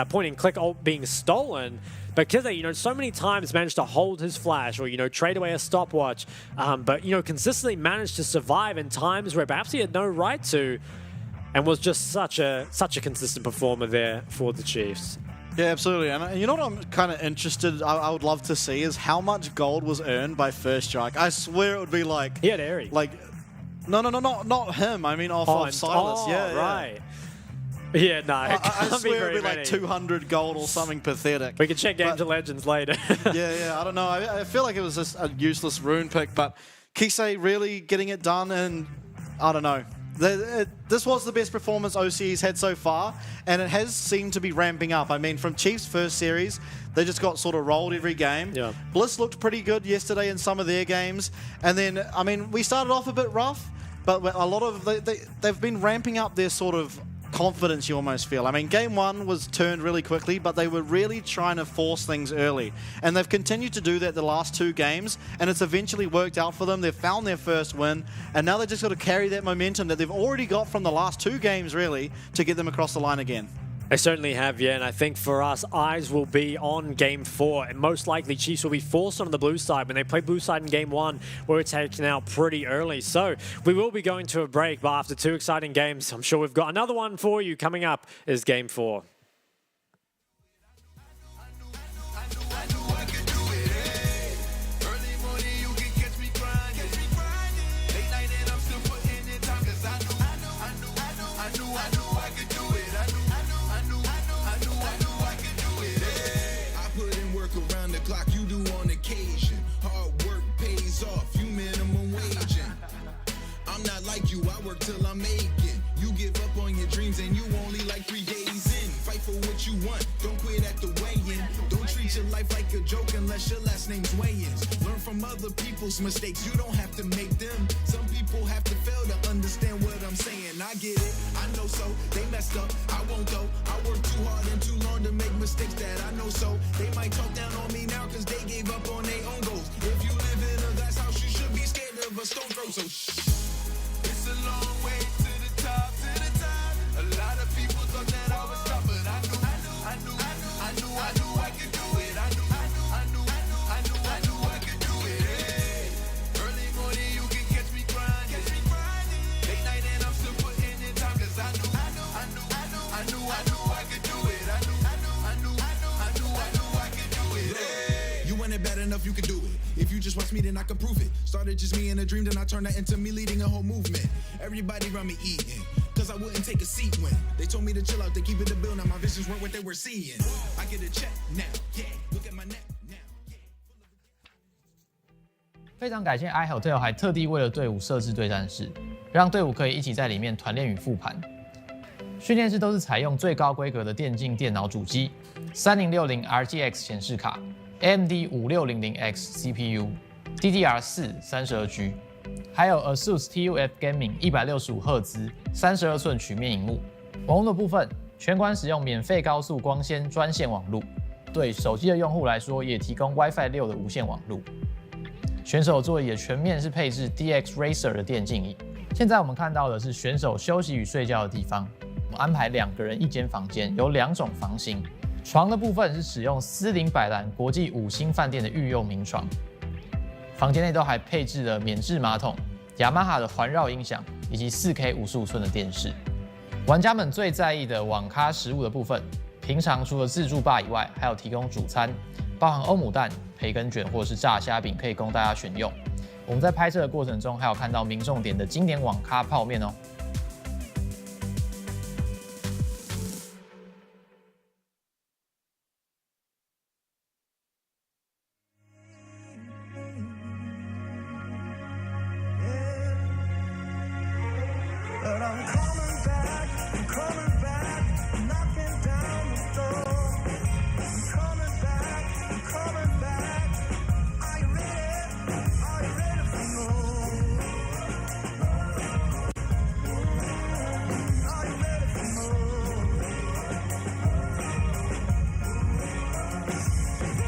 point and click ult being stolen. But Kize, so many times managed to hold his flash or, trade away a stopwatch, but, consistently managed to survive in times where perhaps he had no right to, and was just such a consistent performer there for the Chiefs. Yeah, absolutely. And you know what I'm kind of interested, I would love to see is how much gold was earned by First Strike. I swear it would be like... He had Airy. Like, no, not him. I mean off Silas. Yeah, right. Yeah, no, I swear it'd be like 200 gold or something pathetic. We can check Games of Legends later. yeah, I don't know. I feel like it was just a useless rune pick, but Kize really getting it done, and I don't know. This was the best performance OCE's had so far, and it has seemed to be ramping up. I mean, from Chiefs' first series, they just got sort of rolled every game. Yeah. Bliss looked pretty good yesterday in some of their games, and then, I mean, we started off a bit rough, but a lot of they've been ramping up their sort of confidence, you almost feel. I mean, game 1 was turned really quickly, but they were really trying to force things early. And they've continued to do that the last 2 games, and it's eventually worked out for them. They've found their first win, and now they've just got to carry that momentum that they've already got from the last 2 games, really, to get them across the line again. I certainly have, yeah, and I think for us, eyes will be on Game 4, and most likely Chiefs will be forced on the blue side when they play blue side in Game 1, where it's taken out pretty early. So we will be going to a break, but after 2 exciting games, I'm sure we've got another one for you. Coming up is Game 4. I work till I make it. You give up on your dreams and you only like 3 days in. Fight for what you want, don't quit at the weigh-in. Don't treat your life like a joke unless your last name's Wayans. Learn from other people's mistakes, you don't have to make them. Some people have to fail to understand what I'm saying. I get it, I know so, they messed up, I won't though. I work too hard and too long to make mistakes that I know so. They might talk down on me now cause they gave up on their own goals. If you live in a glass house, you should be scared of a stone throw, so shh. It's a long way to the top, A lot of people thought that I would stop, but I knew I could do it. I knew I could do it. Hey. Early morning, you can catch me grinding. Late night and I'm still putting in time, cause I knew I could do it. I knew I could do it. Hey. You want it bad enough, you can do it. If you just watch me, then I can prove it. Started just me in a dream, then I turned that into me leading a whole movement. Everybody around me eating, cause I wouldn't take a seat when they told me to chill out, they keep it the bill. Now my visions weren't what they were seeing. I get a check now, yeah, look at my neck now, yeah. 非常感谢 iHotel 还特地为了队伍设置对战室，让队伍可以一起在里面团练与复盘。训练室都是采用最高规格的电竞电脑主机，3060 RGX 显示卡。AMD 5600X CPU、DDR4 32G， 还有 ASUS TUF Gaming 165赫兹32寸曲面萤幕。网络的部分，全馆使用免费高速光纤专线网路，对手机的用户来说也提供 WiFi 6的无线网路。选手座椅的全面是配置 DX Racer 的电竞椅。现在我们看到的是选手休息与睡觉的地方，我们安排2个人1间房间，有2种房型。床的部分是使用斯林百兰国际5星饭店的御用名床，房间内都还配置了免治马桶、雅马哈的环绕音响以及4K 55寸的电视。玩家们最在意的网咖食物的部分，平常除了自助吧以外，还有提供主餐，包含欧姆蛋、培根卷或者是炸虾饼，可以供大家选用。我们在拍摄的过程中，还有看到民众点的经典网咖泡面哦。But I'm coming back, I'm coming back, I'm knocking down the door. I'm coming back, I'm coming back. Are you ready? Are you ready for more? Are you ready for more?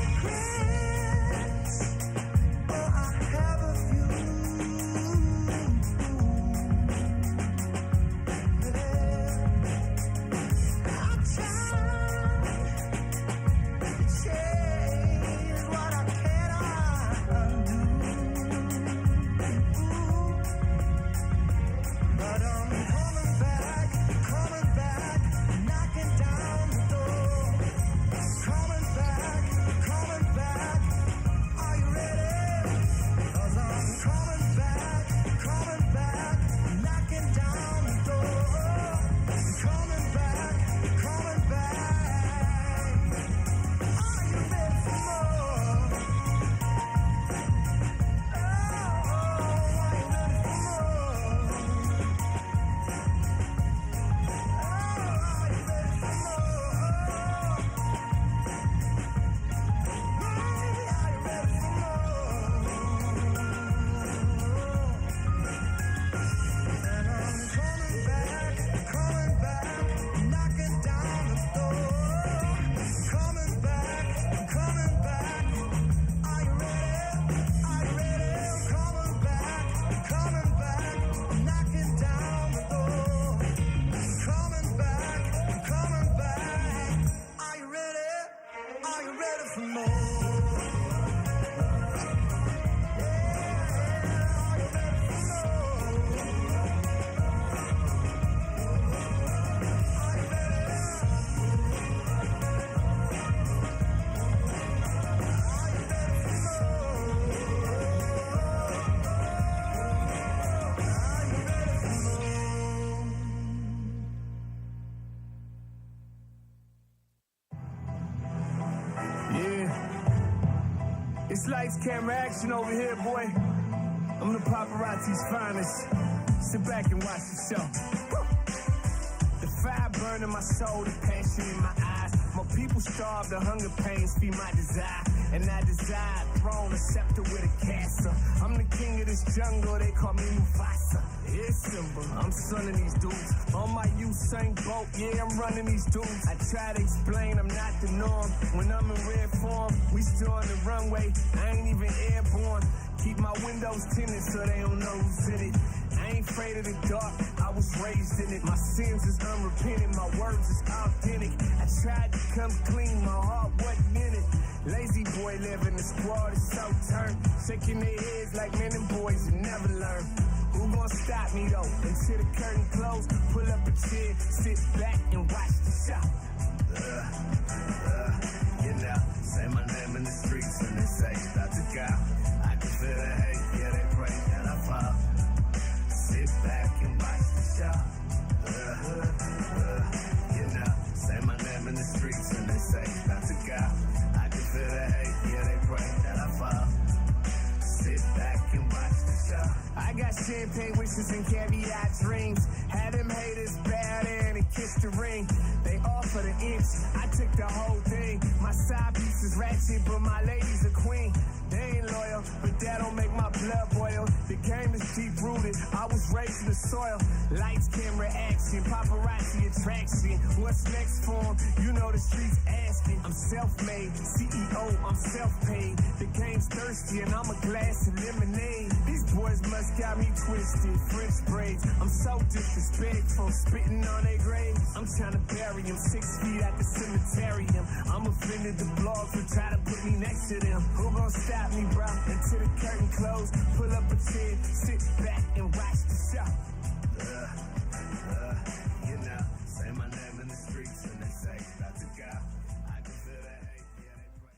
Secrets, oh, I have a few. It's lights, camera, action over here, boy. I'm the paparazzi's finest. Sit back and watch the show. The fire burning my soul, the passion in my eyes. My people starve, the hunger pains feed my desire. And I desire throne, a scepter with a castle. I'm the king of this jungle, they call me Mufasa. It's simple, I'm sonning these dudes. On my Usain Bolt, yeah, I'm running these dudes. I try to explain, I'm not the norm. When I'm in red form, we still on the runway. I ain't even airborne. Keep my windows tinted so they don't know who's in it. I ain't afraid of the dark, I was raised in it. My sins is unrepentant, my words is authentic. I tried to come clean, my heart wasn't in it. Lazy boy living, the squad is so turned. Shaking their heads like men and boys who never learn. Who gon' stop me though? Until the curtain closed, pull up a chair, sit back and watch the show. You know, say my name in the streets and they say, Dr. God. I can feel the hate, yeah, they pray that I fall. Sit back and watch the show. You know, say my name in the streets and they say, Dr. God. I can feel the hate, yeah, they pray that I fall. Sit back and watch the show. I got champagne wishes and caveat dreams. Had them haters bow down and kiss the ring. They offer the inch, I took the whole thing. My side piece is ratchet, but my lady's a queen. They ain't loyal, but that don't make my blood boil. The game is deep rooted, I was raised in the soil. Lights, camera, action, paparazzi attraction. What's next for 'em? You know the streets asking. I'm self-made, CEO, I'm self-paid. The game's thirsty and I'm a glass of lemonade. These boys must got me twisted, French braids. I'm so disrespectful, spitting on their graves. I'm trying to bury them 6 feet at the cemeterium. I'm offended the blogs who try to put me next to them. Who gon' stop me, bro? Until the curtain closed, pull up a chair, sit back and watch the show. You now. Say my name in the streets and they say that's a guy. I can feel that hate, yeah, they pray.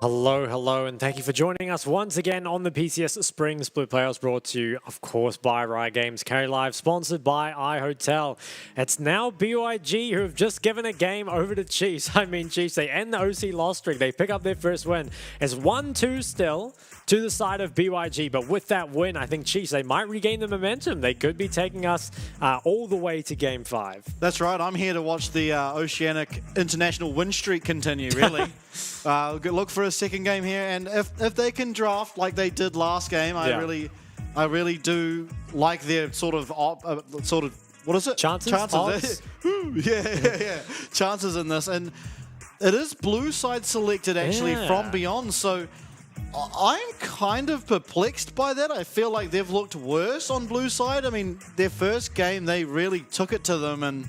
Hello, and thank you for joining us once again on the PCS Spring Split Playoffs, brought to you, of course, by Riot Games, Carry Live, sponsored by iHotel. It's now BYG who have just given a game over to Chiefs. I mean, Chiefs, they end the OC loss streak. They pick up their first win. It's 1-2 still to the side of BYG, but with that win, I think Chiefs, they might regain the momentum. They could be taking us all the way to Game 5. That's right. I'm here to watch the Oceanic International win streak continue, really. Look for a second game here, and if they can draft like they did last game, I really do like their sort of what is it? Chances? Chances. yeah. Chances in this, and it is blue side selected actually from Beyond, so I'm kind of perplexed by that. I feel like they've looked worse on blue side. I mean, their first game, they really took it to them, and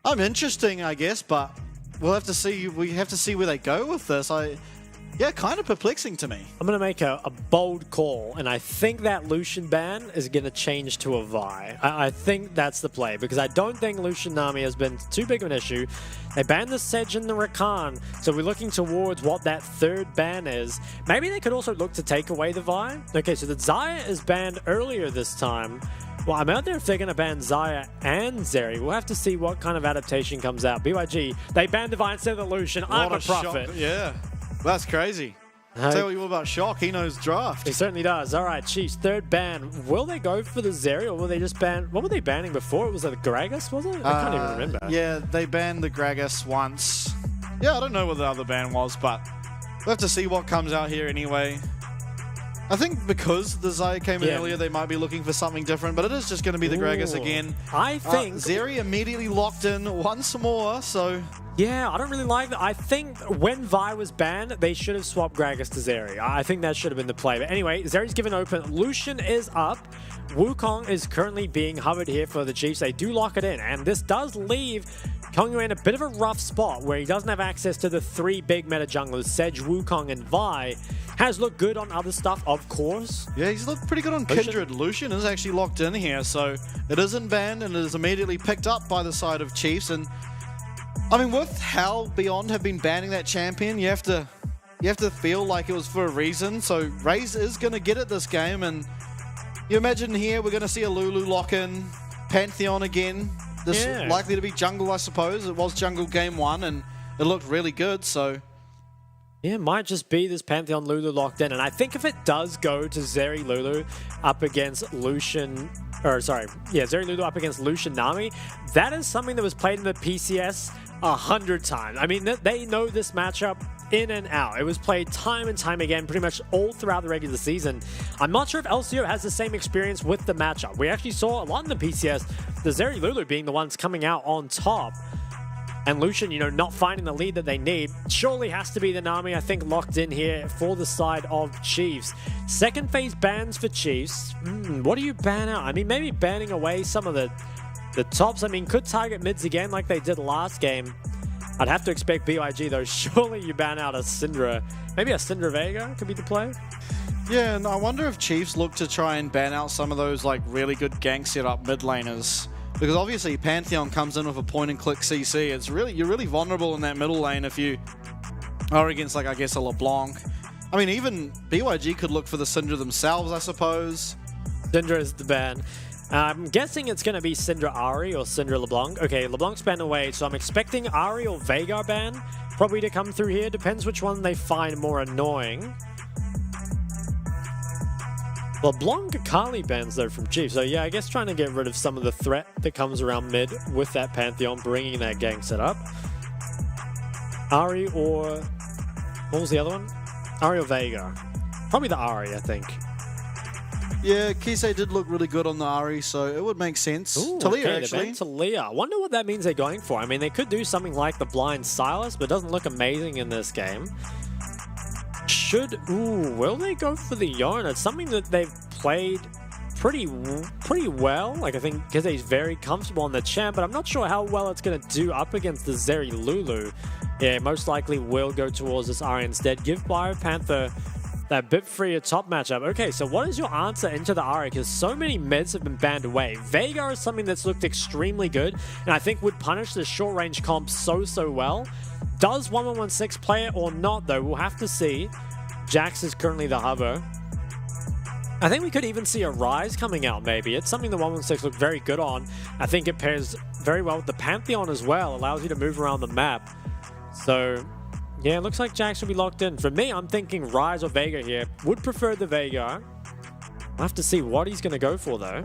I'm interesting, I guess, but we'll have to see. We have to see where they go with this. Kind of perplexing to me. I'm going to make a bold call, and I think that Lucian ban is going to change to a Vi. I think that's the play, because I don't think Lucian Nami has been too big of an issue. They banned the Sedge and the Rakan, so we're looking towards what that third ban is. Maybe they could also look to take away the Vi. Okay, so the Xayah is banned earlier this time. Well, I'm out there if they're going to ban Xayah and Zeri. We'll have to see what kind of adaptation comes out. BYG, they banned the Vi instead of the Lucian. I'm a prophet. Shock. Yeah. That's crazy. I'll tell you all about Shock. He knows draft. He certainly does. All right, Chiefs, third ban. Will they go for the Zeri, or will they just ban... What were they banning before? Was it the Gragas, was it? I can't even remember. Yeah, they banned the Gragas once. Yeah, I don't know what the other ban was, but we'll have to see what comes out here anyway. I think because the Xayah came in earlier, they might be looking for something different, but it is just going to be the Gragas again. I think... Zeri immediately locked in once more, so... Yeah, I don't really like that. I think when Vi was banned, they should have swapped Gragas to Zeri. I think that should have been the play. But anyway, Zeri's given open. Lucian is up. Wukong is currently being hovered here for the Chiefs. They do lock it in, and this does leave Kongyue in a bit of a rough spot where he doesn't have access to the three big meta junglers, Sedge, Wukong, and Vi. Has looked good on other stuff, of course. Yeah, he's looked pretty good on Kindred. Lucian is actually locked in here, so it isn't banned, and it is immediately picked up by the side of Chiefs. And I mean, with how Beyond have been banning that champion, you have to feel like it was for a reason. So Raze is going to get it this game, and you imagine here we're going to see a Lulu lock in, Pantheon again. This is likely to be jungle, I suppose. It was jungle game 1, and it looked really good. So yeah, it might just be this Pantheon Lulu locked in, and I think if it does go to Zeri Lulu up against Lucian, Zeri Lulu up against Lucian Nami, that is something that was played in the PCS 100 times. I mean, they know this matchup in and out. It was played time and time again, pretty much all throughout the regular season. I'm not sure if LCO has the same experience with the matchup. We actually saw a lot in the PCS, the Zeri Lulu being the ones coming out on top. And Lucian, not finding the lead that they need. Surely has to be the Nami, I think, locked in here for the side of Chiefs. Second phase bans for Chiefs. What do you ban out? I mean, maybe banning away some of the tops. I mean, could target mids again like they did last game. I'd have to expect BYG, though. Surely you ban out a Syndra. Maybe a Syndra Vega could be the play. Yeah, and I wonder if Chiefs look to try and ban out some of those really good gank setup mid laners. Because obviously Pantheon comes in with a point-and-click CC. You're really vulnerable in that middle lane if you are against, I guess, a LeBlanc. I mean, even BYG could look for the Syndra themselves, I suppose. Syndra is the ban. I'm guessing it's going to be Syndra Ahri or Syndra LeBlanc. Okay, LeBlanc's banned away, so I'm expecting Ahri or Veigar ban probably to come through here. Depends which one they find more annoying. LeBlanc Akali bans though from Chief, so yeah, I guess trying to get rid of some of the threat that comes around mid with that Pantheon, bringing that gang setup. Ahri or... what was the other one? Ahri or Veigar? Probably the Ahri, I think. Yeah, Kisei did look really good on the Ahri, so it would make sense. Ooh, Talia, okay, actually. Talia. I wonder what that means they're going for. I mean, they could do something like the Blind Silas, but it doesn't look amazing in this game. Will they go for the Yarn? It's something that they've played pretty well. Like, I think because he's very comfortable on the champ, but I'm not sure how well it's going to do up against the Zeri Lulu. Yeah, most likely will go towards this Ahri instead. Give BioPanther that bit freer top matchup. Okay, so what is your answer into the Ahri? Because so many mids have been banned away. Veigar is something that's looked extremely good, and I think would punish the short-range comp so well. Does 1116 play it or not, though? We'll have to see. Jax is currently the hover. I think we could even see a Rise coming out, maybe. It's something the 116 looked very good on. I think it pairs very well with the Pantheon as well. Allows you to move around the map. So, yeah, it looks like Jax will be locked in. For me, I'm thinking Rise or Veigar here. Would prefer the Veigar. I'll have to see what he's going to go for, though.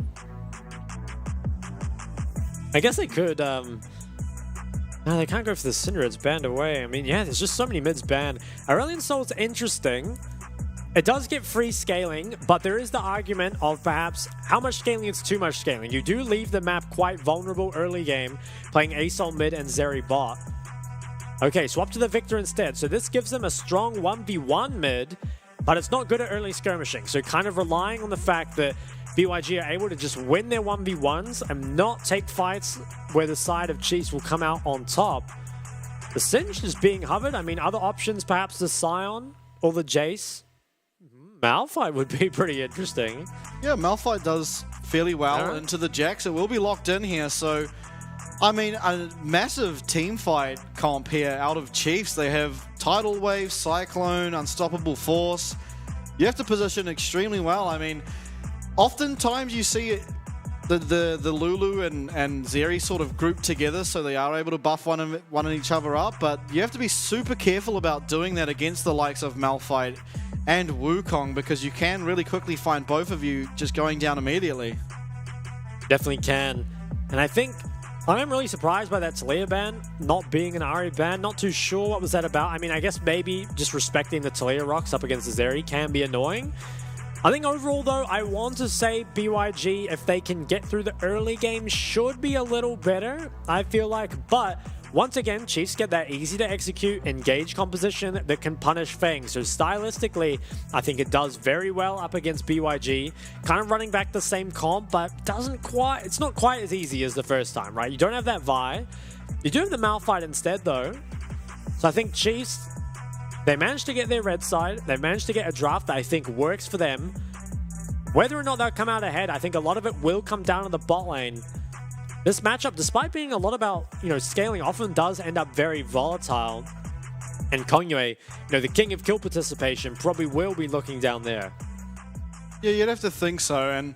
I guess they could... No, they can't go for the Syndra. It's banned away. I mean, yeah, there's just so many mids banned. Aurelion Sol's interesting. It does get free scaling, but there is the argument of perhaps how much scaling is too much scaling. You do leave the map quite vulnerable early game, playing Asol mid and Zeri bot. Okay, swap to the Victor instead. So this gives them a strong 1v1 mid, but it's not good at early skirmishing. So kind of relying on the fact that BYG are able to just win their 1v1s and not take fights where the side of Chiefs will come out on top. The Singe is being hovered. I mean, other options, perhaps the Scion or the Jace. Malphite would be pretty interesting. Yeah, Malphite does fairly well into the Jax. It will be locked in here, so... I mean, a massive team fight comp here out of Chiefs. They have Tidal Wave, Cyclone, Unstoppable Force. You have to position extremely well. I mean, oftentimes you see the Lulu and Zeri sort of grouped together, so they are able to buff one and each other up, but you have to be super careful about doing that against the likes of Malphite and Wukong, because you can really quickly find both of you just going down immediately. Definitely can. And I think I'm really surprised by that Taliyah ban not being an Ahri ban. Not too sure what was that about. I mean, I guess maybe just respecting the Taliyah rocks up against the Zeri can be annoying. I think overall, though, I want to say BYG, if they can get through the early game, should be a little better, I feel like. But once again, Chiefs get that easy to execute engage composition that can punish Feng. So stylistically, I think it does very well up against BYG. Kind of running back the same comp, but it's not quite as easy as the first time, right? You don't have that Vi. You do have the Malphite instead, though. So I think Chiefs, they managed to get their red side. They managed to get a draft that I think works for them. Whether or not they'll come out ahead, I think a lot of it will come down to the bot lane. This matchup, despite being a lot about, scaling, often does end up very volatile. And Kongyue, the king of kill participation, probably will be looking down there. Yeah, you'd have to think so. And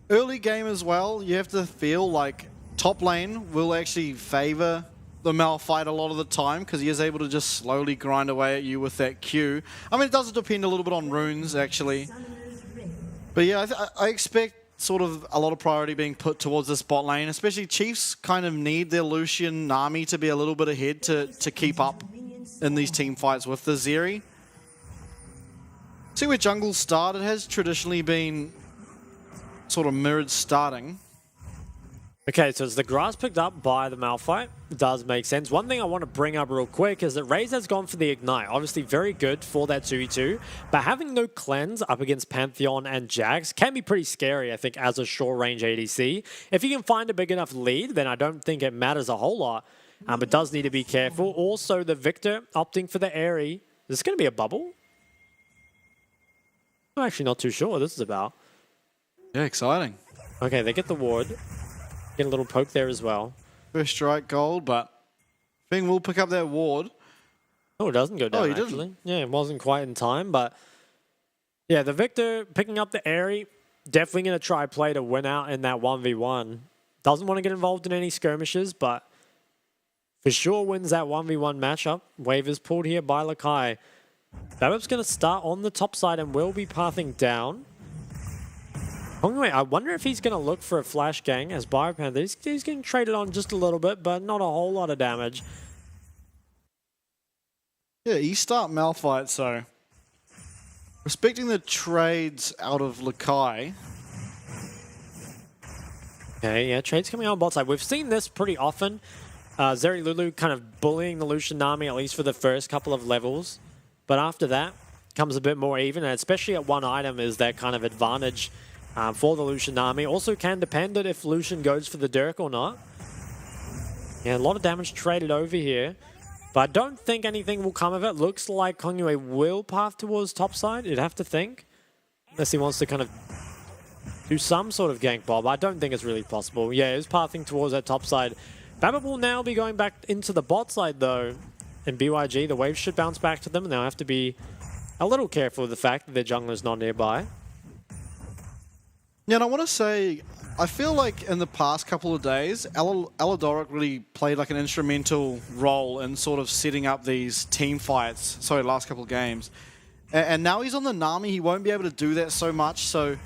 early game as well, you have to feel like top lane will actually favor the Malphite a lot of the time, because he is able to just slowly grind away at you with that Q. I mean, it does depend a little bit on runes, actually. But yeah, I expect sort of a lot of priority being put towards this bot lane, especially Chiefs kind of need their Lucian Nami to be a little bit ahead to keep up in these team fights with the Zeri. See where jungle start, it has traditionally been sort of mirrored starting. Okay, so it's the grass picked up by the Malphite. It does make sense. One thing I want to bring up real quick is that Raze has gone for the Ignite. Obviously very good for that 2v2, but having no cleanse up against Pantheon and Jax can be pretty scary, I think, as a short-range ADC. If you can find a big enough lead, then I don't think it matters a whole lot, but does need to be careful. Also, the Victor opting for the Aerie. Is this going to be a bubble? I'm actually not too sure what this is about. Yeah, exciting. Okay, they get the ward. Get a little poke there as well. First strike gold, but Feng will pick up that ward. Oh, it doesn't go down, he actually. didn't. Yeah, it wasn't quite in time, but... Yeah, the Victor picking up the Aerie, definitely going to try play to win out in that 1v1. Doesn't want to get involved in any skirmishes, but for sure wins that 1v1 matchup. Wave is pulled here by Lakai. Babip's going to start on the top side and will be pathing down. Anyway, I wonder if he's going to look for a flash gang as BioPanther. He's getting traded on just a little bit, but not a whole lot of damage. Yeah, he start Malphite, so respecting the trades out of Lakai. Okay, yeah, trades coming out on bot side. We've seen this pretty often. Zeri Lulu kind of bullying the Lucian Nami, at least for the first couple of levels. But after that, comes a bit more even, and especially at one item is that kind of advantage for the Lucian army. Also can depend on if Lucian goes for the Dirk or not. Yeah, a lot of damage traded over here. But I don't think anything will come of it. Looks like Kongyue will path towards top side, you'd have to think. Unless he wants to kind of do some sort of gank bomb. I don't think it's really possible. Yeah, he's pathing towards that top side. Babbitt will now be going back into the bot side though. And BYG, the waves should bounce back to them. And they'll have to be a little careful with the fact that their jungler's not nearby. Yeah, and I want to say, I feel like in the past couple of days, Aladoric really played like an instrumental role in sort of setting up these team fights. Sorry, last couple of games. And now he's on the Nami, he won't be able to do that so much. So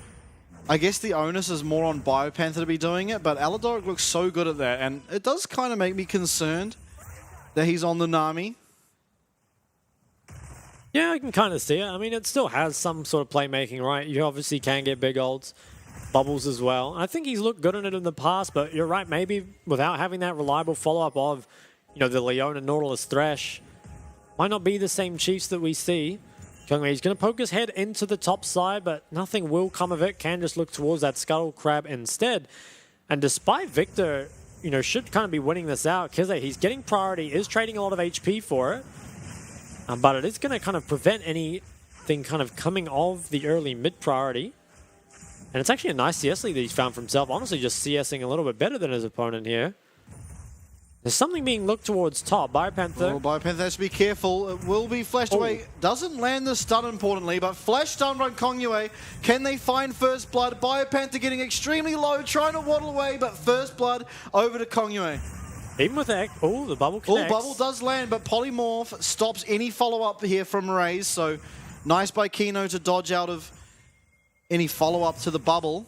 I guess the onus is more on Biopanther to be doing it. But Aladoric looks so good at that. And it does kind of make me concerned that he's on the Nami. Yeah, I can kind of see it. I mean, it still has some sort of playmaking, right? You obviously can get big ults. Bubbles as well. I think he's looked good on it in the past, but you're right, maybe without having that reliable follow-up of, you know, the Leona Nautilus Thresh, might not be the same Chiefs that we see. He's going to poke his head into the top side, but nothing will come of it. Can just look towards that Scuttle Crab instead. And despite Victor, you know, should kind of be winning this out, Kize, he's getting priority, is trading a lot of HP for it, but it is going to kind of prevent anything kind of coming of the early mid priority. And it's actually a nice CS lead that he's found for himself. Honestly, just CSing a little bit better than his opponent here. There's something being looked towards top. Biopanther. Oh, Biopanther has to be careful. It will be flashed away. Doesn't land the stun, importantly, but flash stun from Kongyue. Can they find first blood? Biopanther getting extremely low, trying to waddle away, but first blood over to Kongyue. Even with that, the bubble connects. Bubble does land, but Polymorph stops any follow-up here from Raze. So nice by Kino to dodge out of any follow-up to the bubble.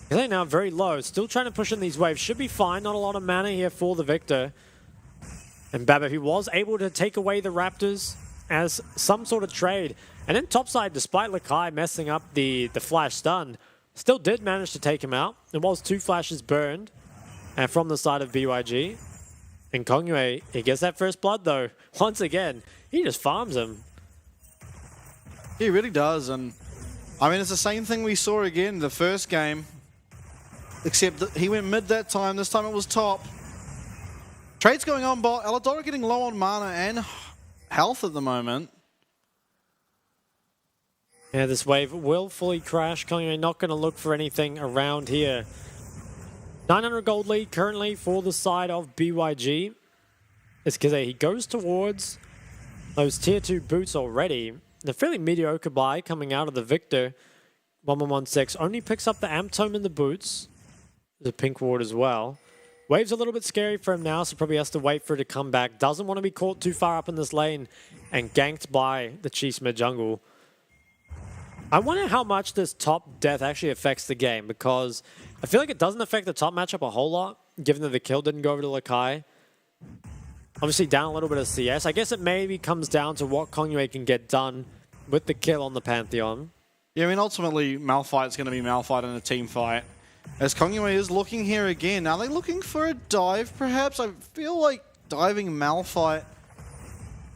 They're now very low, still trying to push in these waves. Should be fine, not a lot of mana here for the Victor. And Babbitt, who was able to take away the Raptors as some sort of trade. And then topside, despite Lakai messing up the flash stun, still did manage to take him out. It was 2 flashes burned from the side of BYG. And Kongyue, he gets that first blood though. Once again, he just farms him. He really does, and I mean, it's the same thing we saw again the first game, except that he went mid that time. This time it was top. Trade's going on bot. Aladoric getting low on mana and health at the moment. Yeah, this wave will fully crash. Kongyue not going to look for anything around here. 900 gold lead currently for the side of BYG. It's because he goes towards those tier 2 boots already. The fairly mediocre buy coming out of the Victor. 1116 only picks up the Amp Tome and the boots. The pink ward as well. Wave's a little bit scary for him now, so probably has to wait for it to come back. Doesn't want to be caught too far up in this lane and ganked by the Chiefs mid jungle. I wonder how much this top death actually affects the game, because I feel like it doesn't affect the top matchup a whole lot, given that the kill didn't go over to Lakai. Obviously down a little bit of CS. I guess it maybe comes down to what Kongyue can get done with the kill on the Pantheon. Yeah, I mean, ultimately, Malphite's going to be Malphite in a team fight. As Kongyue is looking here again. Are they looking for a dive, perhaps? I feel like diving Malphite.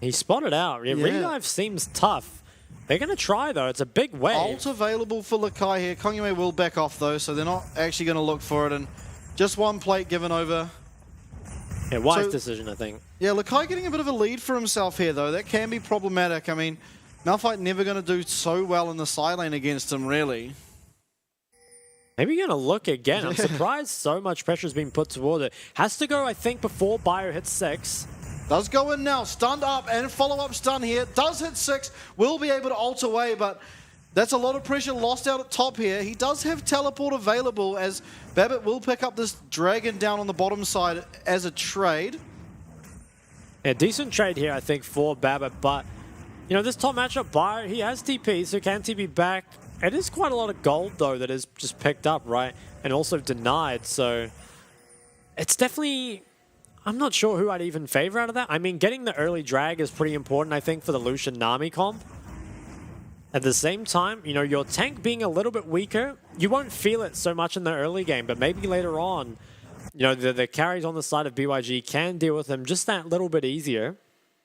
He spotted out. Yeah, Redive seems tough. They're going to try, though. It's a big wave. Ult available for Lakai here. Kongyue will back off, though, so they're not actually going to look for it. And just one plate given over. Yeah, wise decision, I think. Yeah, Lakai getting a bit of a lead for himself here, though. That can be problematic. I mean, Malphite never going to do so well in the side lane against him, really. Maybe going to look again. I'm surprised so much pressure has been put toward it. Has to go, I think, before Bio hits 6. Does go in now. Stunned up and follow-up stun here. Does hit 6. Will be able to ult away, but that's a lot of pressure lost out at top here. He does have teleport available, as Babbitt will pick up this dragon down on the bottom side as a trade. Yeah, decent trade here, I think, for Babbitt, but you know, this top matchup, Bio, he has TP, so can TP back. It is quite a lot of gold, though, that is just picked up, right? And also denied, so it's definitely... I'm not sure who I'd even favor out of that. I mean, getting the early drag is pretty important, I think, for the Lucian Nami comp. At the same time, you know, your tank being a little bit weaker, you won't feel it so much in the early game, but maybe later on, you know, the carries on the side of BYG can deal with them just that little bit easier.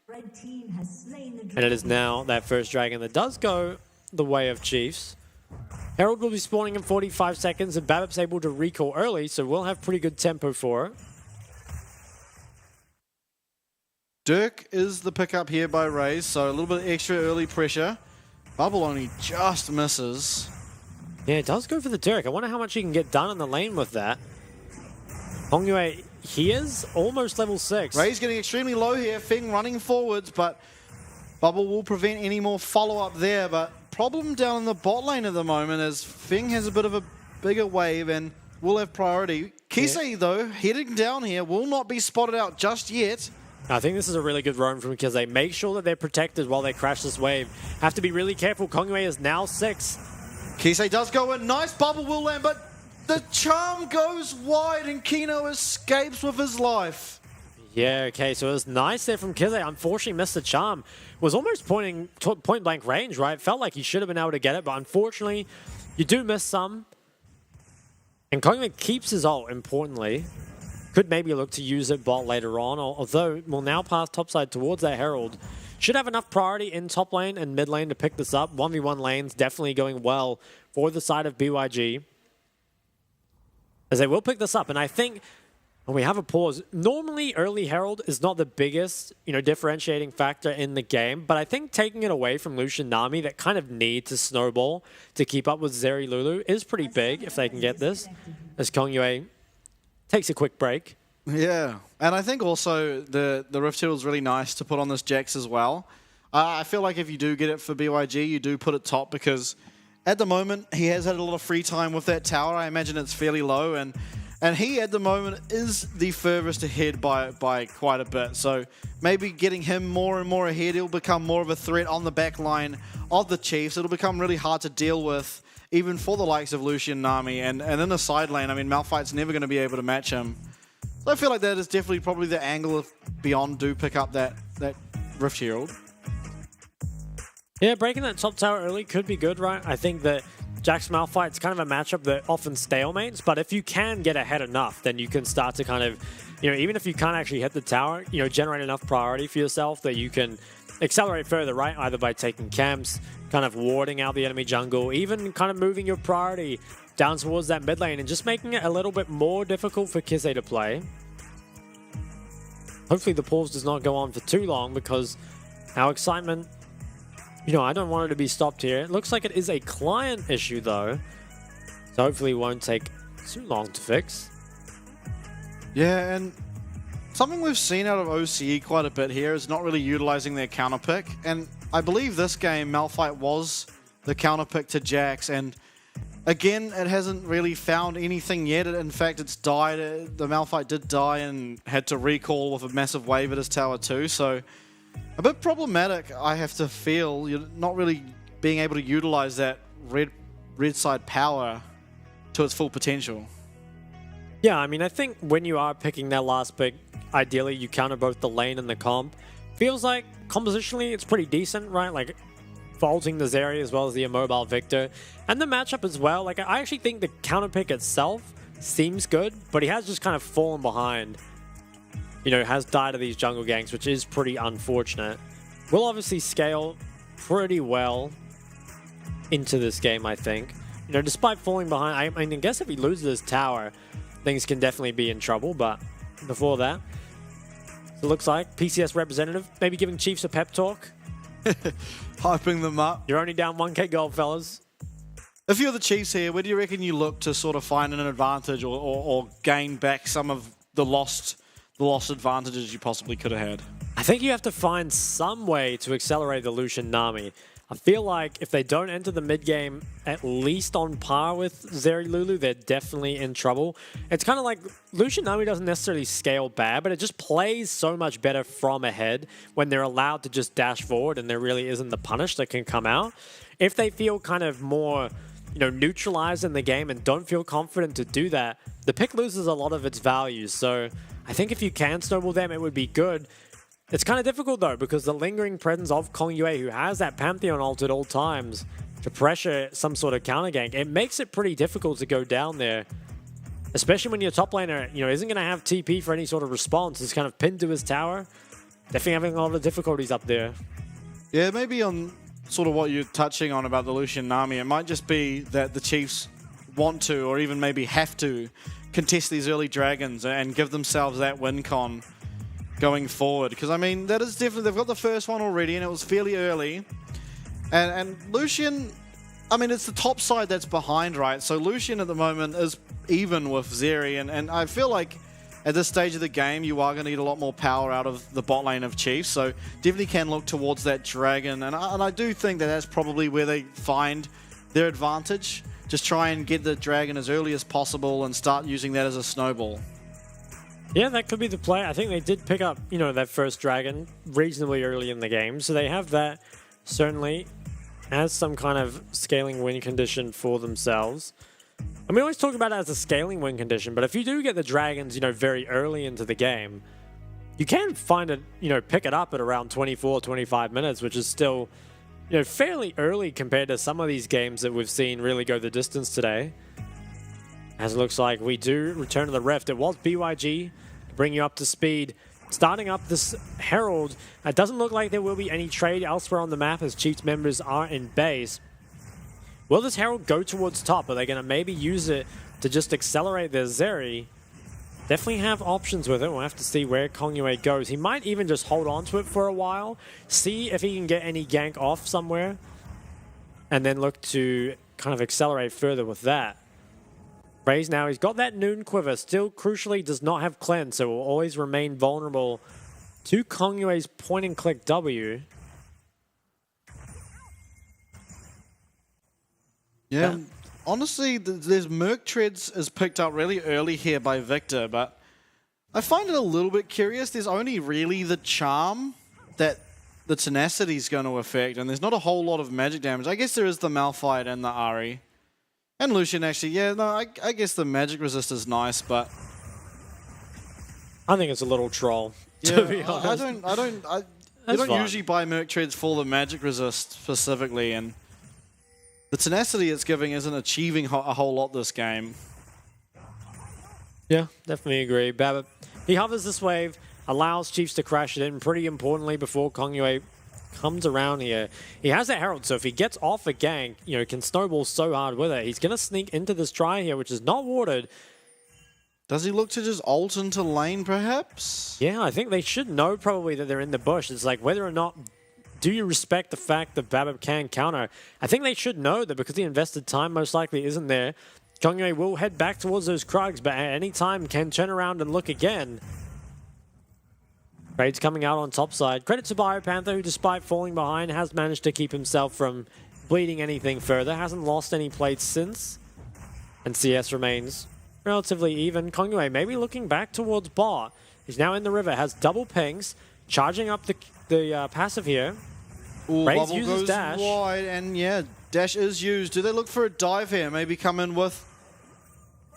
Red team has slain the And it is now that first dragon that does go the way of Chiefs. Herald will be spawning in 45 seconds, and Babip's able to recall early, so we'll have pretty good tempo for it. Dirk is the pickup here by Raze, so a little bit extra early pressure. Bubble only just misses. Yeah, it does go for the Dirk. I wonder how much he can get done in the lane with that. Hongyue, he is almost level 6. Raze getting extremely low here. Feng running forwards, but Bubble will prevent any more follow-up there. But problem down in the bot lane at the moment is Feng has a bit of a bigger wave and will have priority. Kisei, though, heading down here, will not be spotted out just yet. I think this is a really good roam from Kisei. Make sure that they're protected while they crash this wave. Have to be really careful. Hongyue is now 6. Kisei does go in. Nice Bubble will land, but the charm goes wide and Kino escapes with his life. Yeah, okay, so it was nice there from Kisei. Unfortunately missed the charm. Was almost point blank range, right? Felt like he should have been able to get it, but unfortunately, you do miss some. And Hongyue keeps his ult, importantly. Could maybe look to use it bot later on, although we'll now pass topside towards that Herald. Should have enough priority in top lane and mid lane to pick this up. 1v1 lanes definitely going well for the side of BYG. As they will pick this up, and I think when we have a pause, normally early Herald is not the biggest, differentiating factor in the game, but I think taking it away from Lucian Nami that kind of need to snowball to keep up with Zeri Lulu is pretty big if they can get this, as Hongyue takes a quick break. Yeah, and I think also the Rift Shield is really nice to put on this Jax as well. I feel like if you do get it for BYG, you do put it top because at the moment he has had a lot of free time with that tower. I imagine it's fairly low, and he at the moment is the furthest ahead by quite a bit. So maybe getting him more and more ahead, he'll become more of a threat on the back line of the Chiefs. It'll become really hard to deal with, even for the likes of Lucian Nami. And in the side lane, I mean, Malphite's never going to be able to match him. So I feel like that is definitely probably the angle if Beyond do pick up that Rift Herald. Yeah, breaking that top tower early could be good, right? I think that Jax Malphite's kind of a matchup that often stalemates, but if you can get ahead enough, then you can start to kind of, even if you can't actually hit the tower, generate enough priority for yourself that you can accelerate further, right? Either by taking camps, kind of warding out the enemy jungle, even kind of moving your priority down towards that mid lane and just making it a little bit more difficult for Kisei to play. Hopefully the pause does not go on for too long because our excitement, I don't want it to be stopped here. It looks like it is a client issue though, so hopefully it won't take too long to fix. Yeah, and something we've seen out of OCE quite a bit here is not really utilizing their counter pick, and I believe this game Malphite was the counter pick to Jax, and again, it hasn't really found anything yet. In fact, it's died. The Malphite did die and had to recall with a massive wave at his tower too. So a bit problematic, I have to feel. You're not really being able to utilize that red side power to its full potential. Yeah, I mean, I think when you are picking that last pick, ideally you counter both the lane and the comp. Feels like compositionally it's pretty decent, right? Like faulting the Zeri as well as the immobile Victor. And the matchup as well. Like, I actually think the counter pick itself seems good, but he has just kind of fallen behind. Has died to these jungle ganks, which is pretty unfortunate. Will obviously scale pretty well into this game, I think. Despite falling behind, I guess if he loses his tower, things can definitely be in trouble, but before that, it looks like PCS representative maybe giving Chiefs a pep talk. Hyping them up. You're only down 1k gold, fellas. If you're the Chiefs here, where do you reckon you look to sort of find an advantage or gain back some of the lost advantages you possibly could have had? I think you have to find some way to accelerate the Lucian Nami. I feel like if they don't enter the mid game at least on par with Zeri Lulu, they're definitely in trouble. It's kind of like Lucian Nami doesn't necessarily scale bad, but it just plays so much better from ahead when they're allowed to just dash forward and there really isn't the punish that can come out. If they feel kind of more, neutralized in the game and don't feel confident to do that, the pick loses a lot of its value. So I think if you can snowball them, it would be good. It's kind of difficult though, because the lingering presence of Hongyue, who has that Pantheon ult at all times to pressure some sort of counter gank, it makes it pretty difficult to go down there. Especially when your top laner, isn't going to have TP for any sort of response. It's kind of pinned to his tower. Definitely having a lot of difficulties up there. Yeah, maybe on sort of what you're touching on about the Lucian Nami. It might just be that the Chiefs want to, or even maybe have to, contest these early dragons and give themselves that win con going forward. Because, I mean, that is definitely... They've got the first one already, and it was fairly early. And Lucian... I mean, it's the top side that's behind, right? So Lucian at the moment is even with Zeri, and I feel like at this stage of the game, you are going to get a lot more power out of the bot lane of Chiefs, so definitely can look towards that dragon, and I do think that that's probably where they find their advantage. Just try and get the dragon as early as possible and start using that as a snowball. Yeah, that could be the play. I think they did pick up, you know, that first dragon reasonably early in the game, so they have that certainly as some kind of scaling win condition for themselves. And we always talk about it as a scaling win condition, but if you do get the dragons, you know, very early into the game, you can find it, you know, pick it up at around 24, 25 minutes, which is still, you know, fairly early compared to some of these games that we've seen really go the distance today. As it looks like we do return to the Rift. It was BYG to bring you up to speed. Starting up this Herald, it doesn't look like there will be any trade elsewhere on the map as Chiefs members are in base. Will this Herald go towards top? Are they going to maybe use it to just accelerate their Zeri? Definitely have options with it. We'll have to see where Kongyue goes. He might even just hold on to it for a while, see if he can get any gank off somewhere, and then look to kind of accelerate further with that. Raze now, he's got that Noon Quiver, still crucially does not have Cleanse, so will always remain vulnerable to Kongyue's point and click W. Yeah, honestly, there's Merc Treads is picked up really early here by Victor, but I find it a little bit curious. There's only really the Charm that the Tenacity is going to affect, and there's not a whole lot of magic damage. I guess there is the Malphite and the Ahri. And Lucian, actually, yeah, no, I guess the magic resist is nice, but I think it's a little troll, yeah, to be honest. You don't usually buy Merc Treads for the magic resist specifically, and the tenacity it's giving isn't achieving a whole lot this game. Yeah, definitely agree. Babbitt, he hovers this wave, allows Chiefs to crash it in pretty importantly before Kongyue comes around here. He has that Herald, so if he gets off a gank, you know, can snowball so hard with it. He's going to sneak into this try here, which is not warded. Does he look to just ult into lane, perhaps? Yeah, I think they should know probably that they're in the bush. It's like whether or not do you respect the fact that Babbitt can counter. I think they should know that because the invested time most likely isn't there. Kongyue will head back towards those Krugs, but at any time can turn around and look again. Raid's coming out on top side. Credit to Biopanther, who despite falling behind, has managed to keep himself from bleeding anything further. Hasn't lost any plates since. And CS remains relatively even. Kongyue maybe looking back towards bot. He's now in the river, has double pings, charging up the passive here. Ooh, Raid bubble uses goes dash. wide, and yeah, dash is used. Do they look for a dive here? Maybe come in with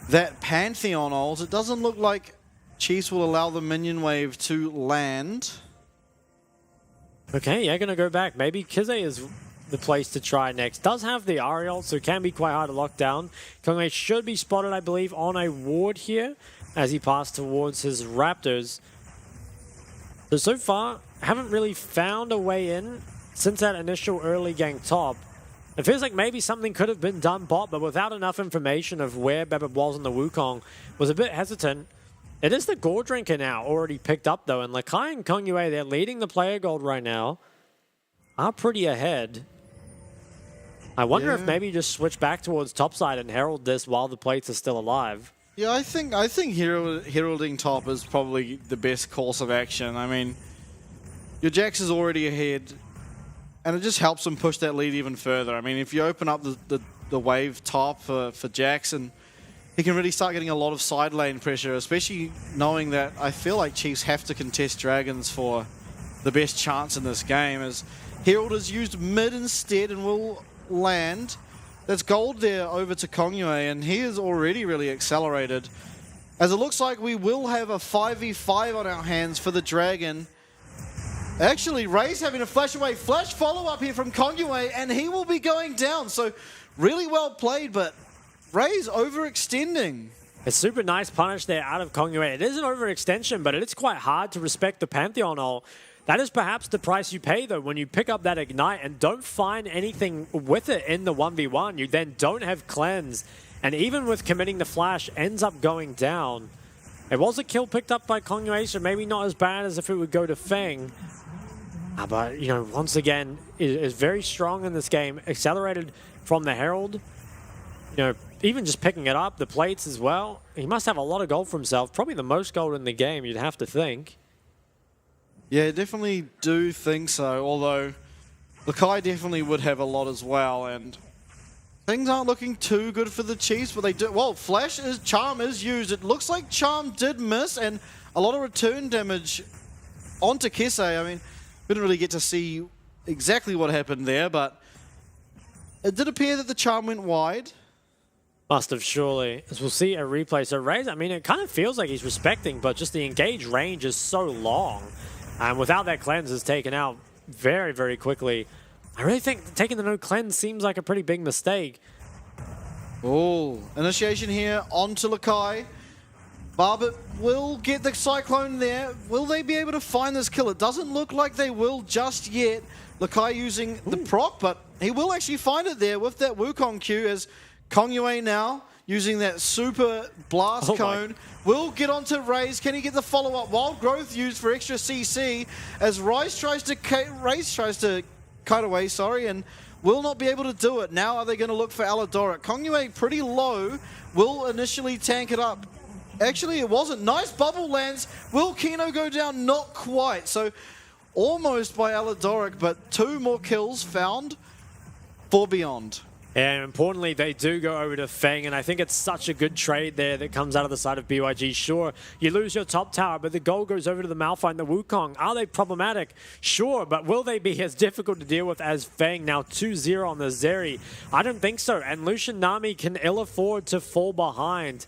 that Pantheon ult. It doesn't look like Chiefs will allow the minion wave to land. Okay, yeah, gonna go back. Maybe Kize is the place to try next. Does have the Ariel, so it can be quite hard to lock down. Kongyue should be spotted, I believe, on a ward here as he passed towards his Raptors. So far, haven't really found a way in since that initial early gank top. It feels like maybe something could have been done bot, but without enough information of where Babbitt was in the Wukong, was a bit hesitant. It is the Gore Drinker now already picked up though, and Lakai and Kongyue, they're leading the player gold right now, are pretty ahead. I wonder if maybe you just switch back towards topside and herald this while the plates are still alive. Yeah, I think heralding top is probably the best course of action. I mean, your Jax is already ahead, and it just helps them push that lead even further. I mean, if you open up the wave top for Jackson, he can really start getting a lot of side lane pressure, especially knowing that I feel like Chiefs have to contest Dragons for the best chance in this game, as Herald is used mid instead and will land. That's gold there over to Kongyue, and he is already really accelerated. As it looks like we will have a 5v5 on our hands for the Dragon. Actually, Ray's having a flash away flash follow-up here from Kongyue, and he will be going down. So really well played, but Ray's overextending. A super nice punish there out of Kongyue. It is an overextension, but it is quite hard to respect the Pantheon ult. That is perhaps the price you pay, though, when you pick up that Ignite and don't find anything with it in the 1v1. You then don't have Cleanse, and even with committing the flash, ends up going down. It was a kill picked up by Kongyue, so maybe not as bad as if it would go to Feng. But, you know, once again, is very strong in this game. Accelerated from the Herald. You know, even just picking it up, the plates as well. He must have a lot of gold for himself. Probably the most gold in the game, you'd have to think. Yeah, definitely do think so. Although, Lakai definitely would have a lot as well. And things aren't looking too good for the Chiefs, but they do. Well, Charm is used. It looks like Charm did miss, and a lot of return damage onto Kese. I mean, we didn't really get to see exactly what happened there, but it did appear that the Charm went wide. Must have, surely. As we'll see a replay. So Raze, I mean, it kind of feels like he's respecting, but just the engage range is so long. And without that cleanse is taken out very, very quickly. I really think taking the no cleanse seems like a pretty big mistake. Oh, initiation here onto Lakai. Barbet will get the Cyclone there. Will they be able to find this kill? It doesn't look like they will just yet. Lakai using the proc, but he will actually find it there with that Wukong Q as Kongyue now using that super blast cone. Will get onto Raze. Can he get the follow-up? Wild Growth used for extra CC as Raze tries to kite away, and will not be able to do it. Now are they going to look for Alidoric? Kongyue pretty low. Will initially tank it up. Actually, it wasn't. Nice bubble lands. Will Kino go down? Not quite. So almost by Alidoric, but 2 more kills found for Beyond. And importantly, they do go over to Feng, and I think it's such a good trade there that comes out of the side of BYG. Sure, you lose your top tower, but the gold goes over to the Malphite and the Wukong. Are they problematic? Sure, but will they be as difficult to deal with as Feng? Now 2-0 on the Zeri. I don't think so, and Lucian Nami can ill afford to fall behind.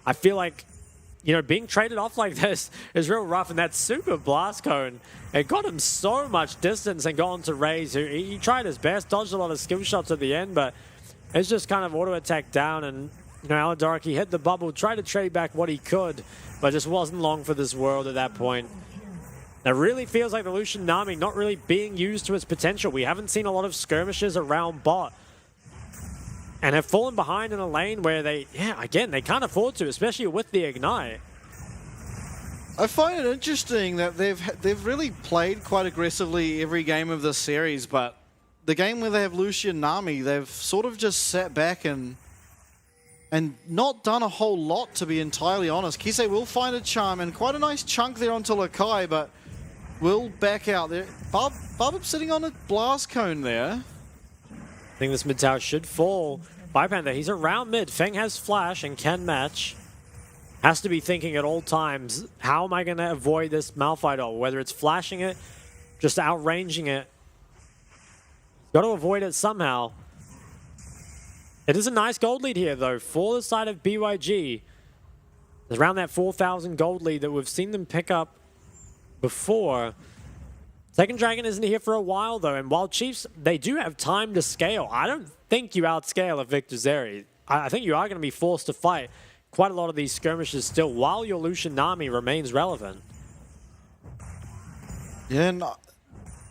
I feel like, you know, being traded off like this is real rough, and that super blast cone, it got him so much distance and got onto Raze, who he tried his best, dodged a lot of skill shots at the end, but it's just kind of auto-attack down, and, you know, Alidoric, he hit the bubble, tried to trade back what he could, but just wasn't long for this world at that point. It really feels like the Lucian Nami not really being used to its potential. We haven't seen a lot of skirmishes around bot, and have fallen behind in a lane where they, again, they can't afford to, especially with the Ignite. I find it interesting that they've really played quite aggressively every game of this series, but the game where they have Lucian Nami, they've sort of just sat back and not done a whole lot, to be entirely honest. Kise will find a charm, and quite a nice chunk there onto Lakai, but will back out there. Barb sitting on a blast cone there. I think this mid tower should fall by Panther. He's around mid. Feng has flash and can match. Has to be thinking at all times, how am I going to avoid this Malphite ult? Whether it's flashing it, just outranging it. Got to avoid it somehow. It is a nice gold lead here, though, for the side of BYG. It's around that 4,000 gold lead that we've seen them pick up before. Second Dragon isn't here for a while, though, and while Chiefs, they do have time to scale. I don't think you outscale a Victor Zeri. I think you are going to be forced to fight quite a lot of these skirmishes still, while your Lucian Nami remains relevant. Yeah, and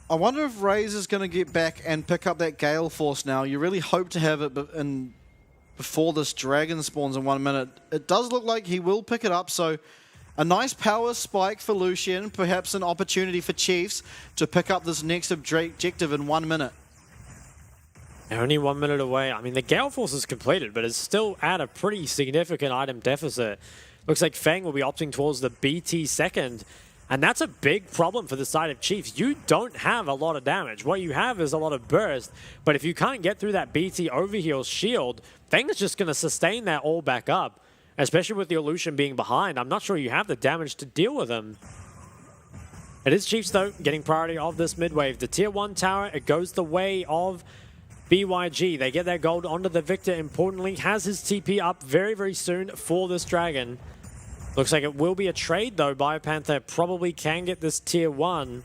I wonder if Raze is going to get back and pick up that Gale Force now. You really hope to have it before this Dragon spawns in 1 minute. It does look like he will pick it up, so a nice power spike for Lucian, perhaps an opportunity for Chiefs to pick up this next objective in 1 minute. They're only 1 minute away. I mean, the Gale Force is completed, but it's still at a pretty significant item deficit. Looks like Feng will be opting towards the BT second, and that's a big problem for the side of Chiefs. You don't have a lot of damage. What you have is a lot of burst, but if you can't get through that BT overheal shield, Feng is just going to sustain that all back up, especially with the Illusion being behind. I'm not sure you have the damage to deal with him. It is Chiefs, though, getting priority of this mid wave. The tier 1 tower, it goes the way of BYG. They get their gold onto the Victor. Importantly, has his TP up very, very soon for this Dragon. Looks like it will be a trade, though. BioPanther probably can get this tier 1.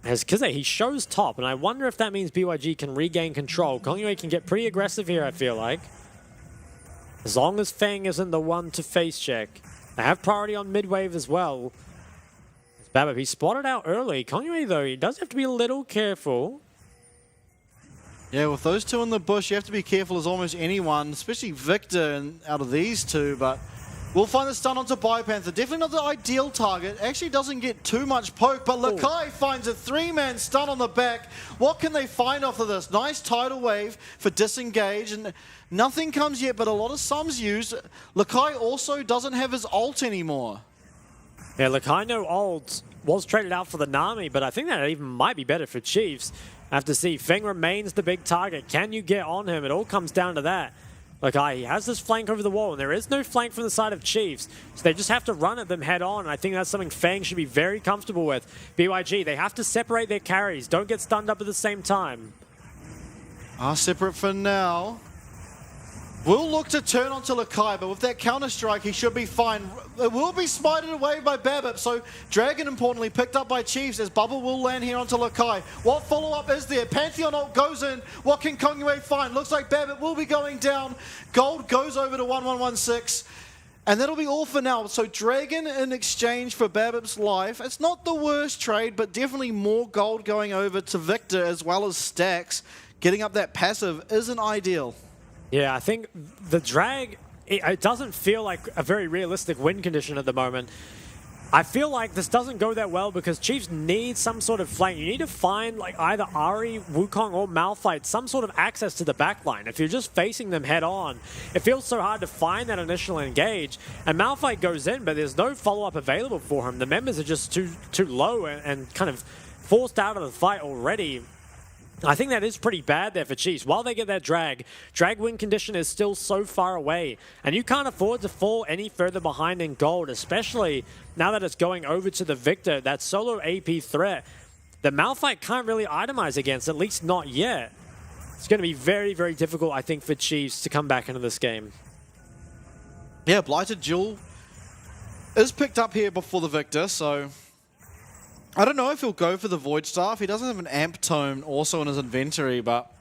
As Kize, he shows top, and I wonder if that means BYG can regain control. Kongyue can get pretty aggressive here, I feel like. As long as Feng isn't the one to face check. They have priority on mid-wave as well. BABIP, he spotted out early. Kongyue, though, he does have to be a little careful. Yeah, with those two in the bush, you have to be careful as almost anyone, especially Victor and out of these two, but we'll find the stun onto Biopanther. Definitely not the ideal target. Actually doesn't get too much poke, but Lakai finds a 3-man stun on the back. What can they find off of this? Nice tidal wave for disengage, and nothing comes yet, but a lot of sums used. Lakai also doesn't have his ult anymore. Yeah, Lakai no ult was traded out for the Nami, but I think that even might be better for Chiefs. I have to see. Feng remains the big target. Can you get on him? It all comes down to that. Lakai, he has this flank over the wall, and there is no flank from the side of Chiefs, so they just have to run at them head on, and I think that's something Feng should be very comfortable with. BYG, they have to separate their carries. Don't get stunned up at the same time. Separate for now. Will look to turn onto Lakai, but with that counter-strike, he should be fine. It will be smited away by BABIP, so Dragon, importantly, picked up by Chiefs as Bubble will land here onto Lakai. What follow-up is there? Pantheon ult goes in. What can Kongyue find? Looks like BABIP will be going down. Gold goes over to 1116. And that'll be all for now. So Dragon in exchange for BABIP's life. It's not the worst trade, but definitely more gold going over to Victor as well as stacks. Getting up that passive isn't ideal. Yeah, I think the drag, it doesn't feel like a very realistic win condition at the moment. I feel like this doesn't go that well because Chiefs need some sort of flank. You need to find like either Ahri, Wukong, or Malphite some sort of access to the backline. If you're just facing them head on, it feels so hard to find that initial engage. And Malphite goes in, but there's no follow-up available for him. The members are just too low and kind of forced out of the fight already. I think that is pretty bad there for Chiefs. While they get that drag win condition is still so far away, and you can't afford to fall any further behind in gold, especially now that it's going over to the Victor, that solo AP threat. The Malphite can't really itemize against, at least not yet. It's going to be very, very difficult, I think, for Chiefs to come back into this game. Yeah, Blighted Jewel is picked up here before the Victor, so I don't know if he'll go for the Void Staff. He doesn't have an Amp Tome also in his inventory, but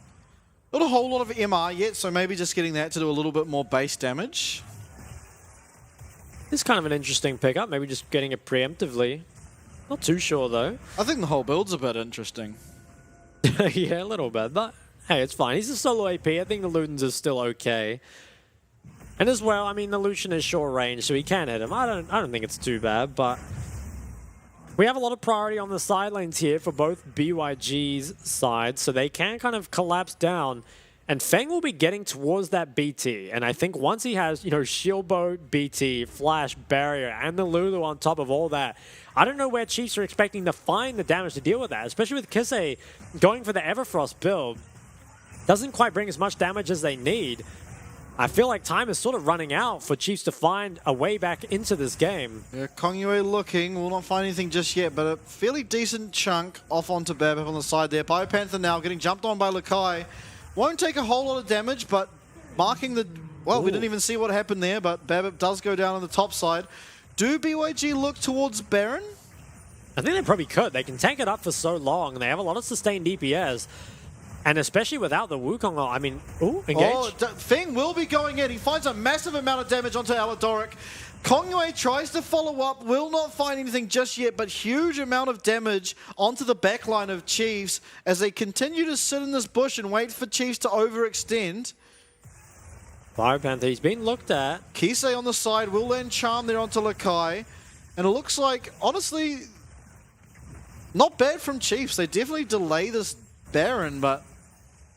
not a whole lot of MR yet, so maybe just getting that to do a little bit more base damage. It's kind of an interesting pickup, maybe just getting it preemptively. Not too sure, though. I think the whole build's a bit interesting. Yeah, a little bit, but hey, it's fine. He's a solo AP. I think the Ludens is still okay. And as well, I mean, the Lucian is short range, so he can hit him. I don't think it's too bad, but we have a lot of priority on the side lanes here for both BYG's sides, so they can kind of collapse down. And Feng will be getting towards that BT. And I think once he has, you know, Shield Bow, BT, Flash, Barrier, and the Lulu on top of all that, I don't know where Chiefs are expecting to find the damage to deal with that, especially with Kisei going for the Everfrost build. Doesn't quite bring as much damage as they need. I feel like time is sort of running out for Chiefs to find a way back into this game. Yeah, Kongyue looking, will not find anything just yet, but a fairly decent chunk off onto BABIP on the side there. Biopanther now getting jumped on by Lakai. Won't take a whole lot of damage, but marking the... Well, we didn't even see what happened there, but BABIP does go down on the top side. Do BYG look towards Baron? I think they probably could. They can tank it up for so long, and they have a lot of sustained DPS. And especially without the Wukong, I mean, ooh, engage. Oh, Feng will be going in. He finds a massive amount of damage onto Aladoric. Kongyue tries to follow up, will not find anything just yet, but huge amount of damage onto the backline of Chiefs as they continue to sit in this bush and wait for Chiefs to overextend. Biopanther, he's been looked at. Kisei on the side will land Charm there onto Lakai. And it looks like, honestly, not bad from Chiefs. They definitely delay this Baron, but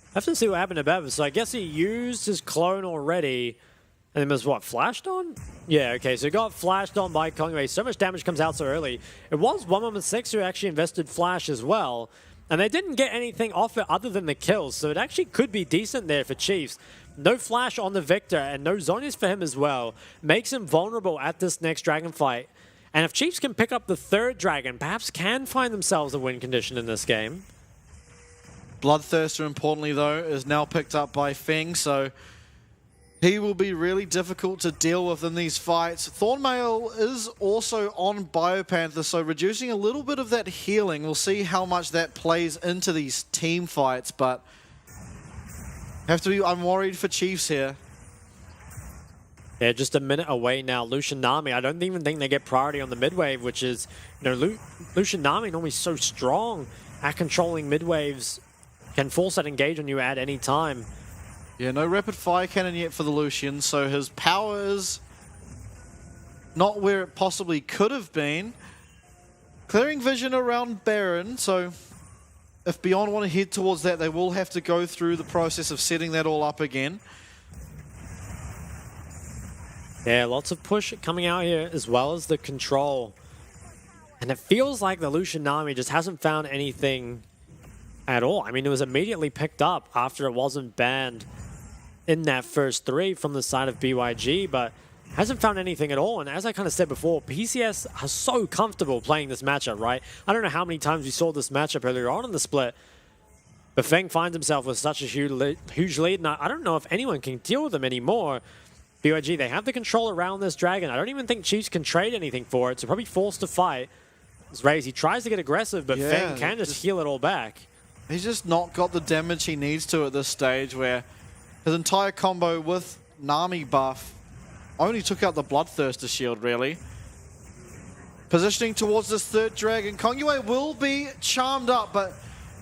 I have to see what happened to Bev. So I guess he used his clone already, and then was what, flashed on? Yeah, okay, so he got flashed on by Kongyue. So much damage comes out so early. It was 116 who actually invested flash as well, and they didn't get anything off it other than the kills, so it actually could be decent there for Chiefs. No flash on the Victor, and no Zonius for him as well. Makes him vulnerable at this next dragon fight. And if Chiefs can pick up the third dragon, perhaps can find themselves a win condition in this game. Bloodthirster, importantly, though, is now picked up by Feng, so he will be really difficult to deal with in these fights. Thornmail is also on Biopanther, so reducing a little bit of that healing. We'll see how much that plays into these team fights, but I'm worried for Chiefs here. They're just a minute away now. Lucian Nami, I don't even think they get priority on the mid-wave, which is, you know, Lucian Nami normally so strong at controlling mid-waves, can force that engage on you at any time. Yeah, no rapid fire cannon yet for the Lucian, so his power is not where it possibly could have been. Clearing vision around Baron, so if Beyond want to head towards that, they will have to go through the process of setting that all up again. Yeah, lots of push coming out here as well as the control. And it feels like the Lucian Nami just hasn't found anything at all. I mean, it was immediately picked up after it wasn't banned in that first 3 from the side of BYG, but hasn't found anything at all. And as I kind of said before, PCS are so comfortable playing this matchup, right? I don't know how many times we saw this matchup earlier on in the split, but Feng finds himself with such a huge lead, and I don't know if anyone can deal with them anymore. BYG, they have the control around this dragon. I don't even think Chiefs can trade anything for it, so probably forced to fight. As Raze, he tries to get aggressive, but Feng can just heal it all back. He's just not got the damage he needs to at this stage, where his entire combo with Nami buff only took out the Bloodthirster shield, really. Positioning towards this third dragon. Kongyue will be charmed up, but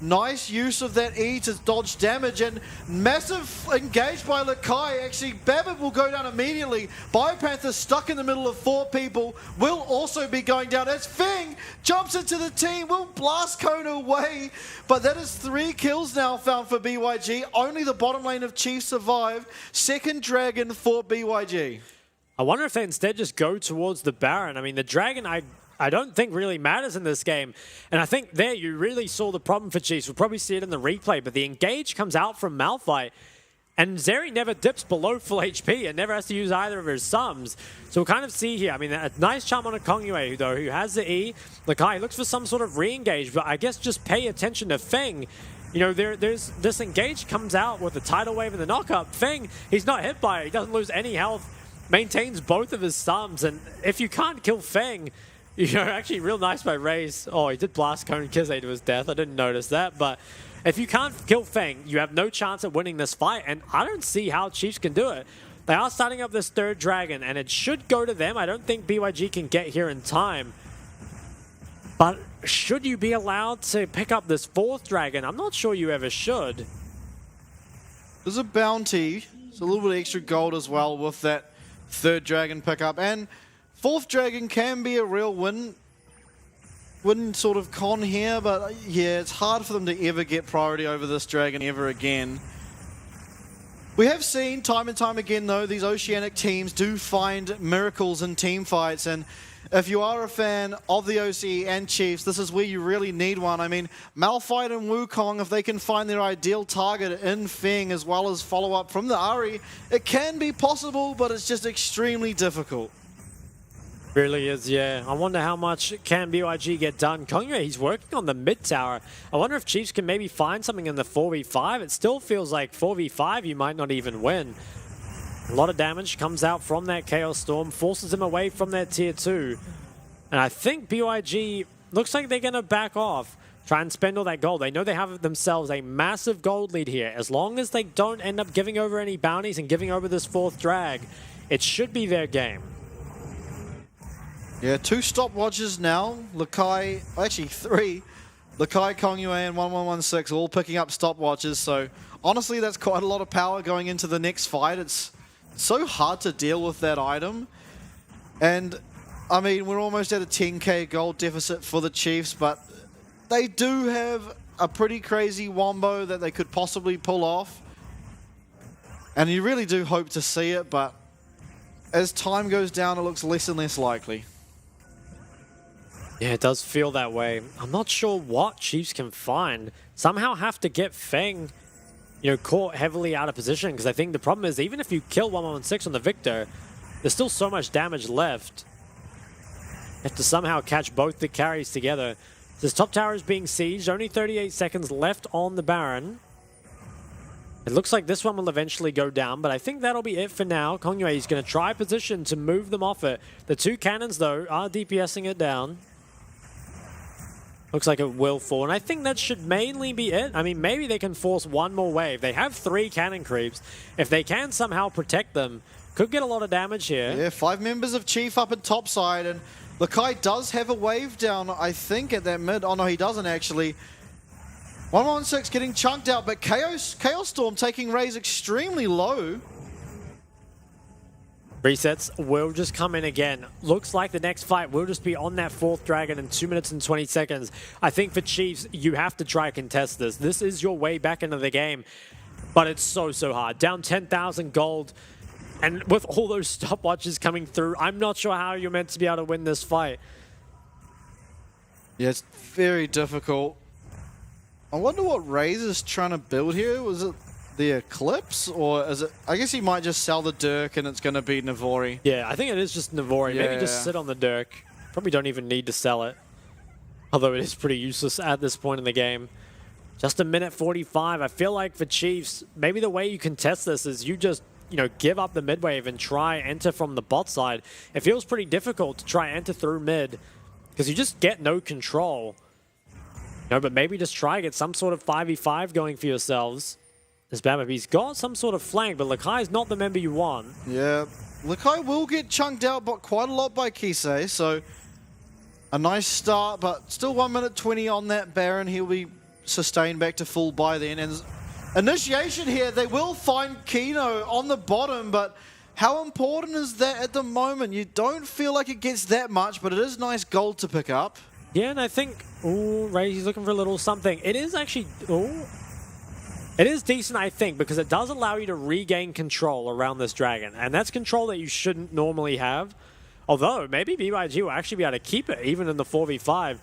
nice use of that E to dodge damage, and massive engage by Lakai. Actually, Babbitt will go down immediately. Biopanther stuck in the middle of 4 people will also be going down as Feng jumps into the team, will blast Cone away, but that is 3 kills now found for BYG. Only the bottom lane of Chiefs survive. Second dragon for BYG. I wonder if they instead just go towards the Baron. I mean, the dragon, I don't think really matters in this game. And I think there you really saw the problem for Chiefs. We'll probably see it in the replay, but the engage comes out from Malphite, and Zeri never dips below full HP and never has to use either of his sums. So we'll kind of see here. I mean, a nice charm on a Kongyue, though, who has the E. Lakai looks for some sort of re-engage, but I guess just pay attention to Feng. You know, there's this engage comes out with the tidal wave and the knockup. Feng, he's not hit by it. He doesn't lose any health, maintains both of his sums, and if you can't kill Feng, you know, actually real nice by Raze. Oh, he did blast Cone Kizé to his death. I didn't notice that. But if you can't kill Feng, you have no chance at winning this fight. And I don't see how Chiefs can do it. They are starting up this third dragon, and it should go to them. I don't think BYG can get here in time. But should you be allowed to pick up this fourth dragon? I'm not sure you ever should. There's a bounty. There's a little bit of extra gold as well with that third dragon pickup. And fourth dragon can be a real win sort of con here, but yeah, it's hard for them to ever get priority over this dragon ever again. We have seen time and time again, though, these Oceanic teams do find miracles in team fights, and if you are a fan of the OCE and Chiefs, this is where you really need one. I mean, Malphite and Wukong, if they can find their ideal target in Feng as well as follow up from the Ahri, it can be possible, but it's just extremely difficult. Really is, yeah. I wonder how much can BYG get done. Kongyue, he's working on the mid tower. I wonder if Chiefs can maybe find something in the 4v5. It still feels like 4v5 you might not even win. A lot of damage comes out from that Chaos Storm, forces him away from that tier 2. And I think BYG looks like they're going to back off, try and spend all that gold. They know they have themselves a massive gold lead here. As long as they don't end up giving over any bounties and giving over this fourth drag, it should be their game. Yeah, 2 stopwatches now. Lakai, actually 3. Lakai, Kongyue, and 1116 all picking up stopwatches. So honestly, that's quite a lot of power going into the next fight. It's so hard to deal with that item. And I mean, we're almost at a 10k gold deficit for the Chiefs, but they do have a pretty crazy wombo that they could possibly pull off. And you really do hope to see it, but as time goes down, it looks less and less likely. Yeah, it does feel that way. I'm not sure what Chiefs can find. Somehow have to get Feng, you know, caught heavily out of position, because I think the problem is even if you kill 1116 on the Victor, there's still so much damage left. You have to somehow catch both the carries together. This top tower is being sieged. Only 38 seconds left on the Baron. It looks like this one will eventually go down, but I think that'll be it for now. Kongyue is going to try position to move them off it. The 2 cannons, though, are DPSing it down. Looks like it will fall, and I think that should mainly be it. I mean, maybe they can force one more wave. They have 3 cannon creeps. If they can somehow protect them, Could get a lot of damage here. Yeah, 5 members of Chief up at top side, and Lakai does have a wave down, I think, at that mid. Oh, no, he doesn't actually. 116 getting chunked out, but Chaos Storm taking Raze extremely low. Resets will just come in again. Looks like the next fight will just be on that 4th dragon in 2 minutes and 20 seconds. I think for Chiefs, you have to try contest this. This is your way back into the game, but it's so hard. Down 10,000 gold, and with all those stopwatches coming through, I'm not sure how you're meant to be able to win this fight. Yeah, it's very difficult. I wonder what Raze is trying to build here. Was it the Eclipse, or is it? I guess he might just sell the Dirk and it's going to be Navori. Yeah, I think it is just Navori. Yeah. Maybe just sit on the Dirk. Probably don't even need to sell it. Although it is pretty useless at this point in the game. Just a minute 45. I feel like for Chiefs, maybe the way you contest this is you just, give up the mid wave and try enter from the bot side. It feels pretty difficult to try enter through mid because you just get no control. But maybe just try and get some sort of 5v5 going for yourselves. As Babib, he's got some sort of flank, but Lakai is not the member you want. Yeah, Lakai will get chunked out but quite a lot by Kisei, so a nice start, but still 1 minute 20 on that Baron. He'll be sustained back to full by then. And initiation here, they will find Kino on the bottom, but how important is that at the moment? You don't feel like it gets that much, but it is nice gold to pick up. Yeah, and I think, Ray, he's looking for a little something. It is actually, it is decent, I think, because it does allow you to regain control around this dragon. And that's control that you shouldn't normally have. Although, maybe BYG will actually be able to keep it, even in the 4v5.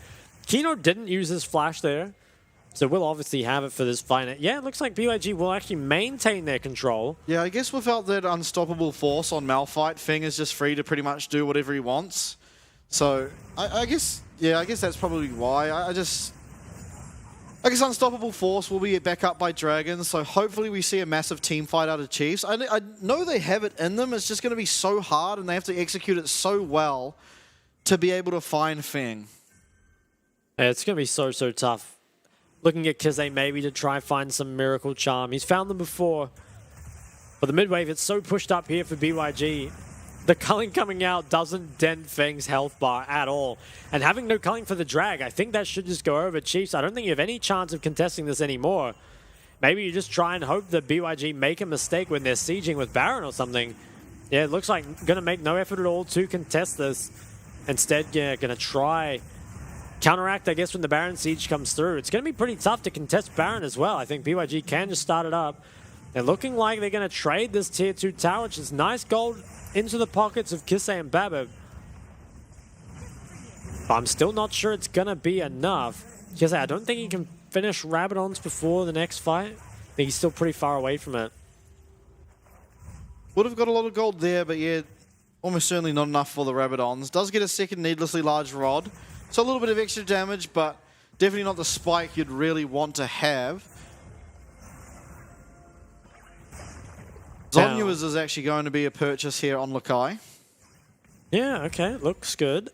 Kino didn't use his flash there, so we'll obviously have it for this fight. Yeah, it looks like BYG will actually maintain their control. Yeah, I guess without that unstoppable force on Malphite, Feng is just free to pretty much do whatever he wants. So, I guess that's probably why. I guess Unstoppable Force will be back up by Dragons, so hopefully we see a massive team fight out of Chiefs. I know they have it in them, it's just going to be so hard and they have to execute it so well to be able to find Feng. Yeah, it's going to be so tough. Looking at Kize maybe to try find some Miracle Charm. He's found them before, but the mid-wave, it's so pushed up here for BYG. The culling coming out doesn't dent Feng's health bar at all. And having no culling for the drag, I think that should just go over Chiefs. I don't think you have any chance of contesting this anymore. Maybe you just try and hope that BYG make a mistake when they're sieging with Baron or something. Yeah, it looks like going to make no effort at all to contest this. Instead, yeah, going to try counteract, I guess, when the Baron siege comes through. It's going to be pretty tough to contest Baron as well. I think BYG can just start it up. They're looking like they're going to trade this tier 2 tower, which is nice gold into the pockets of Kisei and Babib. But I'm still not sure it's going to be enough. Kisei, I don't think he can finish Rabadons before the next fight. I think he's still pretty far away from it. Would have got a lot of gold there, but yeah, almost certainly not enough for the Rabadons. Does get a second needlessly large rod. So a little bit of extra damage, but definitely not the spike you'd really want to have. Zonyuas is actually going to be a purchase here on Lakai. Yeah, okay, looks good.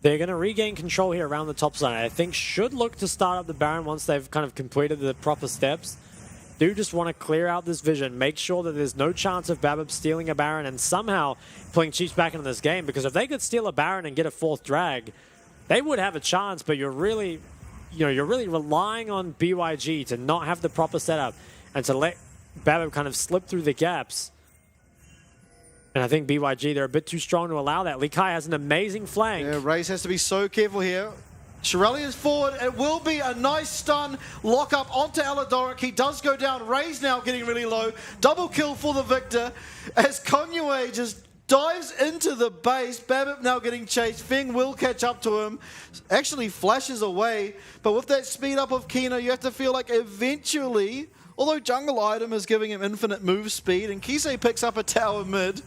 They're going to regain control here around the top side. I think should look to start up the Baron once they've kind of completed the proper steps. Do just want to clear out this vision, make sure that there's no chance of Babib stealing a Baron and somehow pulling Chiefs back into this game, because if they could steal a Baron and get a 4th drag, they would have a chance, but you're really relying on BYG to not have the proper setup and to let Babib kind of slip through the gaps. And I think BYG, they're a bit too strong to allow that. Likai has an amazing flank. Yeah, Raze has to be so careful here. Shirelli is forward. It will be a nice stun lock up onto Aladoric. He does go down. Raze now getting really low. Double kill for the victor as Konue just dives into the base. Babib now getting chased. Feng will catch up to him. Actually flashes away. But with that speed up of Kino, you have to feel like eventually, although Jungle Item is giving him infinite move speed, and Kisei picks up a tower mid.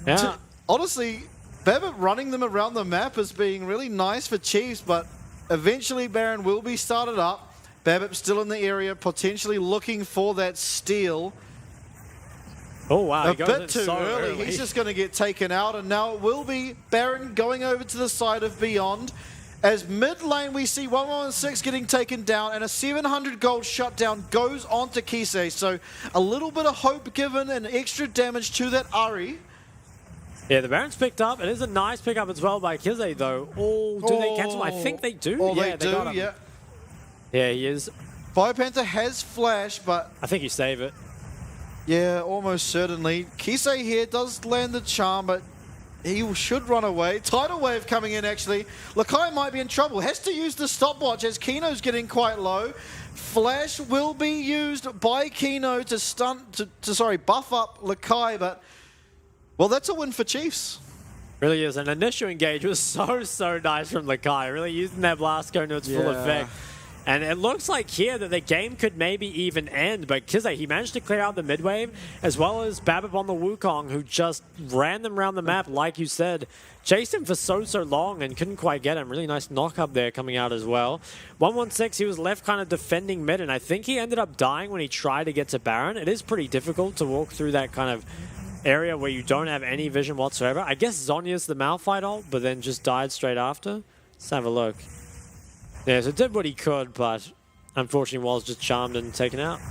Yeah. Honestly, Babib running them around the map is being really nice for Chiefs, but eventually Baron will be started up. Babib still in the area, potentially looking for that steal. Oh, wow. A bit too early. He's just going to get taken out, and now it will be Baron going over to the side of Beyond. As mid lane, we see 116 getting taken down, and a 700 gold shutdown goes on to Kisei. So a little bit of hope given and extra damage to that Ari. Yeah, the Baron's picked up. It is a nice pickup as well by Kisei, though. Oh, do they cancel? I think they do. Oh, yeah, they do, got him. yeah. Yeah, he is. Panther has flash, but I think you save it. yeah, almost certainly. Kisei here does land the charm, but he should run away. Tidal wave coming in, actually. Lakai might be in trouble. Has to use the stopwatch as Kino's getting quite low. Flash will be used by Kino to buff up Lakai, but well, that's a win for Chiefs. Really is. An initial engage was so nice from Lakai. Really using that blast cone to its full effect. And it looks like here that the game could maybe even end, but Kisei, he managed to clear out the mid wave, as well as Babip on the Wukong, who just ran them around the map, like you said. Chased him for so long and couldn't quite get him. Really nice knock up there coming out as well. 116, he was left kind of defending mid, and I think he ended up dying when he tried to get to Baron. It is pretty difficult to walk through that kind of area where you don't have any vision whatsoever. I guess Zhonya's the Malphite ult, but then just died straight after. Let's have a look. Yeah, so did what he could, but unfortunately was just charmed and taken out.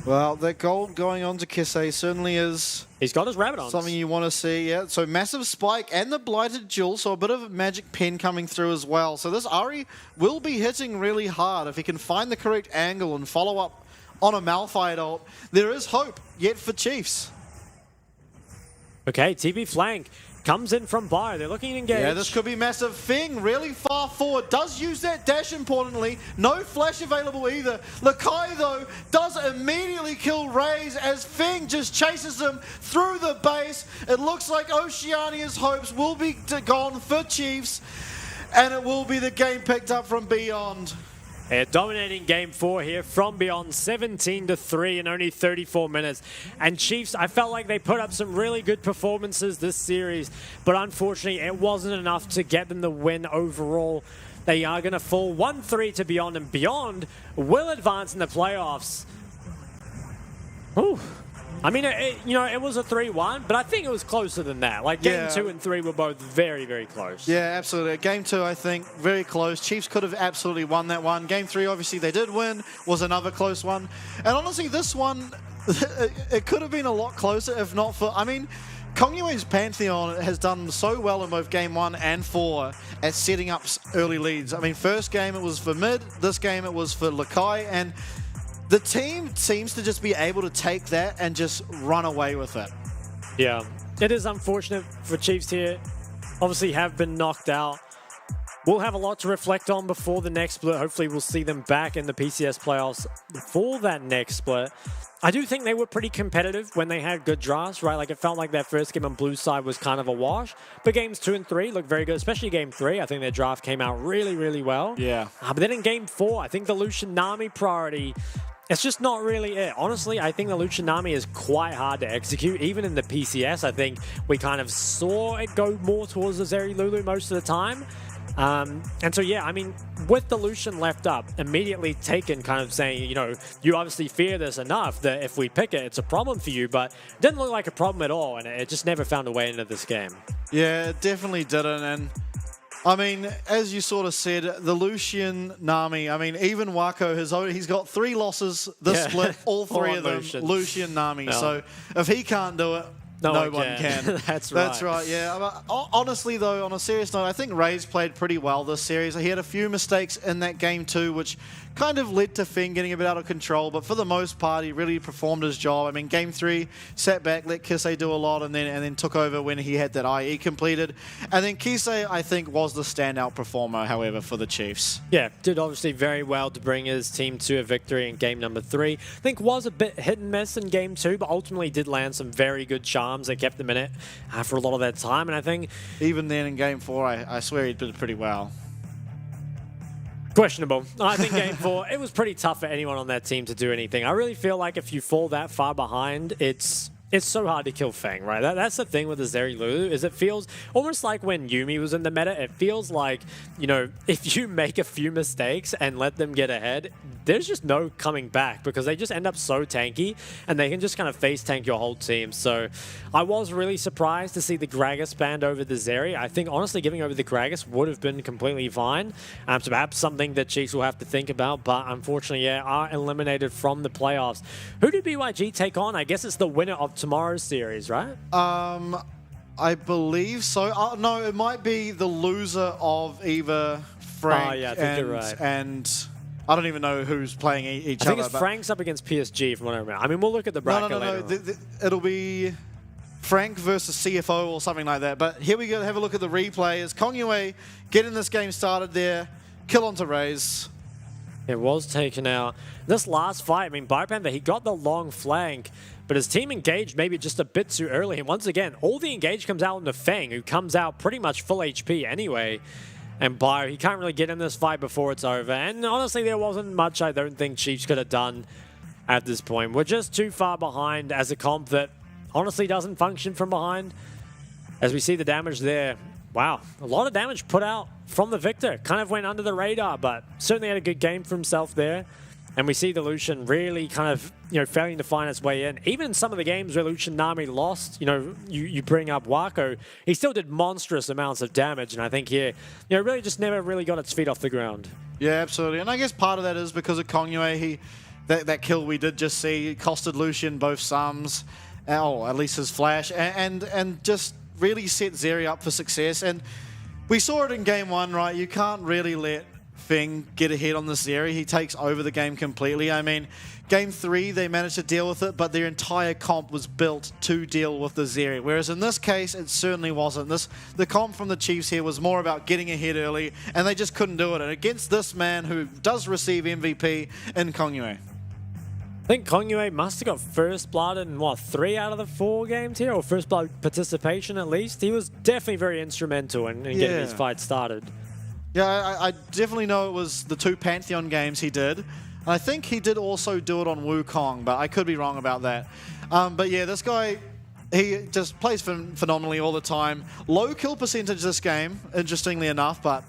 Well, that gold going on to Kisei certainly is... He's got his rabbit on. Something you want to see, yeah. So massive spike and the blighted jewel, so a bit of magic pen coming through as well. So this Ari will be hitting really hard if he can find the correct angle and follow up on a Malphite ult. There is hope yet for Chiefs. Okay, TP flank. Comes in from Bio. They're looking to engage. Yeah, this could be massive. Feng really far forward. Does use that dash importantly. No flash available either. Lakai, though, does immediately kill Raze as Feng just chases him through the base. It looks like Oceania's hopes will be gone for Chiefs. And it will be the game picked up from Beyond. Yeah, dominating game 4 here from Beyond, 17-3 in only 34 minutes. And Chiefs, I felt like they put up some really good performances this series, but unfortunately it wasn't enough to get them the win overall. They are going to fall 1-3 to Beyond, and Beyond will advance in the playoffs. Ooh. I mean, it was a 3-1, but I think it was closer than that. Like, game 2 and 3 were both very close. Yeah, absolutely. Game 2, I think, very close. Chiefs could have absolutely won that one. Game 3, obviously, they did win. Was another close one. And honestly, this one, it could have been a lot closer if not for... I mean, Kongyue's Pantheon has done so well in both Game 1 and 4 at setting up early leads. I mean, first game, it was for mid. This game, it was for Lakai. And the team seems to just be able to take that and just run away with it. Yeah, it is unfortunate for Chiefs here. Obviously have been knocked out. We'll have a lot to reflect on before the next split. Hopefully we'll see them back in the PCS playoffs for that next split. I do think they were pretty competitive when they had good drafts, right? Like, it felt like that first game on blue side was kind of a wash. But games 2 and 3 looked very good, especially game 3. I think their draft came out really well. Yeah. But then in game 4, I think the Lucian Nami priority... It's just not really it. Honestly, I think the Lucian Nami is quite hard to execute. Even in the PCS, I think we kind of saw it go more towards the Zeri Lulu most of the time. And so, yeah, I mean, with the Lucian left up, immediately taken kind of saying, you know, you obviously fear this enough that if we pick it, it's a problem for you. But it didn't look like a problem at all, and it just never found a way into this game. Yeah, it definitely didn't. And I mean, as you sort of said, the Lucian Nami, I mean, even Wako, he's got 3 losses this split, all 3 of them, Lucian Nami. No. So if he can't do it, no one can. That's right. That's right, yeah. Honestly, though, on a serious note, I think Raze played pretty well this series. He had a few mistakes in that game too, which kind of led to Feng getting a bit out of control, but for the most part, he really performed his job. I mean, game 3, sat back, let Kisei do a lot, and then took over when he had that IE completed. And then Kisei, I think, was the standout performer, however, for the Chiefs. Yeah, did obviously very well to bring his team to a victory in game number 3. I think was a bit hit and miss in game 2, but ultimately did land some very good charms that kept him in it for a lot of that time. And I think even then in game 4, I swear he did pretty well. Questionable. I think game 4, it was pretty tough for anyone on that team to do anything. I really feel like if you fall that far behind, it's so hard to kill Feng, right? That's the thing with the Zeri Lulu, is it feels almost like when Yuumi was in the meta, it feels like, you know, if you make a few mistakes and let them get ahead, there's just no coming back because they just end up so tanky and they can just kind of face tank your whole team. So I was really surprised to see the Gragas banned over the Zeri. I think honestly giving over the Gragas would have been completely fine. So perhaps something that Chiefs will have to think about, but unfortunately, yeah, are eliminated from the playoffs. Who did BYG take on? I guess it's the winner of tomorrow's series, right? I believe so. No, it might be the loser of either Frank yeah, I think you're right. and I don't even know who's playing each other. I think it's Frank's up against PSG from what I remember. I mean, we'll look at the bracket later. No. It'll be Frank versus CFO or something like that. But here we go. Have a look at the replay. As Kongyue getting this game started there. Kill onto Raze. It was taken out. This last fight, I mean, Biopanther, he got the long flank, but his team engaged maybe just a bit too early. And once again, all the engage comes out on the Feng, who comes out pretty much full HP anyway. And Bio, he can't really get in this fight before it's over. And honestly, there wasn't much I don't think Chiefs could have done at this point. We're just too far behind as a comp that honestly doesn't function from behind. As we see the damage there. Wow, a lot of damage put out from the Victor. Kind of went under the radar, but certainly had a good game for himself there. And we see the Lucian really kind of, failing to find its way in. Even in some of the games where Lucian Nami lost, you bring up Wako, he still did monstrous amounts of damage. And I think here, really just never really got its feet off the ground. Yeah, absolutely. And I guess part of that is because of Kongyue. That kill we did just see costed Lucian both sums, or at least his flash, and just really set Zeri up for success. And we saw it in game one, right? You can't really let Feng get ahead on this Zeri. He takes over the game completely. I mean, game 3, they managed to deal with it, but their entire comp was built to deal with the Zeri. Whereas in this case, it certainly wasn't. The comp from the Chiefs here was more about getting ahead early, and they just couldn't do it. And against this man who does receive MVP in Kongyue. I think Kongyue must have got first blood in, 3 out of the 4 games here? Or first blood participation, at least. He was definitely very instrumental in getting his fight started. Yeah, I definitely know it was the 2 Pantheon games he did. And I think he did also do it on Wukong, but I could be wrong about that. But yeah, this guy, he just plays phenomenally all the time. Low kill percentage this game, interestingly enough, but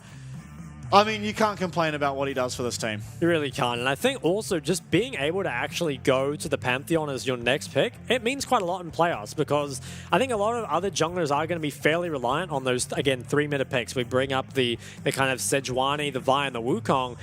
I mean, you can't complain about what he does for this team. You really can't. And I think also just being able to actually go to the Pantheon as your next pick, it means quite a lot in playoffs because I think a lot of other junglers are going to be fairly reliant on those, again, 3-minute picks. We bring up the kind of Sejuani, the Vi, and the Wukong,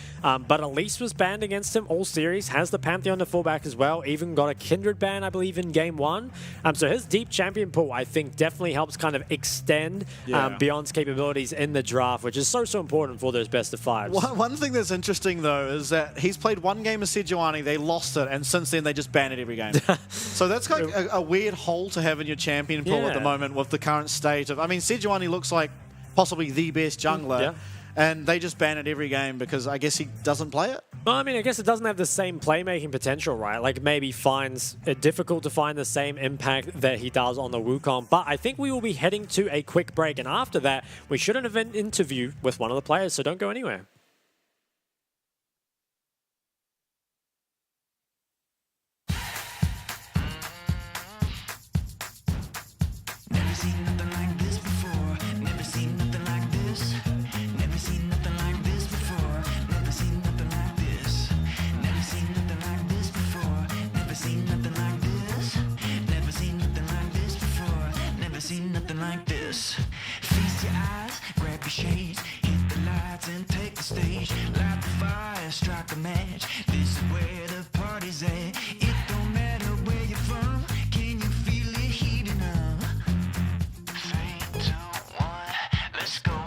but Elise was banned against him all series, has the Pantheon to fall back as well, even got a Kindred ban, I believe, in game 1. So his deep champion pool, I think, definitely helps kind of extend Beyond's capabilities in the draft, which is so important for those best of 5s. One thing that's interesting, though, is that he's played 1 game of Sejuani, they lost it, and since then they just ban it every game. So that's like a weird hole to have in your champion pool at the moment with the current state of... I mean, Sejuani looks like possibly the best jungler, and they just ban it every game because I guess he doesn't play it? Well, I mean, I guess it doesn't have the same playmaking potential, right? Like maybe finds it difficult to find the same impact that he does on the Wukong. But I think we will be heading to a quick break. And after that, we should have an interview with one of the players. So don't go anywhere. Never seen nothing like this before. Never seen nothing like this. Never seen nothing like this before. Never seen nothing like this. Never seen nothing like this before. Never seen nothing like this. Never seen nothing like this before. Never seen nothing like this. Feast your eyes, grab your shades, hit the lights and take the stage. Light the fire, strike a match. This is where the party's at. It don't matter where you're from. Can you feel it heating up? 3, 2, 1, let's go.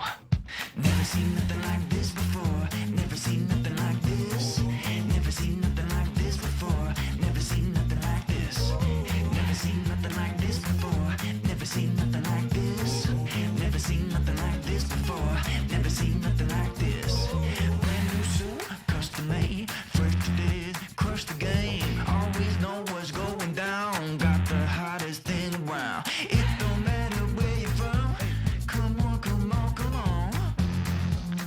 Never seen nothing like this before. Never seen nothing like this. Never seen nothing like this before. Never seen nothing like this. Never seen nothing like this before. Never seen nothing like this. Never seen nothing like this before. Never seen nothing like this. Brand new suit, custom made, fresh to death, crush the game. Always know what's going down. Got the hottest thing around. It don't matter where you're from. Come on, come on, come on. 3,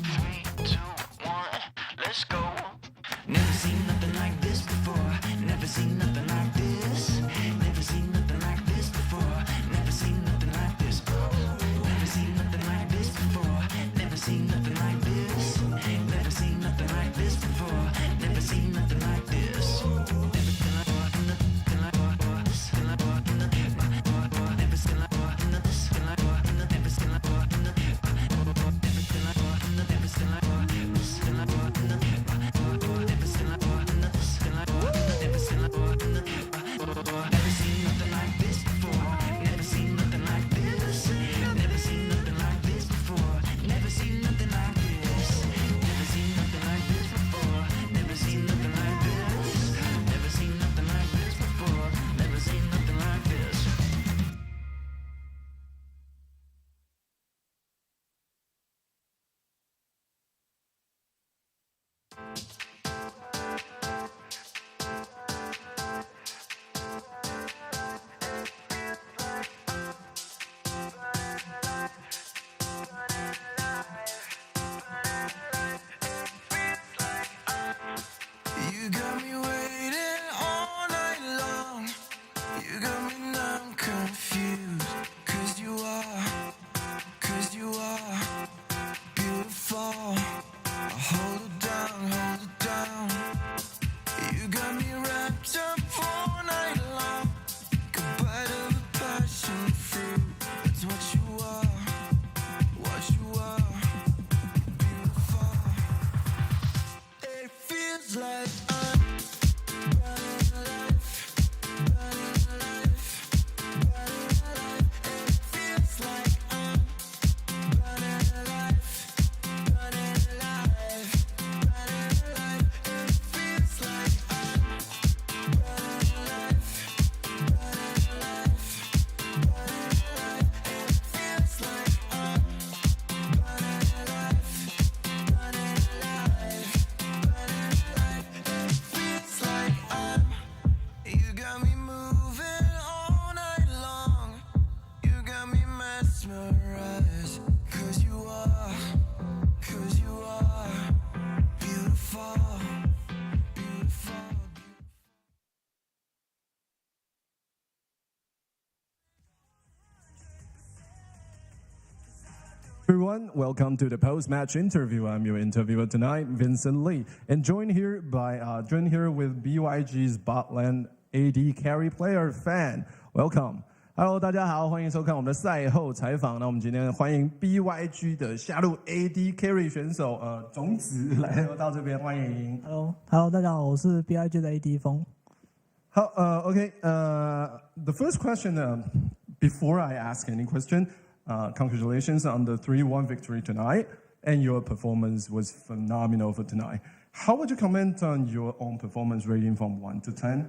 You got me waiting all night long. You got me now confused. Cause you are beautiful. Hold it down. You got me wrapped up all night long. Like a bite of a passion fruit. That's what you are. Beautiful. It feels like I'm running life. It feels like I'm running life. It feels like I'm running life. It feels like I'm running life. Feels like you got me moving all night long. You got me mesmerized. Cause you are beautiful. Everyone, welcome to the post-match interview. I'm your interviewer tonight, Vincent Lee, and joined here with BYG's bot-lane AD carry player Fan. Welcome. Hello， 大家好，欢迎收看我们的赛后采访。那我们今天欢迎 BYG 的下路 AD carry 选手种子来到这边，欢迎。Hello， 大家好，我是 BYG 的 AD 风。好，OK，the first question before I ask any question. Congratulations on the 3-1 victory tonight, and your performance was phenomenal for tonight. How would you comment on your own performance rating from 1 to 10?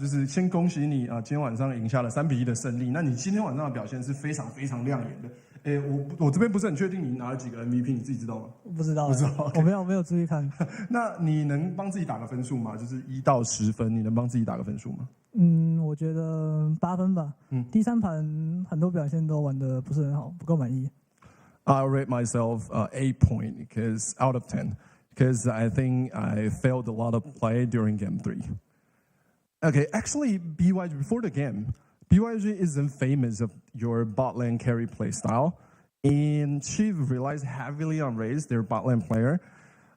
就是先恭喜你今天晚上赢下了3-1的胜利。那你今天晚上的表现是非常非常亮眼的。我这边不是很确定你拿了几个 MVP， 你自己知道吗？不知道，我没有注意看。那你能帮自己打个分数吗？就是1到10分，你能帮自己打个分数吗？我觉得8分吧。第3盘很多表现都玩得不是很好，不够满意。I'll rate myself 8 point because out of 10 because I think I failed a lot of play during game 3. Okay, actually, BYG before the game, BYG isn't famous of your bot lane carry play style, and Chief relies heavily on Raze, their bot lane player.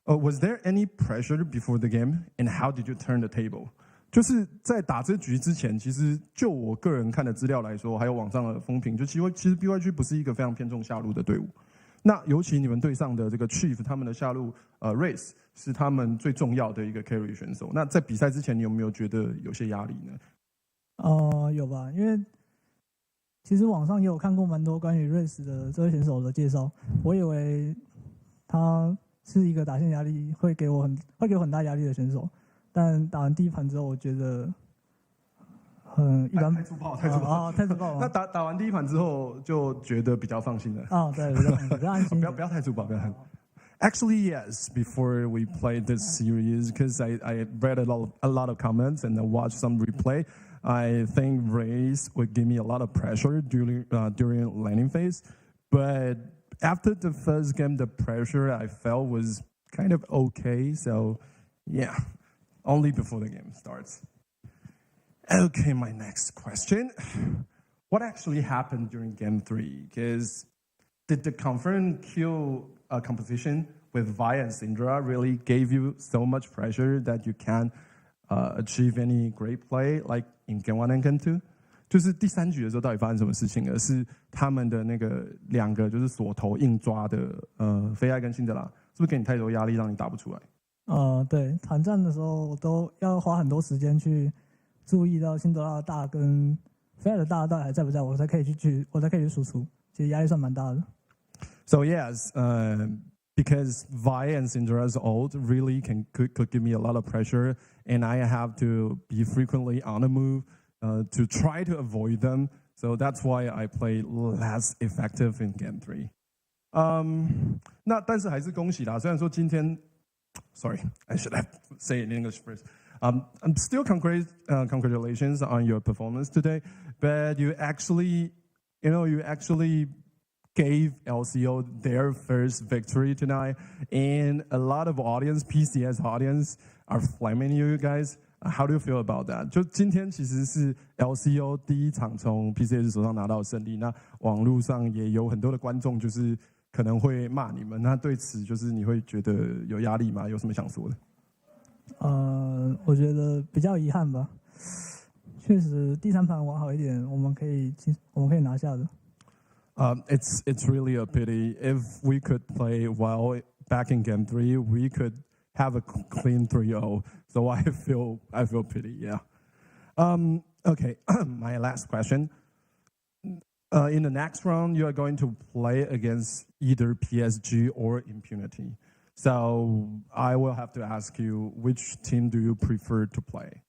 Was there any pressure before the game, and how did you turn the table? 就是在打这局之前，其实就我个人看的资料来说，还有网上的风评，就其实 BYG 不是一个非常偏重下路的队伍。那尤其你们队上的这个 Chief， 他们的下路Race 是他们最重要的一个 carry 选手。那在比赛之前，你有没有觉得有些压力呢？有吧，因为其实网上也有看过蛮多关于 Race 的这位选手的介绍，我以为他是一个打线压力会给我很大压力的选手。但打完第1盘之后，我觉得一般。太粗暴了。那打完第1盘之后，就觉得比较放心了。对，比较安心。不要太粗暴，不要太。Actually, yes. Before we played this series, because I read a lot of comments and I watched some replay, I think Raze would give me a lot of pressure during laning phase. But after the first game, the pressure I felt was kind of okay. So, yeah, only before the game starts. Okay, my next question. What actually happened during game 3? Because did the confirmed kill competition with Vi and Syndra really gave you so much pressure that you can't achieve any great play like in game 1 and game 2? 就是第3局的时候到底发生什么事情了？是他们的那个2个就是锁头硬抓的菲艾跟辛德拉，是不是给你太多压力让你打不出来？对，团战的时候我都要花很多时间去注意到辛德拉的大跟菲艾的大到底还在不在，我才可以去输出，其实压力算蛮大的。So yes, because Vi and Syndra's ult really could give me a lot of pressure, and I have to be frequently on the move to try to avoid them. So that's why I play less effective in game 3. 那但是还是恭喜啦，虽然说今天 sorry, I should have say it in English first. I'm still congratulations on your performance today, but you actually gave LCO their first victory tonight, and a lot of audience, PCS audience, are flaming you guys. How do you feel about that? 就今天其实是 LCO 第一场从 PCS 手上拿到胜利，那网络上也有很多的观众就是可能会骂你们，那对此就是你会觉得有压力吗？有什么想说的？我觉得比较遗憾吧。确实，第三盘玩好一点，我们可以拿下的。It's really a pity. If we could play well back in Game 3, we could have a clean 3-0. So I feel pity. Yeah. Okay. My last question. In the next round, you are going to play against either PSG or Impunity. So I will have to ask you, which team do you prefer to play?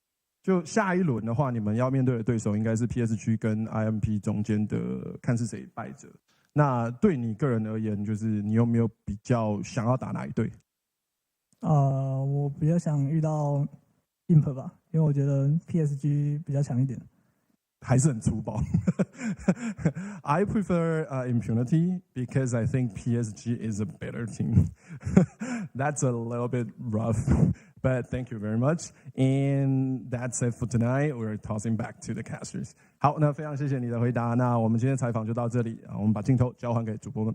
就下一轮的话，你们要面对的对手应该是 PSG 跟 IMP 中间的，看是谁败者。那对你个人而言，就是你有没有比较想要打哪一队？我比较想遇到 Imp 吧，因为我觉得 PSG 比较强一点。还是很粗暴。I prefer Impunity because I think PSG is a better team. That's a little bit rough, but thank you very much. And that's it for tonight. We're tossing back to the casters. 好，那非常谢谢你的回答。那我们今天的采访就到这里，我们把镜头交还给主播们。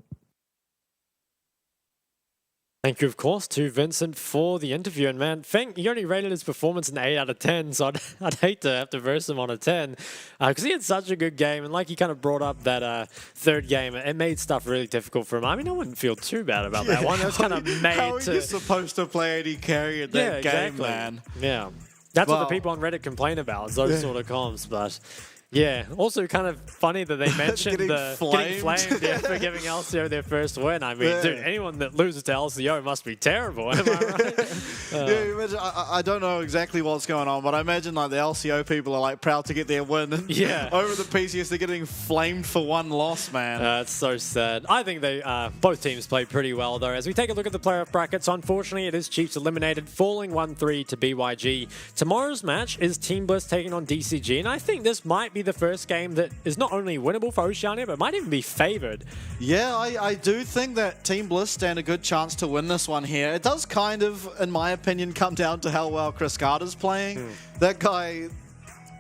Thank you, of course, to Vincent for the interview. And man, Feng, you only rated his performance an 8 out of 10, so I'd hate to have to verse him on a 10 because he had such a good game. And like he kind of brought up that third game, it made stuff really difficult for him. I mean, I wouldn't feel too bad about that one. It was kind of made how to... are you supposed to play AD carry in that game, man? Yeah. That's what the people on Reddit complain about, is those sort of comps, but... Yeah, also kind of funny that they mentioned getting flamed for giving LCO their first win. I mean, dude, anyone that loses to LCO must be terrible, am I right? Yeah, imagine, I don't know exactly what's going on, but I imagine like the LCO people are like proud to get their win. Yeah. Over the PCS, they're getting flamed for one loss, man. It's so sad. I think they both teams played pretty well, though. As we take a look at the playoff brackets, unfortunately, it is Chiefs eliminated, falling 1-3 to BYG. Tomorrow's match is Team Bliss taking on DCG, and I think this might be the first game that is not only winnable for Oceania, but might even be favored. Yeah, I do think that Team Bliss stand a good chance to win this one here. It does kind of, in my opinion, come down to how well Chris Carter's playing. That guy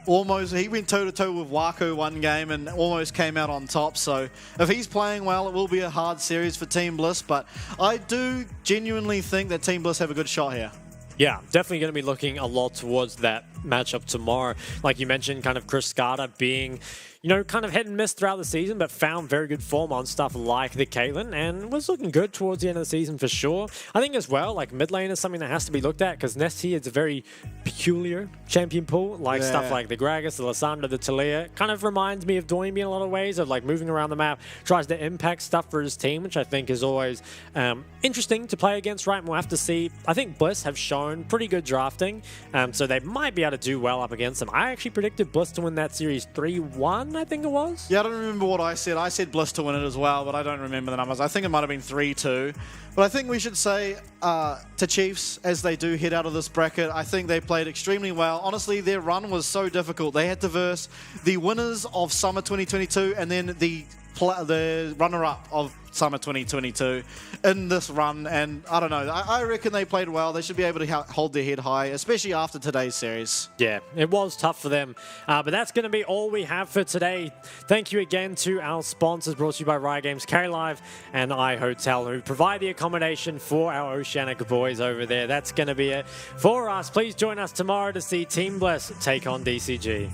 he went toe-to-toe with Waku one game and almost came out on top. So if he's playing well, it will be a hard series for Team Bliss. But I do genuinely think that Team Bliss have a good shot here. Yeah, definitely going to be looking a lot towards that matchup tomorrow. Like you mentioned, kind of Chris Carter being, you know, kind of hit and miss throughout the season, but found very good form on stuff like the Caitlyn and was looking good towards the end of the season for sure. I think as well, like mid lane is something that has to be looked at because Nessie is a very peculiar champion pool. Like stuff like the Gragas, the Lysandra, the Talia. Kind of reminds me of Doinby in a lot of ways, of like moving around the map, tries to impact stuff for his team, which I think is always interesting to play against, right? And we'll have to see. I think Bliss have shown pretty good drafting, so they might be able to do well up against them. I actually predicted Bliss to win that series 3-1, I think it was. Yeah, I don't remember what I said. I said Bliss to win it as well, but I don't remember the numbers. I think it might have been 3-2. But I think we should say to Chiefs, as they do head out of this bracket, I think they played extremely well. Honestly, their run was so difficult. They had to verse the winners of Summer 2022 and then the runner-up of Summer 2022 in this run, and I don't know, I reckon they played well. They should be able to hold their head high, especially after today's series. Yeah, it was tough for them, but that's going to be all we have for today. Thank you again to our sponsors, brought to you by Riot Games, Carry Live and iHotel, who provide the accommodation for our Oceanic boys over there. That's going to be it for us. Please join us tomorrow to see Team Bliss take on DCG.